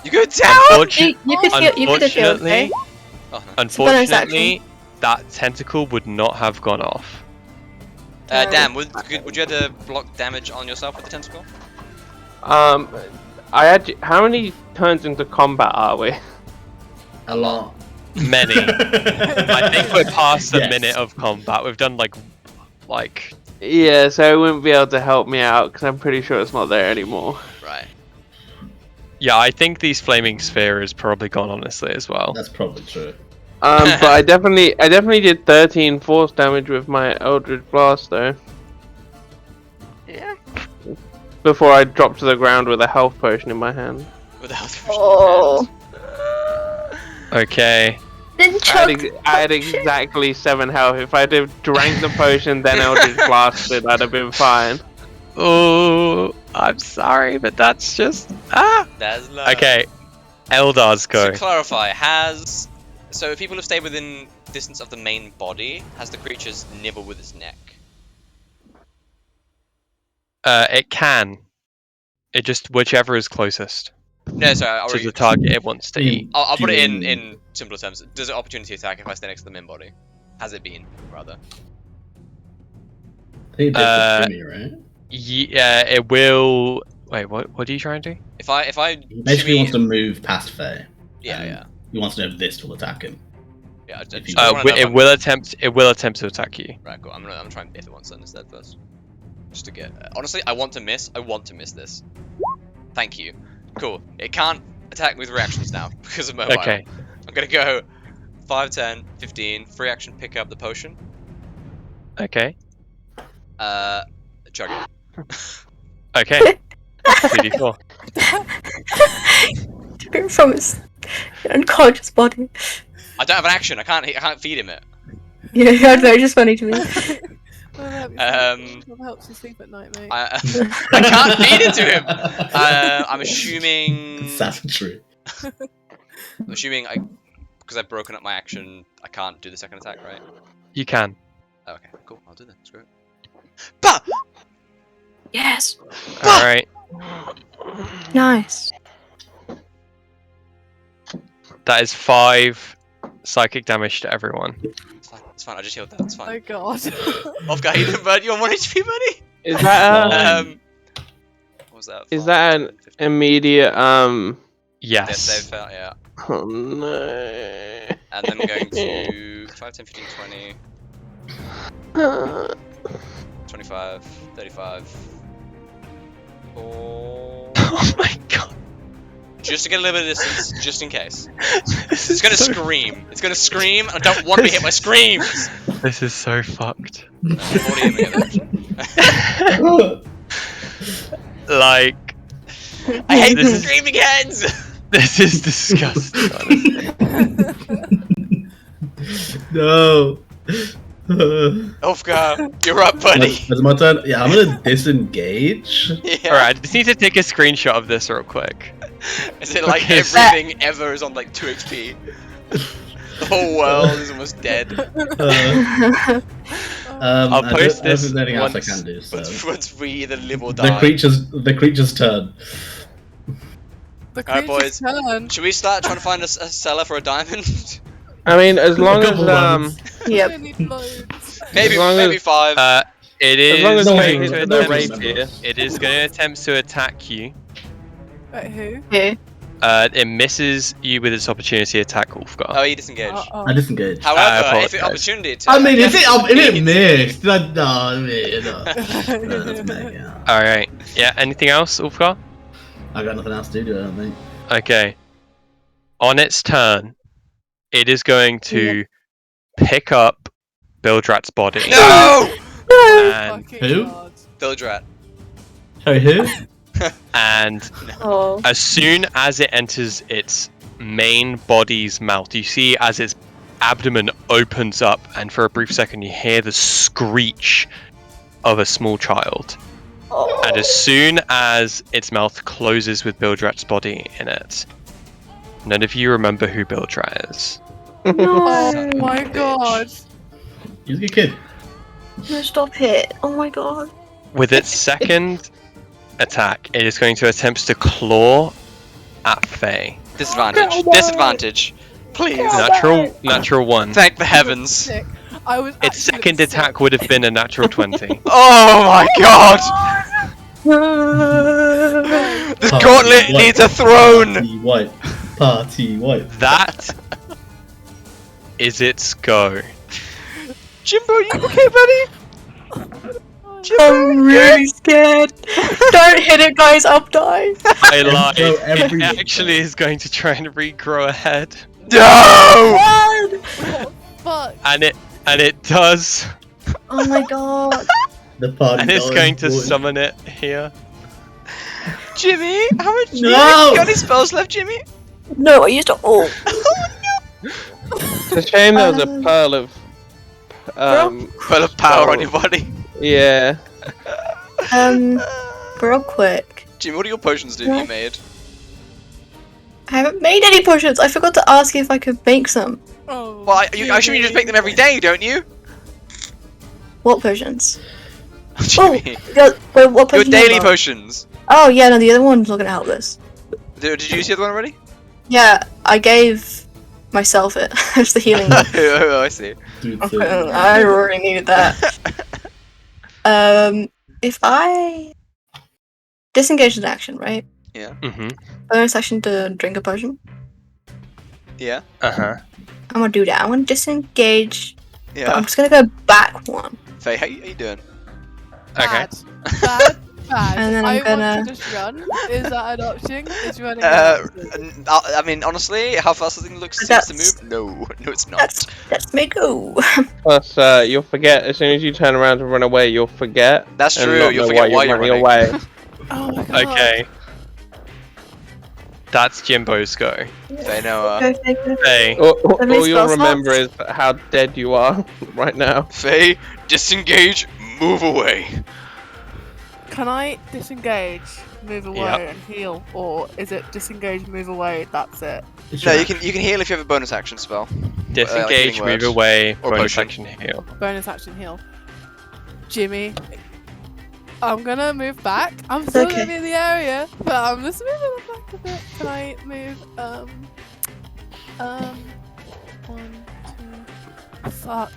You go down. You could feel okay. Oh, no. Unfortunately, that tentacle would not have gone off. Dan, would you have to block damage on yourself with the tentacle? How many turns into combat are we? A lot. Many. I think we're past a Yes. minute of combat. We've done like Yeah, so it wouldn't be able to help me out because I'm pretty sure it's not there anymore. Right. yeah. I think these flaming sphere is probably gone honestly as well. That's probably true. But I definitely did 13 force damage with my Eldritch Blast though. Yeah. Before I dropped to the ground with a health potion in my hand. With the health Oh. Okay. Then I chug. had exactly 7 health. If I'd have drank the potion, then Eldritch Blasted, I'd have been fine. Oh, I'm sorry, but that's just That's low. okay. Eldar's go. To clarify, so if people have stayed within distance of the main body, has the creature's nibble with its neck? It can. It just whichever is closest No, sorry. to the target it wants to eat. I'll put it Do you- in simpler terms. Does it opportunity attack if I stay next to the main body? Has it been, rather? I think it did for Jimmy, right? Yeah, it will. Wait, what are you trying to do? If I He basically Jimmy- wants to move past Faye. Yeah, and yeah. He wants to know if this will attack him. Yeah, If you- It will attempt. It will attempt to attack you. Right, cool. I'm gonna try and biff it once then instead first. Just to get. Honestly, I want to miss. I want to miss this. Thank you. Cool. It can't attack with reactions now because of mobile. Okay. I'm gonna go 5, 10, 15. Free action. Pick up the potion. Okay. Chug it. Okay. 2d4. Took it from his unconscious body. I don't have an action. I can't feed him it. Yeah, I don't know, it's just funny to me. What helps you sleep at night, mate? I can't feed it to him. I'm assuming. Savagery. I'm assuming because I've broken up my action, I can't do the second attack, right? You can. Oh, okay, cool. I'll do that. Screw it. Bah! Yes. All right. Nice. That is 5 psychic damage to everyone. It's fine. It's fine. I just healed that. It's Oh fine. god. Oscar, how you doing, bud? You on 1 HP, buddy? Is that What was that? is 5, that 10, an 15. immediate Yes, Yes. they've felt, yeah. Oh no. And then I'm going to 5, 10, 15, 20, 25, 35, 4. Oh my god. Just to get a little bit of distance, just in case. This It's gonna scream. It's gonna scream, and I don't want to be hit by screams! This is so fucked. I'm already aiming at them. Like, I hate This the is- screaming heads! this is disgusting, honestly. No. Ulfgar, you're up, buddy. Is my turn? Yeah, I'm gonna disengage. Yeah. Alright, I just need to take a screenshot of this real quick. Is it like Okay, everything ever is on like 2 HP? The whole world is almost dead. I'll I post don't know if this there's anything else I once- can do. So Once we either live or the die. creature's turn. The Alright, creature's boys. turn. Should we start trying to find a seller for a diamond? I mean, as long as couple ones. Yep. I need loads. maybe As long maybe as- 5. It as long is as No, we going hit to the no, attempt, rapier. it is going to attempt to attack you. Wait, who? Okay. It misses you with its opportunity attack, Ulfgar. Oh, he disengaged. I disengage. However, I if it apologise. opportunity to. I mean, if it guess missed, no, I mean, no. That's mega. Alright. Yeah, anything else, Ulfgar? I got nothing else to do, I don't think. Okay. On its turn, it is going to pick up Bildrat's body. No! And, Fucking Who? God. Bildrat. Sorry, who? and Oh. as soon as it enters its main body's mouth, you see as its abdomen opens up, and for a brief second you hear the screech of a small child. And as soon as its mouth closes with Bildrat's body in it, none of you remember who Bildrat is. Oh Son of a my bitch. god. He's a good kid. No, stop it. Oh my god. With its second attack, it is going to attempt to claw at Faye. Disadvantage. Oh, Disadvantage. Please. Natural 1. Thank the heavens. Sick. I was Its actually second sick. attack would have been a natural 20. Oh my god! The Party gauntlet wipe. needs a throne! Party wipe. Party wipe. That is its go. Jimbo, you okay, buddy? I'm really scared. Don't hit it, guys. I'll die. I lied. Throw It everything. actually is going to try and regrow a head. No! Oh, fuck. And it does. Oh my god. The party. And it's dies, going to boy. summon it here. Jimmy, how much? No! You got any spells left, Jimmy? No, I used to. Oh. It's a shame there was a pearl of. Full of power on your body. Yeah. Real quick. Jimmy, what do your potions do that you made? I haven't made any potions. I forgot to ask you if I could make some. Oh, Well, I assume you just make them every day, don't you? What potions? Jimmy, Wait, what your potions? daily potions. Oh yeah, no, the other one's not gonna help this. Did you use the other one already? Yeah, I gave myself it. It's the healing one. Oh, I see. Dude, I already needed that. If I disengage an action, right? Mm-hmm. Bonus action to drink a potion. Yeah. Uh-huh. I'm gonna do that. I'm gonna disengage. But Yeah. I'm just gonna go back one. Faye, how you doing? Okay. Bad. And then I'm I gonna- want to just run. Is that an option? Is running I mean, honestly, how fast does it look seems to That's- move? No, it's not. Let's make go. Plus, you'll forget as soon as you turn around to run away. You'll forget. That's and true. not You'll know forget why you're you're running. away. Oh my god. Okay. That's Jimbo's go. Faye Noah. Go figure. Hey, All Let me you'll spell remember slots. is how dead you are right now. Faye, disengage, move away. Can I disengage, move away, Yep. and heal, or is it disengage, move away? That's it. No, you can heal if you have a bonus action spell. disengage, healing move word. away, Or bonus potion. action heal. Bonus action heal. Jimmy, I'm gonna move back. I'm still Okay. gonna be in the area, but I'm just moving back a bit. Can I move? 1, 2. Fuck.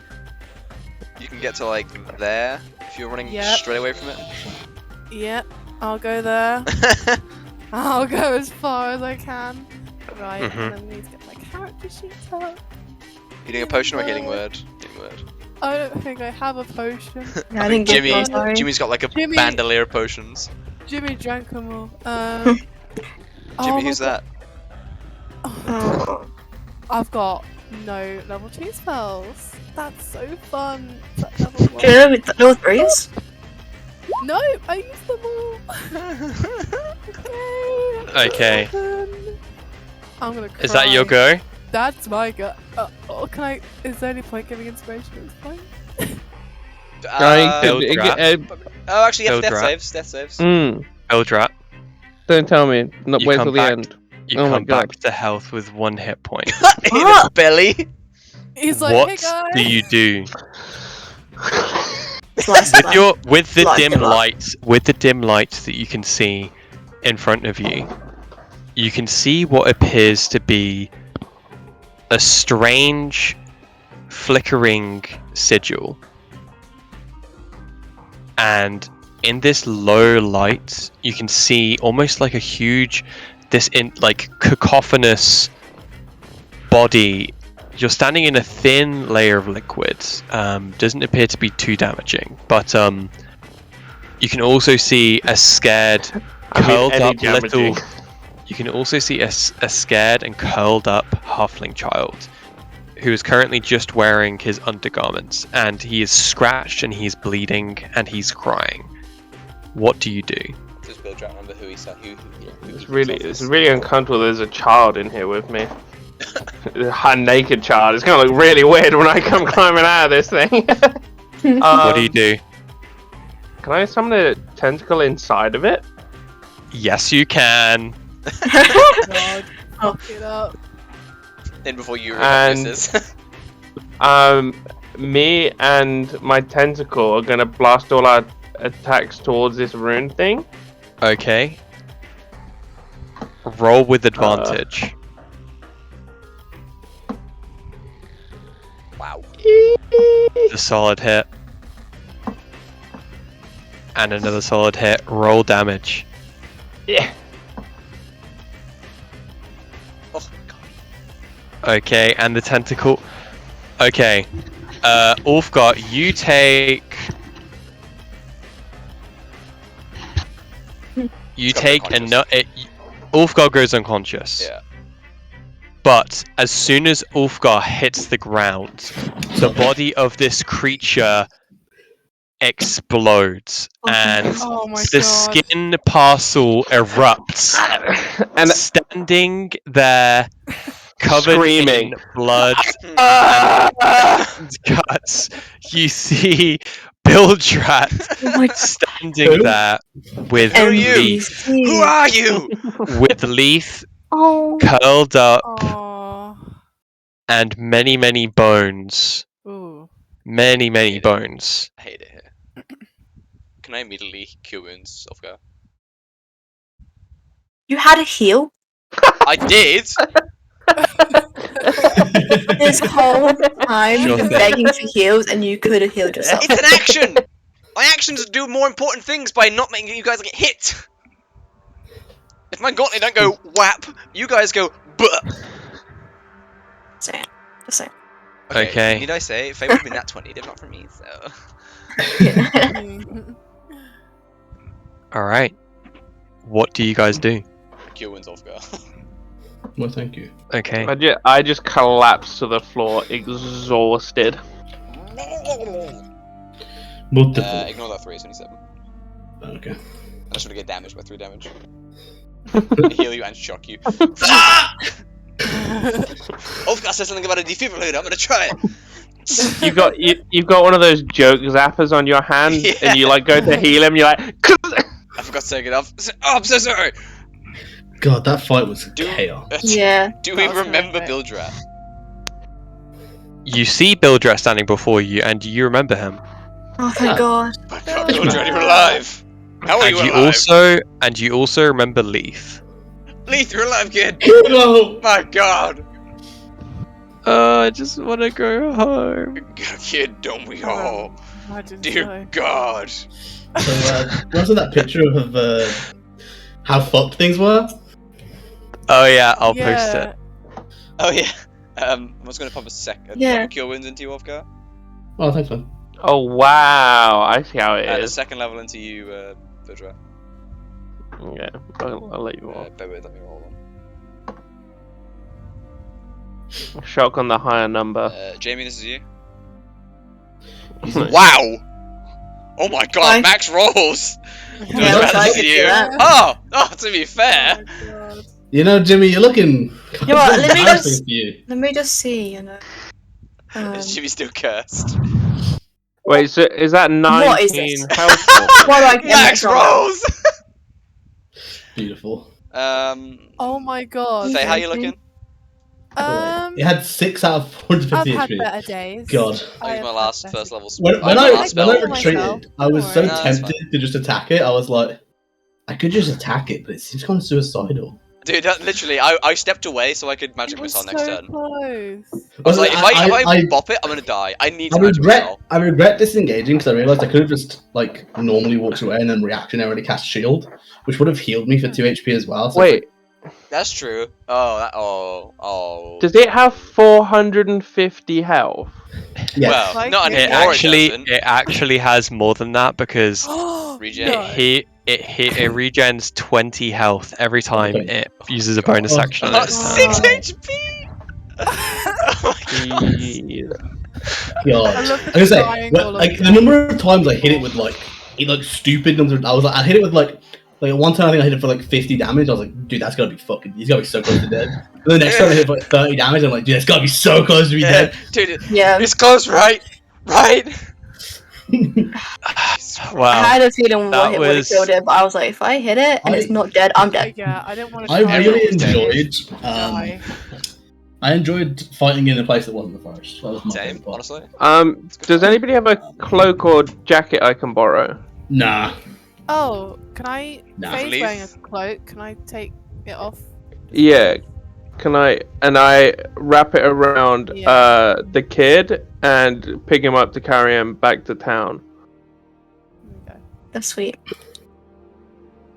You can get to like there if you're running Yep. straight away from it. Yep. I'll go there. I'll go as far as I can. Right. Mhm. And then I need to get my character sheet up. You doing a potion or a healing word? Healing word. I don't think I have a potion. Yeah, I didn't get Jimmy, one, sorry. Jimmy's got like a Jimmy. bandolier of potions. Jimmy drank them all. Jimmy, oh who's my that? Oh. I've got no level 2 spells. That's so fun. That's level 1. Do you know with level 3s? No, I used them all. Yay, Okay. fun. I'm gonna cry. Is that your go? That's my go. Can I? Is there any point giving inspiration at this point? Build trap. Oh, actually, yes, Build death trap. saves. Death saves. Eldrat, Don't tell me. Not You wait come till the back- end. you Oh my come back God. to health with 1 hit point. In the belly. He's like, What hey guys. do you do? Slice With them. your with the Light dim them up. light that you can see in front of you, you can see what appears to be a strange flickering sigil. And in this low light, you can see almost like a huge cacophonous body. You're standing in a thin layer of liquid. Doesn't appear to be too damaging, but you can also see a scared, curled any up damaging. little. You can also see a scared and curled up halfling child, who is currently just wearing his undergarments, and he is scratched and he's bleeding and he's crying. What do you do? Does Bill Drat remember who he said? Who It's really uncomfortable. There's a child in here with me. A naked child. It's gonna look really weird when I come climbing out of this thing. What do you do? Can I summon a tentacle inside of it? Yes, you can. God, Oh. fuck it up. In before you And- this. Me and my tentacle are gonna blast all our attacks towards this rune thing. Okay. Roll with advantage. Wow. A solid hit. And another solid hit. Roll damage. Yeah. Oh god. Okay, and the tentacle. Okay. Ulfgar, you take. You It's take unconscious. Ulfgar goes unconscious. Yeah. But as soon as Ulfgar hits the ground, the body of this creature explodes, and Oh my the god. skin parcel erupts. And Standing there, covered Screaming. in blood Ah! and guts, you see Bildrat Oh my standing Who? there with Who are you? Leaf, Who are you? with Leaf Oh. curled up Oh. and many, many bones. Ooh. Many, many Hate it. bones. I hate it here. Can I immediately cure wounds, Ulfgar? You had a heal I did. this whole time. Sure You've been thing. begging for heals, and you could have healed yourself. It's an action. My actions do more important things by not making you guys get hit. If my gauntlet don't go whap, you guys go buh. Saying. Just saying. Okay. Need I say, Faye would have been that 20, if not for me, so. Alright. What do you guys do? Cure wounds, Ulfgar. Well, thank you. Okay. I just collapsed to the floor, exhausted. Multiple. Ignore that 3, it's only 7. Okay. I just want to get damaged by 3 damage. Heal you and shock you. Ah! Ulfgar said something about a defibrillator. I'm gonna try it. You've got one of those joke zappers on your hand, Yeah. and you like go to heal him. You're like, I forgot to take it off. Oh, I'm so sorry. God, that fight was chaos. Yeah. Do we That was remember horrific. Bildrat? You see Bildrat standing before you, and you remember him. Oh, thank God. My God, Bildrat. Bildrat, you're alive. How are And you alive? you also remember Leaf. Leith, you're alive, kid. No! My God. I just want to go home. Kid, don't we all? Imagine Dear so. God. So, wasn't that picture of how fucked things were? Oh yeah, I'll post it. Oh yeah. I'm just gonna pump Yeah. a cure wounds into you, Ulfgar. Oh, thanks, man. oh wow, I see how it The is. second level into you, Bildrat. Yeah, I'll let you off. Bear with, let me roll one. Shock on the higher number. Jamie, this is you. Wow! Oh my God, Bye. max rolls! Yeah, Bildrat, I this could is do you. that. Oh, to be Oh fair. my God. You know, Jimmy, you're looking. You know what, let me embarrassing just- for you. Let me just see, you know. Jimmy's still cursed. Wait, so is that 19 What is this? health? Why do I get Max wrong? rolls! Beautiful. Oh my God. Faye, how you looking? It had 6 out of I've 450 had HP. better days. God. I used my have last had first better- level When, spell. when, my I, last when spell. I kill myself. retreated, I was Don't so worry. No, that's tempted to just attack it. I was like, I could just attack it, but it seems kind of suicidal. Dude, literally, I stepped away so I could magic It was missile next so turn. close. I was like, if I bop it, I'm gonna die. I need to magic missile. I regret disengaging because I realized I could have just like normally walked away and then reactionarily cast shield, which would have healed me for 2 HP as well. So Wait, That's true. Oh. does it have 450 health? yes. Well, Like not it anymore. It actually has more than that because Regen. No. it regens 20 health every time Okay. it uses a bonus Oh, action on Oh, its Oh. turn. 6 HP! Oh my God. Jeez. God. I love I was gonna say, triangle like of the number of times I hit it with like stupid numbers. I was like, I hit it with like one time I think I hit it for like 50 damage. I was like, dude, that's gotta be fucking. He's gotta be so close to dead. And the next time I hit it for like 30 damage, I'm like, dude, that's gotta be so close to be Yeah, dead. dude, Yeah. it's close, right? Right? I Wow. had a feeling one that hit would have was- killed it, but I was like, if I hit it and it's not dead, I'm dead. Yeah, I didn't want to I try really it. enjoyed. Die. I enjoyed fighting in a place that wasn't the forest. That was my Same, favorite part. honestly. Does anybody have a cloak or jacket I can borrow? Nah. Oh, can I? Nah. Faye's Leaf? wearing a cloak. Can I take it off? Yeah. Can I? And I wrap it around Yeah. the kid and pick him up to carry him back to town. Okay. That's sweet.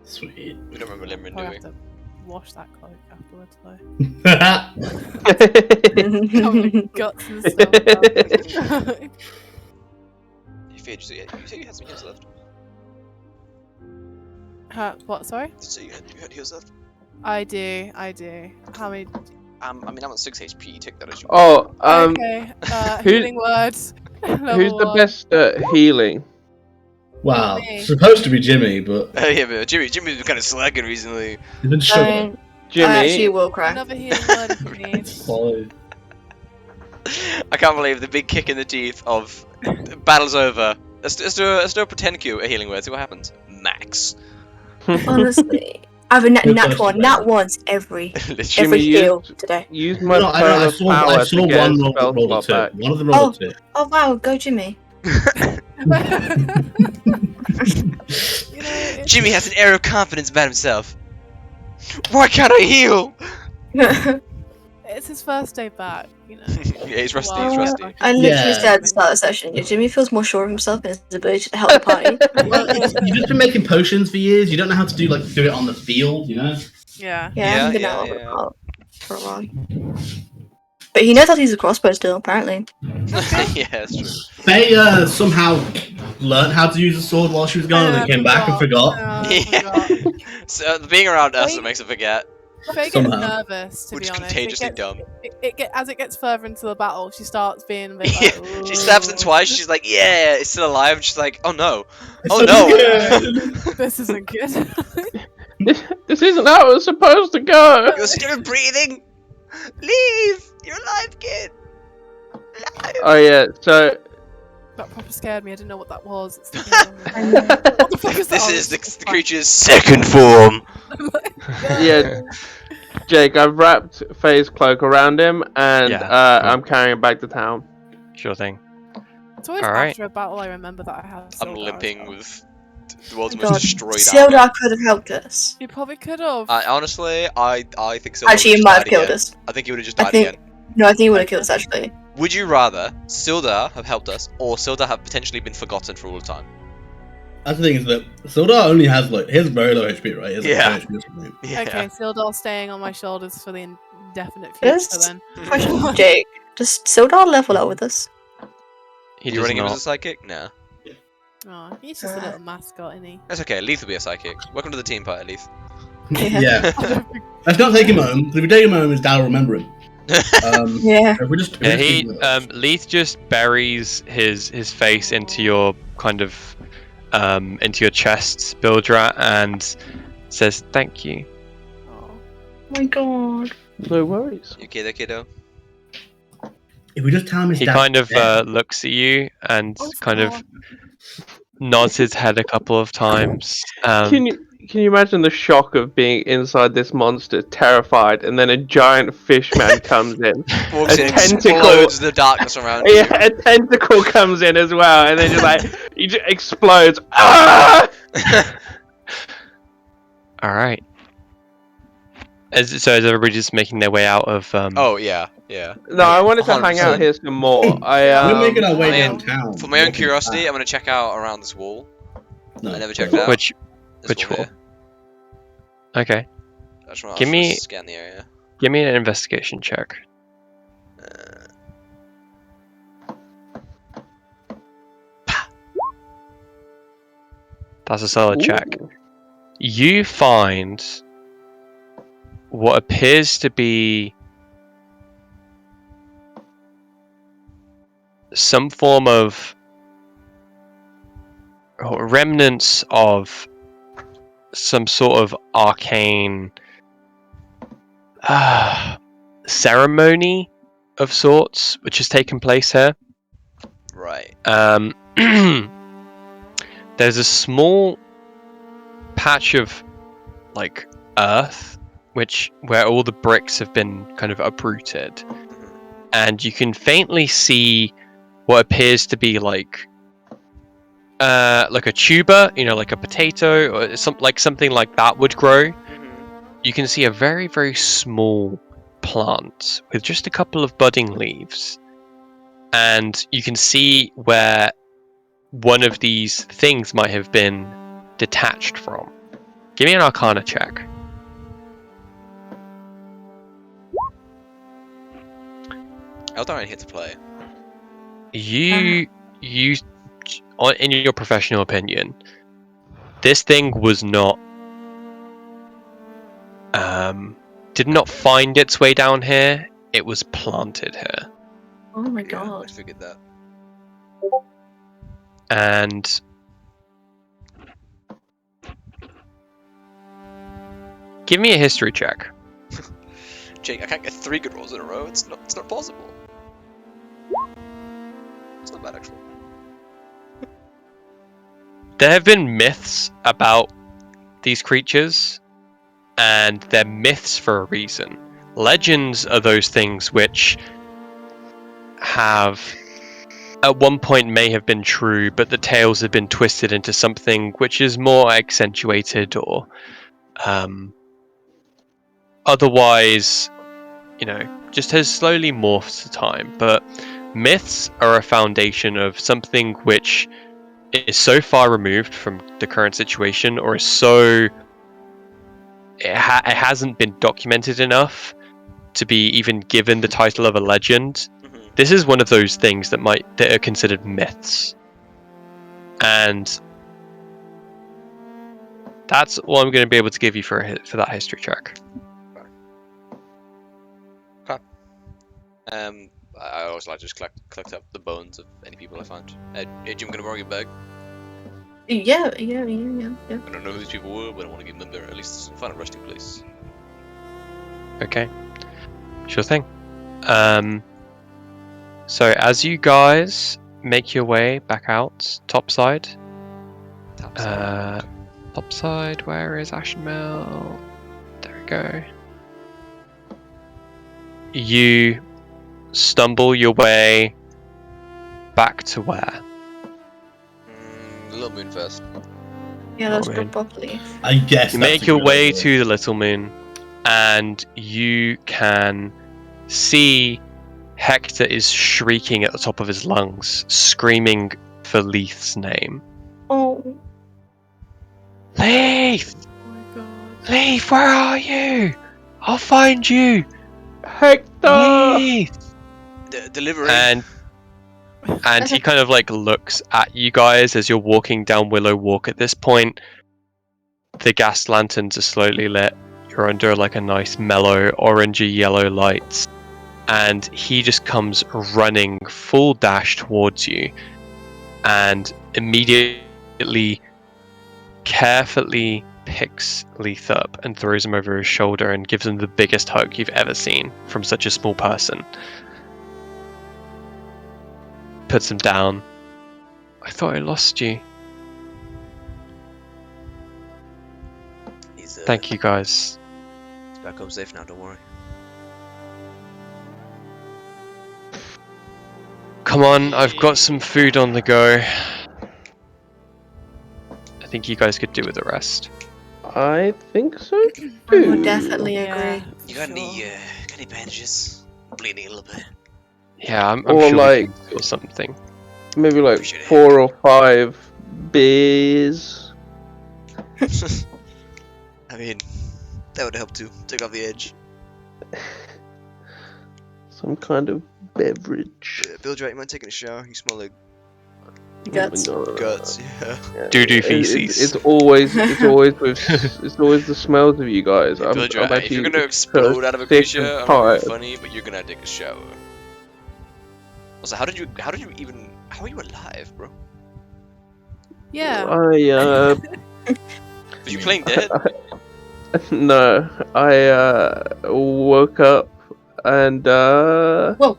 Sweet. We don't remember Limerick, I'll do we? have to wash that cloak afterwards, though. Covered in guts and stuff. You said you had some heals left. What? Sorry? Did you say you had heals left? I do. How many? I mean, I'm on 6 HP. Take that as you Oh, Okay. who's- Healing words. who's the best at healing? Wow. Me. Supposed to be Jimmy, but yeah, but Jimmy's been kind of slacking recently. he's been struggling. Jimmy. I actually will cry. Another healing word if you need. Solid. I can't believe the big kick in the teeth of battle's over. Let's do a pretend queue, a healing word. See what happens. Max. Honestly. I have a nat Good one. person, Nat ones every Literally. Jimmy, heal today. Use my No, pearl I of saw power to get one a roll, spell roll a slot two. back. One of them rolled a two. Oh wow, go Jimmy. You know, it's- Jimmy has an air of confidence about himself. Why can't I heal? It's his first day back, you know. Yeah, he's rusty. Wow. He's rusty. I literally Yeah. said at the start of the session, yeah, Jimmy feels more sure of himself and his ability to help the party. Well, you've just been making potions for years. You don't know how to do it on the field, you know. Yeah. Yeah, I haven't been Yeah, out yeah. of it for a while. But he knows how to use a crossbow still, apparently. Yeah, that's true. Faye somehow learned how to use a sword while she was gone, and then came back and forgot. Yeah. So being around Ursula makes her forget. Faye gets Somehow. nervous, to Which be is honest. contagiously dumb. As it gets further into the battle, she starts being a bit Yeah, like, she stabs him twice. She's like, "Yeah, it's still alive." And she's like, "Oh no, oh So no." good. This isn't good. This isn't how it was supposed to go. You're still breathing. Leave. You're alive, kid. Alive. Oh yeah, so That proper scared me. I didn't know what that was. It's the what the fuck is This that? is the creature's second form. yeah, Jake, I've wrapped Faye's cloak around him, and Yeah, cool. I'm carrying him back to town. Sure thing. It's always Alright. after a battle I remember that I have. I'm Sildar as limping well. with the world's Oh my most God. destroyed Sildar armor. could have helped us. You probably could have. Honestly, I think Sildar Actually, would he have might died have killed again. us. I think he would have just I died think. again. No, I think he would have killed us actually. Would you rather Sildar have helped us, or Sildar have potentially been forgotten for all time? That's the thing is that Sildar only has he has very low HP, right? He has Yeah. low HP or something. Okay, Sildar staying on my shoulders for the indefinite future Just then. question, Jake. Does Sildar level up with us? He you does running him as not. a psychic? No. Oh, he's just a little mascot, isn't he? That's okay. Leith will be a psychic. Welcome to the team party, Leith. Yeah. Yeah. Let's not take him home. 'Cause if we take him home, his dad will remember him. Yeah. If we just Yeah, keep him with us. Leith just buries his face into your kind of into your chest, Bildrat, and says thank you. Oh. Oh my god. No worries. You okay there, kiddo? If we just tell him his He dad, kind of looks at you and kind of nods his head a couple of times. Can you imagine the shock of being inside this monster, terrified, and then a giant fish man comes in? Walks A in, tentacle- explodes the darkness around you. Yeah, a tentacle comes in as well, and then he just explodes. Ah! All right. So is everybody just making their way out of? Oh yeah, yeah. No, I wanted to hang out 100%. here some more. we're making our way I mean, downtown. For my own walking curiosity, back. I'm gonna check out around this wall. No, I never checked out. Which This wall? here. Okay. I just wanna Give me- scan the area. Give me an investigation check. That's a solid check. You find what appears to be some form of remnants of some sort of arcane ceremony of sorts, which has taken place here. Right. There's a small patch of earth where all the bricks have been kind of uprooted, and you can faintly see what appears to be like a tuber, like a potato or something like that would grow. You can see a very, very small plant with just a couple of budding leaves, and you can see where one of these things might have been detached from. Give me an Arcana check. Eldar ain't here to play. You, in your professional opinion, this thing was not, did not find its way down here. It was planted here, Oh my Yeah, god. I figured that. and give me a history check. Jake, I can't get 3 good rolls in a row. It's not possible. It's not bad actually. There have been myths about these creatures, and they're myths for a reason. Legends are those things which have, at one point, may have been true, but the tales have been twisted into something which is more accentuated or otherwise, just has slowly morphed to time. But myths are a foundation of something which is so far removed from the current situation, or is so it hasn't been documented enough to be even given the title of a legend. This is one of those things that are considered myths, and that's all I'm going to be able to give you for that history check. I always like to just collect up the bones of any people I find. Hey Jim, gonna borrow your bag? Yeah. I don't know who these people were, but I want to give them there at least find a resting place. Okay. Sure thing. So as you guys make your way back out, topside. Topside, where is Ashenmel? There we go. You stumble your way back to where? The Little Moon first. Yeah, let's Oh, go man. properly. I guess You that's make a your good way idea. to the Little Moon, and you can see Hector is shrieking at the top of his lungs, screaming for Leith's name. Oh. Leith! Oh my god. Leith, where are you? I'll find you! Hector! Leith! Delivery. And he kind of like looks at you guys as you're walking down Willow Walk. At this point, the gas lanterns are slowly lit. You're under like a nice mellow orangey yellow light. And he just comes running full dash towards you and immediately carefully picks Leith up and throws him over his shoulder and gives him the biggest hug you've ever seen from such a small person. Puts him down. I thought I lost you. He's Thank you guys. He's back home safe now. Don't worry. Come on, I've got some food on the go. I think you guys could do with the rest. I think so I would too. definitely Yeah, agree. You got sure. any bandages? I'm bleeding a little bit. Yeah, I'm Or sure like- we can feel something. Maybe like Appreciate it. 4 or 5 beers. I mean, that would help too. Take off the edge. Some kind of beverage. Bill, you mind taking a shower? You smell like Guts. guts. Yeah. Doo-doo It- feces. It's always it's always the smells of you guys. I'm Bill, if you're actually gonna explode out of a sick creature, and I'm not being tired. funny, but you're gonna take a shower. Also, how are you alive, bro? Yeah. I Were you playing dead? no, I woke up and Whoa.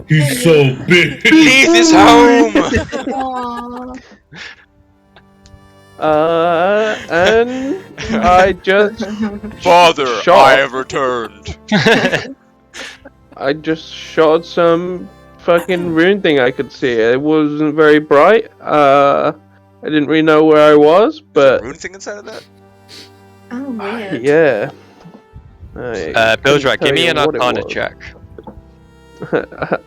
He's so big. Leith is home! Aww. and I just Father, Shot. I have returned. I just shot some fucking rune thing I could see. It wasn't very bright. I didn't really know where I was, There's a but rune thing inside of that? Oh, weird. yeah. Bildrak, give me an Arcana check.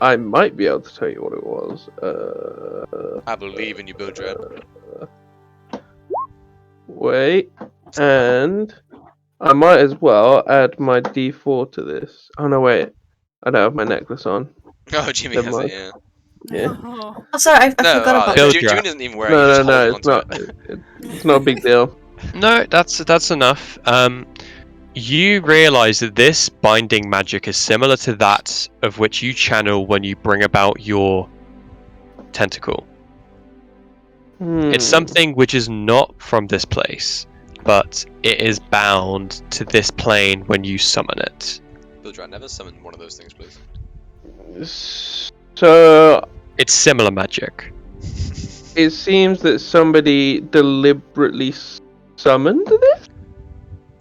I might be able to tell you what it was. I believe in you, Bildred. Wait, and I might as well add my D4 to this. Oh no, wait, I don't have my necklace on. Oh, Jimmy Never has mind. it, yeah. Yeah. Oh. Oh, sorry, I No, forgot about Bill- that. Bildred. Jimmy doesn't even wear it. He's just No, holding it's onto not. it. It's not a big deal. No, that's enough. You realize that this binding magic is similar to that of which you channel when you bring about your tentacle. It's something which is not from this place, but it is bound to this plane when you summon it. Bildred, never summon one of those things, please. So It's similar magic. it seems that somebody deliberately summoned this.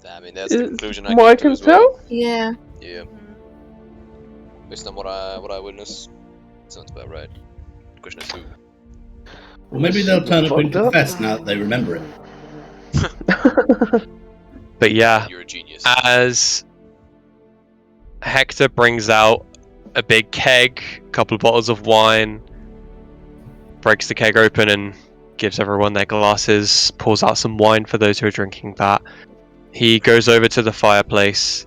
I mean, that's the conclusion I From what I came to can as well. tell. Yeah. Yeah, based on what I witnessed, sounds about right. Question is who? Well, maybe they'll turn up and Fucked up. confess now that they remember it. But yeah, You're a genius. as Hector brings out a big keg, a couple of bottles of wine, breaks the keg open and gives everyone their glasses, pours out some wine for those who are drinking that. He goes over to the fireplace,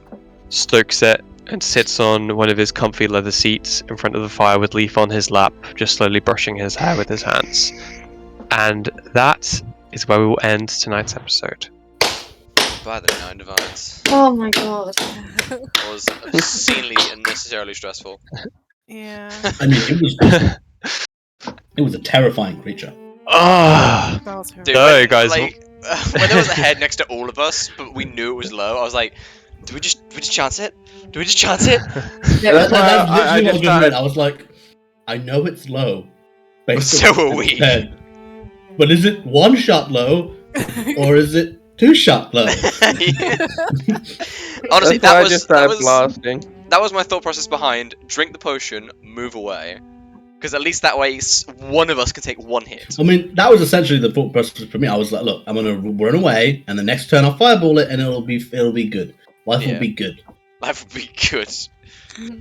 stokes it, and sits on one of his comfy leather seats in front of the fire with Leaf on his lap, just slowly brushing his hair with his hands. And that is where we will end tonight's episode. By the 9 divines. Oh my god. It was obscenely unnecessarily stressful. Yeah. I mean, it was a terrifying creature. Oh, That was Dude, No, when, guys, like, when there was a head next to all of us, but we knew it was low, I was like, do we just chance it? Do we just chance it? Yeah, That's why That's I literally what I just was going started. I was like, I know it's low. Based So on what are we. it said. But is it one shot low or is it two shot low? Honestly, That's why I that just started was blasting. that was my thought process behind drink the potion, move away, because at least that way one of us can take one hit. I mean, that was essentially the thought process for me. I was like, look, I'm gonna run away, and the next turn I'll fireball it, and it'll be good. Life will Yeah. be good. Life would be good.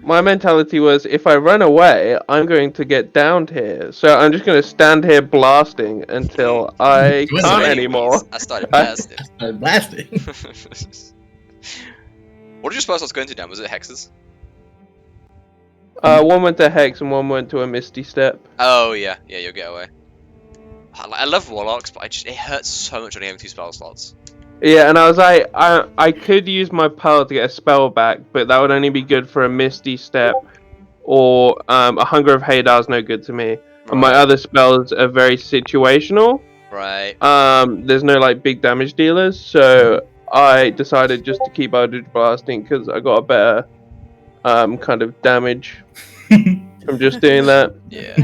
My mentality was, if I run away, I'm going to get downed here. So I'm just going to stand here blasting until I Well, can't anyways, anymore. I started blasting. I'm blasting. What did your spell slots go into, Dan? Was it hexes? One went to Hex and one went to a Misty Step. Oh yeah, you'll get away. I love warlocks, but it hurts so much only having 2 spell slots. Yeah, and I was like, I could use my pearl to get a spell back, but that would only be good for a Misty Step, or a Hunger of Hadar is no good to me. And my other spells are very situational. Right. There's no like big damage dealers, so I decided just to keep Eldritch Blasting because I got a better kind of damage from just doing that. Yeah.